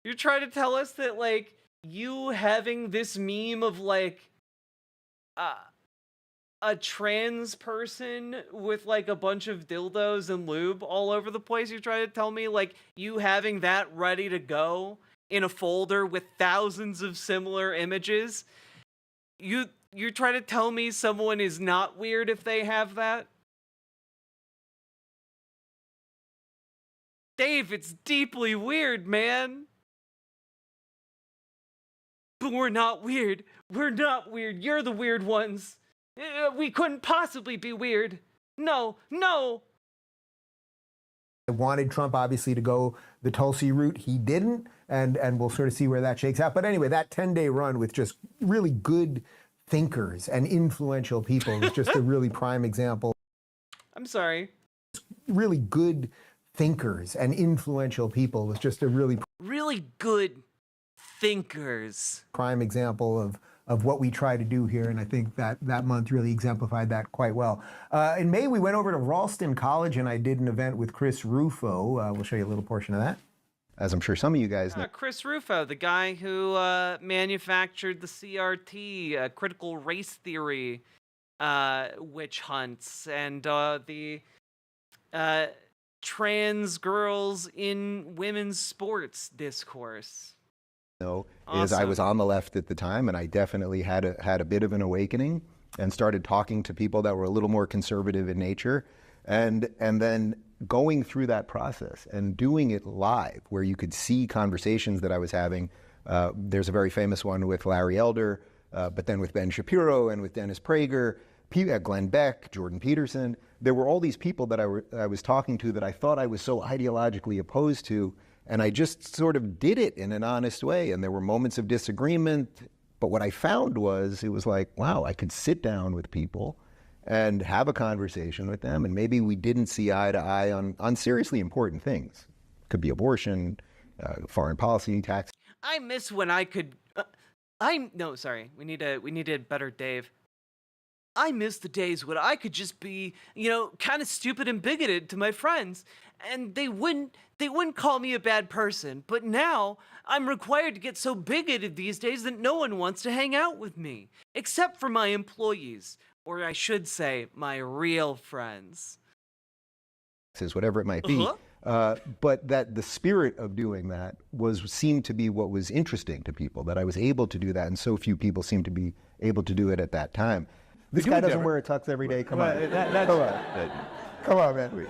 Speaker 2: You're trying to tell us that like you having this meme of like a trans person with like a bunch of dildos and lube all over the place, you're trying to tell me like you having that ready to go in a folder with thousands of similar images, you're trying to tell me someone is not weird if they have that? Dave, it's deeply weird, man. But we're not weird. We're not weird. You're the weird ones. We couldn't possibly be weird. No.
Speaker 4: I wanted Trump, obviously, to go the Tulsi route. He didn't, and we'll sort of see where that shakes out. But anyway, that 10-day run with just really good thinkers and influential people is just a really prime example.
Speaker 2: I'm sorry.
Speaker 4: Really good thinkers and influential people was just a really
Speaker 2: good thinkers.
Speaker 4: Prime example of what we try to do here, and I think that month really exemplified that quite well. In May, we went over to Ralston College, and I did an event with Chris Rufo. We'll show you a little portion of that. As I'm sure some of you guys know.
Speaker 2: Chris Rufo, the guy who manufactured the CRT, critical race theory, witch hunts, and the trans girls in women's sports discourse.
Speaker 1: Is I was on the left at the time, and I definitely had a bit of an awakening and started talking to people that were a little more conservative in nature, and then going through that process and doing it live, where you could see conversations that I was having. There's a very famous one with Larry Elder, but then with Ben Shapiro and with Dennis Prager, Glenn Beck, Jordan Peterson. There were all these people that I was talking to that I thought I was so ideologically opposed to. And I just sort of did it in an honest way. And there were moments of disagreement. But what I found was, it was like, wow, I could sit down with people and have a conversation with them. And maybe we didn't see eye to eye on seriously important things. Could be abortion, foreign policy, tax.
Speaker 2: I miss when I could. No, sorry. We need a better Dave. I miss the days when I could just be, kind of stupid and bigoted to my friends, and they wouldn't call me a bad person. But now I'm required to get so bigoted these days that no one wants to hang out with me, except for my employees, or I should say, my real friends.
Speaker 1: Whatever it might be. But that the spirit of doing that seemed to be what was interesting to people, that I was able to do that, and so few people seemed to be able to do it at that time. This guy doesn't wear a tux every day. Come on. Come on, man.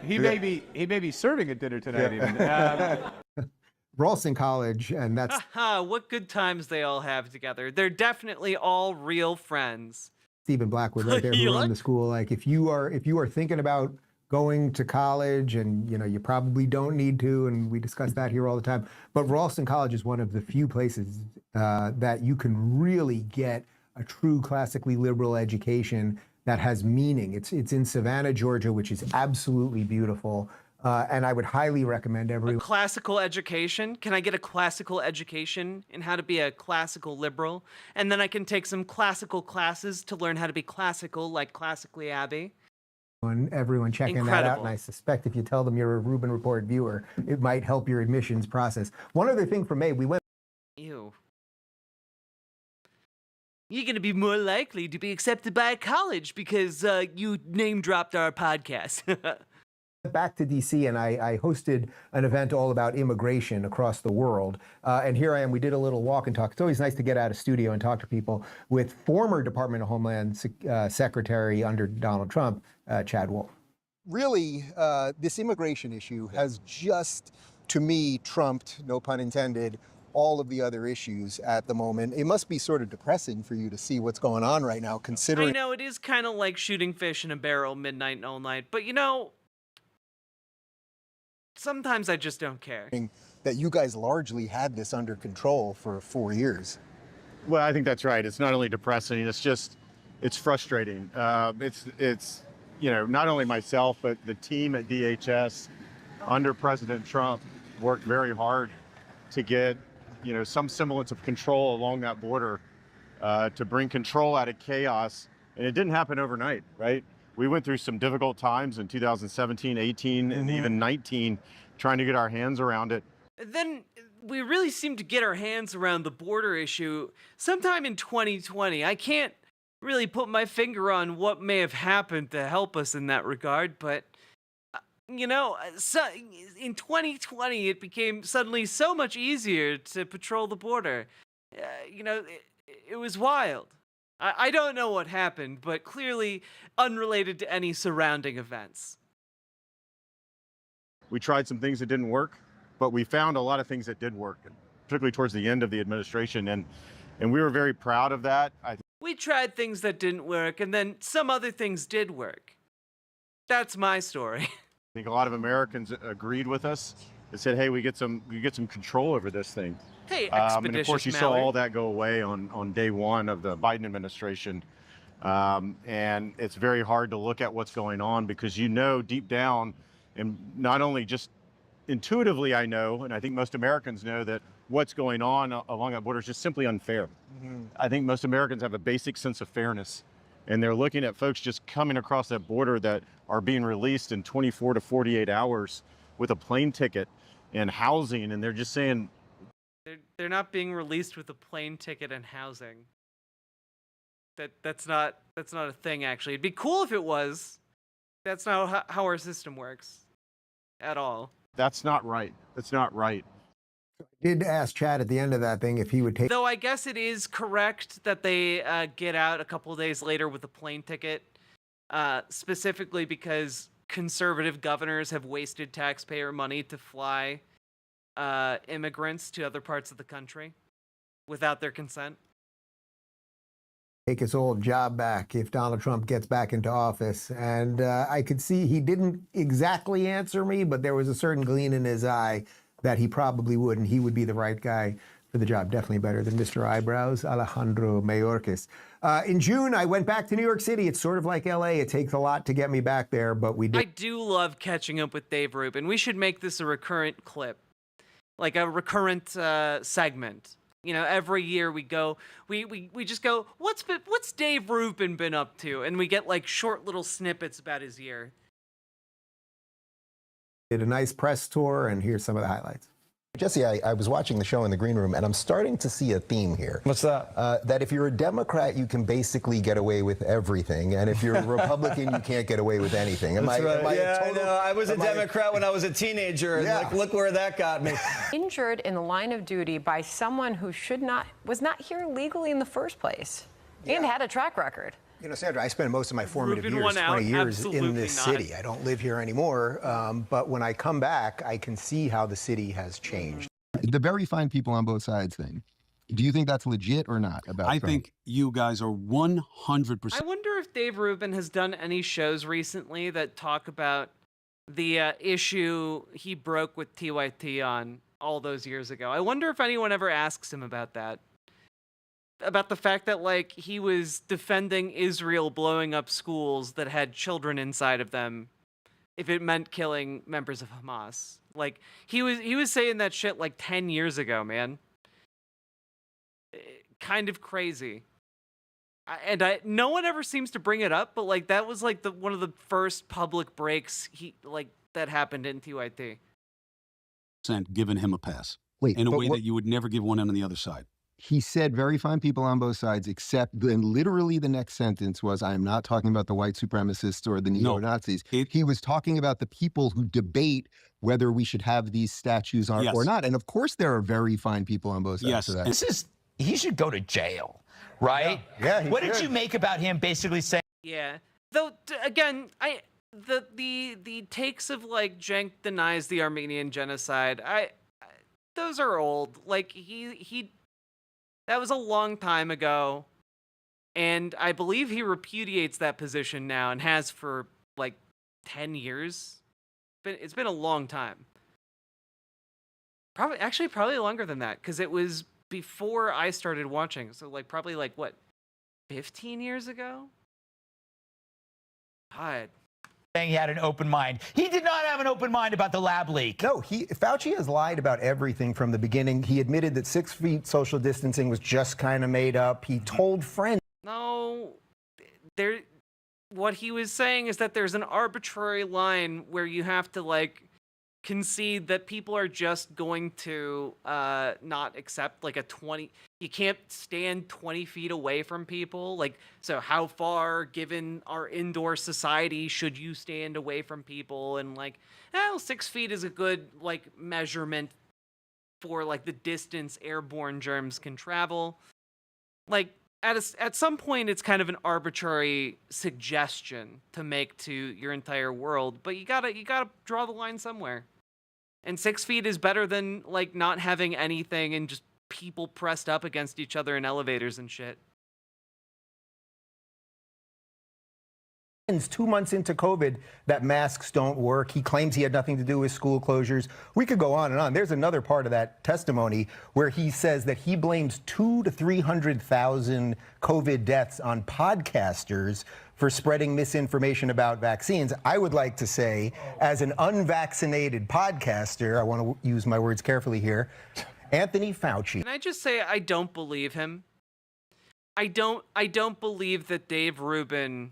Speaker 7: He may be serving at dinner tonight even.
Speaker 4: Ralston College, and that's
Speaker 2: what good times they all have together. They're definitely all real friends.
Speaker 4: Stephen Blackwood right there, who run the school. Like, if you are thinking about going to college, and you probably don't need to, and we discuss that here all the time, but Ralston College is one of the few places that you can really get a true classically liberal education that has meaning. It's in Savannah, Georgia, which is absolutely beautiful. And I would highly recommend everyone.
Speaker 2: A classical education? Can I get a classical education in how to be a classical liberal? And then I can take some classical classes to learn how to be classical, like Classically Abbey.
Speaker 4: Everyone checking that out, and I suspect if you tell them you're a Rubin Report viewer, it might help your admissions process. One other thing for May, we went.
Speaker 2: Ew. You're going to be more likely to be accepted by a college because you name-dropped our podcast.
Speaker 4: Back to DC, and I hosted an event all about immigration across the world. And here I am. We did a little walk and talk. It's always nice to get out of studio and talk to people with former Department of Homeland Secretary under Donald Trump, Chad Wolf.
Speaker 1: Really, this immigration issue has just, to me, trumped, no pun intended, all of the other issues at the moment. It must be sort of depressing for you to see what's going on right now, considering...
Speaker 2: I know, it is kind of like shooting fish in a barrel midnight and all night, but sometimes I just don't care.
Speaker 1: That you guys largely had this under control for 4 years.
Speaker 10: Well, I think that's right. It's not only depressing, it's frustrating. It's not only myself, but the team at DHS under President Trump worked very hard to get some semblance of control along that border, to bring control out of chaos. And it didn't happen overnight, right? We went through some difficult times in 2017, 18, and even 19, trying to get our hands around it.
Speaker 2: Then we really seemed to get our hands around the border issue sometime in 2020. I can't really put my finger on what may have happened to help us in that regard, but in 2020, it became suddenly so much easier to patrol the border. It was wild. I don't know what happened, but clearly unrelated to any surrounding events.
Speaker 10: We tried some things that didn't work, but we found a lot of things that did work, particularly towards the end of the administration, and we were very proud of that.
Speaker 2: We tried things that didn't work, and then some other things did work. That's my story.
Speaker 10: I think a lot of Americans agreed with us. They said, "Hey, we get some control over this thing."
Speaker 2: Hey, expeditious
Speaker 10: and of course, you saw all that go away on day one of the Biden administration. And it's very hard to look at what's going on because deep down, and not only just intuitively, I know, and I think most Americans know, that what's going on along that border is just simply unfair. I think most Americans have a basic sense of fairness, and they're looking at folks just coming across that border that are being released in 24 to 48 hours with a plane ticket and housing, and they're just saying...
Speaker 2: They're not being released with a plane ticket and housing. That's not a thing, actually. It'd be cool if it was. That's not how our system works. At all.
Speaker 10: That's not right. That's not right.
Speaker 4: I did ask Chad at the end of that thing if he would take...
Speaker 2: Though I guess it is correct that they get out a couple of days later with a plane ticket, specifically because conservative governors have wasted taxpayer money to fly immigrants to other parts of the country without their consent.
Speaker 4: Take his old job back if Donald Trump gets back into office. And I could see he didn't exactly answer me, but there was a certain gleam in his eye that he probably would, and he would be the right guy for the job. Definitely better than Mr. Eyebrows, Alejandro Mayorkas. In June, I went back to New York City. It's sort of like LA. It takes a lot to get me back there, but we did.
Speaker 2: I do love catching up with Dave Rubin. We should make this a recurrent clip, like a recurrent segment. You know, every year we go, we just go, what's Dave Rubin been up to? And we get like short little snippets about his year.
Speaker 4: Did a nice press tour, and here's some of the highlights.
Speaker 3: Jesse, I was watching the show in the green room, and I'm starting to see a theme here.
Speaker 12: What's that?
Speaker 3: That if you're a Democrat, you can basically get away with everything, and if you're a Republican, you can't get away with anything.
Speaker 12: That's right. I was a Democrat when I was a teenager, and look where that got me.
Speaker 23: Injured in the line of duty by someone who was not here legally in the first place, and had a track record.
Speaker 1: You know, Sandra, I spent most of my formative
Speaker 2: Rubin
Speaker 1: years,
Speaker 2: won out.
Speaker 1: 20 years
Speaker 2: Absolutely
Speaker 1: in this
Speaker 2: not.
Speaker 1: city. I don't live here anymore, but when I come back, I can see how the city has changed.
Speaker 3: The very fine people on both sides thing. Do you think that's legit or not?
Speaker 24: I think you guys are 100%.
Speaker 2: I wonder if Dave Rubin has done any shows recently that talk about the issue he broke with TYT on all those years ago. I wonder if anyone ever asks him about that. About the fact that, like, he was defending Israel blowing up schools that had children inside of them if it meant killing members of Hamas. Like, he was saying that shit like 10 years ago, man. Kind of crazy. No one ever seems to bring it up, but like that was like one of the first public breaks that happened in TYT.
Speaker 24: Giving him a pass.
Speaker 3: Wait,
Speaker 24: in a way that you would never give one on the other side.
Speaker 3: He said very fine people on both sides, except then literally the next sentence was, I am not talking about the white supremacists or the neo-Nazis. He was talking about the people who debate whether we should have these statues or not. And of course there are very fine people on both sides of that.
Speaker 25: He should go to jail, right?
Speaker 1: Yeah,
Speaker 25: what did you make about him basically saying?
Speaker 2: Yeah. Though, again, the takes of, like, Cenk denies the Armenian genocide, those are old. Like, that was a long time ago, and I believe he repudiates that position now and has for, like, 10 years. It's been a long time. Probably longer than that, because it was before I started watching, so, like, probably, like, what, 15 years ago? God.
Speaker 25: Saying he had an open mind. He did not have an open mind about the lab leak.
Speaker 1: No, Fauci has lied about everything from the beginning. He admitted that 6 feet social distancing was just kind of made up. He told friends.
Speaker 2: No, what he was saying is that there's an arbitrary line where you have to, like, concede that people are just going to not accept, like, you can't stand 20 feet away from people. Like, so how far, given our indoor society, should you stand away from people? And, like, 6 feet is a good, like, measurement for, like, the distance airborne germs can travel. Like, at some point, it's kind of an arbitrary suggestion to make to your entire world, but you gotta draw the line somewhere. And 6 feet is better than, like, not having anything and just people pressed up against each other in elevators and shit.
Speaker 1: 2 months into COVID that masks don't work. He claims he had nothing to do with school closures. We could go on and on. There's another part of that testimony where he says that he blames 200,000 to 300,000 COVID deaths on podcasters for spreading misinformation about vaccines. I would like to say, as an unvaccinated podcaster, I want to use my words carefully here, Anthony Fauci.
Speaker 2: Can I just say I don't believe him? I don't believe that Dave Rubin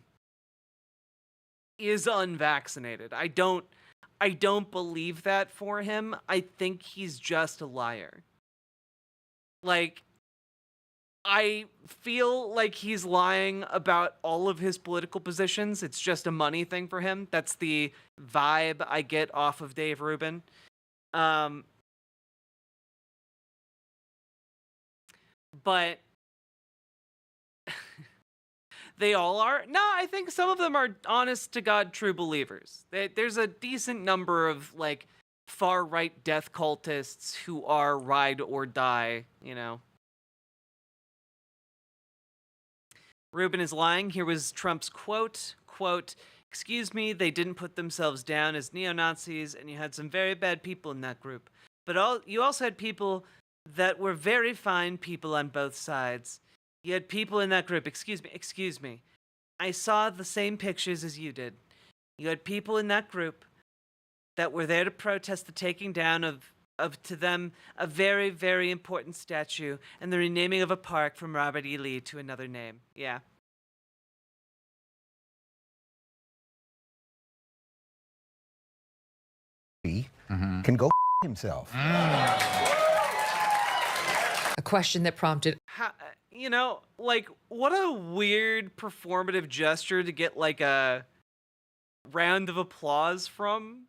Speaker 2: is unvaccinated. I don't believe that for him. I think he's just a liar. Like, I feel like he's lying about all of his political positions. It's just a money thing for him. That's the vibe I get off of Dave Rubin. But they all are? No, I think some of them are honest to God true believers. There's a decent number of, like, far-right death cultists who are ride or die, you know. Rubin is lying. Here was Trump's quote, "Excuse me, they didn't put themselves down as neo-Nazis, and you had some very bad people in that group. But you also had people that were very fine people on both sides. You had people in that group, excuse me. I saw the same pictures as you did. You had people in that group that were there to protest the taking down of to them, a very, very important statue and the renaming of a park from Robert E. Lee to another name. Yeah.
Speaker 4: Can go himself.
Speaker 8: A question that prompted.
Speaker 2: You know, like, what a weird performative gesture to get, like, a round of applause from.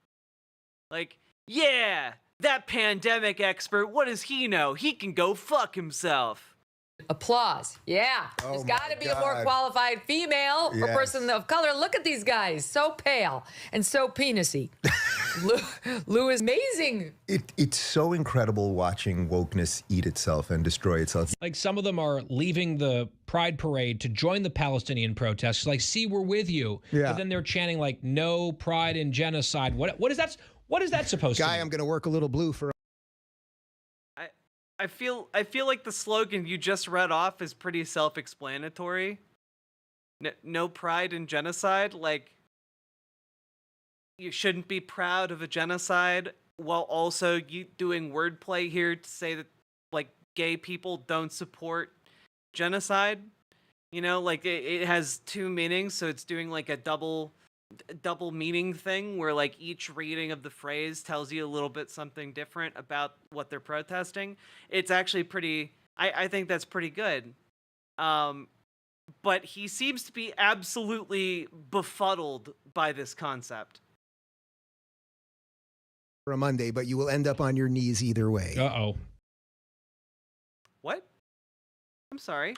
Speaker 2: Like, yeah, that pandemic expert, what does he know? He can go fuck himself.
Speaker 8: Applause. Yeah. There's got to be a more qualified female or person of color. Look at these guys. So pale and so penisy. Lou is amazing.
Speaker 4: It's so incredible watching wokeness eat itself and destroy itself.
Speaker 9: Like, some of them are leaving the Pride Parade to join the Palestinian protests. Like, see, we're with you.
Speaker 4: Yeah.
Speaker 9: But then they're chanting, like, no pride in genocide. What is that supposed to mean?
Speaker 4: Guy, I'm going to work a little blue for...
Speaker 2: I feel like the slogan you just read off is pretty self-explanatory. No pride in genocide. Like, you shouldn't be proud of a genocide, while also you doing wordplay here to say that, like, gay people don't support genocide. You know, like, it has two meanings, so it's doing like a double meaning thing where, like, each reading of the phrase tells you a little bit something different about what they're protesting. It's actually pretty, I think that's pretty good. But he seems to be absolutely befuddled by this concept.
Speaker 4: For a Monday, but you will end up on your knees either way.
Speaker 9: Uh-oh.
Speaker 2: What? I'm sorry.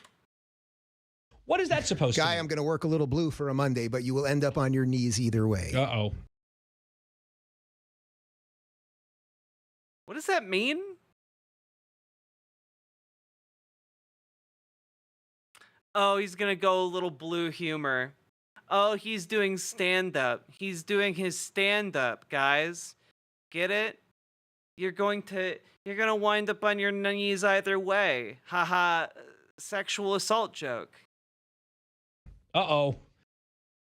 Speaker 9: What is that supposed to
Speaker 4: Guy,
Speaker 9: mean?
Speaker 4: I'm going to work a little blue for a Monday, but you will end up on your knees either way.
Speaker 9: Uh-oh.
Speaker 2: What does that mean? Oh, he's going to go a little blue humor. Oh, he's doing stand-up. He's doing his stand-up, guys. Get it? You're going to wind up on your knees either way. Haha, sexual assault joke.
Speaker 9: Uh-oh.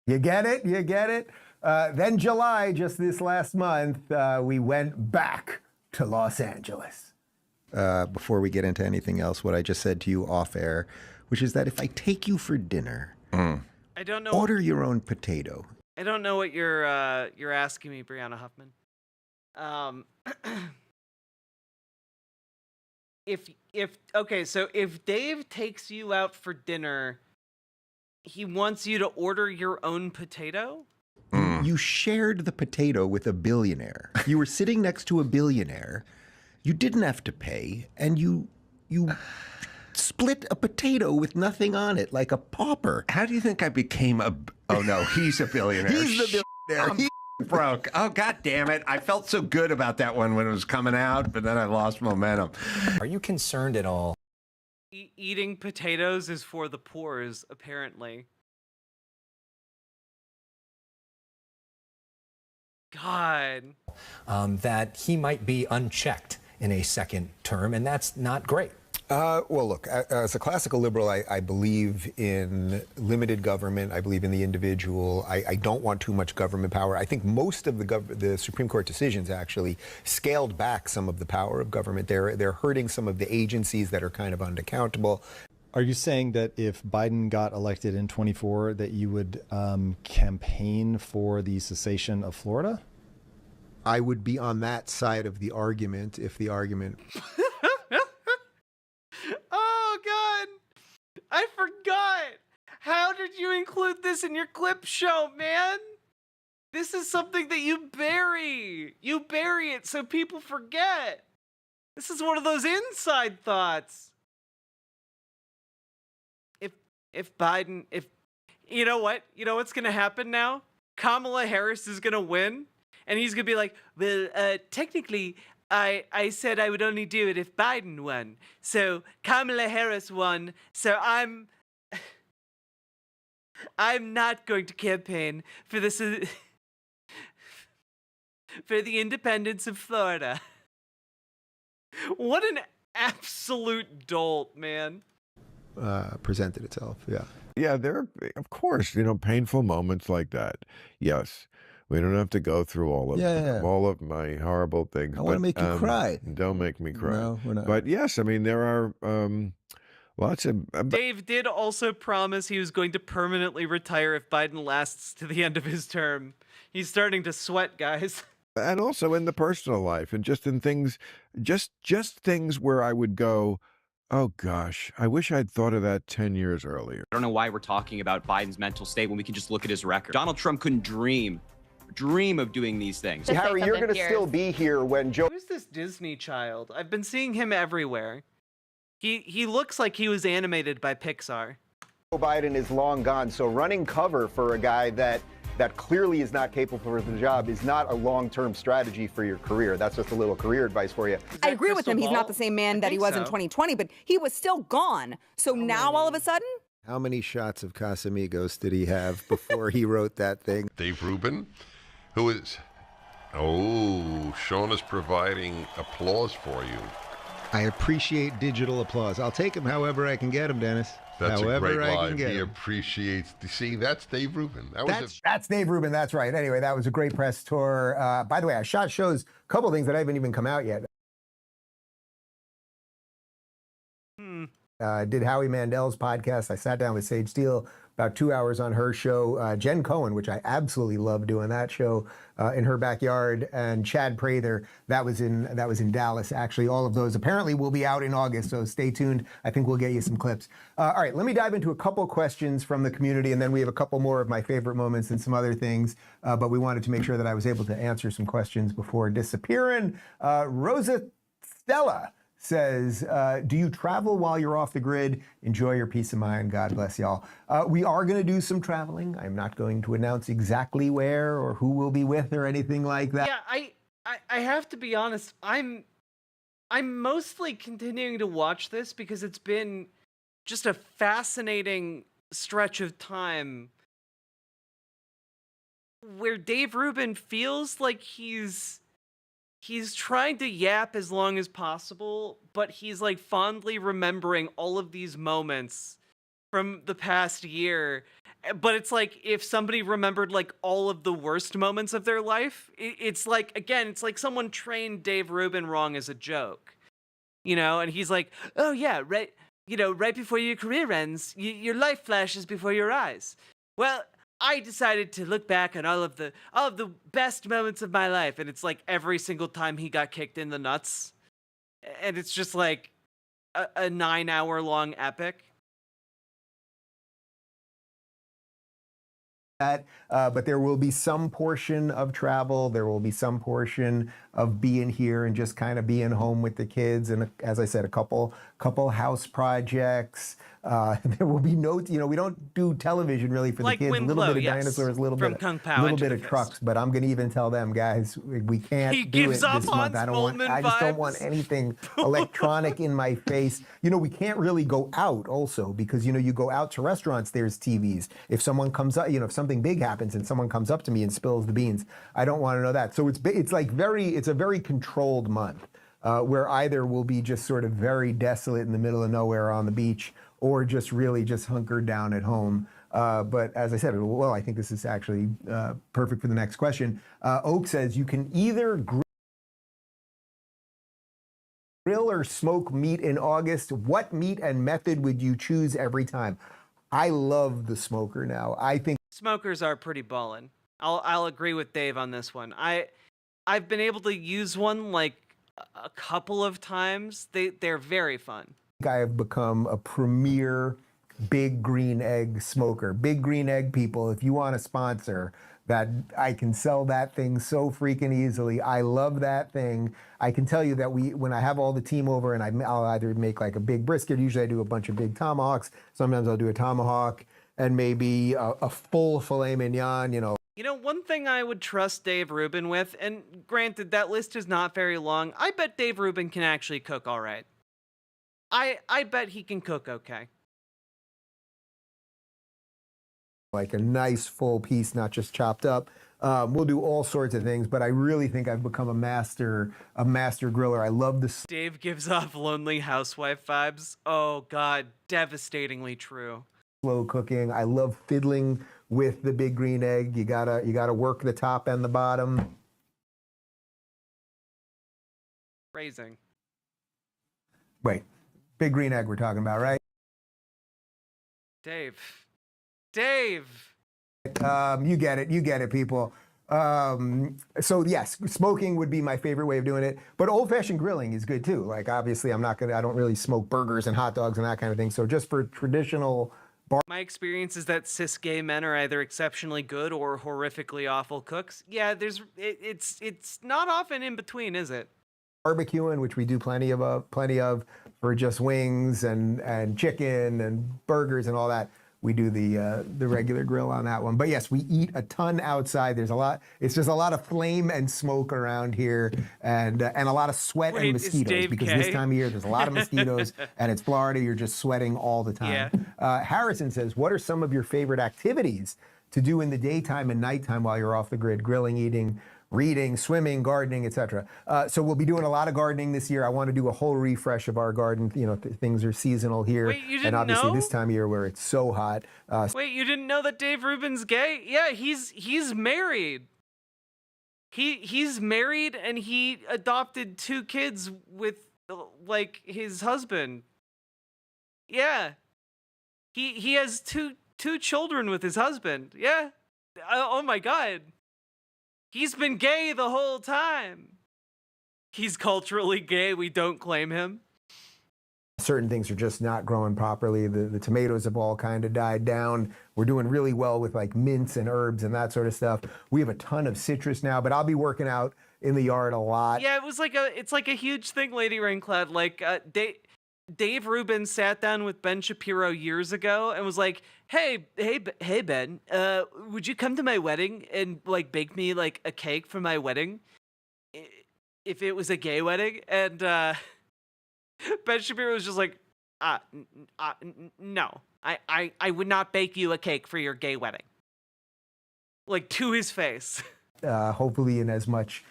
Speaker 4: You get it? You get it? Then July, just this last month, we went back to Los Angeles. Before we get into anything else, what I just said to you off air, which is that if I take you for dinner,
Speaker 2: I don't know.
Speaker 4: Order your own potato.
Speaker 2: I don't know what you're asking me, Brianna Huffman. So if Dave takes you out for dinner, he wants you to order your own potato?
Speaker 4: You shared the potato with a billionaire. You were sitting next to a billionaire. You didn't have to pay, and you split a potato with nothing on it, like a pauper.
Speaker 21: How do you think I became a... Oh, no, he's a billionaire.
Speaker 4: He's the billionaire.
Speaker 21: I'm broke. Oh, God damn it. I felt so good about that one when it was coming out, but then I lost momentum.
Speaker 11: Are you concerned at all?
Speaker 2: Eating potatoes is for the poors, apparently. God.
Speaker 11: That he might be unchecked in a second term, and that's not great.
Speaker 4: Well, look, as a classical liberal, I believe in limited government. I believe in the individual. I don't want too much government power. I think most of the Supreme Court decisions actually scaled back some of the power of government. They're hurting some of the agencies that are kind of unaccountable.
Speaker 13: Are you saying that if Biden got elected in 24, that you would campaign for the cessation of Florida?
Speaker 4: I would be on that side of the argument if the argument...
Speaker 2: Oh, God. I forgot. How did you include this in your clip show, man? This is something that you bury. You bury it so people forget. This is one of those inside thoughts. If Biden, you know what's going to happen now? Kamala Harris is going to win, and he's going to be like, well, technically, I said I would only do it if Biden won. So Kamala Harris won, so I'm not going to campaign for this for the independence of Florida. What an absolute dolt, man.
Speaker 3: Presented itself. Yeah.
Speaker 6: Yeah, there are, of course, painful moments like that. Yes. We don't have to go through all of my horrible things.
Speaker 3: I want to make you cry.
Speaker 6: Don't make me cry.
Speaker 3: No, we're not.
Speaker 6: But yes, I mean, there are lots of...
Speaker 2: Dave did also promise he was going to permanently retire if Biden lasts to the end of his term. He's starting to sweat, guys.
Speaker 6: And also in the personal life and just in things, just things where I would go, oh gosh, I wish I'd thought of that 10 years earlier.
Speaker 14: I don't know why we're talking about Biden's mental state when we can just look at his record. Donald Trump couldn't dream of doing these things.
Speaker 1: Harry, you're going to still be here when Joe...
Speaker 2: Who's this Disney child? I've been seeing him everywhere. He looks like he was animated by Pixar.
Speaker 1: Joe Biden is long gone, so running cover for a guy that clearly is not capable of the job is not a long-term strategy for your career. That's just a little career advice for you.
Speaker 15: I agree with him. He's not the same man that he was in 2020, but he was still gone. So now all of a sudden?
Speaker 3: How many shots of Casamigos did he have before he wrote that thing?
Speaker 16: Dave Rubin, who is... Oh, Sean is providing applause for you.
Speaker 3: I appreciate digital applause. I'll take him however I can get him, Dennis.
Speaker 16: That's
Speaker 3: however
Speaker 16: a great
Speaker 3: I
Speaker 16: line.
Speaker 3: can get
Speaker 16: He
Speaker 3: him.
Speaker 16: appreciates... See, that's Dave Rubin.
Speaker 4: That's Dave Rubin. That's right. Anyway, that was a great press tour. By the way, I shot shows, a couple of things that haven't even come out yet. Did Howie Mandel's podcast. I sat down with Sage Steele, about 2 hours on her show. Jen Cohen, which I absolutely love doing that show in her backyard, and Chad Prather. That was in Dallas. Actually, all of those apparently will be out in August. So stay tuned. I think we'll get you some clips. All right, let me dive into a couple questions from the community, and then we have a couple more of my favorite moments and some other things. But we wanted to make sure that I was able to answer some questions before disappearing. Rosa Stella says, do you travel while you're off the grid? Enjoy your peace of mind. God bless y'all. We are going to do some traveling. I'm not going to announce exactly where or who we'll be with or anything like that.
Speaker 2: Yeah, I have to be honest. I'm mostly continuing to watch this because it's been just a fascinating stretch of time where Dave Rubin feels like he's trying to yap as long as possible, but he's like fondly remembering all of these moments from the past year. But it's like if somebody remembered like all of the worst moments of their life, it's like, again, it's like someone trained Dave Rubin wrong as a joke, and he's like, oh yeah, right, right before your career ends, your life flashes before your eyes. Well, I decided to look back on all of the best moments of my life, and it's like every single time he got kicked in the nuts, and it's just like a 9-hour-long epic.
Speaker 4: But there will be some portion of travel. There will be some portion of being here and just kind of being home with the kids. And as I said, a couple house projects. There will be no, we don't do television really for
Speaker 2: like
Speaker 4: the kids.
Speaker 2: Wind
Speaker 4: A little
Speaker 2: Blow,
Speaker 4: bit of
Speaker 2: yes.
Speaker 4: dinosaurs, a little
Speaker 2: From
Speaker 4: bit,
Speaker 2: Kung Pao
Speaker 4: little
Speaker 2: Into
Speaker 4: bit
Speaker 2: the
Speaker 4: of
Speaker 2: Fist.
Speaker 4: trucks. But I'm going to even tell them, guys, we can't
Speaker 2: He
Speaker 4: do
Speaker 2: gives
Speaker 4: it
Speaker 2: up
Speaker 4: this month.
Speaker 2: Hans Moleman
Speaker 4: I just don't
Speaker 2: vibes.
Speaker 4: want anything electronic in my face. We can't really go out also because you go out to restaurants. There's TVs. If someone comes up, if something big happens and someone comes up to me and spills the beans, I don't want to know that. So it's a very controlled month. Where either we'll be just sort of very desolate in the middle of nowhere on the beach, or just really just hunkered down at home. But as I said, I think this is actually perfect for the next question. Oak says you can either grill or smoke meat in August. What meat and method would you choose every time? I love the smoker now. I think
Speaker 2: Smokers are pretty ballin'. I'll agree with Dave on this one. I've been able to use one like a couple of times. They're very fun.
Speaker 4: I have become a premier Big Green Egg smoker. Big Green Egg people, if you want a sponsor, that I can sell that thing so freaking easily. I love that thing. I can tell you that when I have all the team over and I'll either make like a big brisket, usually I do a bunch of big tomahawks. Sometimes I'll do a tomahawk and maybe a full filet mignon,
Speaker 2: One thing I would trust Dave Rubin with, and granted that list is not very long, I bet Dave Rubin can actually cook all right. I bet he can cook okay.
Speaker 4: Like a nice full piece, not just chopped up. We'll do all sorts of things, but I really think I've become a master griller. I love the
Speaker 2: Dave gives off lonely housewife vibes. Oh God, devastatingly true.
Speaker 4: slow cooking. I love fiddling with the big green egg. You gotta work the top and the bottom.
Speaker 2: Phrasing.
Speaker 4: Wait, big green egg we're talking about, right?
Speaker 2: Dave.
Speaker 4: You get it, people. So yes, smoking would be my favorite way of doing it, but old-fashioned grilling is good too. Like obviously I don't really smoke burgers and hot dogs and that kind of thing. So just for traditional
Speaker 2: My experience is that cis gay men are either exceptionally good or horrifically awful cooks. Yeah, it's not often in between, is it?
Speaker 4: barbecuing, which we do plenty of for just wings and chicken and burgers and all that. We do the regular grill on that one. But yes, we eat a ton outside. It's just a lot of flame and smoke around here, and a lot of sweat and mosquitoes, because this time of year there's a lot of mosquitoes, and it's Florida. You're just sweating all the time. Yeah. Harrison says, "What are some of your favorite activities to do in the daytime and nighttime while you're off the grid? Grilling, eating, reading, swimming, gardening, etc." So we'll be doing a lot of gardening this year. I want to do a whole refresh of our garden. Things are seasonal here.
Speaker 2: Wait, you didn't
Speaker 4: and obviously
Speaker 2: know?
Speaker 4: This time of year where it's so hot.
Speaker 2: Wait, you didn't know that Dave Rubin's gay? Yeah, he's married. He's married, and he adopted 2 kids with like his husband. Yeah. He has two children with his husband. Yeah. Oh my God. He's been gay the whole time. He's culturally gay. We don't claim him.
Speaker 4: Certain things are just not growing properly. The tomatoes have all kind of died down. We're doing really well with like mints and herbs and that sort of stuff. We have a ton of citrus now, but I'll be working out in the yard a lot.
Speaker 2: Yeah, it's like a huge thing, Lady Raincloud. Like Dave Rubin sat down with Ben Shapiro years ago and was like, hey Ben, would you come to my wedding and like bake me like a cake for my wedding if it was a gay wedding? And Ben Shapiro was just like, no, I would not bake you a cake for your gay wedding. Like, to his face.
Speaker 4: Hopefully in as much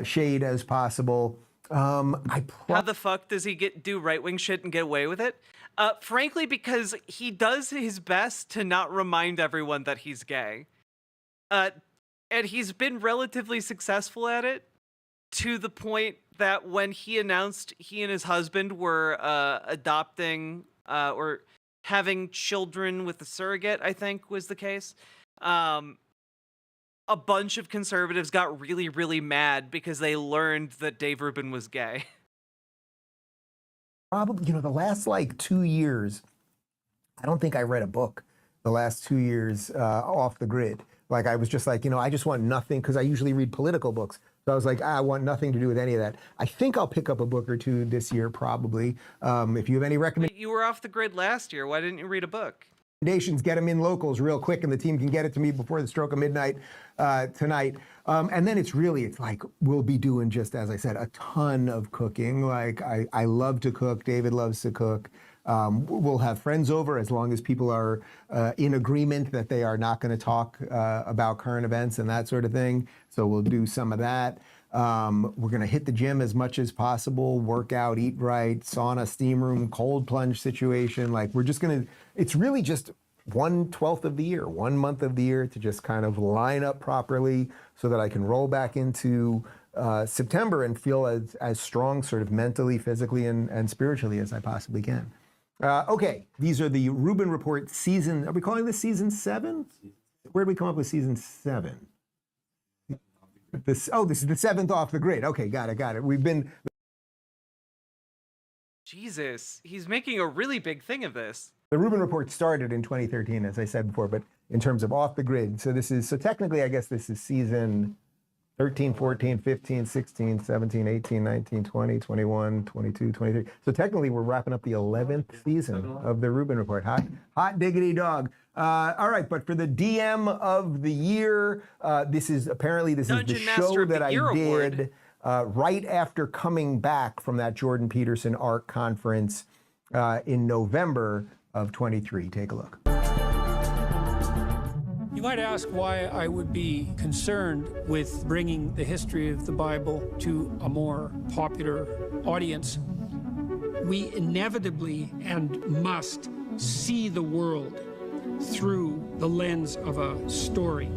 Speaker 4: shade as possible.
Speaker 2: How the fuck does he do right-wing shit and get away with it? Frankly, because he does his best to not remind everyone that he's gay. And he's been relatively successful at it, to the point that when he announced he and his husband were adopting or having children with a surrogate, I think was the case, a bunch of conservatives got really, really mad because they learned that Dave Rubin was gay.
Speaker 4: Probably, the last like 2 years, I don't think I read a book the last 2 years off the grid. Like I was just like, I just want nothing, because I usually read political books. So I was like, I want nothing to do with any of that. I think I'll pick up a book or 2 this year, probably. If you have any recommendations.
Speaker 2: You were off the grid last year. Why didn't you read a book?
Speaker 4: Get them in locals real quick, and the team can get it to me before the stroke of midnight tonight. And then it's like we'll be doing, just as I said, a ton of cooking. Like I love to cook. David loves to cook. We'll have friends over as long as people are in agreement that they are not going to talk about current events and that sort of thing. So we'll do some of that. We're going to hit the gym as much as possible, work out, eat right, sauna, steam room, cold plunge situation. Like we're just going to, it's really just 1/12 of the year, 1 month of the year to just kind of line up properly so that I can roll back into September and feel as strong sort of mentally, physically, and spiritually as I possibly can. Okay, these are the Rubin Report season, are we calling this season 7? Where did we come up with season 7? This is the 7th off the grid. Okay, got it. We've been...
Speaker 2: Jesus, he's making a really big thing of this.
Speaker 4: The Rubin Report started in 2013, as I said before, but in terms of off the grid. So technically, I guess this is season 13, 14, 15, 16, 17, 18, 19, 20, 21, 22, 23. So technically, we're wrapping up the 11th season of the Rubin Report. Hot diggity dog. All right, but for the DM of the year, this is the show that I did right after coming back from that Jordan Peterson ARC conference in November of 23. Take a look.
Speaker 17: You might ask why I would be concerned with bringing the history of the Bible to a more popular audience. We inevitably and must see the world through the lens of a story.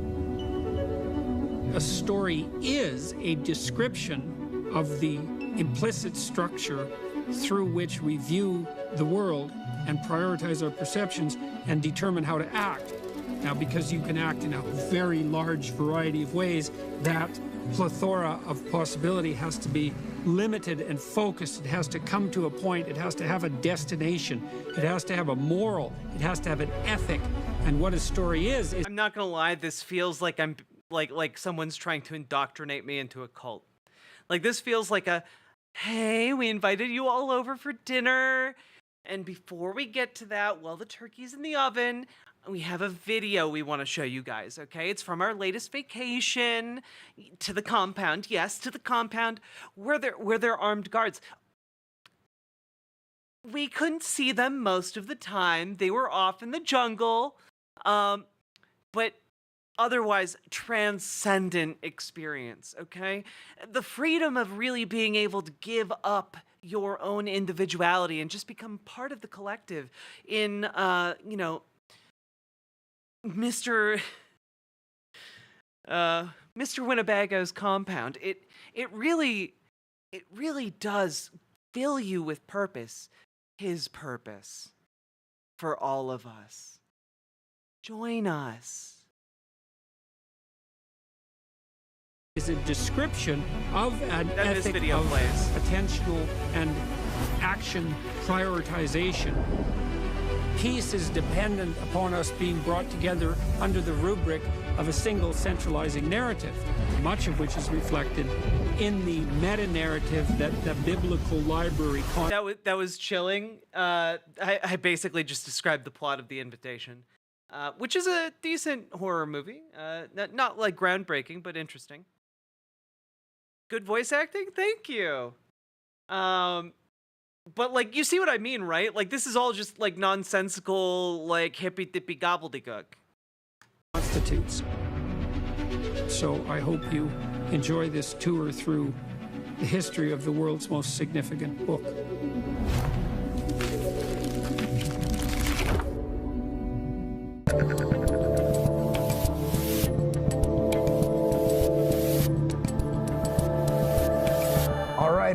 Speaker 17: A story is a description of the implicit structure through which we view the world and prioritize our perceptions and determine how to act. Now, because you can act in a very large variety of ways, that plethora of possibility has to be limited and focused. It has to come to a point. It has to have a destination. It has to have a moral. It has to have an ethic. And what a story is
Speaker 2: I'm not gonna lie, this feels like I'm like someone's trying to indoctrinate me into a cult. Like, this feels like a, hey, we invited you all over for dinner, and before we get to that, while the turkey's in the oven, we have a video we want to show you guys, okay? It's from our latest vacation to the compound. Yes, to the compound where they're armed guards. We couldn't see them most of the time. They were off in the jungle. But otherwise, transcendent experience, okay? The freedom of really being able to give up your own individuality and just become part of the collective in, you know, Mr. Winnebago's compound. It really does fill you with purpose, his purpose for all of us. Join us.
Speaker 17: Is a description of an ethic
Speaker 2: video
Speaker 17: of
Speaker 2: plays.
Speaker 17: attentional and action prioritization. Peace is dependent upon us being brought together under the rubric of a single centralizing narrative, much of which is reflected in the meta-narrative that the biblical library...
Speaker 2: That was chilling. I basically just described the plot of The Invitation, which is a decent horror movie. Not like groundbreaking, but interesting. Good voice acting? Thank you. But, like, you see what I mean, right? Like, this is all just, like, nonsensical, like, hippy-dippy gobbledygook.
Speaker 17: Constitutes. So I hope you enjoy this tour through the history of the world's most significant book.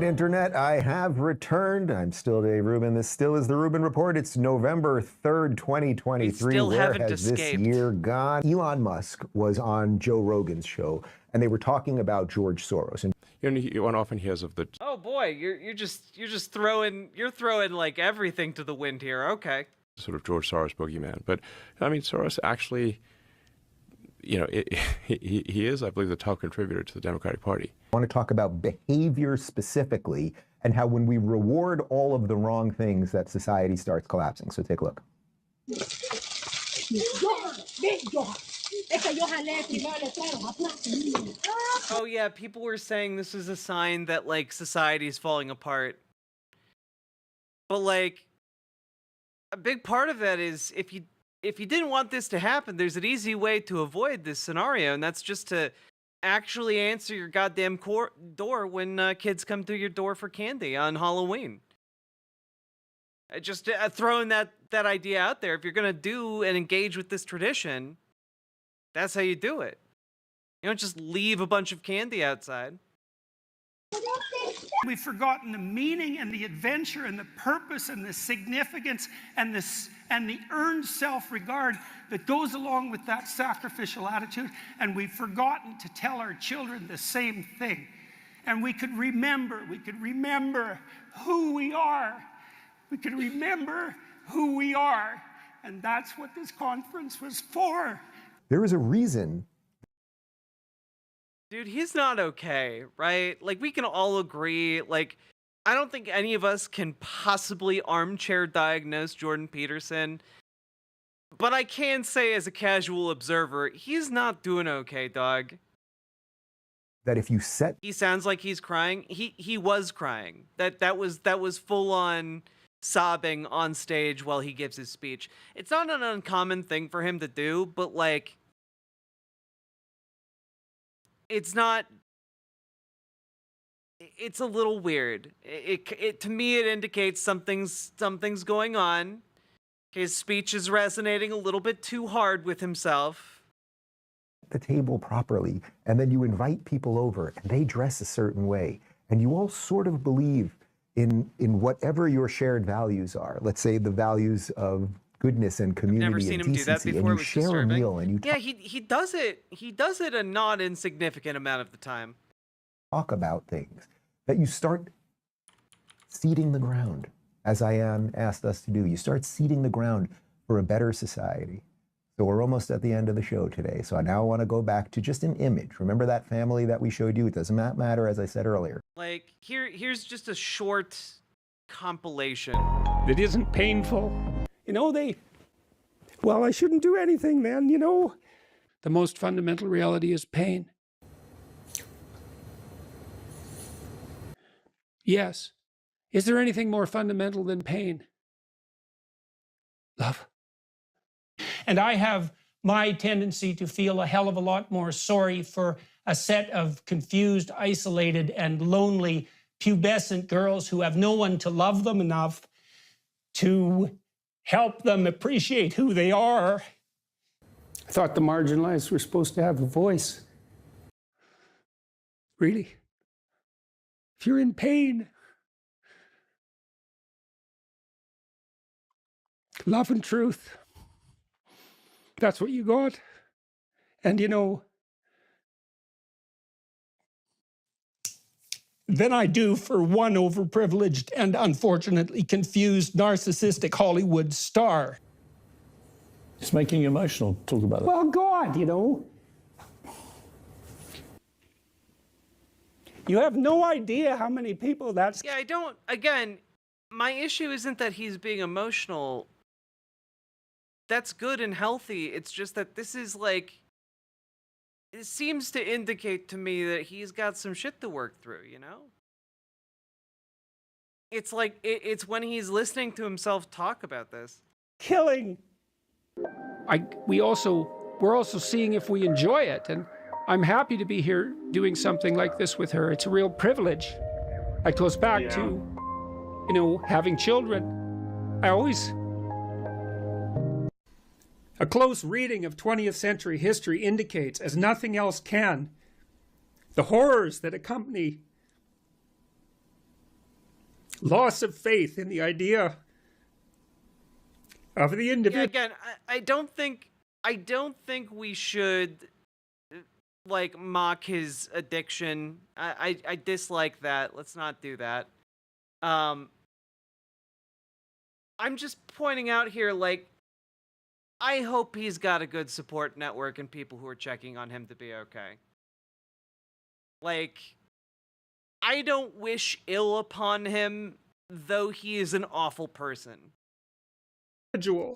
Speaker 4: Internet, I have returned. I'm still Dave Rubin. This still is the Rubin Report. It's November 3rd, 2023.
Speaker 2: We still
Speaker 4: Where
Speaker 2: haven't
Speaker 4: has
Speaker 2: escaped.
Speaker 4: this year gone? Elon Musk was on Joe Rogan's show, and they were talking about George Soros. And
Speaker 18: one often hears of the...
Speaker 2: Oh boy, you're just throwing like everything to the wind here. Okay.
Speaker 18: sort of George Soros boogeyman. But, I mean, Soros actually... You know, he is, I believe, the top contributor to the Democratic Party.
Speaker 4: I want to talk about behavior specifically and how when we reward all of the wrong things that society starts collapsing. So take a look.
Speaker 2: Oh yeah, people were saying this is a sign that like society's falling apart. But like a big part of that is if you didn't want this to happen, there's an easy way to avoid this scenario, and that's just to actually answer your goddamn door when kids come through your door for candy on Halloween. Just throwing that idea out there. If you're gonna do and engage with this tradition, that's how you do it. You don't just leave a bunch of candy outside.
Speaker 19: We've forgotten the meaning and the adventure and the purpose and the significance and the earned self-regard that goes along with that sacrificial attitude. And we've forgotten to tell our children the same thing. And we could remember who we are. We could remember who we are. And that's what this conference was for.
Speaker 4: There is a reason.
Speaker 2: Dude, he's not okay, right? Like, we can all agree, like, I don't think any of us can possibly armchair diagnose Jordan Peterson, but I can say as a casual observer, he's not doing okay, dog.
Speaker 4: That if you set...
Speaker 2: He sounds like he's crying. He was crying. That was full on sobbing on stage while he gives his speech. It's not an uncommon thing for him to do, but like, it's not. It's a little weird. It to me it indicates something's going on. His speech is resonating a little bit too hard with himself.
Speaker 4: The table properly, and then you invite people over, and they dress a certain way, and you all sort of believe in whatever your shared values are. Let's say the values of goodness and community
Speaker 2: Never seen
Speaker 4: and
Speaker 2: him do that
Speaker 4: decency,
Speaker 2: before.
Speaker 4: and
Speaker 2: It
Speaker 4: you
Speaker 2: was
Speaker 4: share
Speaker 2: disturbing.
Speaker 4: a meal, and you
Speaker 2: Yeah, he does it. He does it a not insignificant amount of the time.
Speaker 4: talk about things, that you start seeding the ground, as Ian asked us to do. You start seeding the ground for a better society. So we're almost at the end of the show today. So I now want to go back to just an image. Remember that family that we showed you? It does not matter, as I said earlier.
Speaker 2: Like, here's just a short compilation.
Speaker 19: That isn't painful. You know, well, I shouldn't do anything then, you know. The most fundamental reality is pain. Yes. Is there anything more fundamental than pain? Love. And I have my tendency to feel a hell of a lot more sorry for a set of confused, isolated, and lonely pubescent girls who have no one to love them enough to help them appreciate who they are. I thought the marginalized were supposed to have a voice. Really? If you're in pain, love and truth, that's what you got. And you know, than I do for one overprivileged and unfortunately confused narcissistic Hollywood star.
Speaker 5: It's making you emotional. Talk about it.
Speaker 19: Well, God, you know. You have no idea how many people that's...
Speaker 2: Yeah, I don't... Again, my issue isn't that he's being emotional. That's good and healthy. It's just that this is like... It seems to indicate to me that he's got some shit to work through, you know? It's like, it's when he's listening to himself talk about this.
Speaker 19: Killing. We're also seeing if we enjoy it, and I'm happy to be here doing something like this with her. It's a real privilege. It goes back to, you know, having children. A close reading of 20th century history indicates, as nothing else can, the horrors that accompany loss of faith in the idea of the individual.
Speaker 2: Yeah, again, I don't think we should like mock his addiction. I dislike that. Let's not do that. I'm just pointing out here, like, I hope he's got a good support network and people who are checking on him to be okay. Like, I don't wish ill upon him, though he is an awful person.
Speaker 19: You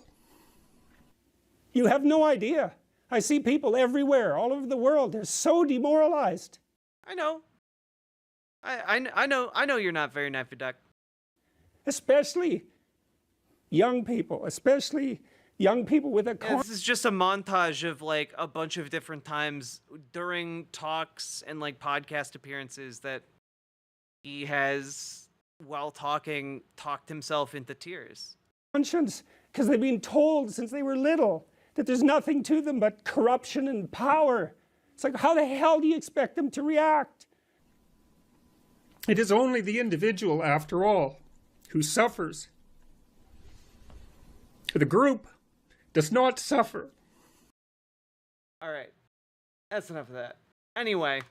Speaker 19: have no idea. I see people everywhere, all over the world. They're so demoralized.
Speaker 2: I know. I know you're not very Nappy Duck.
Speaker 19: Especially young people, with a...
Speaker 2: Yeah, this is just a montage of like a bunch of different times during talks and like podcast appearances that he has, while talking, talked himself into tears.
Speaker 19: Conscience, because they've been told since they were little that there's nothing to them but corruption and power. It's like, how the hell do you expect them to react? It is only the individual, after all, who suffers. The group does not suffer.
Speaker 2: All right. That's enough of that. Anyway.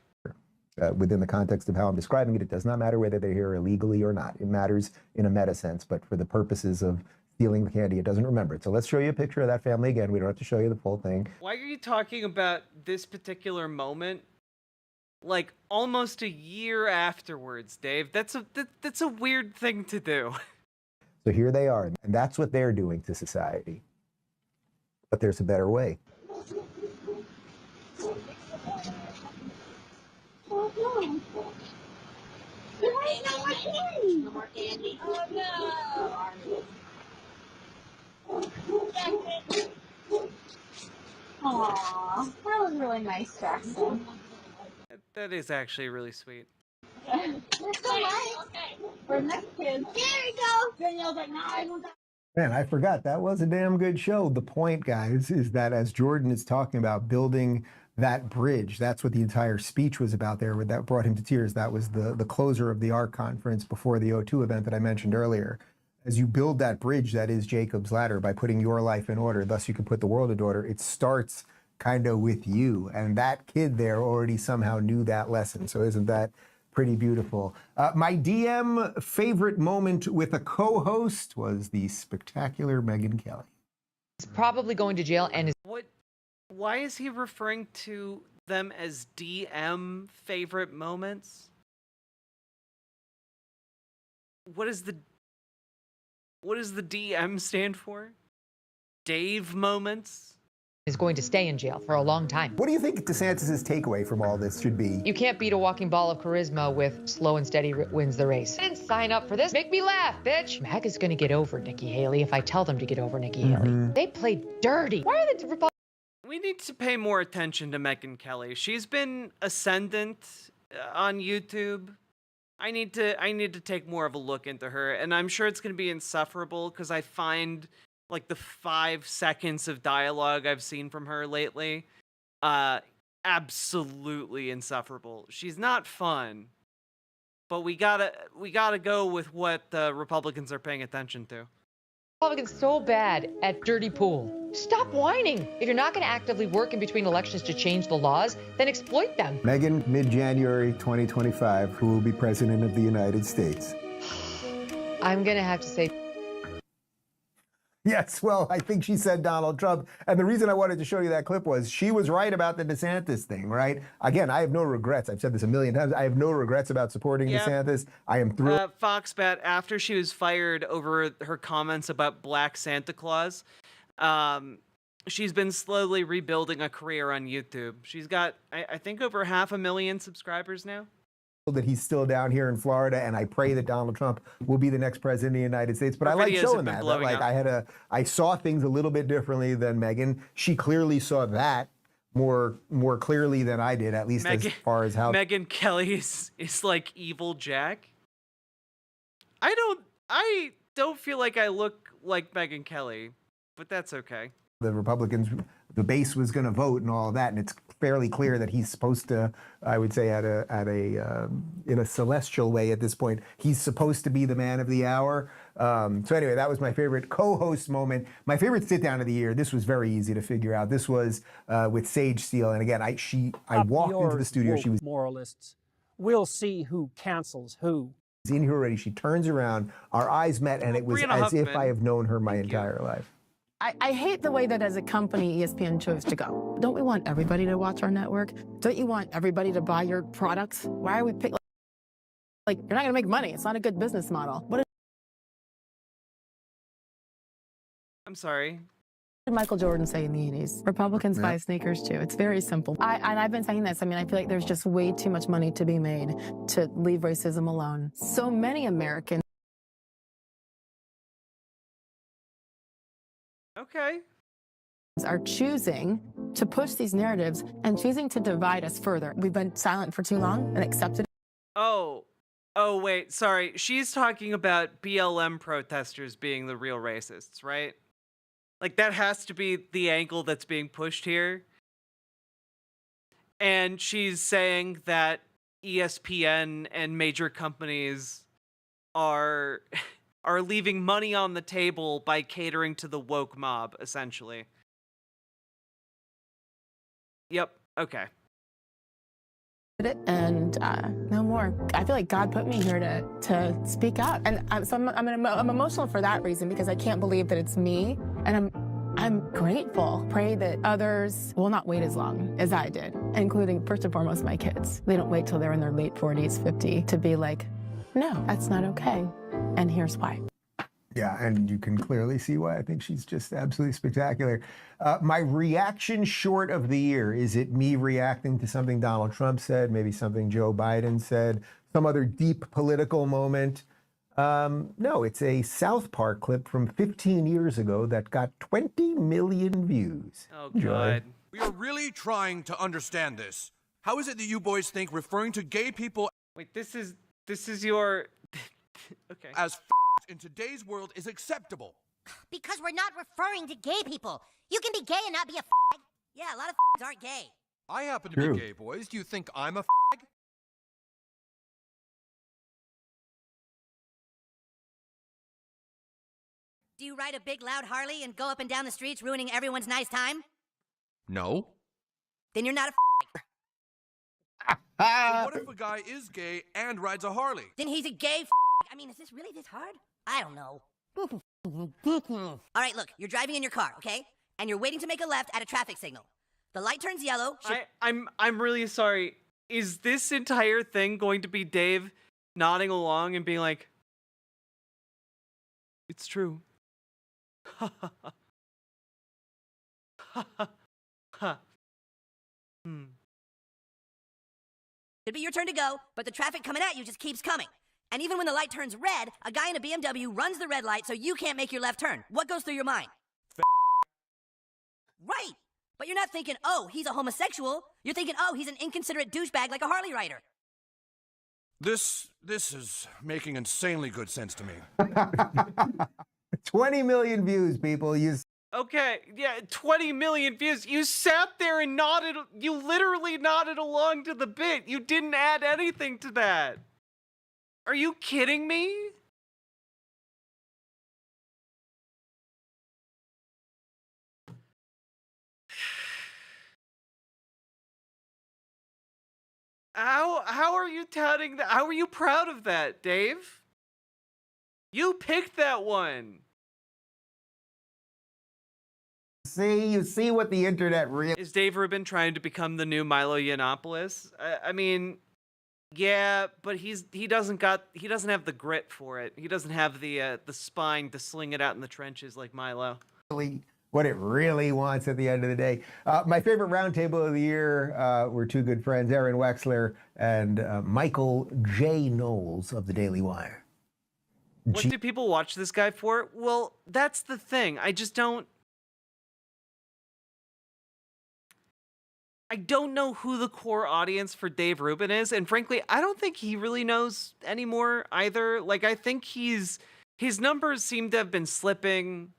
Speaker 4: Within the context of how I'm describing it, it does not matter whether they're here illegally or not. It matters in a meta sense, but for the purposes of stealing the candy, it doesn't remember it. So let's show you a picture of that family again. We don't have to show you the full thing.
Speaker 2: Why are you talking about this particular moment like almost a year afterwards, Dave? That's a weird thing to do.
Speaker 4: So here they are, and that's what they're doing to society. But there's a better way.
Speaker 7: Oh, no. There ain't no more candy. No more candy. Oh, no. Aww, that was really nice, Jackson.
Speaker 2: That is actually really sweet.
Speaker 7: For next kid. There we go. Danielle's like, no, I don't.
Speaker 4: Man, I forgot. That was a damn good show. The point, guys, is that as Jordan is talking about building that bridge, that's what the entire speech was about there. That brought him to tears. That was the closer of the ARC conference before the O2 event that I mentioned earlier. As you build that bridge that is Jacob's ladder by putting your life in order, thus you can put the world in order, it starts kind of with you. And that kid there already somehow knew that lesson. So isn't that pretty beautiful? My DM favorite moment with a co-host was the spectacular Megyn Kelly.
Speaker 8: He's probably going to jail and is...
Speaker 2: What? Why is he referring to them as DM favorite moments? What does the DM stand for? Dave moments?
Speaker 8: Is going to stay in jail for a long time.
Speaker 4: What do you think DeSantis' takeaway from all this should be?
Speaker 8: You can't beat a walking ball of charisma with slow and steady wins the race. I didn't sign up for this. Make me laugh, bitch. MAGA's gonna get over Nikki Haley if I tell them to get over Nikki Haley. They played dirty. Why are the Republicans?
Speaker 2: We need to pay more attention to Megyn Kelly. She's been ascendant on YouTube. I need to take more of a look into her, and I'm sure it's gonna be insufferable because I find like the 5 seconds of dialogue I've seen from her lately, absolutely insufferable. She's not fun, but we gotta go with what the Republicans are paying attention to.
Speaker 8: Republicans so bad at dirty pool. Stop whining. If you're not going to actively work in between elections to change the laws, then exploit them.
Speaker 4: Megyn, mid-January 2025, who will be president of the United States?
Speaker 8: I'm going to have to say...
Speaker 4: Yes, well, I think she said Donald Trump. And the reason I wanted to show you that clip was she was right about the DeSantis thing, right? Again, I have no regrets. I've said this a million times. I have no regrets about supporting DeSantis. I am thrilled.
Speaker 2: Foxbat, after she was fired over her comments about Black Santa Claus, she's been slowly rebuilding a career on YouTube. She's got, I think, over 500,000 subscribers now.
Speaker 4: That he's still down here in Florida, and I pray that Donald Trump will be the next president of the United States. But I like showing that. Like I saw things a little bit differently than Megyn. She clearly saw that more clearly than I did, at least as far as how
Speaker 2: Megyn Kelly is like evil Jack. I don't feel like I look like Megyn Kelly, but that's okay.
Speaker 4: The Republicans, the base was going to vote and all of that, and it's fairly clear that he's supposed to, I would say, in a celestial way at this point, he's supposed to be the man of the hour. So anyway, that was my favorite co-host moment. My favorite sit-down of the year. This was very easy to figure out. This was with Sage Steele, and again, I walked into the studio. She was
Speaker 10: moralists. We'll see who cancels who.
Speaker 4: In here already. She turns around. Our eyes met, and it was as if I have known her my entire life.
Speaker 12: I hate the way that as a company, ESPN chose to go. Don't we want everybody to watch our network? Don't you want everybody to buy your products? Why are we picking? Like, you're not going to make money. It's not a good business model.
Speaker 2: I'm sorry.
Speaker 12: What did Michael Jordan say in the 80s? Republicans buy sneakers too. It's very simple. And I've been saying this. I mean, I feel like there's just way too much money to be made to leave racism alone. So many Americans.
Speaker 2: Okay.
Speaker 12: Are choosing to push these narratives and choosing to divide us further. We've been silent for too long and accepted.
Speaker 2: Oh, wait, sorry. She's talking about BLM protesters being the real racists, right? Like, that has to be the angle that's being pushed here. And she's saying that ESPN and major companies are leaving money on the table by catering to the woke mob, essentially. Yep, okay.
Speaker 12: And no more. I feel like God put me here to speak out. And I'm emotional for that reason, because I can't believe that it's me. And I'm grateful. Pray that others will not wait as long as I did, including, first and foremost, my kids. They don't wait till they're in their late 40s, 50 to be like, no, that's not okay. And here's why.
Speaker 4: Yeah, and you can clearly see why. I think she's just absolutely spectacular. My reaction short of the year, is it me reacting to something Donald Trump said, maybe something Joe Biden said, some other deep political moment? No, it's a South Park clip from 15 years ago that got 20 million views.
Speaker 2: Oh,
Speaker 4: Enjoy.
Speaker 2: God.
Speaker 20: We are really trying to understand this. How is it that you boys think referring to gay people
Speaker 2: Wait, this is your okay.
Speaker 20: as in today's world is acceptable?
Speaker 22: Because we're not referring to gay people. You can be gay and not be a fag. Yeah, a lot of fags aren't gay.
Speaker 20: I happen to
Speaker 4: True.
Speaker 20: be gay, boys. Do you think I'm a fag?
Speaker 22: Do you ride a big loud Harley and go up and down the streets ruining everyone's nice time?
Speaker 20: No.
Speaker 22: Then you're not a
Speaker 20: So what if a guy is gay and rides a Harley?
Speaker 22: Then he's a gay I mean, is this really this hard? I don't know. All right, look, you're driving in your car, okay? And you're waiting to make a left at a traffic signal. The light turns yellow.
Speaker 2: I'm really sorry. Is this entire thing going to be Dave nodding along and being like, "It's true."
Speaker 22: It'd be your turn to go, but the traffic coming at you just keeps coming. And even when the light turns red, a guy in a BMW runs the red light so you can't make your left turn. What goes through your mind? Right. But you're not thinking, oh, he's a homosexual. You're thinking, oh, he's an inconsiderate douchebag like a Harley rider.
Speaker 20: This is making insanely good sense to me.
Speaker 4: 20 million views, people.
Speaker 2: Okay, yeah, 20 million views. You sat there and nodded. You literally nodded along to the bit. You didn't add anything to that. Are you kidding me? How are you touting that? How are you proud of that, Dave? You picked that one.
Speaker 4: You see what the internet really
Speaker 2: is. Dave Rubin trying to become the new Milo Yiannopoulos? I mean, yeah, but he doesn't have the grit for it. He doesn't have the spine to sling it out in the trenches like Milo.
Speaker 4: What it really wants at the end of the day. My favorite roundtable of the year were two good friends, Aaron Wexler and Michael J. Knowles of the Daily Wire.
Speaker 2: What do people watch this guy for? Well, that's the thing. I don't know who the core audience for Dave Rubin is, and frankly, I don't think he really knows anymore either. Like, I think his numbers seem to have been slipping.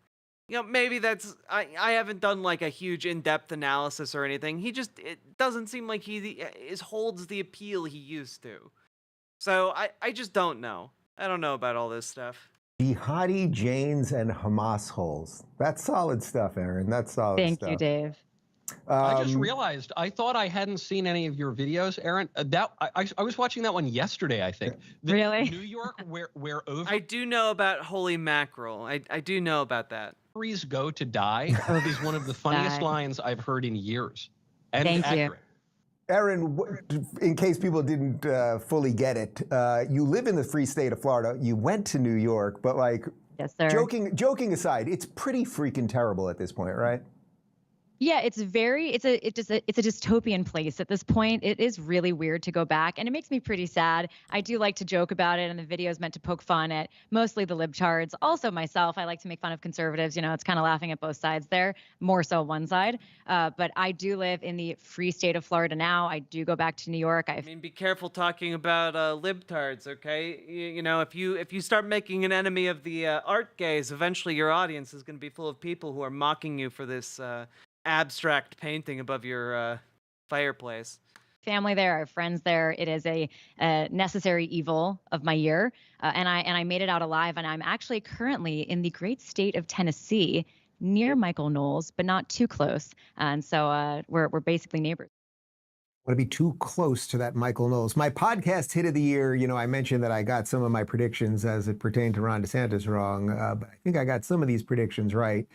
Speaker 2: You know, maybe that's I haven't done like a huge in-depth analysis or anything. It doesn't seem like he holds the appeal he used to. So I just don't know. I don't know about all this stuff.
Speaker 4: Jihadi Janes and Hamas holes. That's solid stuff, Aaron. That's solid stuff.
Speaker 23: Thank you, Dave. I just realized I thought I hadn't seen any of your videos, Aaron. I was watching that one yesterday, I think. Really?
Speaker 22: New York, where over.
Speaker 2: I do know about holy mackerel. I do know about that.
Speaker 22: Ovaries go to die is one of the funniest lines I've heard in years. And
Speaker 23: Thank
Speaker 22: accurate.
Speaker 23: you.
Speaker 4: Aaron, in case people didn't fully get it, you live in the free state of Florida. You went to New York, but like,
Speaker 23: yes, sir.
Speaker 4: Joking aside, it's pretty freaking terrible at this point, right?
Speaker 23: Yeah, it's a dystopian place at this point. It is really weird to go back, and it makes me pretty sad. I do like to joke about it, and the video is meant to poke fun at mostly the libtards. Also myself, I like to make fun of conservatives. You know, it's kind of laughing at both sides there, more so one side. But I do live in the free state of Florida now. I do go back to New York.
Speaker 2: I mean, be careful talking about libtards, okay? You know, if you start making an enemy of the art gays, eventually your audience is going to be full of people who are mocking you for this abstract painting above your fireplace.
Speaker 23: Family there, I have friends there. It is a necessary evil of my year, and I made it out alive. And I'm actually currently in the great state of Tennessee, near Michael Knowles, but not too close. And so we're basically neighbors.
Speaker 4: I want to be too close to that Michael Knowles. My podcast hit of the year, you know, I mentioned that I got some of my predictions as it pertained to Ron DeSantis wrong, but I think I got some of these predictions right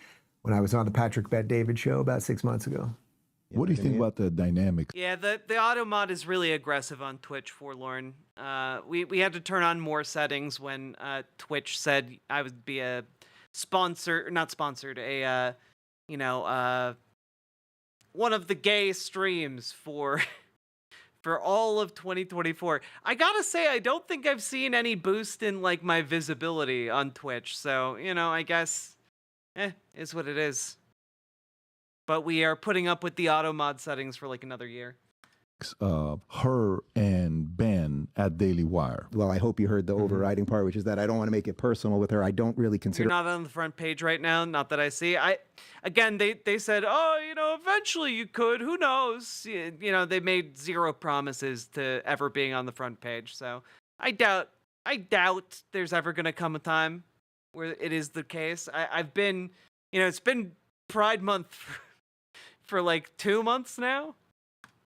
Speaker 4: when I was on the Patrick Bet-David show about 6 months ago.
Speaker 5: What do you think about the dynamic?
Speaker 2: Yeah, the automod is really aggressive on Twitch, Forlorn. We had to turn on more settings when Twitch said I would be a sponsor, not sponsored, one of the gay streams for all of 2024. I gotta say, I don't think I've seen any boost in like my visibility on Twitch. So, you know, I guess is what it is. But we are putting up with the auto mod settings for like another year.
Speaker 5: of her and Ben at Daily Wire.
Speaker 4: Well, I hope you heard the overriding part, which is that I don't want to make it personal with her. I don't really consider.
Speaker 2: You're not on the front page right now, not that I see. They said, oh, eventually you could. Who knows? They made zero promises to ever being on the front page. So I doubt there's ever going to come a time where it is the case. I've been, it's been Pride Month for like 2 months now.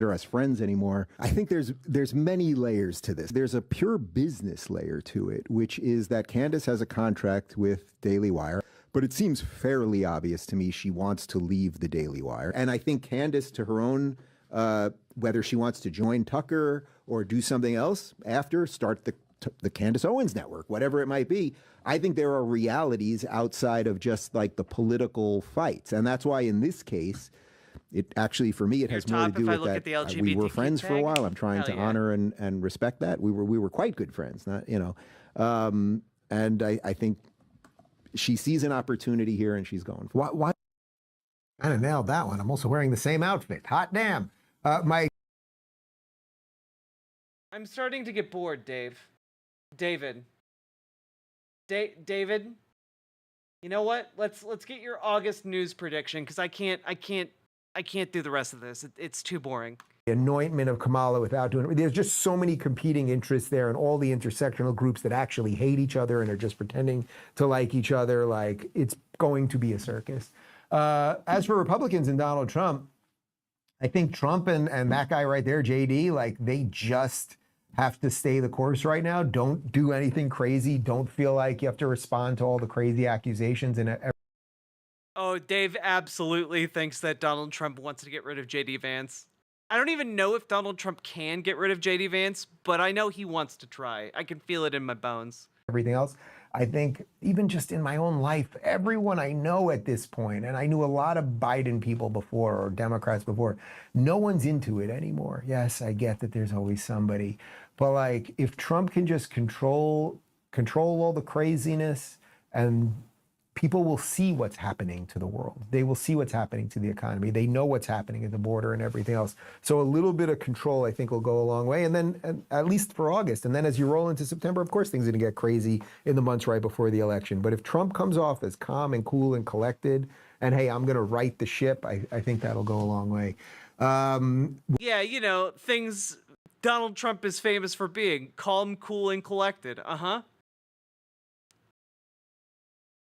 Speaker 4: Us friends anymore. I think there's many layers to this. There's a pure business layer to it, which is that Candace has a contract with Daily Wire, but it seems fairly obvious to me she wants to leave the Daily Wire. And I think Candace, to her own, whether she wants to join Tucker or do something else after, start the Candace Owens network, whatever it might be. I think there are realities outside of just like the political fights. And that's why in this case, it actually, for me, it has more to do with that. We were friends for a while. I'm trying to honor and respect that. We were quite good friends, not and I think she sees an opportunity here and she's going for it. Why? I kind of nailed that one. I'm also wearing the same outfit. Hot damn.
Speaker 2: I'm starting to get bored, David. David. You know what? Let's get your August news prediction because I can't do the rest of this. It's too boring.
Speaker 4: The anointment of Kamala without doing it. There's just so many competing interests there and all the intersectional groups that actually hate each other and are just pretending to like each other. Like, it's going to be a circus. As for Republicans and Donald Trump, I think Trump and that guy right there, JD, like, they just have to stay the course right now. Don't do anything crazy. Don't feel like you have to respond to all the crazy accusations and
Speaker 2: Oh, Dave absolutely thinks that Donald Trump wants to get rid of JD Vance. I don't even know if Donald Trump can get rid of JD Vance, but I know he wants to try. I can feel it in my bones.
Speaker 4: Everything else. I think even just in my own life, everyone I know at this point, and I knew a lot of Biden people before or Democrats before, no one's into it anymore. Yes, I get that there's always somebody, but like if Trump can just control all the craziness, and people will see what's happening to the world. They will see what's happening to the economy. They know what's happening at the border and everything else. So a little bit of control, I think, will go a long way. And then at least for August. And then as you roll into September, of course, things are going to get crazy in the months right before the election. But if Trump comes off as calm and cool and collected, and hey, I'm going to right the ship, I think that'll go a long way.
Speaker 2: Yeah, things Donald Trump is famous for being calm, cool, and collected.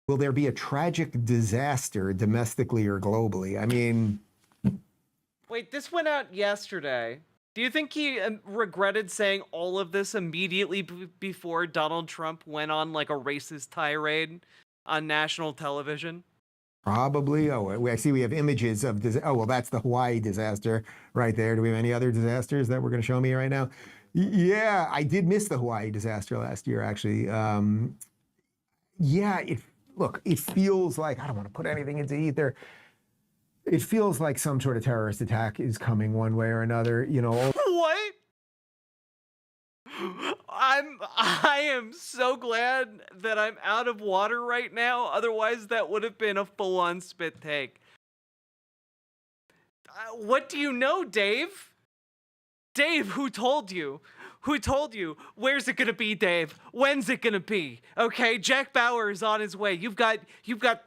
Speaker 4: Will there be a tragic disaster domestically or globally? I mean...
Speaker 2: Wait, this went out yesterday. Do you think he regretted saying all of this immediately before Donald Trump went on like a racist tirade on national television?
Speaker 4: Probably. Oh, I see we have images of... well, that's the Hawaii disaster right there. Do we have any other disasters that we're going to show me right now? Yeah, I did miss the Hawaii disaster last year, actually. Yeah, Look, it feels like, I don't want to put anything into ether. It feels like some sort of terrorist attack is coming one way or another,
Speaker 2: What? I am so glad that I'm out of water right now. Otherwise, that would have been a full-on spit take. What do you know, Dave? Dave, who told you? Who told you? Where's it gonna be, Dave? When's it gonna be? Okay, Jack Bauer is on his way. You've got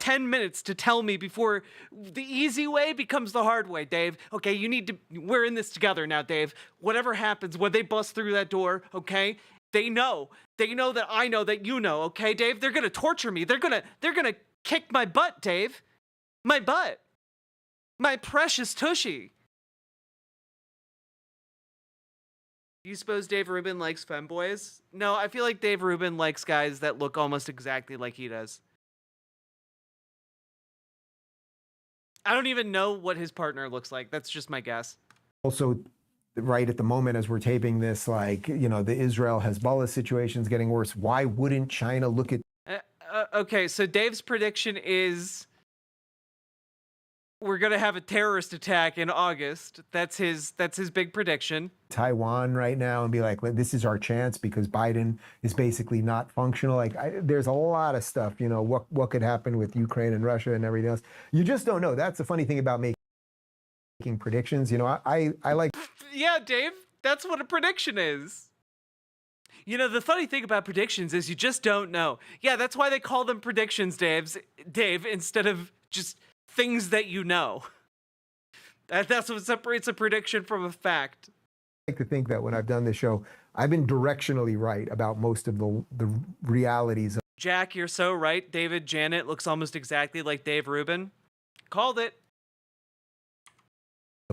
Speaker 2: 10 minutes to tell me before the easy way becomes the hard way, Dave. Okay, we're in this together now, Dave. Whatever happens, when they bust through that door, okay? They know that I know that you know, okay, Dave? They're gonna torture me. They're gonna kick my butt, Dave. My butt. My precious tushy. Do you suppose Dave Rubin likes femboys? No, I feel like Dave Rubin likes guys that look almost exactly like he does. I don't even know what his partner looks like. That's just my guess.
Speaker 4: Also, right at the moment as we're taping this, like, the Israel-Hezbollah situation is getting worse. Why wouldn't China look at...
Speaker 2: Okay, so Dave's prediction is we're going to have a terrorist attack in August. That's his big prediction.
Speaker 4: Taiwan right now and be like, this is our chance because Biden is basically not functional. Like, there's a lot of stuff, what could happen with Ukraine and Russia and everything else. You just don't know. That's the funny thing about making predictions. I like...
Speaker 2: Yeah, Dave, that's what a prediction is. You know, the funny thing about predictions is you just don't know. Yeah, that's why they call them predictions, Dave, instead of just things that you know. That's what separates a prediction from a fact.
Speaker 4: I like to think that when I've done this show, I've been directionally right about most of the realities of
Speaker 2: Jack, you're so right. David Janet looks almost exactly like Dave Rubin. Called it.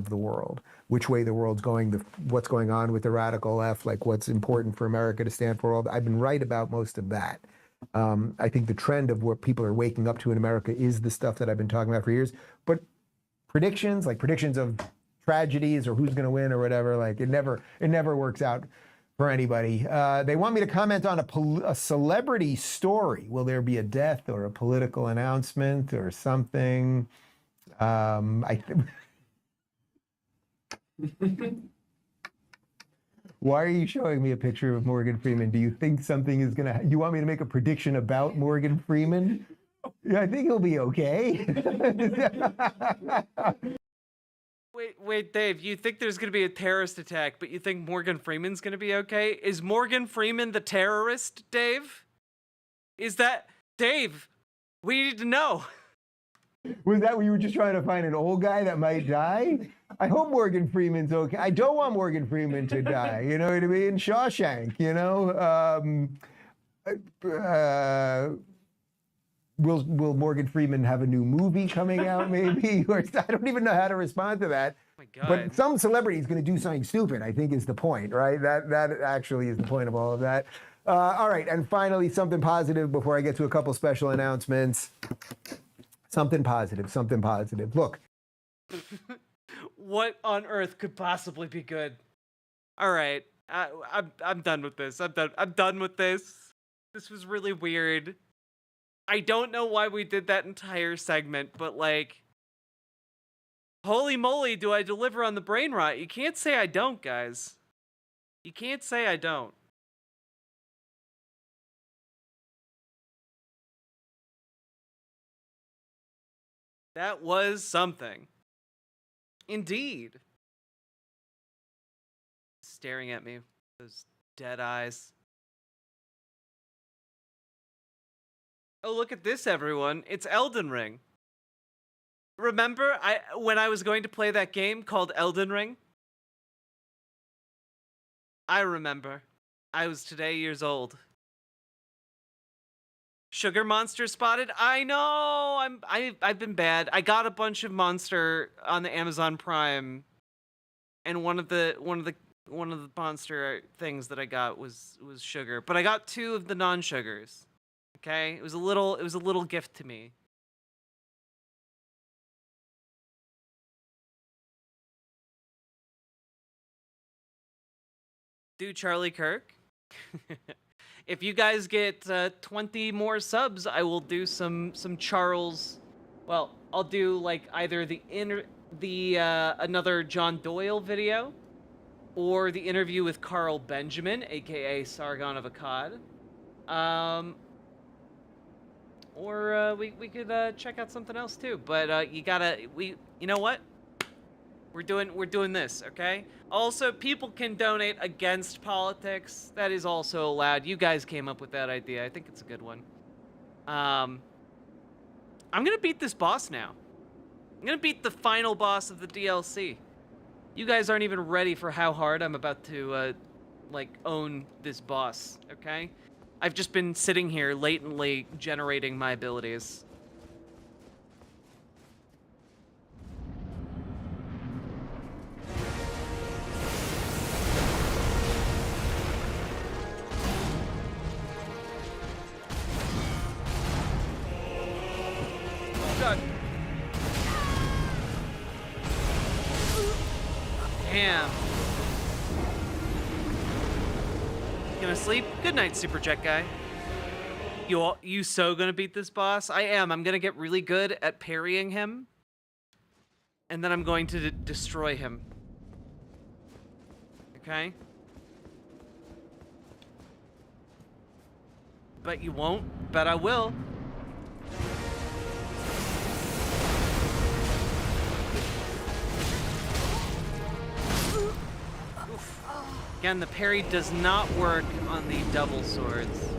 Speaker 4: the world, which way the world's going, what's going on with the radical left, like what's important for America to stand for. I've been right about most of that. I think the trend of what people are waking up to in America is the stuff that I've been talking about for years. But predictions, like predictions of tragedies or who's going to win or whatever, like it never works out for anybody. They want me to comment on a celebrity story. Will there be a death or a political announcement or something? Why are you showing me a picture of Morgan Freeman? Do you think something is gonna? You want me to make a prediction about Morgan Freeman? Yeah, I think he'll be okay.
Speaker 2: Wait, Dave. You think there's gonna be a terrorist attack, but you think Morgan Freeman's gonna be okay? Is Morgan Freeman the terrorist, Dave? Is that Dave? We need to know.
Speaker 4: Was that what you were just trying to find an old guy that might die? I hope Morgan Freeman's okay. I don't want Morgan Freeman to die. You know what I mean? Shawshank, you know? Will Morgan Freeman have a new movie coming out maybe? Or I don't even know how to respond to that.
Speaker 2: Oh my God.
Speaker 4: But some celebrity is going to do something stupid, I think is the point, right? That actually is the point of all of that. All right, and finally, something positive before I get to a couple special announcements. Something positive, something positive. Look.
Speaker 2: What on earth could possibly be good? All right, I'm done with this. I'm done with this. This was really weird. I don't know why we did that entire segment, but like, holy moly, do I deliver on the brain rot? You can't say I don't, guys. You can't say I don't. That was something. Indeed. Staring at me with those dead eyes. Oh, look at this, everyone. It's Elden Ring. Remember when I was going to play that game called Elden Ring? I remember. I was today years old. Sugar monster spotted? I know. I've been bad. I got a bunch of monster on the Amazon Prime, and one of the monster things that I got was sugar. But I got 2 of the non-sugars. Okay? It was a little gift to me. Do Charlie Kirk? If you guys get 20 more subs, I will do some Charles. Well, I'll do like either another John Doyle video, or the interview with Carl Benjamin, aka Sargon of Akkad. Or we could check out something else too. But you know what? We're doing this, okay? Also, people can donate against politics. That is also allowed. You guys came up with that idea. I think it's a good one. I'm gonna beat this boss now. I'm gonna beat the final boss of the DLC. You guys aren't even ready for how hard I'm about to, own this boss, okay? I've just been sitting here latently generating my abilities. God. Damn. Gonna sleep? Good night, Super Jet Guy. You so gonna beat this boss? I am. I'm gonna get really good at parrying him. And then I'm going to destroy him. Okay? Bet you won't. Bet I will. Again, the parry does not work on the double swords.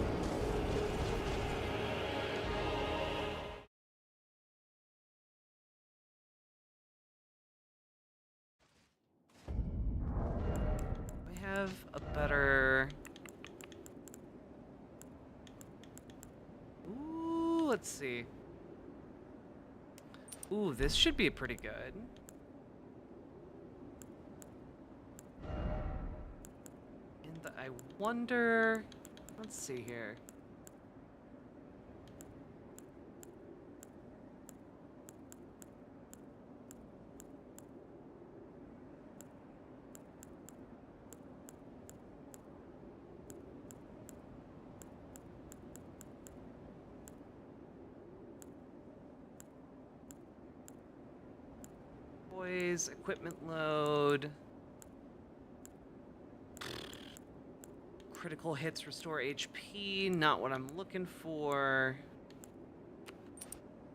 Speaker 2: We have a better... Ooh, let's see. Ooh, this should be pretty good. And I wonder... Let's see here. Boys, equipment load. Critical hits restore HP, not what I'm looking for.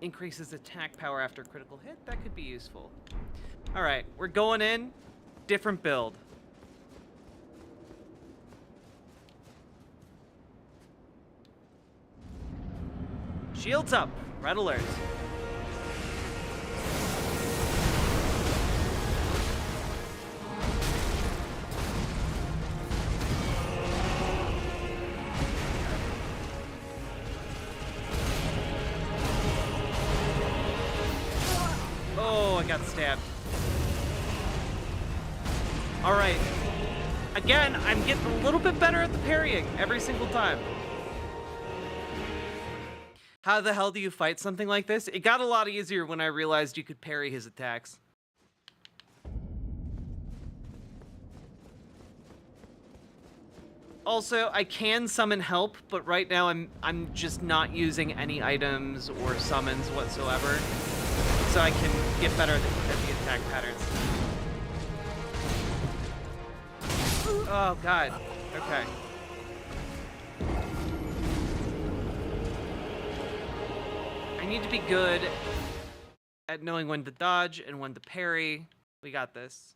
Speaker 2: Increases attack power after critical hit, that could be useful. All right, we're going in, different build. Shields up, red alert. I got stabbed. All right. Again, I'm getting a little bit better at the parrying every single time. How the hell do you fight something like this? It got a lot easier when I realized you could parry his attacks. Also, I can summon help, but right now I'm just not using any items or summons whatsoever. So I can get better at the attack patterns. Oh, God. Okay. I need to be good at knowing when to dodge and when to parry. We got this.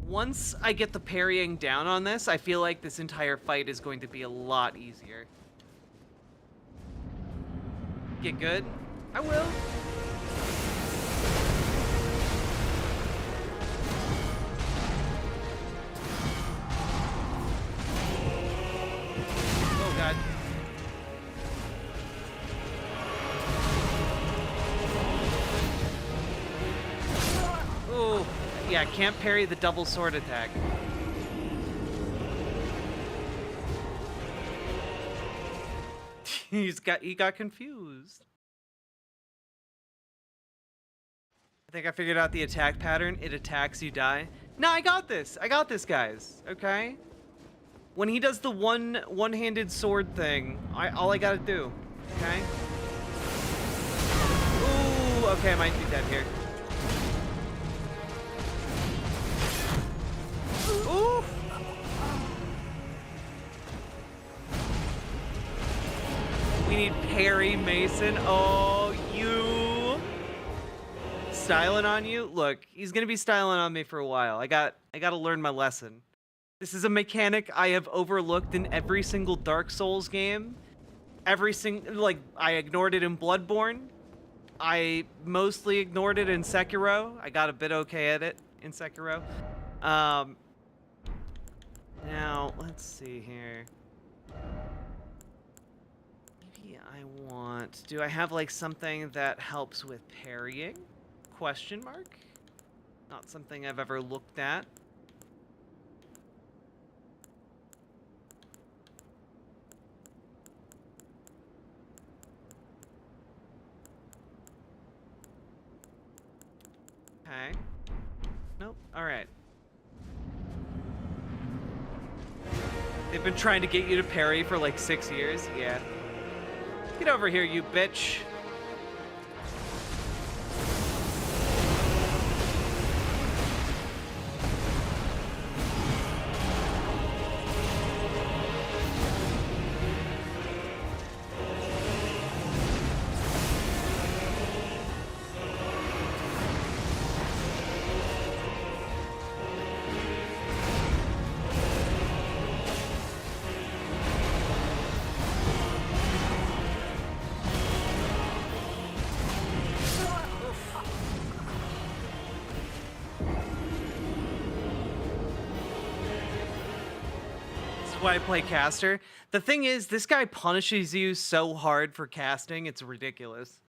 Speaker 2: Once I get the parrying down on this, I feel like this entire fight is going to be a lot easier. Get good? I will. Oh, God. Oh, yeah, can't parry the double sword attack. He got confused. I think I figured out the attack pattern. It attacks, you die. No, I got this. I got this, guys. Okay? When he does the one-handed sword thing, all I gotta do. Okay? Ooh, okay, I might be dead here. Ooh! We need Perry Mason. Oh, you styling on you? Look, he's gonna be styling on me for a while. I gotta learn my lesson. This is a mechanic I have overlooked in every single Dark Souls game. I ignored it in Bloodborne. I mostly ignored it in Sekiro. I got a bit okay at it in Sekiro. Now, let's see here. Do I have like something that helps with parrying? Question mark? Not something I've ever looked at. Okay. Nope. All right. They've been trying to get you to parry for like 6 years. Yeah. Get over here, you bitch. why I play caster. The thing is, this guy punishes you so hard for casting, it's ridiculous.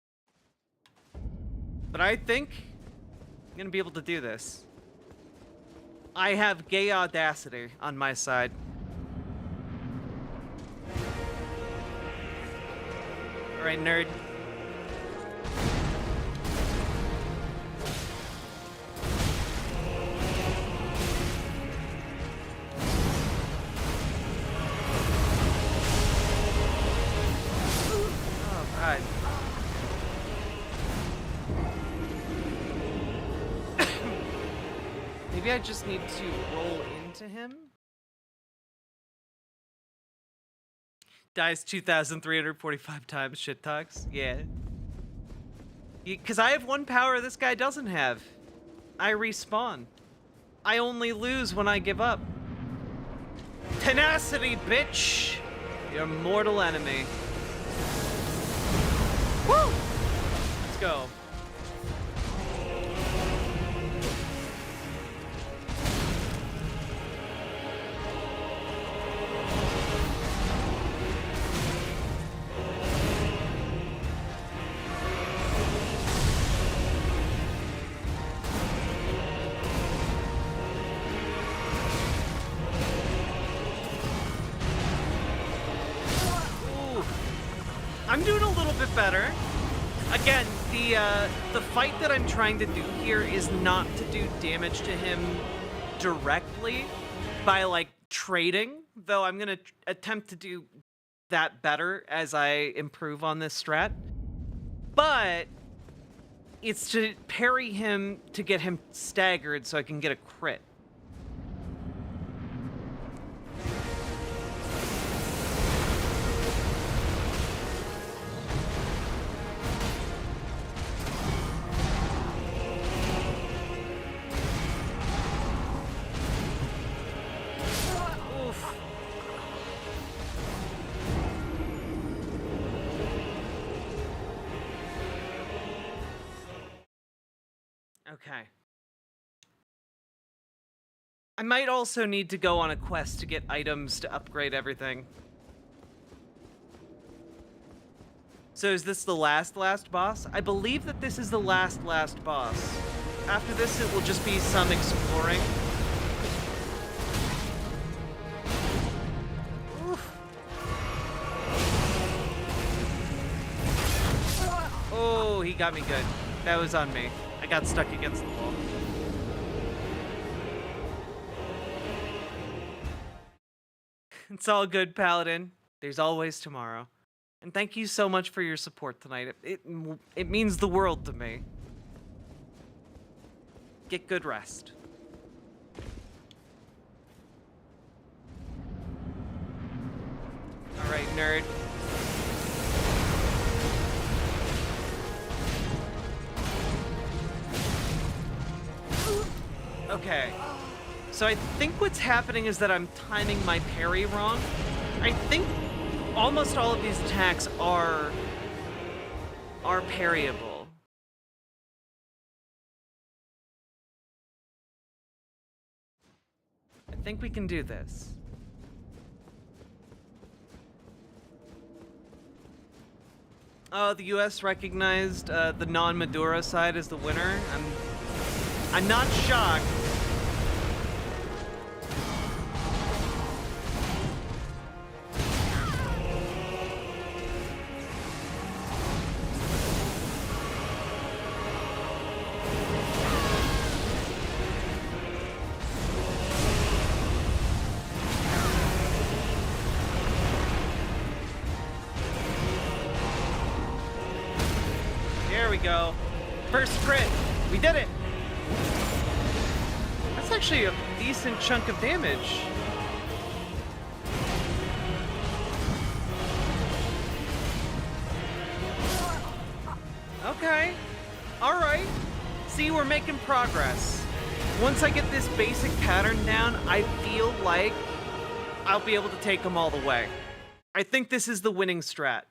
Speaker 2: But I think I'm gonna be able to do this. I have gay audacity on my side. All right, nerd. Oh, God. Maybe I just need to roll into him? Dies 2,345 times, shit talks. Yeah. Because I have one power this guy doesn't have. I respawn. I only lose when I give up. Tenacity, bitch! Your mortal enemy. Woo! Let's go. I'm doing a little bit better. Again, the fight that I'm trying to do here is not to do damage to him directly by like trading, though I'm gonna attempt to do that better as I improve on this strat. But it's to parry him to get him staggered so I can get a crit. Okay. I might also need to go on a quest to get items to upgrade everything. So is this the last boss? I believe that this is the last boss. After this, it will just be some exploring. Oof. Oh, he got me good. That was on me. I got stuck against the wall. It's all good, Paladin. There's always tomorrow. And thank you so much for your support tonight. It means the world to me. Get good rest. All right, nerd. Okay. So I think what's happening is that I'm timing my parry wrong. I think almost all of these attacks are parryable. I think we can do this. Oh, the U.S. recognized the non-Maduro side as the winner. I'm not shocked. There we go. First crit. We did it. That's actually a decent chunk of damage. Okay. All right. See, we're making progress. Once I get this basic pattern down, I feel like I'll be able to take them all the way. I think this is the winning strat.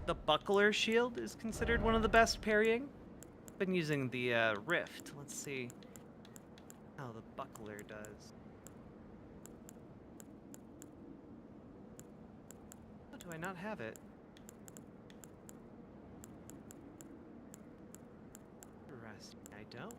Speaker 2: the buckler shield is considered one of the best parrying. Been using the rift. Let's see how the buckler does. Oh, do I not have it? Interesting. I don't.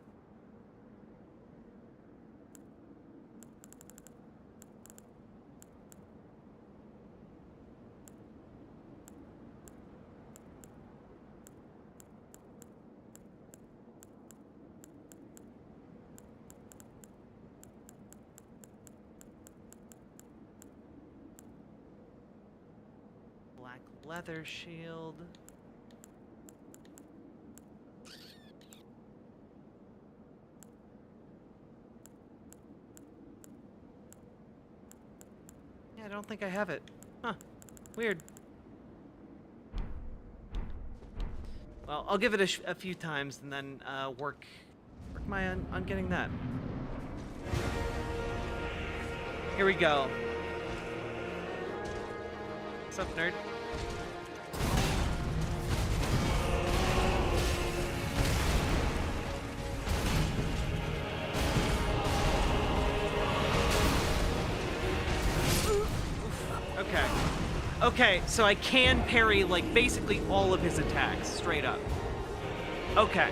Speaker 2: Black leather shield. Yeah, I don't think I have it. Huh. Weird. Well, I'll give it a few times and then work on getting that. Here we go. What's up, nerd? Okay. Okay, so I can parry, like, basically all of his attacks, straight up. Okay.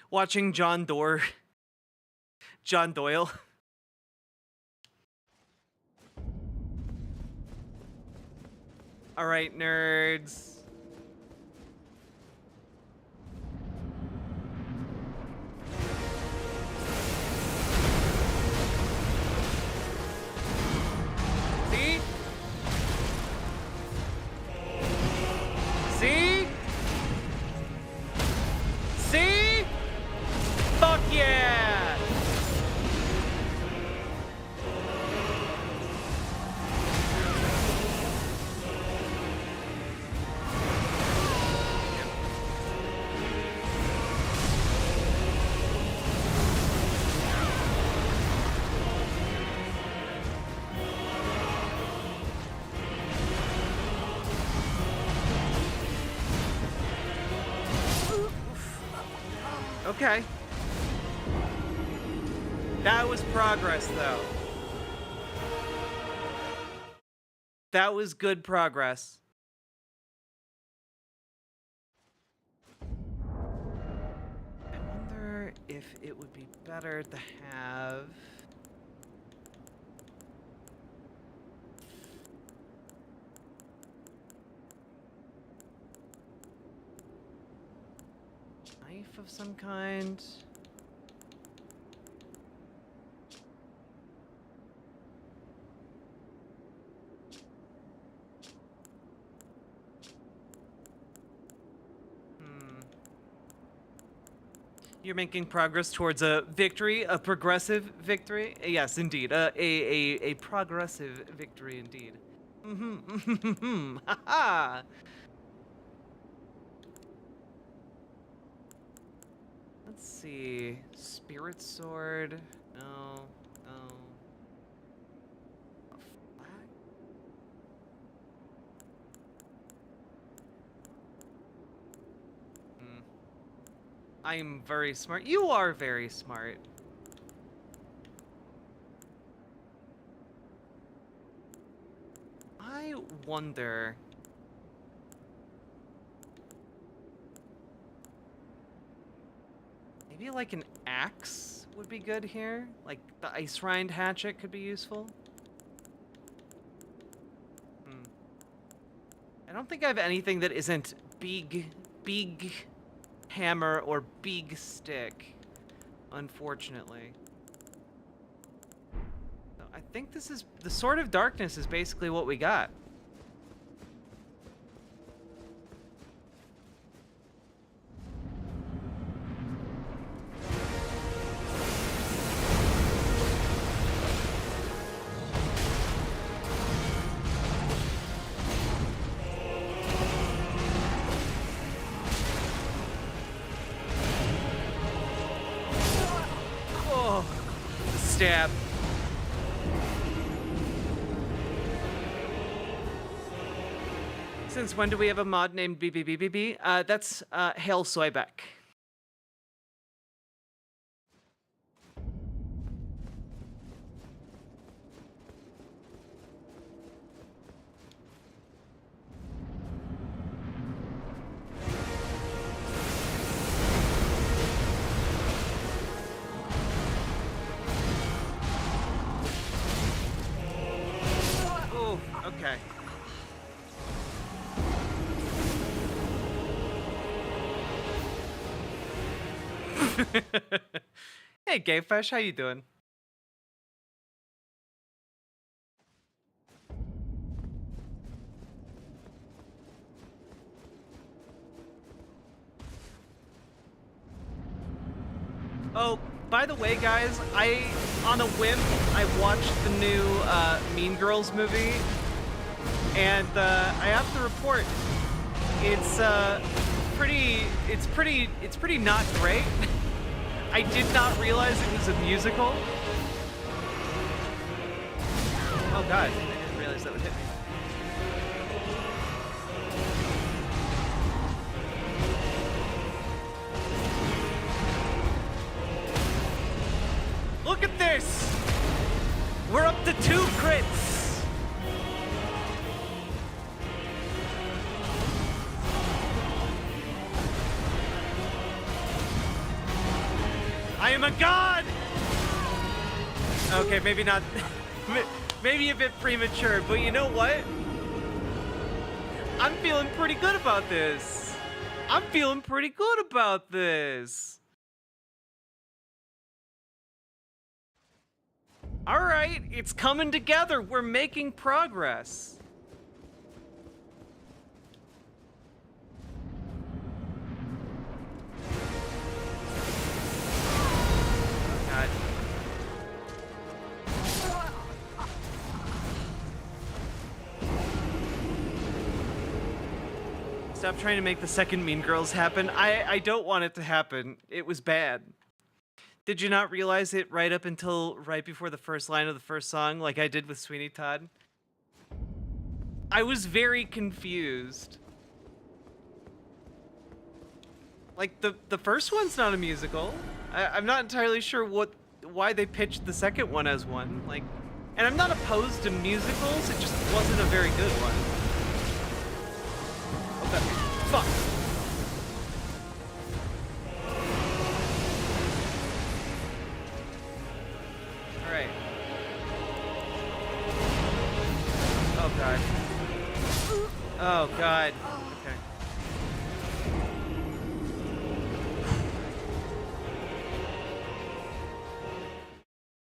Speaker 2: Watching John Doyle. All right, nerds. See? See? See? Fuck yeah! Okay. That was progress, though. That was good progress. I wonder if it would be better to have... knife of some kind. You're making progress towards a victory, a progressive victory. Yes, indeed, a progressive victory, indeed. Ha ha. Let's see. Spirit sword. No. No. A flag? I'm very smart. You are very smart. I wonder... maybe like an axe would be good here. Like the ice rind hatchet could be useful. I don't think I have anything that isn't big hammer or big stick, unfortunately. So I think this is the Sword of Darkness is basically what we got. Stab. Since when do we have a mod named BBBBB? That's Hail Soybeck. Oh, okay. Hey, Gayfish, how you doing? Oh, by the way, guys, on a whim, I watched the new Mean Girls movie, and I have to report, it's pretty not great. I did not realize it was a musical. Oh god, I didn't realize that would hit me. Look at this! We're up to 2 crits! I am a god! Okay, maybe not. Maybe a bit premature, but you know what? I'm feeling pretty good about this. I'm feeling pretty good about this. All right, it's coming together. We're making progress. God. Stop trying to make the second Mean Girls happen. I don't want it to happen. It was bad. Did you not realize it right up until right before the first line of the first song, like I did with Sweeney Todd? I was very confused. Like, the first one's not a musical. I'm not entirely sure why they pitched the second one as one. Like, and I'm not opposed to musicals, it just wasn't a very good one. What the fuck? Alright. Oh god. Oh god. Okay.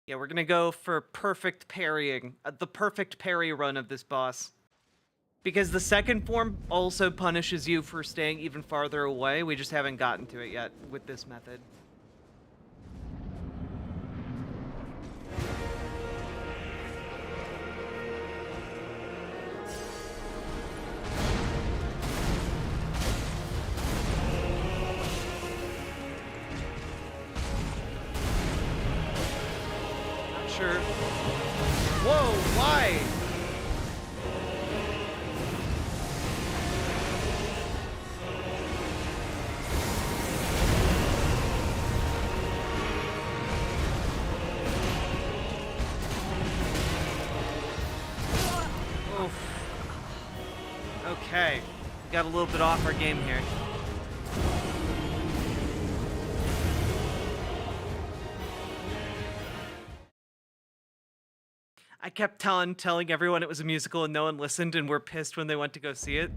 Speaker 2: Yeah, we're gonna go for perfect parrying. The perfect parry run of this boss. Because the second form also punishes you for staying even farther away. We just haven't gotten to it yet with this method. Not sure. Whoa, why? Okay, got a little bit off our game here. I kept telling everyone it was a musical and no one listened and were pissed when they went to go see it.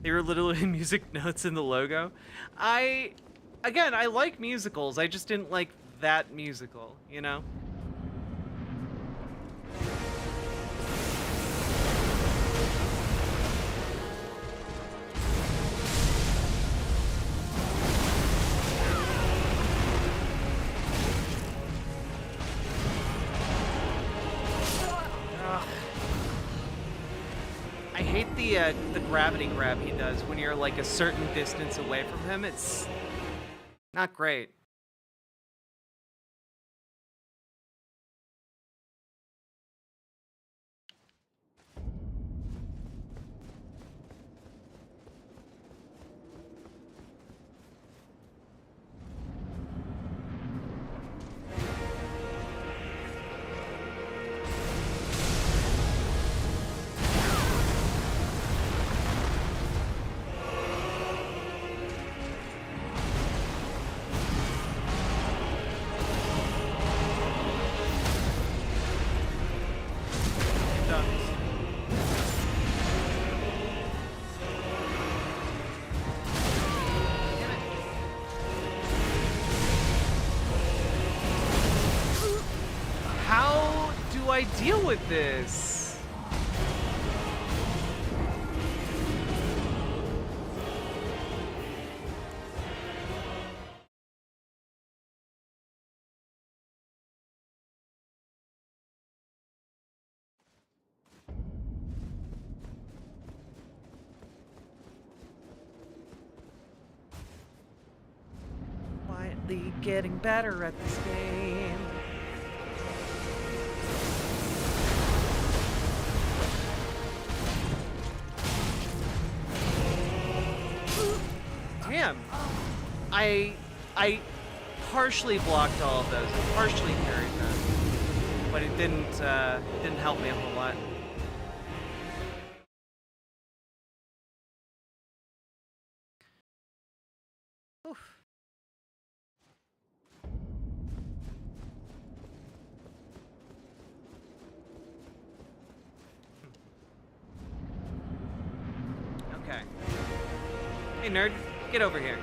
Speaker 2: They were literally music notes in the logo. Again, I like musicals, I just didn't like that musical, you know? I hate the gravity grab he does when you're like a certain distance away from him. It's not great. I deal with this? Quietly getting better at this game. Damn. I partially blocked all of those, partially carried them, but it didn't help me a whole lot. Oof. Okay. Hey, nerd, get over here.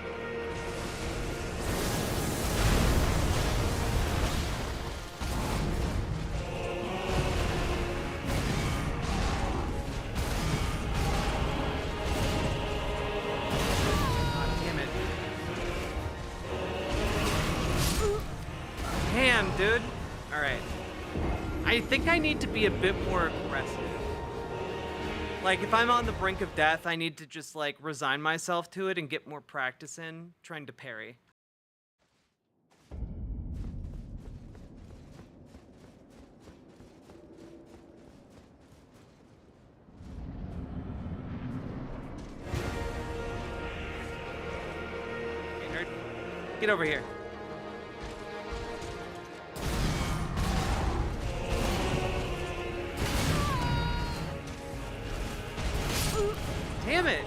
Speaker 2: Damn, dude. All right. I think I need to be a bit more aggressive. Like, if I'm on the brink of death, I need to just, like, resign myself to it and get more practice in trying to parry. Hey, nerd. Get over here. Damn it!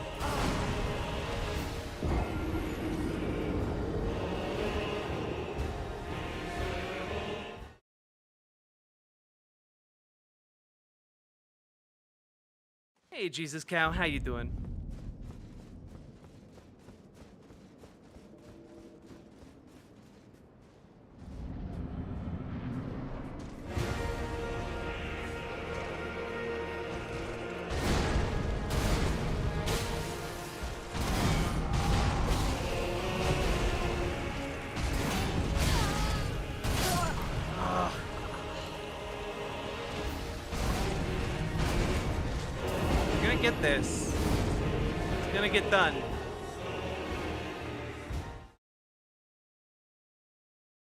Speaker 2: Hey, Jesus Cow, how you doing? Get this. It's gonna get done.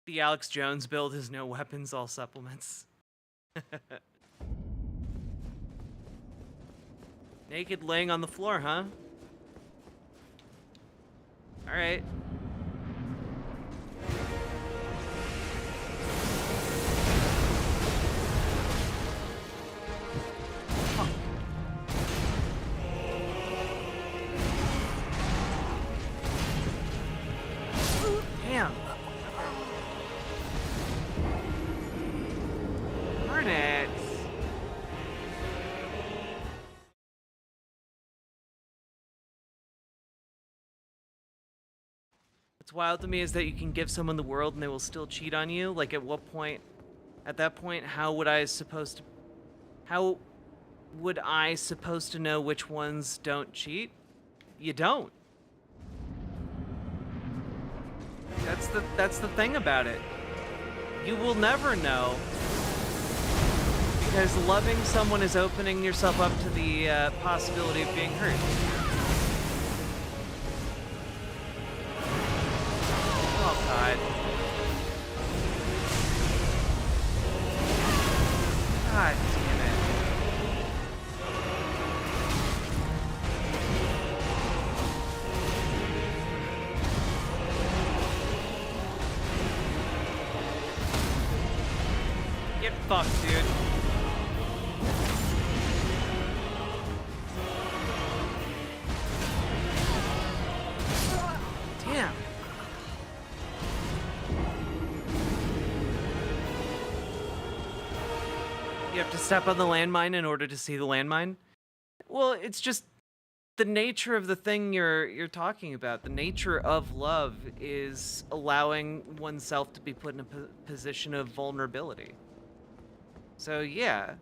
Speaker 2: The Alex Jones build is no weapons, all supplements. Naked laying on the floor, huh? All right. Damn. Darn it. What's wild to me is that you can give someone the world and they will still cheat on you. Like, at what point? At that point, how would I supposed to know which ones don't cheat? You don't. That's the thing about it. You will never know, because loving someone is opening yourself up to the possibility of being hurt. Oh God. God damn it. Get fucked, dude. Damn. You have to step on the landmine in order to see the landmine? Well, it's just the nature of the thing you're talking about. The nature of love is allowing oneself to be put in a position of vulnerability. So yeah,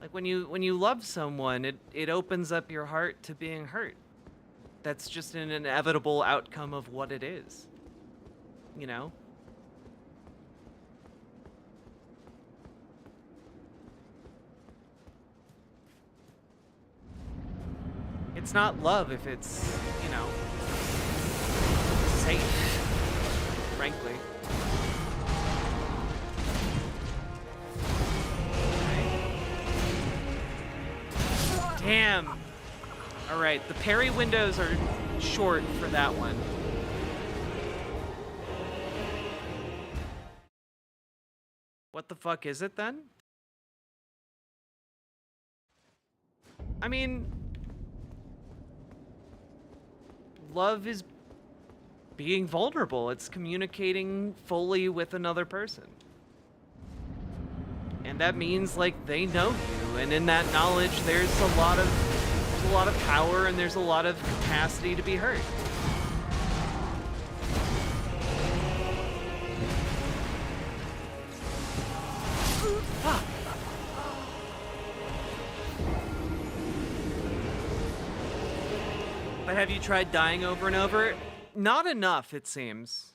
Speaker 2: like when you love someone, it opens up your heart to being hurt. That's just an inevitable outcome of what it is. You know? It's not love if it's, you know, safe, frankly. Damn. All right, the parry windows are short for that one. What the fuck is it then? I mean, love is being vulnerable. It's communicating fully with another person. And that means, like, they know you, and in that knowledge there's a lot of power, and there's a lot of capacity to be hurt. But have you tried dying over and over? Not enough, it seems.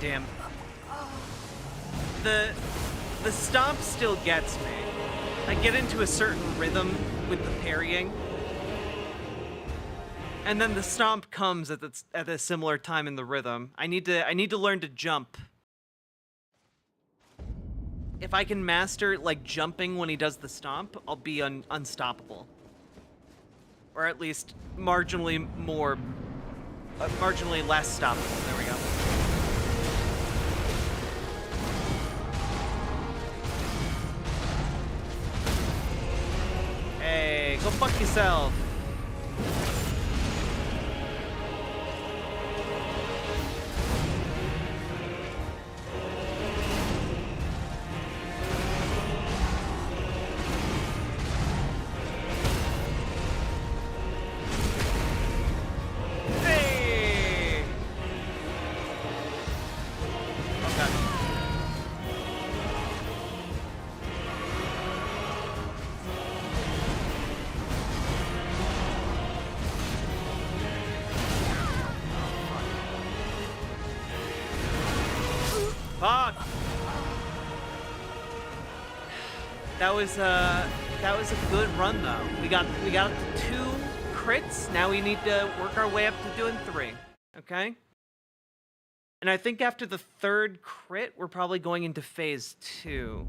Speaker 2: Damn. The stomp still gets me. I get into a certain rhythm with the parrying, and then the stomp comes at a similar time in the rhythm. I need to learn to jump. If I can master like jumping when he does the stomp, I'll be unstoppable, or at least marginally less stoppable. There we go. Hey, go fuck yourself. Hey! Okay. Fuck! That was a good run though. We got up to 2 crits. Now we need to work our way up to doing 3. Okay? And I think after the 3rd crit, we're probably going into phase 2.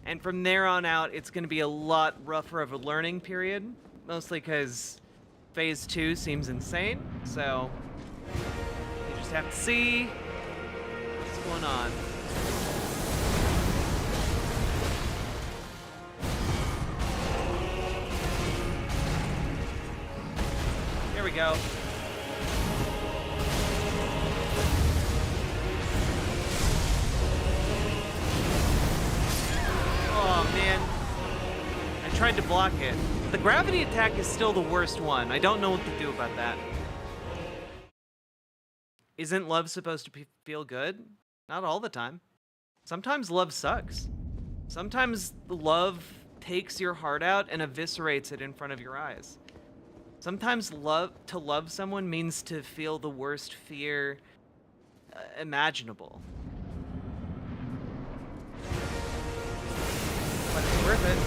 Speaker 2: And from there on out, it's going to be a lot rougher of a learning period, mostly because phase 2 seems insane. So you just have to see what's going on. There we go. Oh man, I tried to block it. The gravity attack is still the worst one. I don't know what to do about that. Isn't love supposed to feel good? Not all the time. Sometimes love sucks. Sometimes love takes your heart out and eviscerates it in front of your eyes. Sometimes to love someone means to feel the worst fear imaginable. But it's worth it.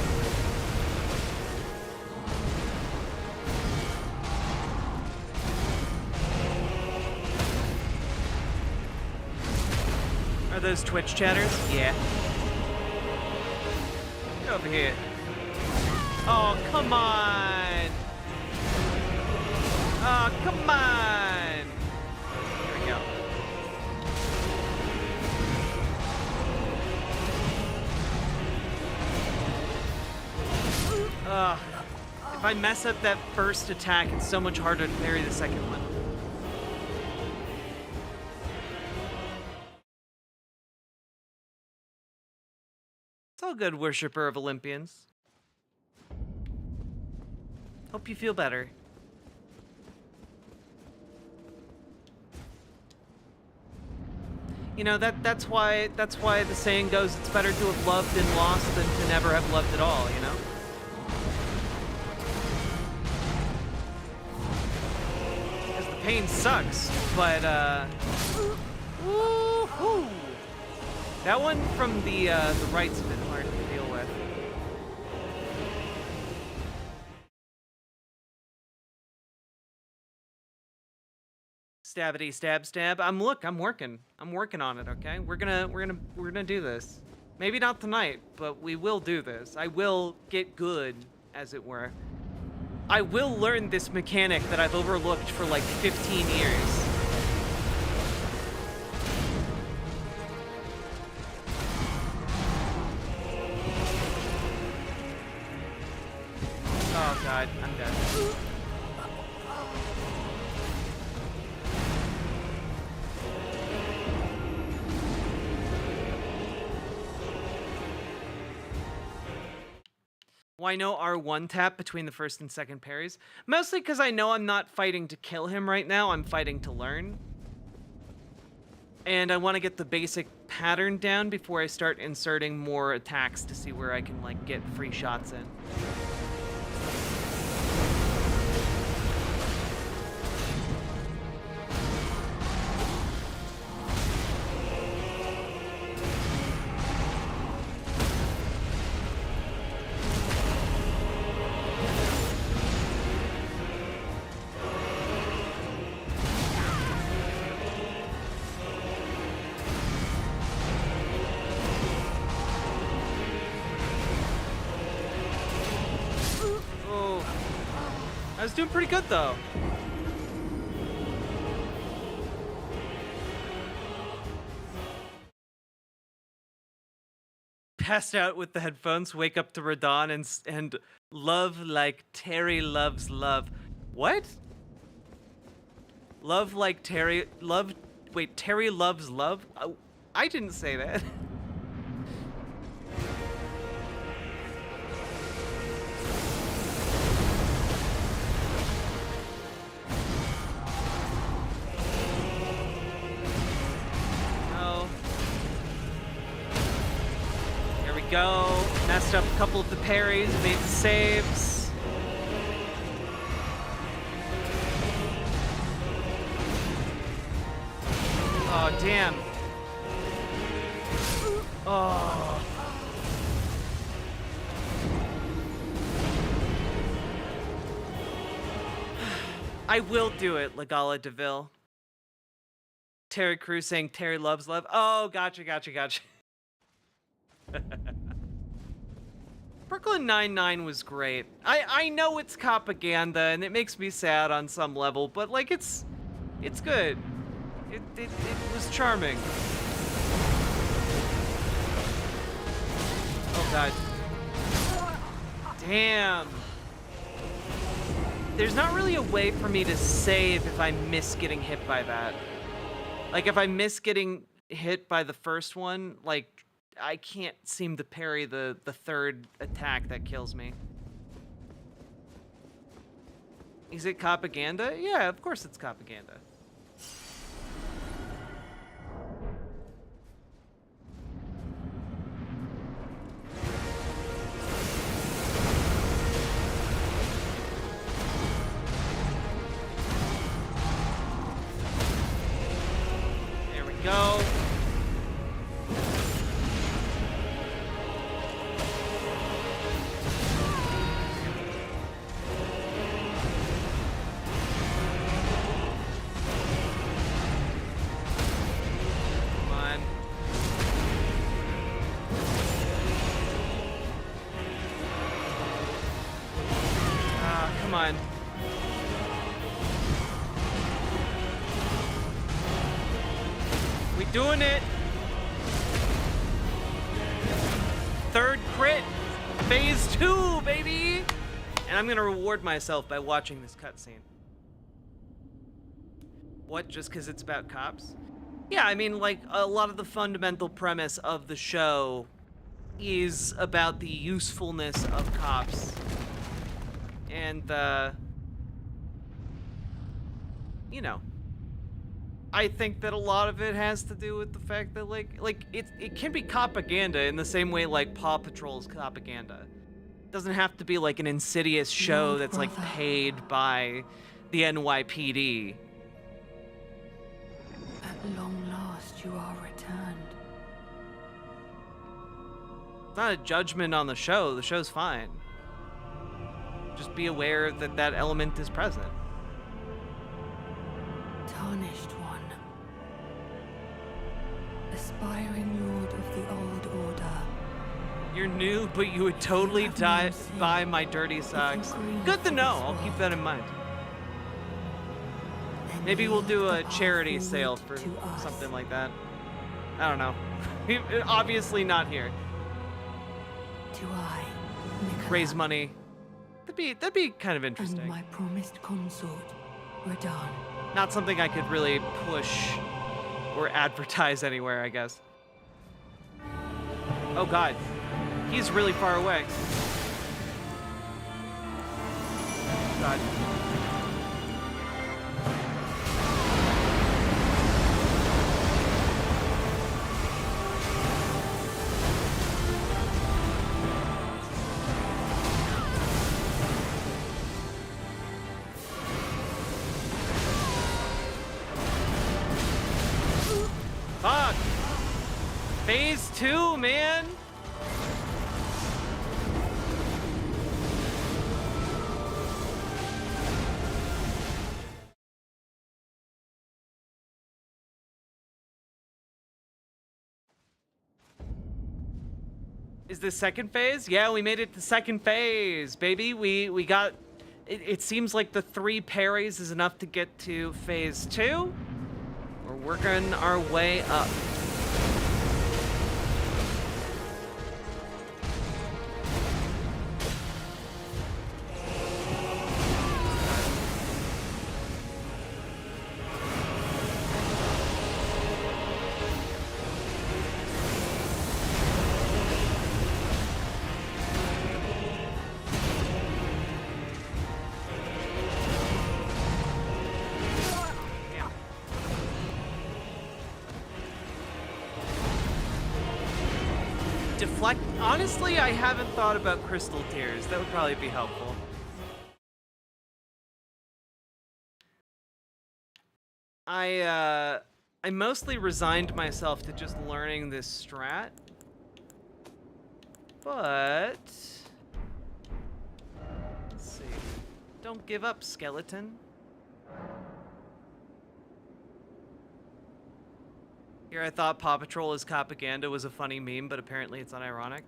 Speaker 2: Are those Twitch chatters? Yeah. Get over here. Oh, come on! Oh, come on! There we go. If I mess up that first attack, it's so much harder to parry the second one. It's all good, worshiper of Olympians. Hope you feel better. You know, that's why the saying goes, it's better to have loved and lost than to never have loved at all, you know? Because the pain sucks, but woo-hoo. That one from the right's been hard to deal with. Stabbity stab stab. I'm working on it, okay? We're gonna do this. Maybe not tonight, but we will do this. I will get good, as it were. I will learn this mechanic that I've overlooked for like 15 years. Oh god, I'm dead. Why no R1 tap between the first and second parries? Mostly because I know I'm not fighting to kill him right now, I'm fighting to learn. And I want to get the basic pattern down before I start inserting more attacks to see where I can like get free shots in. I was doing pretty good though. Passed out with the headphones, wake up to Radon and love like Terry loves love. What? Love like Terry, love, wait, Terry loves love? Oh, I didn't say that. Go. Messed up a couple of the parries, made the saves. Oh, damn. Oh. I will do it, Legala DeVille. Terry Crews saying Terry loves love. Oh, gotcha. Brooklyn Nine-Nine was great. I know it's propaganda and it makes me sad on some level, but like it's good. It was charming. Oh god. Damn. There's not really a way for me to save if I miss getting hit by that. Like if I miss getting hit by the first one, like I can't seem to parry the third attack that kills me. Is it propaganda? Yeah, of course it's propaganda. There we go. Come on. We doing it. Third crit. Phase 2, baby. And I'm gonna reward myself by watching this cutscene. What, just because it's about cops? Yeah, I mean, like, a lot of the fundamental premise of the show is about the usefulness of cops. And, you know, I think that a lot of it has to do with the fact that, like it can be propaganda in the same way, like, Paw Patrol is propaganda. It doesn't have to be, like, an insidious show that's, like, paid by the NYPD.
Speaker 9: At long last, you are returned.
Speaker 2: It's not a judgment on the show. The show's fine. Just be aware that that element is present.
Speaker 9: Tarnished one. Aspiring lord of the old order.
Speaker 2: You're new, but you would totally buy my dirty socks. Good to know. I'll keep that in mind. Maybe we'll do a charity sale for something like that. I don't know. Obviously not here.
Speaker 9: Do I, Nicola,
Speaker 2: raise money. That'd be kind of interesting.
Speaker 9: and my promised consort, Radahn.
Speaker 2: Not something I could really push or advertise anywhere, I guess. Oh god. He's really far away. God. Fuck! Phase 2, man! Is this second phase? Yeah, we made it to second phase, baby. We got... It seems like the 3 parries is enough to get to phase 2. We're working our way up. Deflect. Honestly, I haven't thought about crystal tears. That would probably be helpful. I mostly resigned myself to just learning this strat. But let's see. Don't give up, skeleton. Here I thought Paw Patrol is propaganda was a funny meme, but apparently it's unironic.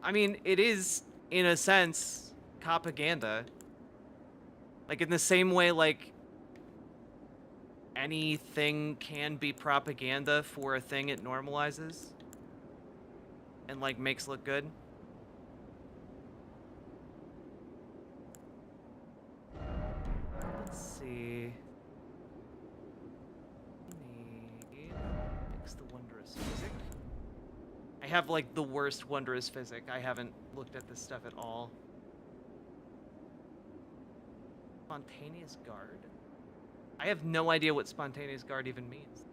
Speaker 2: I mean, it is, in a sense, propaganda. Like, in the same way, like, anything can be propaganda for a thing it normalizes. And, like, makes look good. Let's see. I have, like, the worst wondrous physic. I haven't looked at this stuff at all. Spontaneous guard? I have no idea what spontaneous guard even means.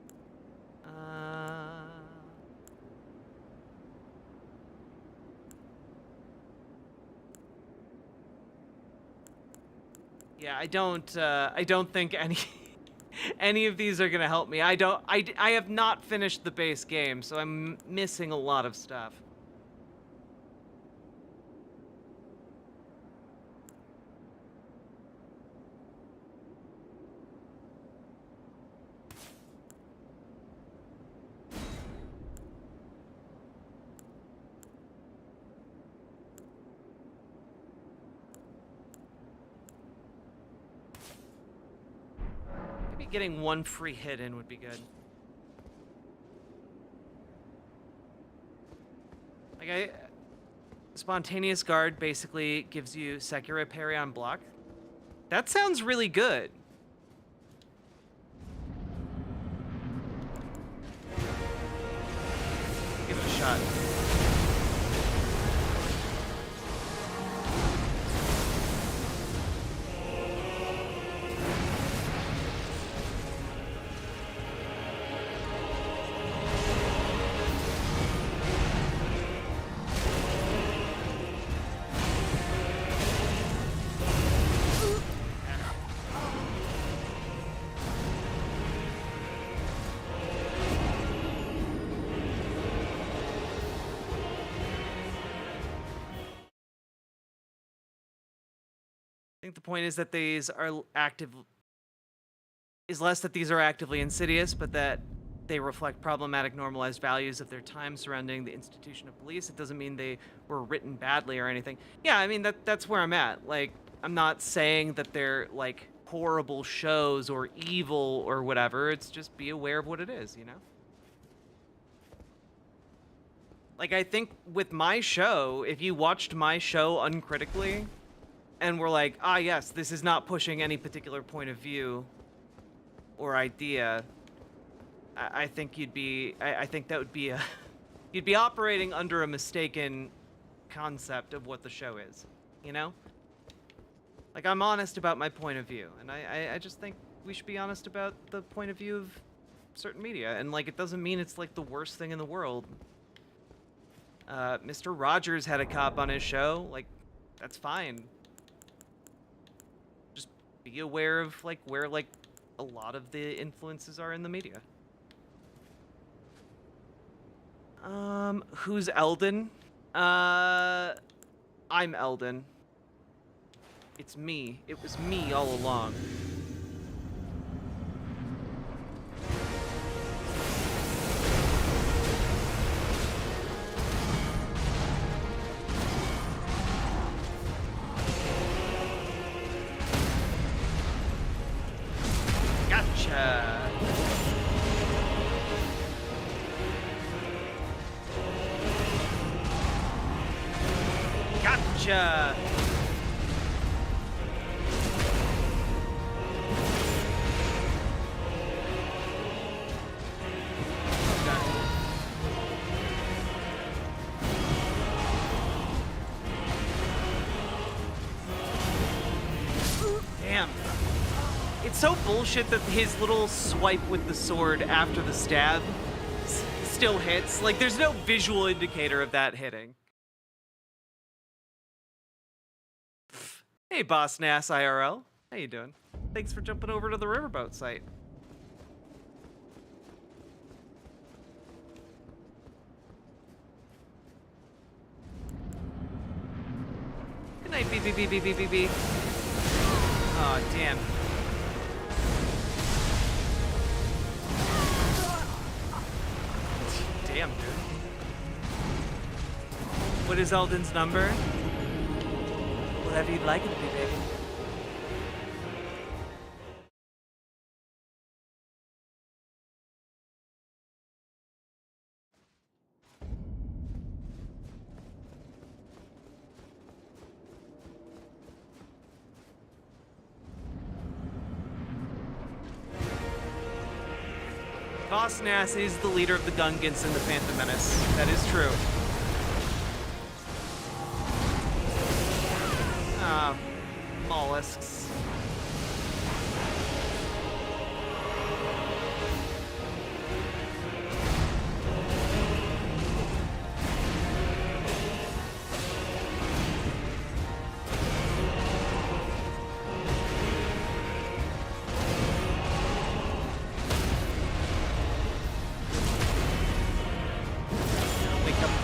Speaker 2: Yeah, I don't think any of these are gonna help me. I have not finished the base game, so I'm missing a lot of stuff. Getting one free hit in would be good. Like, Spontaneous Guard basically gives you Sekiro parry on block. That sounds really good. Give it a shot. I think the point is that these are less that these are actively insidious, but that they reflect problematic normalized values of their time surrounding the institution of police. It doesn't mean they were written badly or anything. Yeah, I mean, that's where I'm at. Like, I'm not saying that they're, like, horrible shows or evil or whatever. It's just be aware of what it is, you know? Like, I think with my show, if you watched my show uncritically, and we're like, ah, yes, this is not pushing any particular point of view or idea, I think you'd be, I think that would be a, you'd be operating under a mistaken concept of what the show is, you know? Like, I'm honest about my point of view, and I just think we should be honest about the point of view of certain media, and, like, it doesn't mean it's, like, the worst thing in the world. Mr. Rogers had a cop on his show, like, that's fine. Be aware of, like, where, like, a lot of the influences are in the media. Who's Elden? I'm Elden. It's me. It was me all along. Gotcha. Gotcha. Damn. It's so bullshit that his little swipe with the sword after the stab still hits. Like, there's no visual indicator of that hitting. Hey, Boss Nass IRL. How you doing? Thanks for jumping over to the riverboat site. Good night, BB. Oh, damn. Damn, dude. What is Elden's number? Whatever you'd like it to be, baby. Boss Nass is the leader of the Gungans in the Phantom Menace. That is true. Ah, mollusks.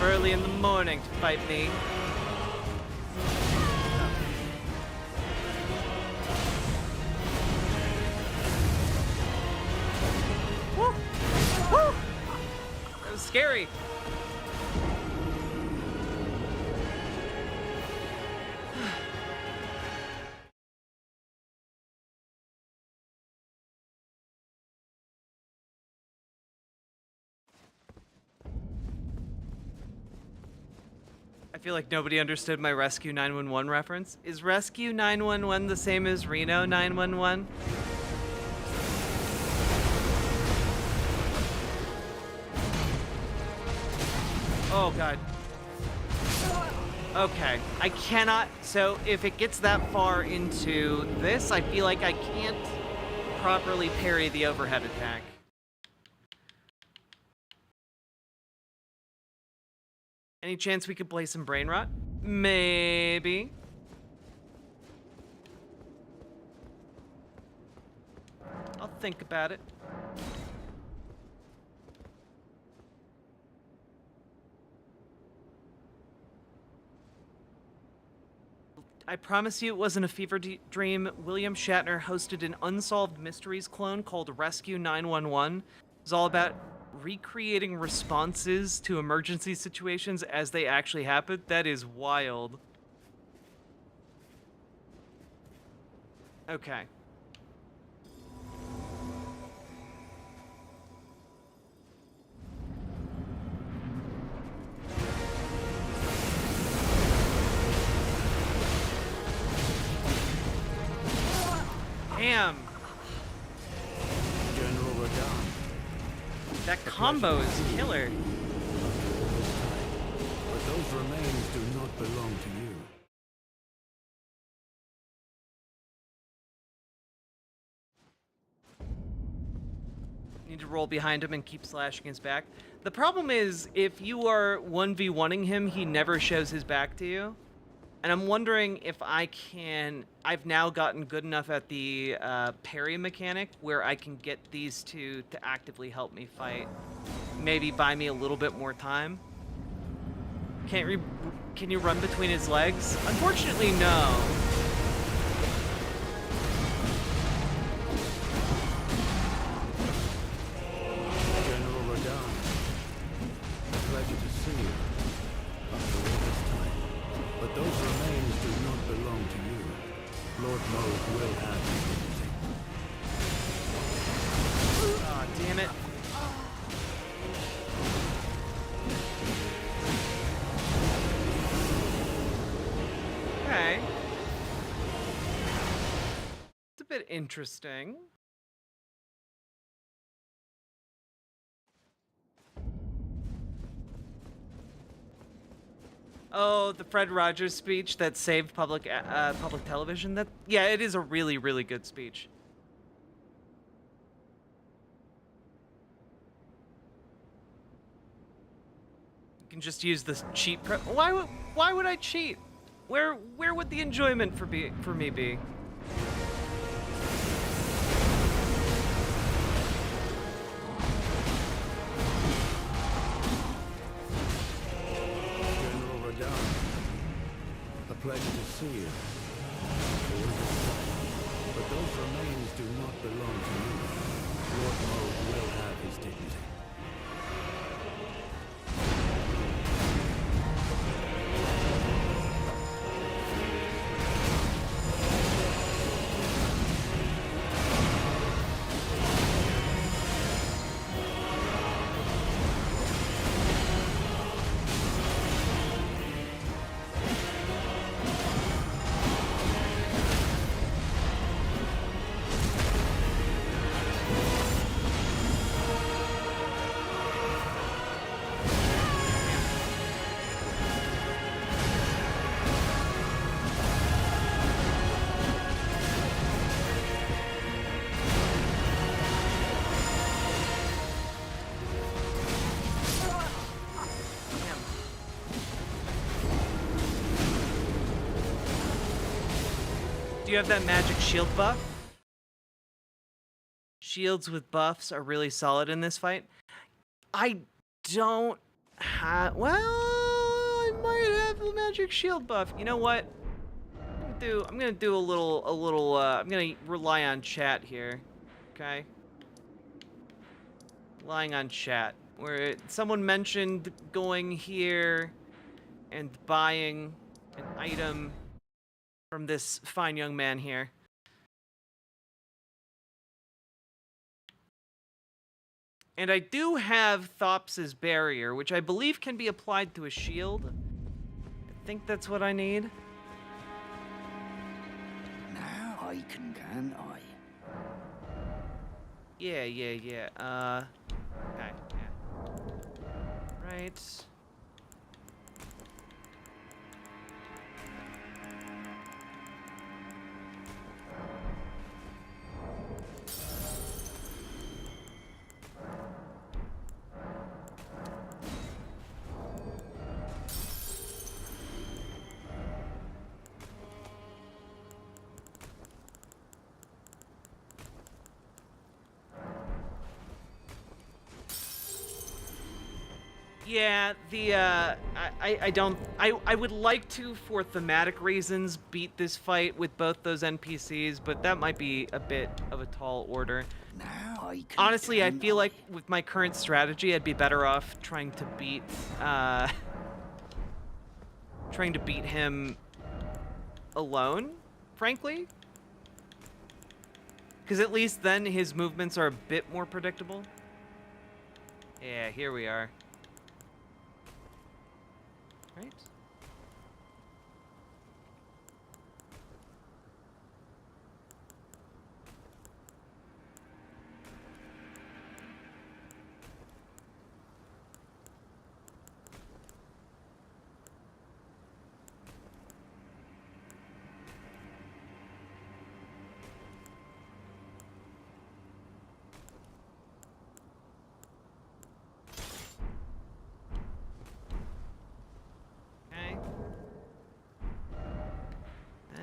Speaker 2: Early in the morning to fight me. Woo! Woo! That was scary. I feel like nobody understood my Rescue 911 reference. Is Rescue 911 the same as Reno 911? Oh, God. Okay, I cannot. So if it gets that far into this, I feel like I can't properly parry the overhead attack. Any chance we could play some brain rot? Maybe. I'll think about it. I promise you it wasn't a fever dream. William Shatner hosted an Unsolved Mysteries clone called Rescue 911. It's all about recreating responses to emergency situations as they actually happen. That is wild. Okay. Damn.
Speaker 11: General Radon.
Speaker 2: That combo is killer.
Speaker 11: But those remains do not belong to you.
Speaker 2: Need to roll behind him and keep slashing his back. The problem is, if you are 1v1ing him, he never shows his back to you. And I'm wondering if I can... I've now gotten good enough at the parry mechanic where I can get these two to actively help me fight. Maybe buy me a little bit more time. Can you run between his legs? Unfortunately, no.
Speaker 11: General Radon. A pleasure to see you. After all this time. But those remains do not belong to you. Lord Moog will have his dignity.
Speaker 2: Ah, damn it. Okay. It's a bit interesting. Oh, the Fred Rogers speech that saved public television. Yeah, it is a really, really good speech. You can just use this cheat. Why would I cheat? Where would the enjoyment for me be?
Speaker 11: A pleasure to see you. But those remains do not belong to you. Lord Moog will have his dignity.
Speaker 2: Do you have that magic shield buff? Shields with buffs are really solid in this fight. I don't have... Well, I might have the magic shield buff. You know what? I'm gonna do a little, I'm gonna rely on chat here. Okay? Relying on chat. Where someone mentioned going here and buying an item from this fine young man here. And I do have Thops's barrier, which I believe can be applied to a shield. think that's what I need.
Speaker 11: Now I can't I?
Speaker 2: Yeah. Okay, yeah. Right. Yeah, I would like to, for thematic reasons, beat this fight with both those NPCs, but that might be a bit of a tall order. Honestly, I feel like with my current strategy, I'd be better off trying to beat him alone, frankly. Because at least then his movements are a bit more predictable. Yeah, here we are. Right?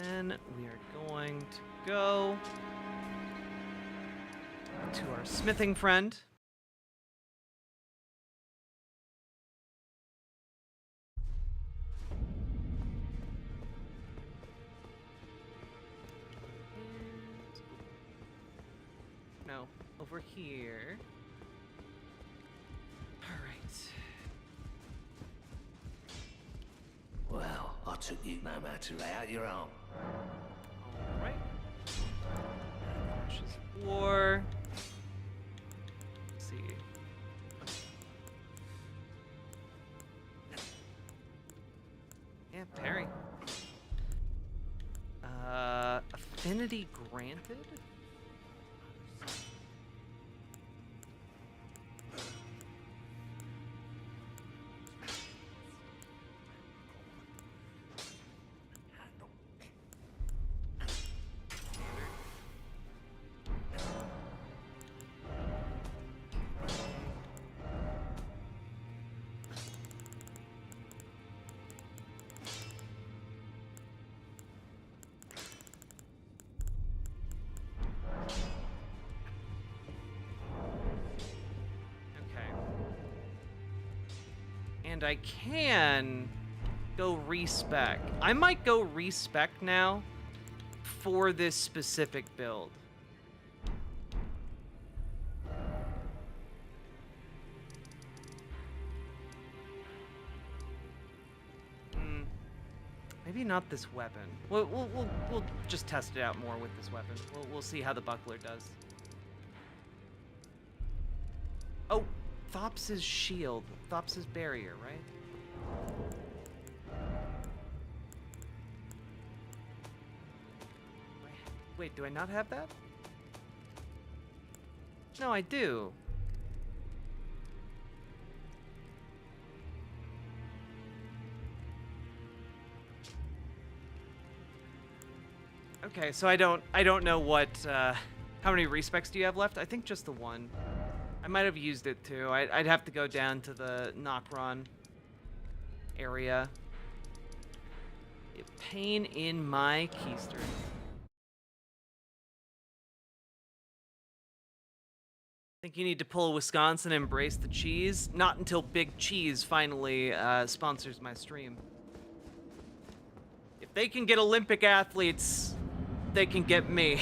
Speaker 2: Then we are going to go to our smithing friend. No, over here. All right.
Speaker 11: Well, I took you no matter to lay out your arm.
Speaker 2: All right. Ashes of War. Let's see. Yeah, parry. Affinity granted? And I can go respec. I might go respec now for this specific build. Maybe not this weapon. We'll just test it out more with this weapon. We'll see how the buckler does. Oh, Thops' shield. Thops' barrier, right? Wait, do I not have that? No, I do. Okay, so I don't know what how many respecs do you have left? I think just the one. I might have used it too. I'd have to go down to the Nokron area. Pain in my keister. Think you need to pull a Wisconsin and embrace the cheese? Not until Big Cheese finally sponsors my stream. If they can get Olympic athletes, they can get me.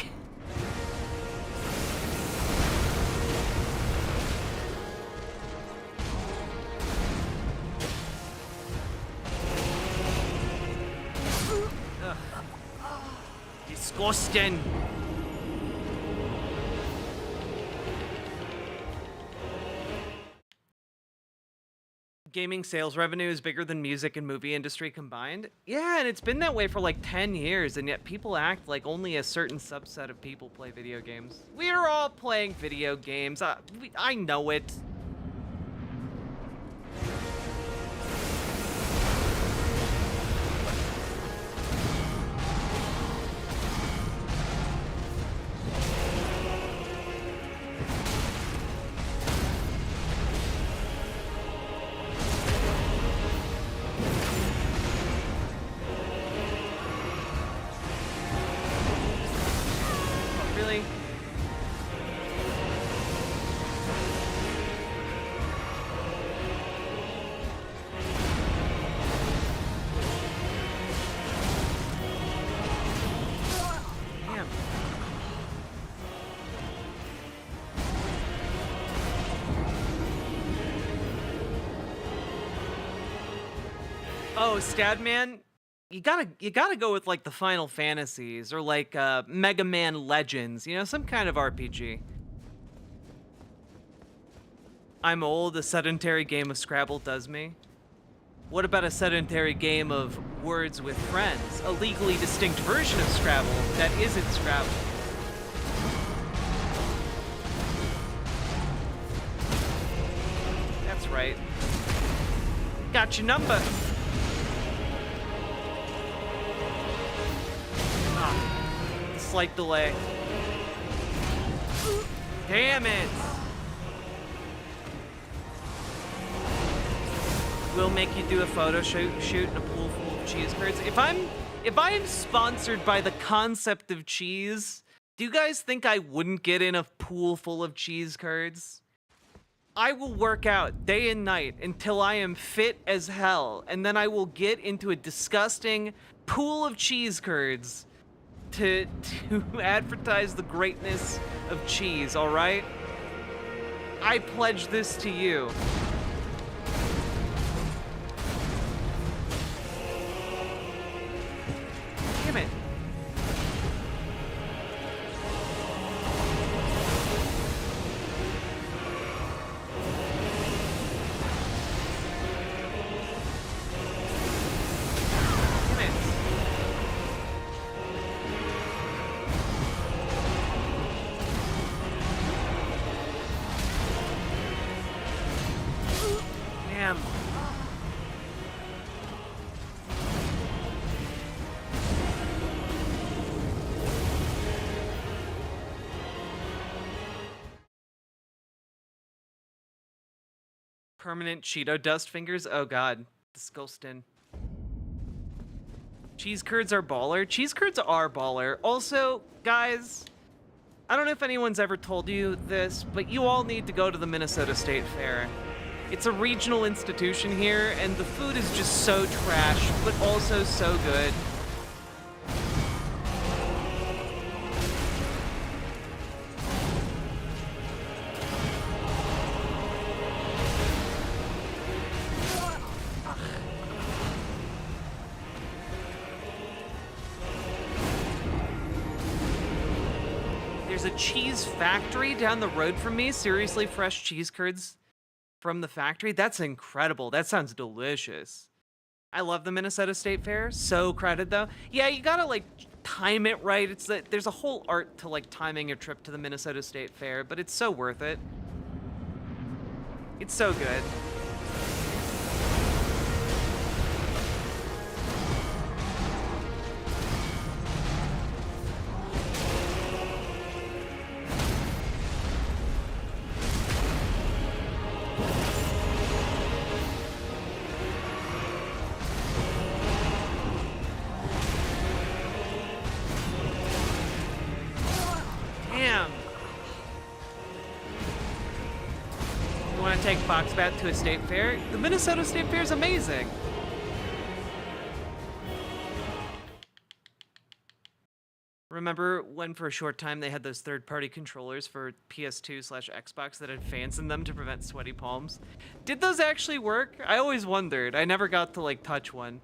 Speaker 2: Disgusting. gaming sales revenue is bigger than music and movie industry combined. Yeah, and it's been that way for like 10 years, and yet people act like only a certain subset of people play video games. We're all playing video games. I know it. Really? Damn. Oh, Stadman, you gotta go with like the Final Fantasies or like Mega Man Legends, you know, some kind of RPG. I'm old, a sedentary game of Scrabble does me. What about a sedentary game of Words with Friends, a legally distinct version of Scrabble that isn't Scrabble? That's right. Got your number. Slight delay. Damn it! We'll make you do a photo shoot in a pool full of cheese curds. If I'm sponsored by the concept of cheese, do you guys think I wouldn't get in a pool full of cheese curds? I will work out day and night until I am fit as hell, and then I will get into a disgusting pool of cheese curds to advertise the greatness of cheese, all right? I pledge this to you. Damn it. Damn. Permanent Cheeto dust fingers? Oh god. Disgusting. Cheese curds are baller. Cheese curds are baller. Also, guys, I don't know if anyone's ever told you this, but you all need to go to the Minnesota State Fair. It's a regional institution here, and the food is just so trash, but also so good. There's a cheese factory down the road from me. Seriously, fresh cheese curds from the factory. That's incredible. That sounds delicious. I love the Minnesota State Fair. So crowded though. Yeah, you gotta like time it right. It's that there's a whole art to like timing your trip to the Minnesota State Fair, but it's so worth it. It's so good. Damn. You want to take Foxbat to a state fair? The Minnesota State Fair is amazing. Remember when for a short time they had those third-party controllers for PS2/Xbox that had fans in them to prevent sweaty palms? Did those actually work? I always wondered. I never got to like touch one.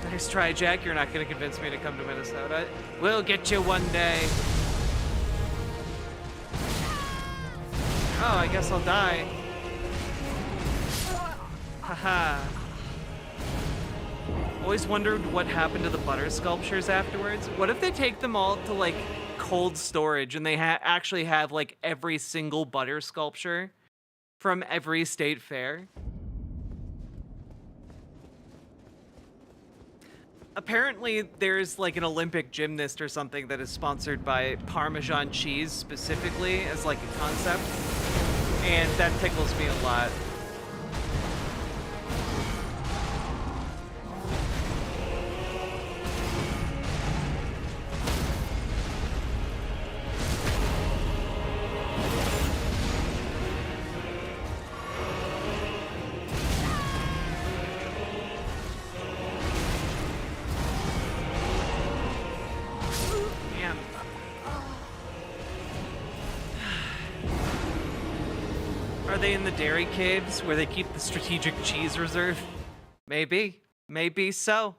Speaker 2: Nice try, Jack. You're not gonna convince me to come to Minnesota. We'll get you one day. Oh, I guess I'll die. Haha. Always wondered what happened to the butter sculptures afterwards. What if they take them all to like cold storage and they actually have like every single butter sculpture from every state fair? Apparently there's like an Olympic gymnast or something that is sponsored by Parmesan cheese specifically as like a concept, and that tickles me a lot. Are they in the dairy caves where they keep the strategic cheese reserve? Maybe. Maybe so.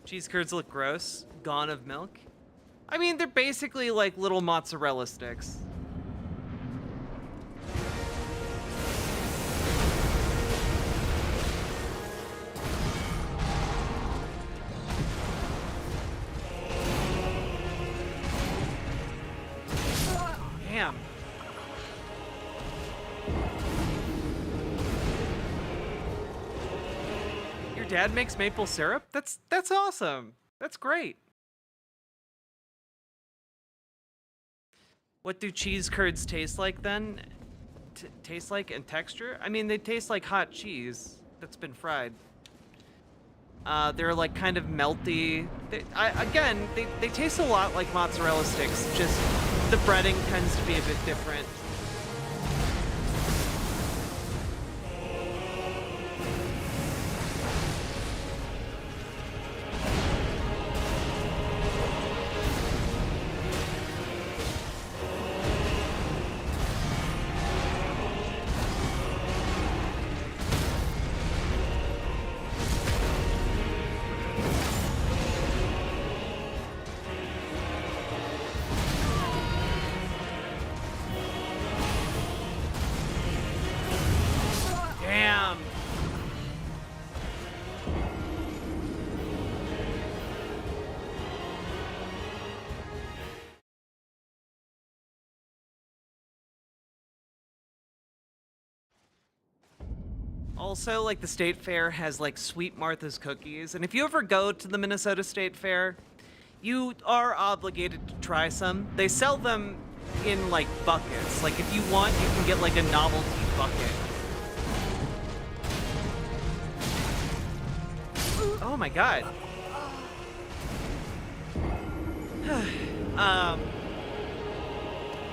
Speaker 2: Cheese curds look gross. Gone of milk. I mean, they're basically like little mozzarella sticks. Damn. Your dad makes maple syrup? That's awesome. That's great. What do cheese curds taste like then? Taste like in texture? I mean, they taste like hot cheese that's been fried. They're like kind of melty. They taste a lot like mozzarella sticks, just the breading tends to be a bit different. Damn. Also, like, the state fair has like Sweet Martha's cookies, and if you ever go to the Minnesota State Fair, you are obligated to try some. They sell them in like buckets. Like, if you want, you can get like a novelty bucket. Oh my god.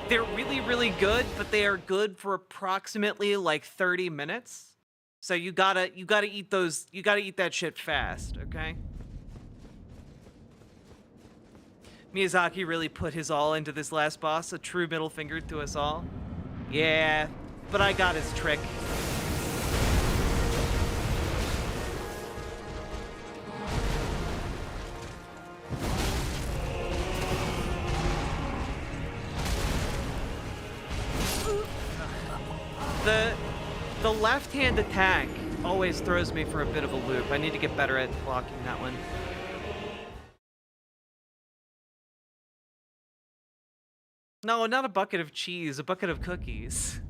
Speaker 2: They're really, really good, but they are good for approximately like 30 minutes. So you gotta eat those, you gotta eat that shit fast, okay? Miyazaki really put his all into this last boss, a true middle finger to us all. Yeah, but I got his trick. The left-hand attack always throws me for a bit of a loop. I need to get better at blocking that one. No, not a bucket of cheese, a bucket of cookies.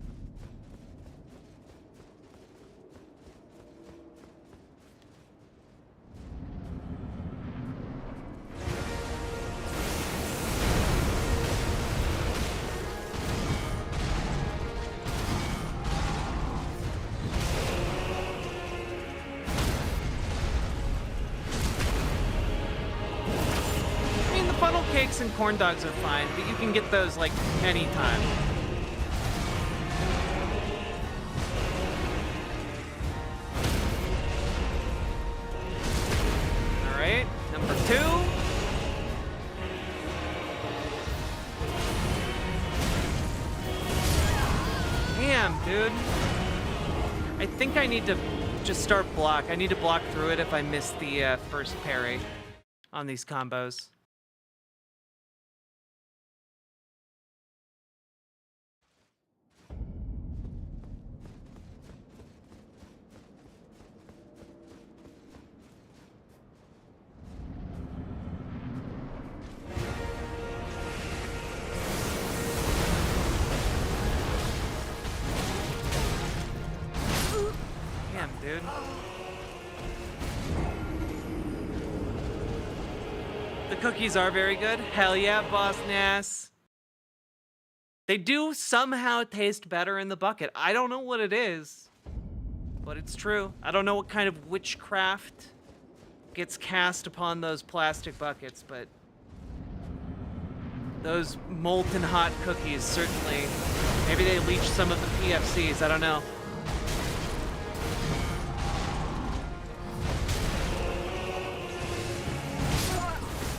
Speaker 2: Cakes and corn dogs are fine, but you can get those like anytime. All right, number 2. Damn, dude. I think I need to just start block. I need to block through it if I miss the first parry. on these combos. Damn, dude. The cookies are very good. Hell yeah, Boss Nass. They do somehow taste better in the bucket. I don't know what it is, but it's true. I don't know what kind of witchcraft gets cast upon those plastic buckets, but those molten hot cookies certainly, maybe they leach some of the PFCs, I don't know.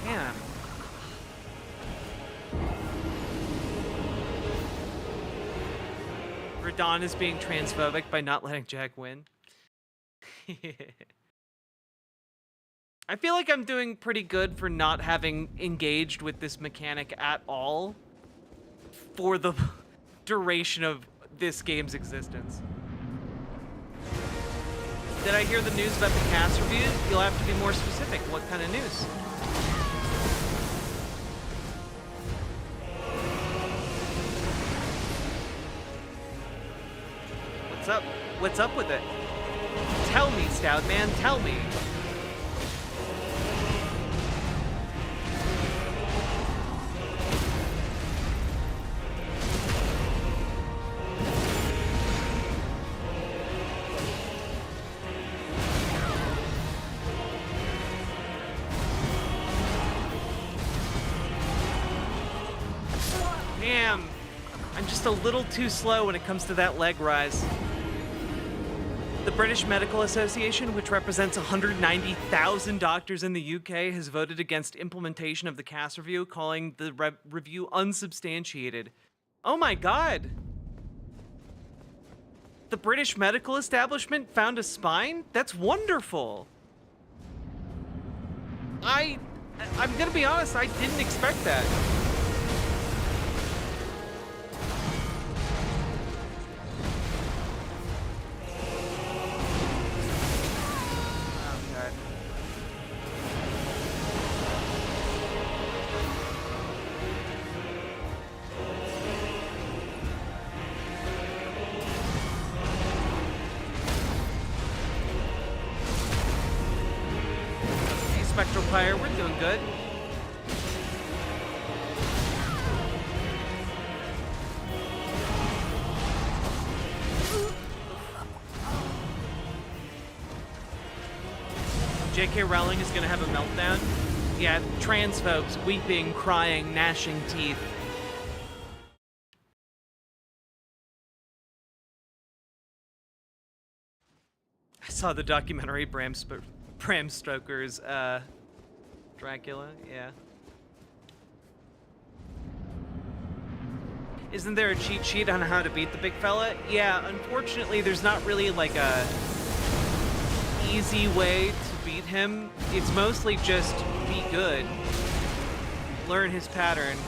Speaker 2: Yeah. Radon is being transphobic by not letting Jack win. I feel like I'm doing pretty good for not having engaged with this mechanic at all for the duration of this game's existence. Did I hear the news about the cast review? You'll have to be more specific. What kind of news? What's up? What's up with it? Tell me, Stout Man, tell me. Damn, I'm just a little too slow when it comes to that leg rise. The British Medical Association, which represents 190,000 doctors in the UK, has voted against implementation of the cast review, calling the review unsubstantiated. Oh my god! The British medical establishment found a spine? That's wonderful! I'm gonna be honest, I didn't expect that. Spectral Pyre, we're doing good. J.K. Rowling is gonna have a meltdown. Yeah, transphobes, weeping, crying, gnashing teeth. I saw the documentary Bram Stoker's Dracula, yeah. Isn't there a cheat sheet on how to beat the big fella? Yeah, unfortunately there's not really like a easy way to beat him. It's mostly just be good. Learn his pattern.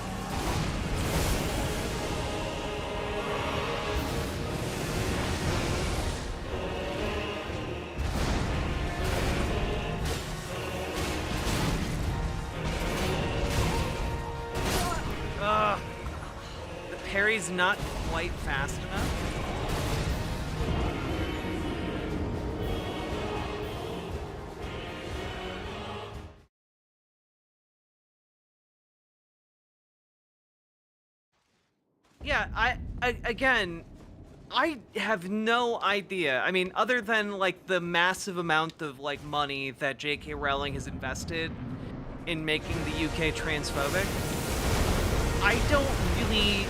Speaker 2: The parry's not quite fast enough. Yeah, again, I have no idea. I mean, other than like the massive amount of like money that J.K. Rowling has invested in making the UK transphobic, I don't really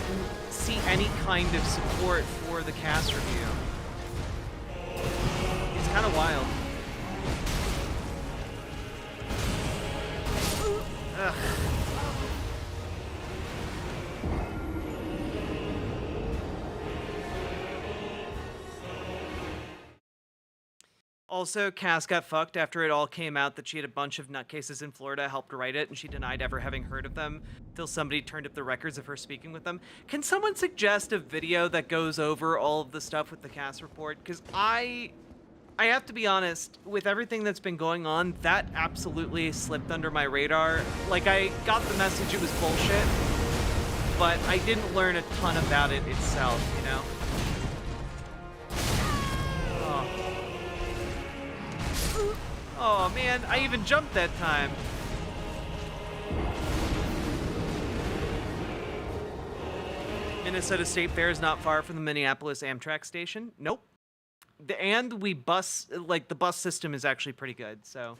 Speaker 2: see any kind of support for the cast review. It's kind of wild. Ugh. Also, Cass got fucked after it all came out that she had a bunch of nutcases in Florida helped write it, and she denied ever having heard of them till somebody turned up the records of her speaking with them. Can someone suggest a video that goes over all of the stuff with the Cass report? Because I have to be honest, with everything that's been going on, that absolutely slipped under my radar. Like, I got the message it was bullshit, but I didn't learn a ton about it itself, you know? Oh man, I even jumped that time. Minnesota State Fair is not far from the Minneapolis Amtrak station. Nope. And we bus, like the bus system is actually pretty good. So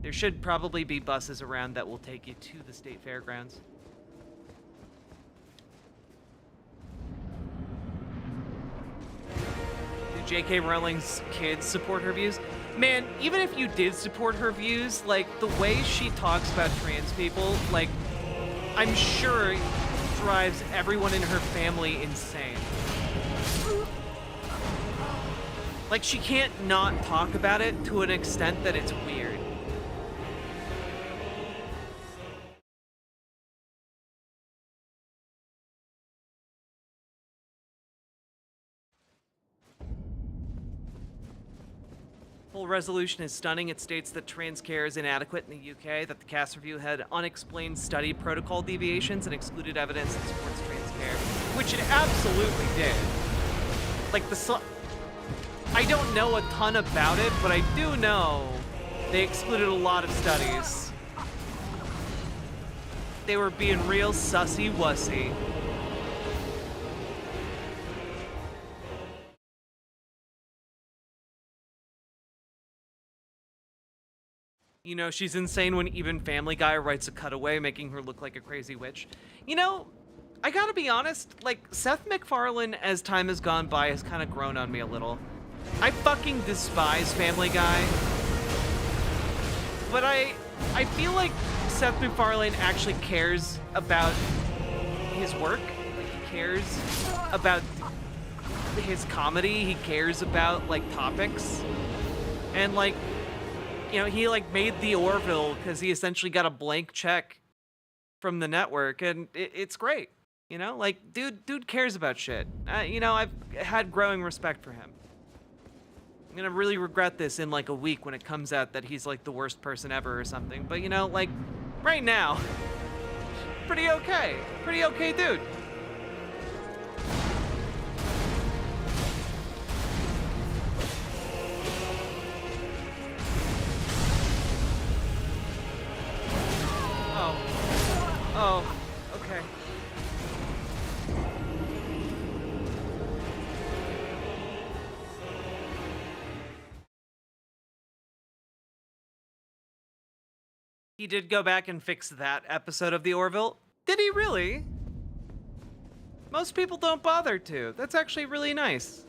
Speaker 2: there should probably be buses around that will take you to the state fairgrounds. Do J.K. Rowling's kids support her views? Man, even if you did support her views, like, the way she talks about trans people, like, I'm sure drives everyone in her family insane. Like, she can't not talk about it to an extent that it's weird. Full resolution is stunning. It states that trans care is inadequate in the UK, that the Cass review had unexplained study protocol deviations and excluded evidence that supports trans care, which it absolutely did. Like, I don't know a ton about it, but I do know they excluded a lot of studies. They were being real sussy-wussy. You know, she's insane when even Family Guy writes a cutaway making her look like a crazy witch. You know, I gotta be honest, like, Seth MacFarlane, as time has gone by, has kind of grown on me a little. I fucking despise Family Guy. But I feel like Seth MacFarlane actually cares about his work. Like, he cares about his comedy. He cares about, like, topics. And, like, you know, he, like, made The Orville because he essentially got a blank check from the network, and it's great. You know, like, dude cares about shit. You know, I've had growing respect for him. I'm gonna really regret this in, like, a week when it comes out that he's, like, the worst person ever or something. But, you know, like, right now, pretty okay. Pretty okay dude. Oh, okay. He did go back and fix that episode of The Orville. Did he really? Most people don't bother to. That's actually really nice.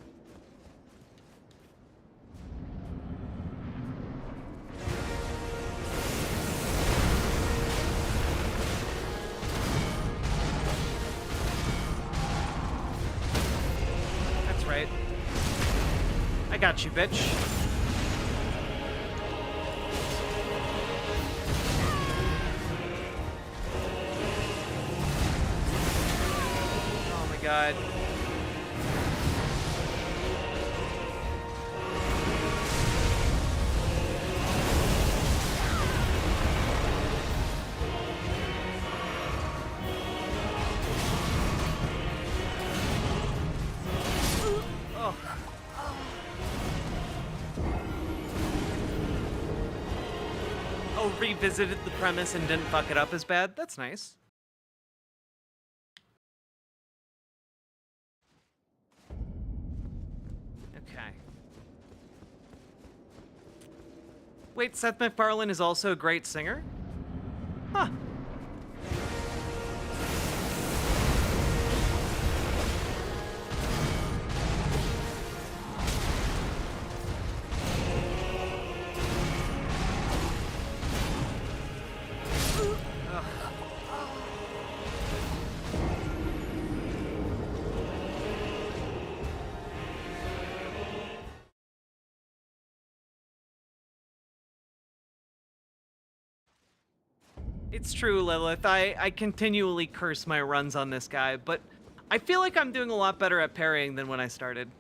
Speaker 2: Right. I got you, bitch. Oh my god. Revisited the premise and didn't fuck it up as bad. That's nice. Okay. Wait, Seth MacFarlane is also a great singer? Huh. It's true, Lilith. I continually curse my runs on this guy, but I feel like I'm doing a lot better at parrying than when I started.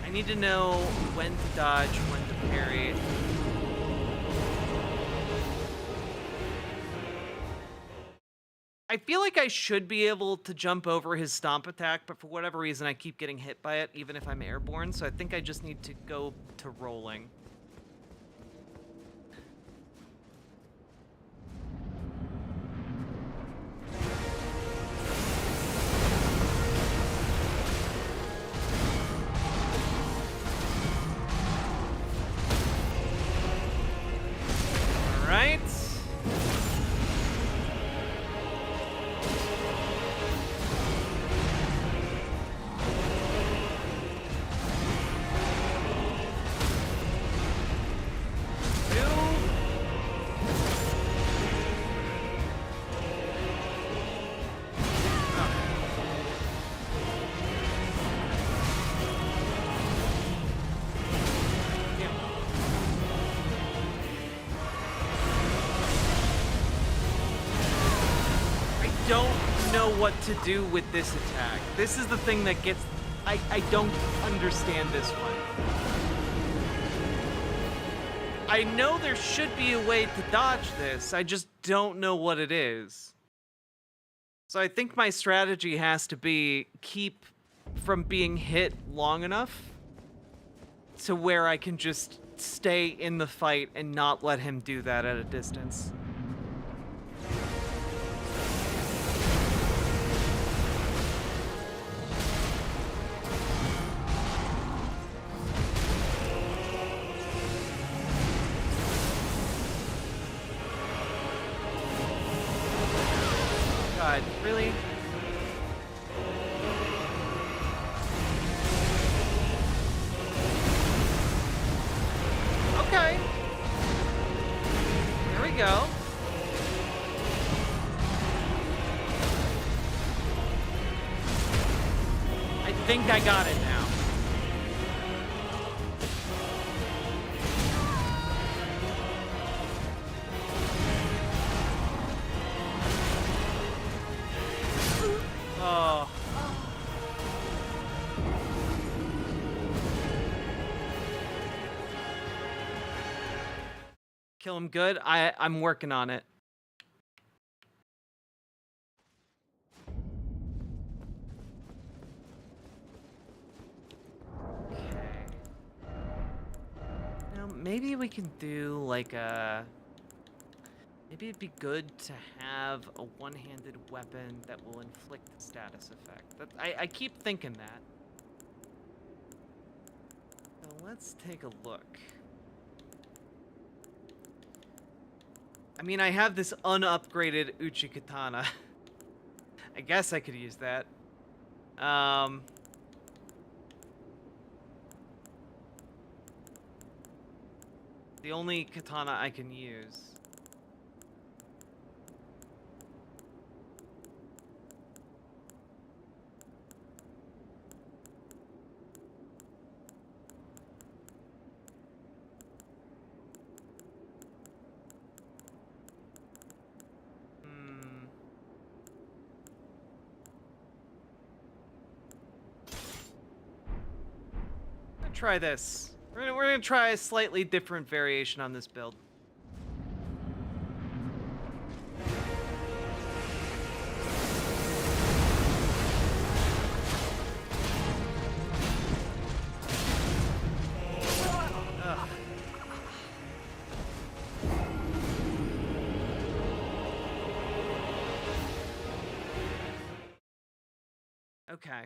Speaker 2: I need to know when to dodge, when to parry. I feel like I should be able to jump over his stomp attack, but for whatever reason I keep getting hit by it, even if I'm airborne, so I think I just need to go to rolling. All right. What to do with this attack. This is the thing that gets... I don't understand this one. I know there should be a way to dodge this. I just don't know what it is. So I think my strategy has to be keep from being hit long enough to where I can just stay in the fight and not let him do that at a distance. God, really? Okay. There we go. I think I got it now. Oh. Kill him good? I'm working on it. Okay. Now maybe we can do like a... Maybe it'd be good to have a one-handed weapon that will inflict a status effect. I keep thinking that. So let's take a look. I mean, I have this unupgraded Uchi Katana. I guess I could use that. The only katana I can use. Try this. We're gonna try a slightly different variation on this build. Ugh. Okay.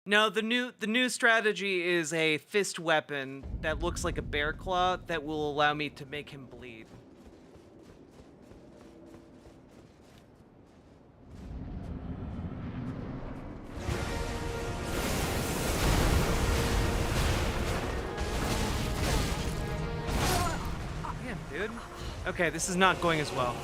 Speaker 2: No, the new strategy is a fist weapon that looks like a bear claw that will allow me to make him bleed. Damn, dude. Okay, this is not going as well.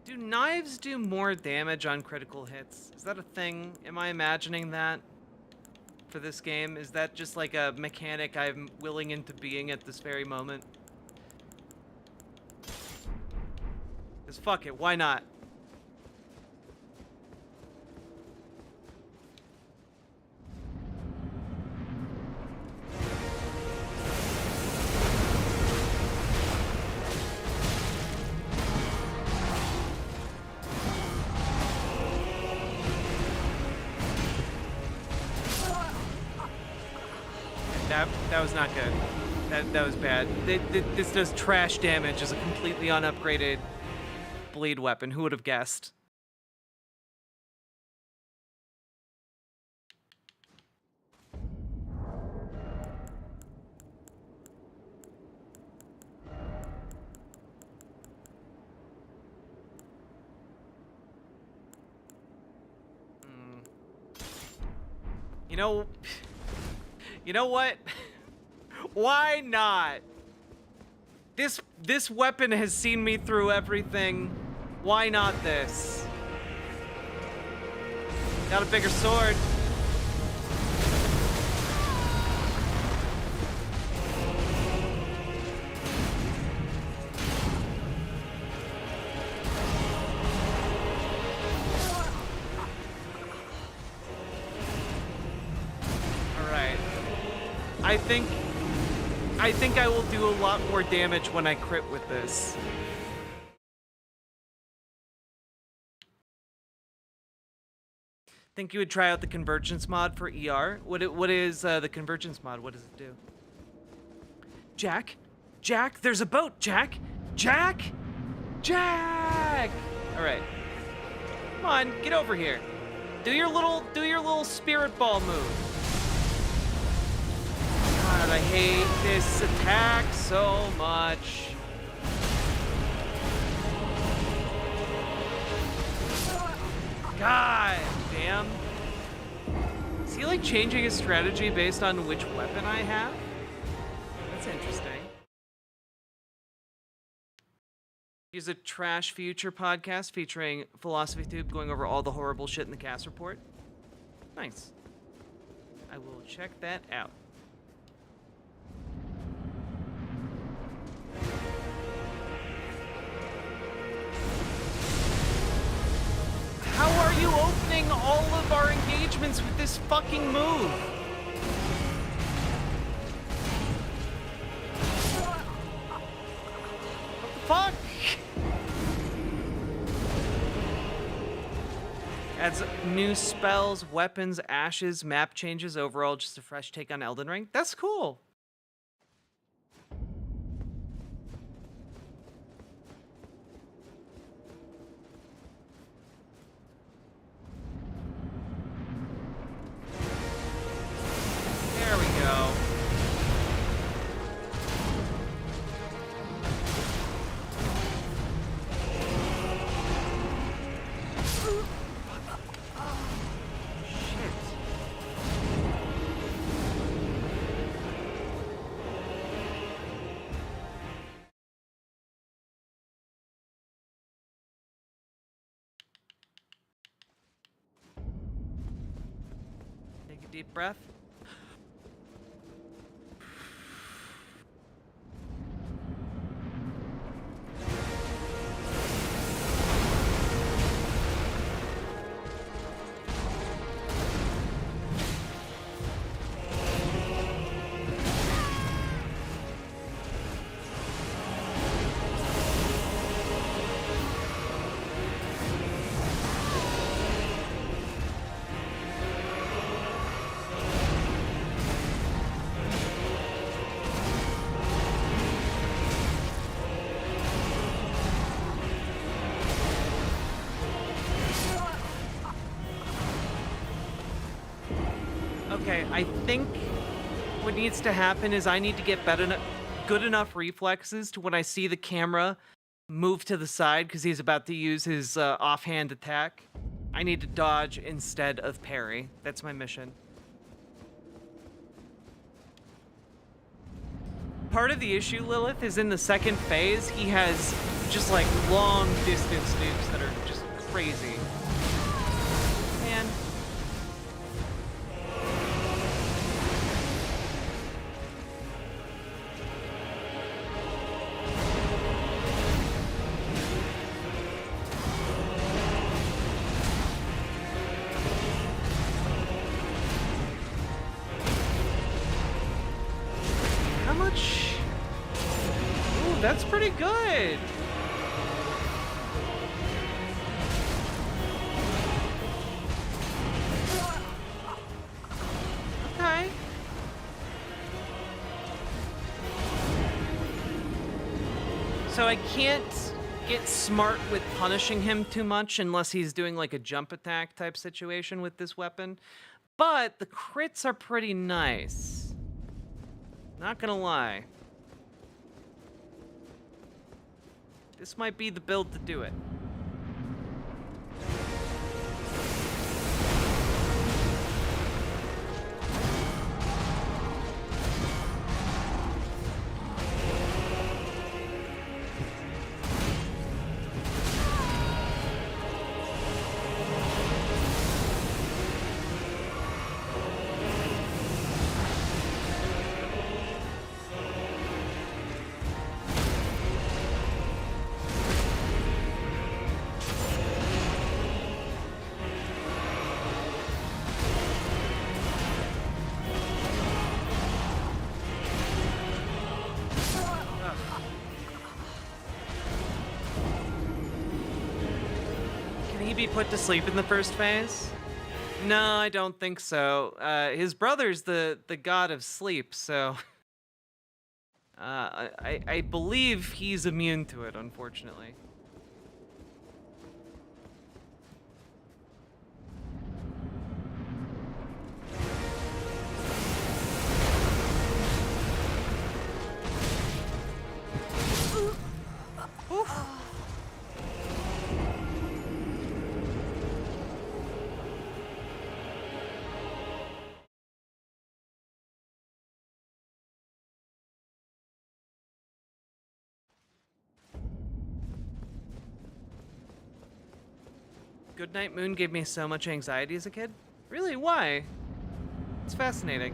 Speaker 2: Do knives do more damage on critical hits? Is that a thing? Am I imagining that for this game? Is that just like a mechanic I'm willing into being at this very moment? Because fuck it, why not? That was not good. That was bad. This does trash damage as a completely unupgraded bleed weapon. Who would have guessed? You know what? Why not? This weapon has seen me through everything. Why not this? Got a bigger sword. I think I will do a lot more damage when I crit with this. Think you would try out the convergence mod for ER? What is the convergence mod? What does it do? Jack? Jack, there's a boat, Jack! Jack! Jack! All right. Come on, get over here. Do your little spirit ball move. God, I hate this attack so much. God damn. Is he like changing his strategy based on which weapon I have? That's interesting. Here's a Trash Future podcast featuring Philosophy Tube going over all the horrible shit in the cast report. Nice. I will check that out. How are you opening all of our engagements with this fucking move? What the fuck? Adds new spells, weapons, ashes, map changes, overall just a fresh take on Elden Ring. That's cool. There we go. Take a deep breath. Okay, I think what needs to happen is I need to get good enough reflexes to when I see the camera move to the side because he's about to use his offhand attack. I need to dodge instead of parry. That's my mission. part of the issue, Lilith, is in the second phase, he has just like long distance nukes that are just crazy. Man. How much? Ooh, that's pretty good. Okay. So I can't get smart with punishing him too much unless he's doing like a jump attack type situation with this weapon. But the crits are pretty nice. Not gonna lie. This might be the build to do it. Can he be put to sleep in the first phase? No, I don't think so. His brother's the god of sleep, so I believe he's immune to it, unfortunately. Goodnight Moon gave me so much anxiety as a kid. Really? Why? It's fascinating.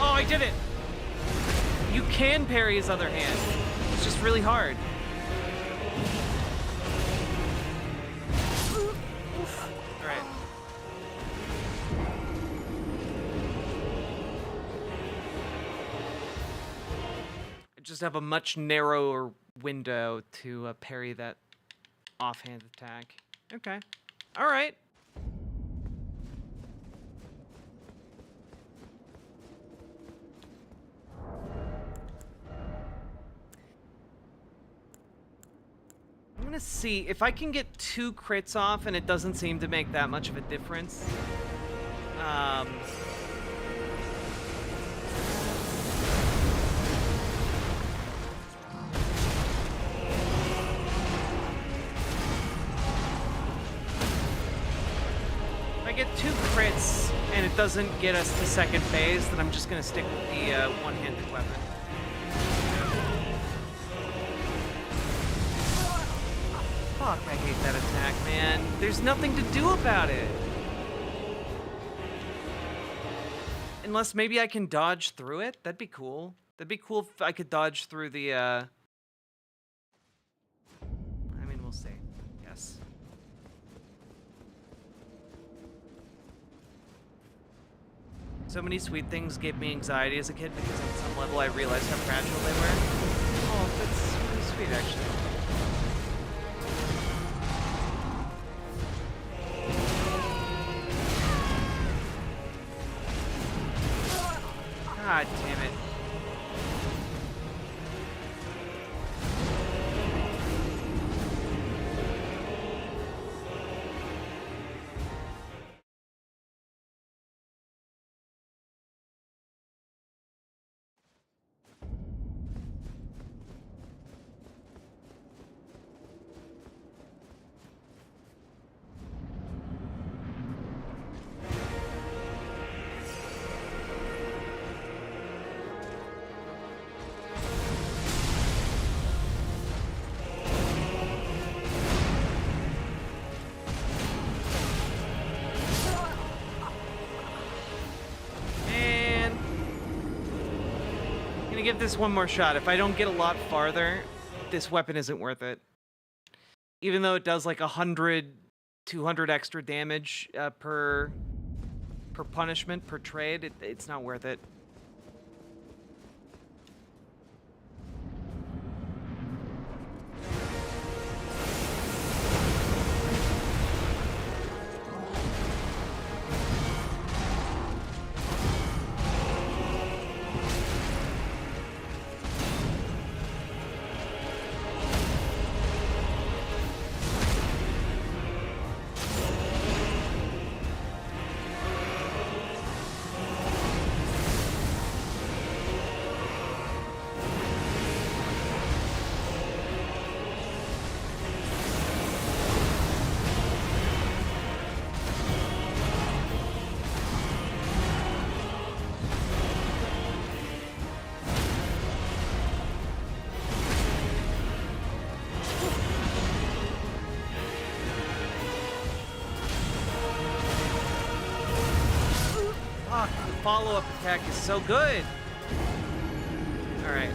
Speaker 2: Oh, I did it! You can parry his other hand. It's just really hard. Alright. I just have a much narrower window to parry that offhand attack. Okay. Alright. I'm gonna see if I can get 2 crits off and it doesn't seem to make that much of a difference. If I get 2 crits and it doesn't get us to second phase, then I'm just gonna stick with the one-handed weapon. Fuck, I hate that attack, man. There's nothing to do about it. Unless maybe I can dodge through it. That'd be cool. That'd be cool if I could dodge through the, I mean, we'll see. Yes. So many sweet things gave me anxiety as a kid because on some level I realized how fragile they were. Oh, that's really sweet, actually. God damn it. give this one more shot. If I don't get a lot farther, this weapon isn't worth it. Even though it does like 100, 200 extra damage per punishment, per trade, it's not worth it. Follow-up attack is so good. All right.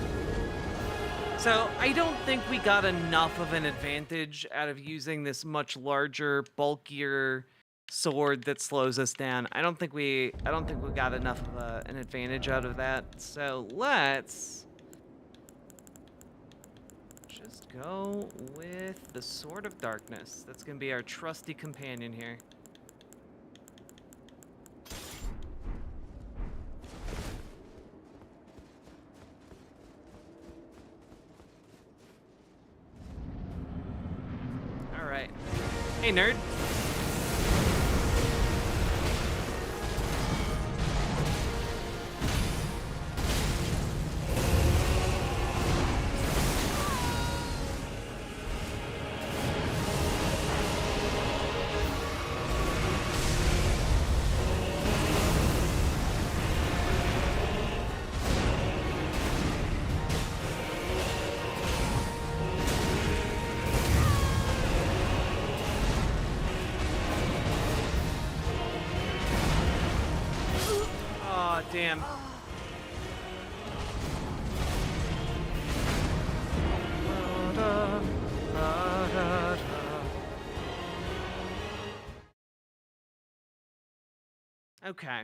Speaker 2: So I don't think we got enough of an advantage out of using this much larger, bulkier sword that slows us down. I don't think we got enough of an advantage out of that. So let's just go with the Sword of Darkness. That's gonna be our trusty companion here. Hey, nerd. Damn. Okay.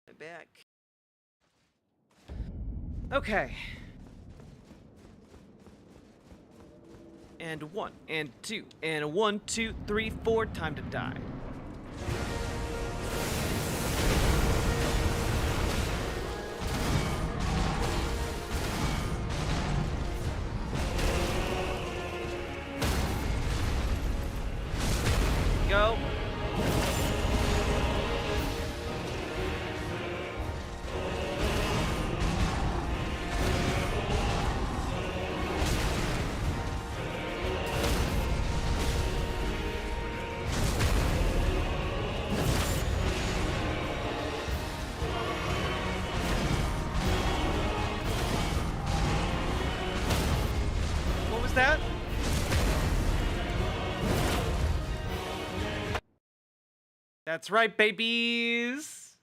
Speaker 2: My back. Okay. And 1, and 2, and a 1, 2, 3, 4, time to die. Go. That? That's right, babies.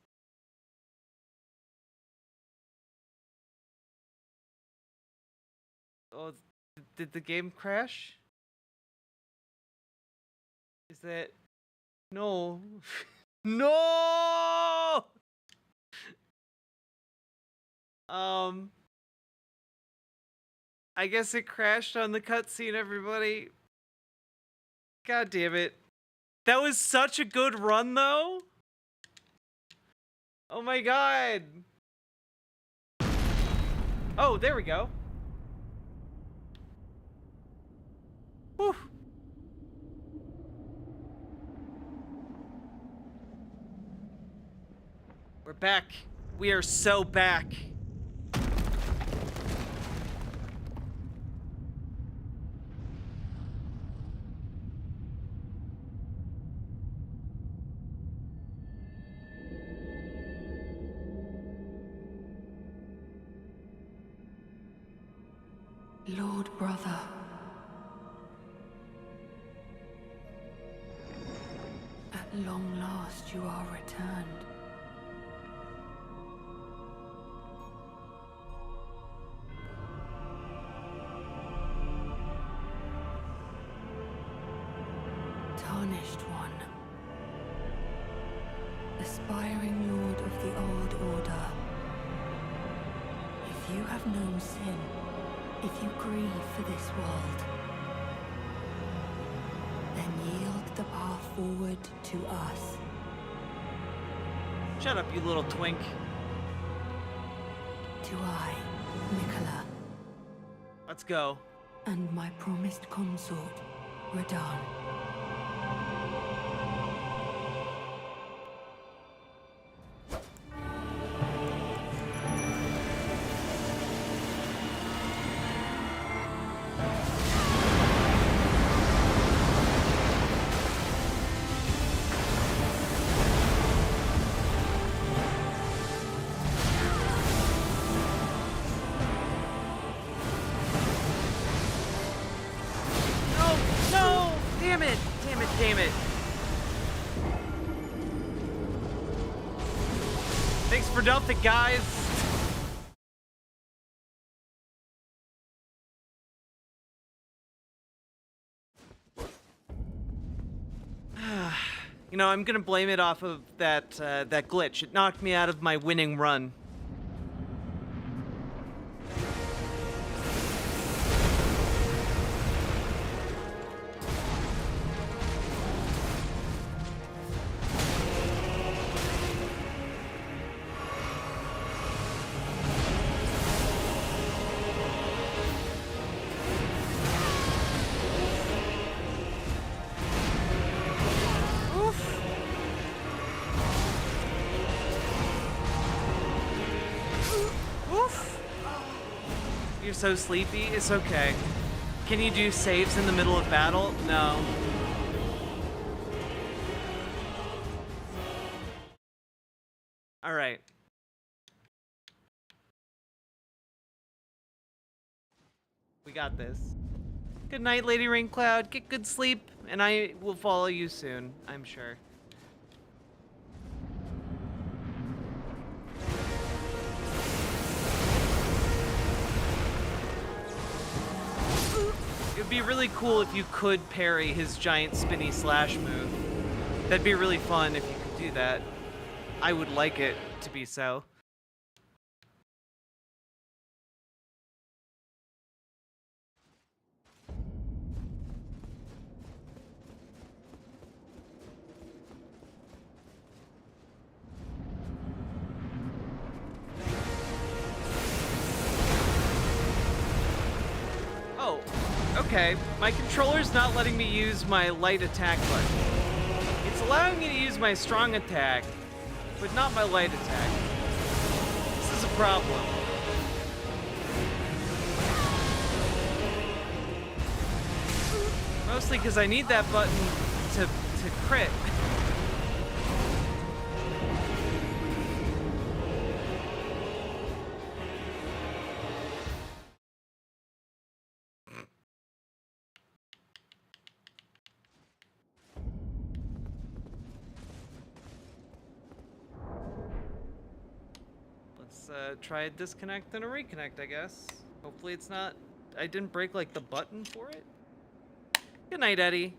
Speaker 2: Oh, did the game crash? Is that... No. No! I guess it crashed on the cutscene, everybody. God damn it. That was such a good run, though. Oh my god. Oh, there we go. Whew. We're back. We are so back.
Speaker 9: Lord brother. At long last you are returned. Tarnished one. Aspiring lord of the old order. If you have known sin, if you grieve for this world, then yield the path forward to us.
Speaker 2: Shut up, you little twink.
Speaker 9: To I, Nicola.
Speaker 2: Let's go.
Speaker 9: And my promised consort, Radahn.
Speaker 2: Damn it. Thanks for nothing, guys. You know, I'm gonna blame it off of that glitch. It knocked me out of my winning run. You're so sleepy. It's okay. Can you do saves in the middle of battle? No. All right. We got this. Good night, Lady Raincloud. Get good sleep, and I will follow you soon, I'm sure. It would be really cool if you could parry his giant spinny slash move. That'd be really fun if you could do that. I would like it to be so. Oh, okay. My controller's not letting me use my light attack button. It's allowing me to use my strong attack, but not my light attack. This is a problem. Mostly because I need that button to crit. Try a disconnect and a reconnect, I guess. Hopefully it's not... I didn't break, like, the button for it. Good night, Eddie.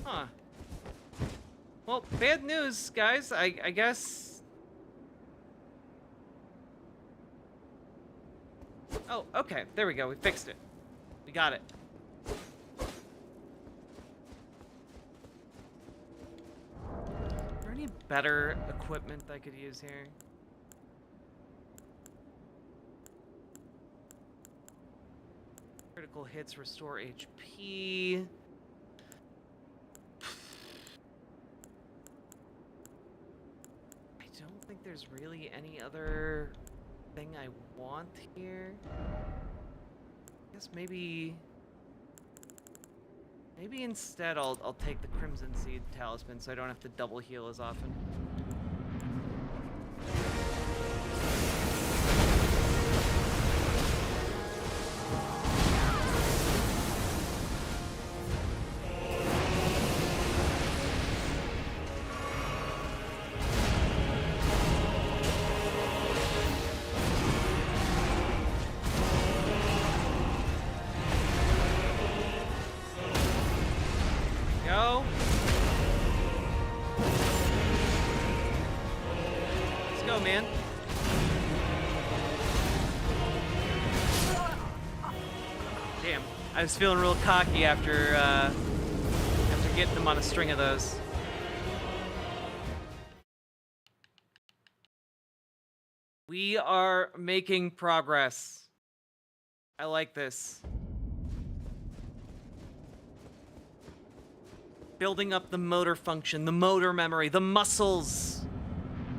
Speaker 2: Huh. Well, bad news, guys. I guess... Oh, okay. There we go. We fixed it. We got it. Is there any better equipment I could use here? Critical hits restore HP. I don't think there's really any other thing I want here. I guess maybe instead I'll take the Crimson Seed Talisman so I don't have to double heal as often. Go. Let's go, man. Damn, I was feeling real cocky after getting them on a string of those. We are making progress. I like this. Building up the motor function, the motor memory, the muscles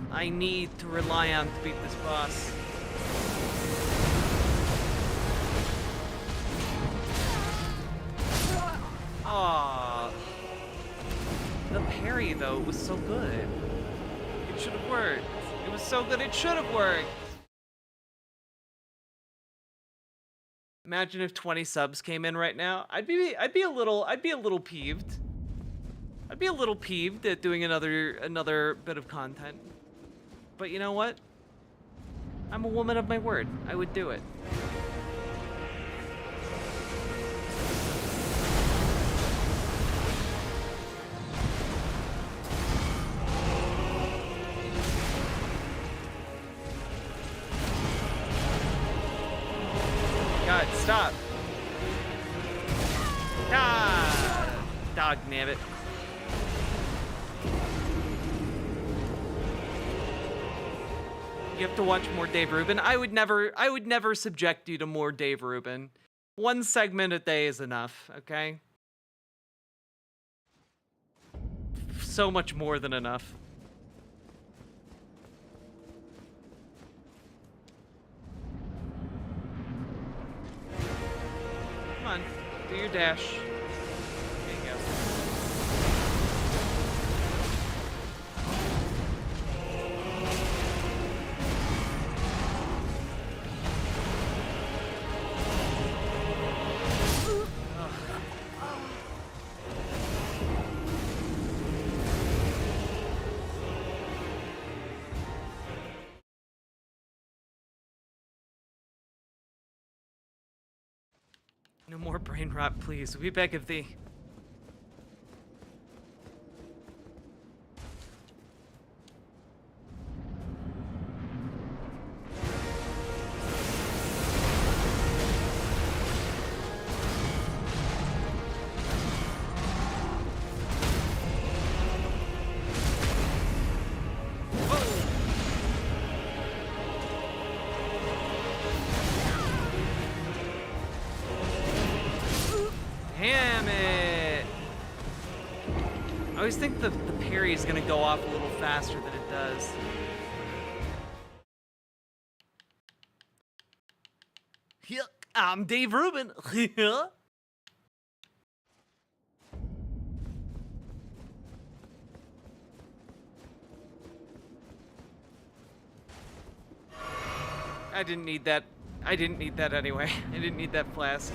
Speaker 2: I need to rely on to beat this boss. Aww. The parry, though, was so good. It should have worked. It was so good, it should have worked. Imagine if 20 subs came in right now. I'd be a little peeved. I'd be a little peeved at doing another bit of content. But you know what? I'm a woman of my word. I would do it. God, stop. Ah! Dog nabbit. You have to watch more Dave Rubin. I would never subject you to more Dave Rubin. One segment a day is enough, okay? So much more than enough. Come on, do your dash. There you go. No more brain rot, please. We beg of thee. Damn it! I always think the parry is gonna go off a little faster than it does. I'm Dave Rubin. I didn't need that. I didn't need that anyway. I didn't need that flask.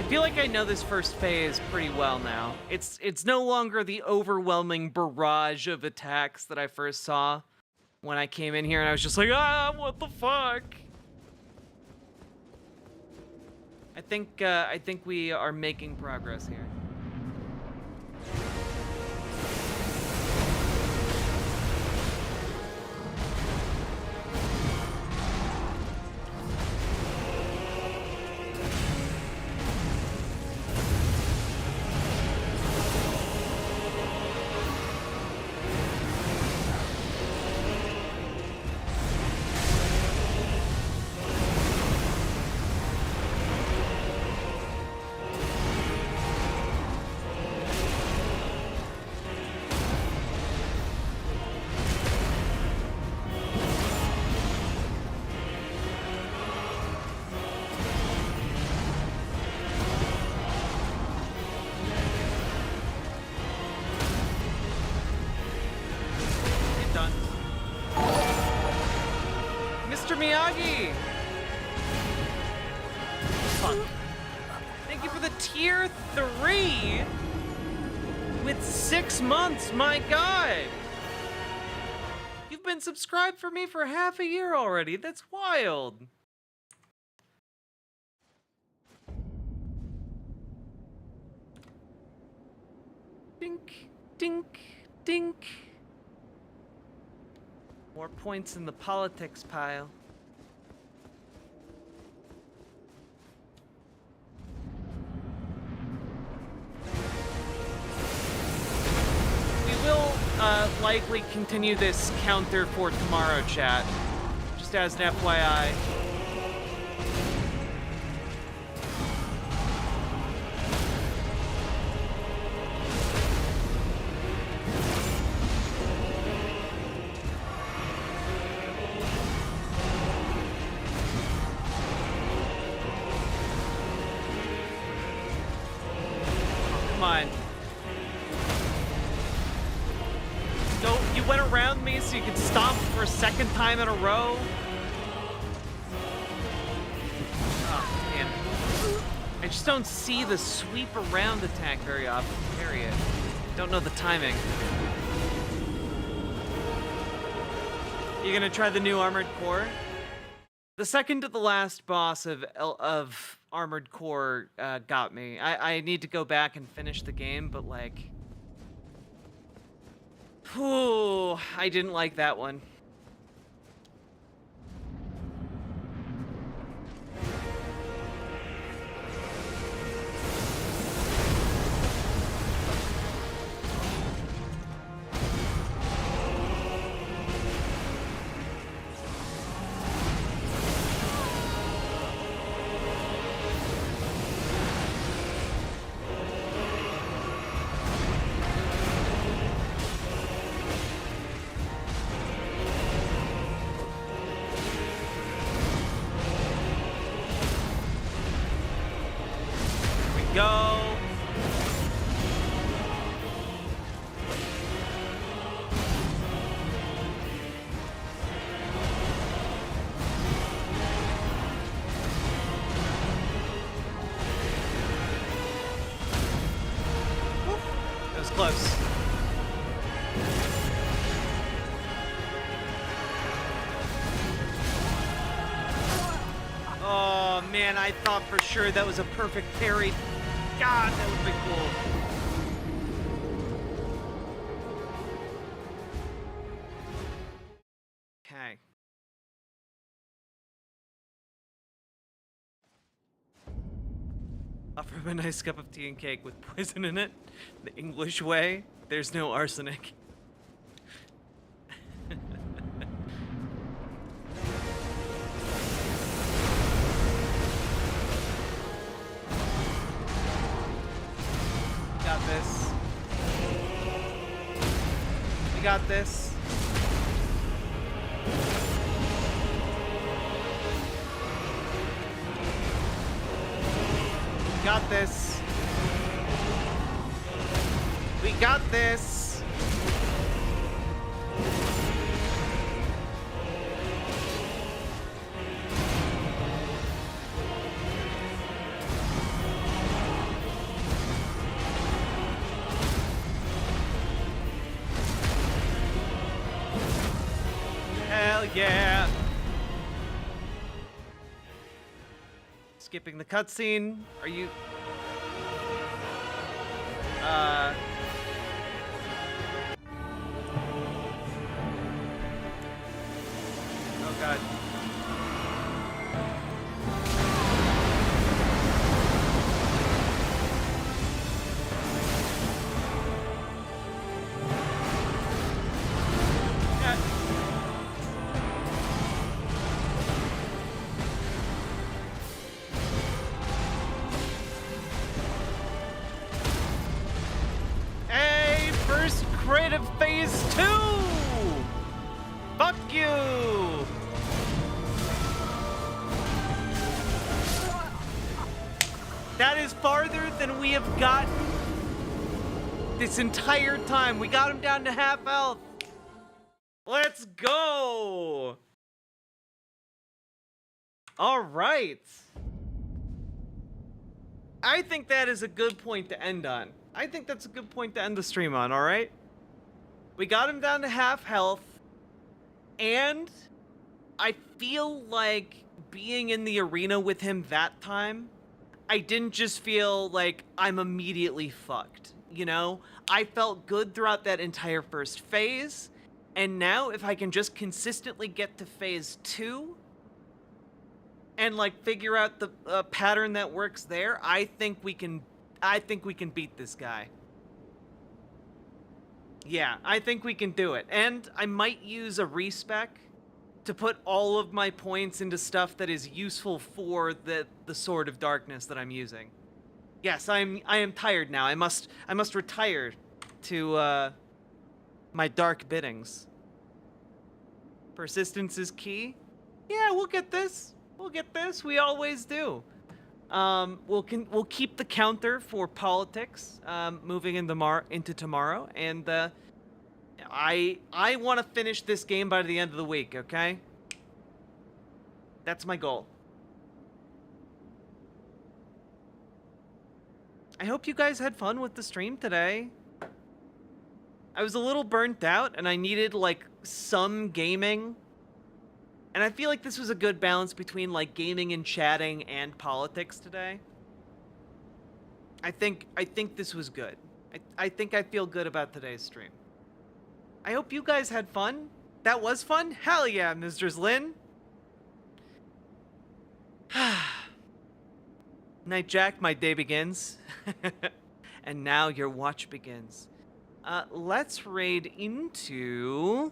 Speaker 2: feel like I know this first phase pretty well now. It's no longer the overwhelming barrage of attacks that I first saw when I came in here, and I was just like, what the fuck? I think we are making progress here. Mr. Miyagi! Fuck. Thank you for the tier 3 with 6 months, my god! You've been subscribed for me for half a year already, that's wild. Dink, dink, dink. More points in the politics pile. We will likely continue this counter for tomorrow, chat. Just as an FYI. Come on. No, you went around me so you could stop for a second time in a row? Oh, man. I just don't see the sweep around attack very often, period. Don't know the timing. You gonna try the new Armored Core? The second to the last boss of Armored Core got me. I need to go back and finish the game, but like... Whew, I didn't like that one. Go. That was close. Oh man, I thought for sure that was a perfect parry. God, that would have been cool. Okay. Offer him a nice cup of tea and cake with poison in it. The English way, there's no arsenic. Got this. We got this. Got this. We got this. yeah. Skipping the cutscene. Are you? Oh God. Hey, first crit of phase 2! Fuck you! That is farther than we have gotten this entire time. We got him down to half health. Let's go! All right. I think that is a good point to end on. I think that's a good point to end the stream on, all right? We got him down to half health, and I feel like being in the arena with him that time, I didn't just feel like I'm immediately fucked, you know? I felt good throughout that entire first phase, and now if I can just consistently get to phase 2 and like figure out the pattern that works there, I think we can beat this guy. Yeah, I think we can do it. And I might use a respec to put all of my points into stuff that is useful for the Sword of Darkness that I'm using. Yes, I am tired now. I must retire to my dark biddings. Persistence is key. Yeah, we'll get this. We'll get this. We always do. We'll keep the counter for politics moving into tomorrow, and I want to finish this game by the end of the week. Okay, that's my goal. I hope you guys had fun with the stream today. I was a little burnt out, and I needed like some gaming. And I feel like this was a good balance between like gaming and chatting and politics today. I think this was good. I think I feel good about today's stream. I hope you guys had fun. That was fun? Hell yeah, Mr. Lynn. Night Jack, my day begins. And now your watch begins. Let's raid into...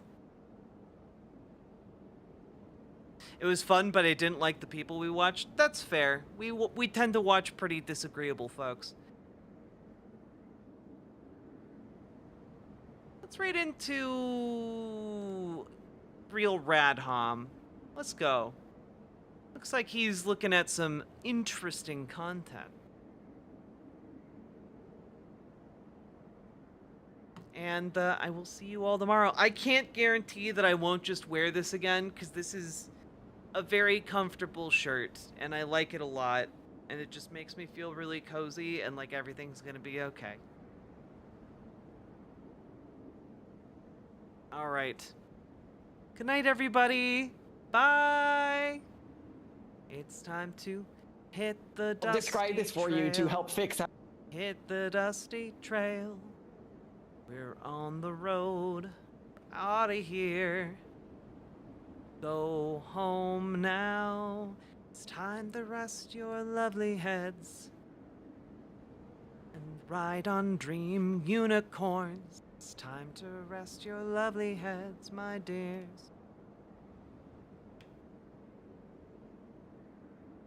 Speaker 2: It was fun, but I didn't like the people we watched. That's fair. We tend to watch pretty disagreeable folks. Let's raid into Real Radhom. Let's go. Looks like he's looking at some interesting content. And I will see you all tomorrow. I can't guarantee that I won't just wear this again, because this is a very comfortable shirt, and I like it a lot, and it just makes me feel really cozy, and like everything's gonna be okay. All right. Good night, everybody. Bye. It's time to hit the dusty trail.
Speaker 6: I'll describe this for you to help fix that.
Speaker 2: Hit the dusty trail. We're on the road. Out of here. Go home now. It's time to rest your lovely heads and ride on dream unicorns. It's time to rest your lovely heads, my dears.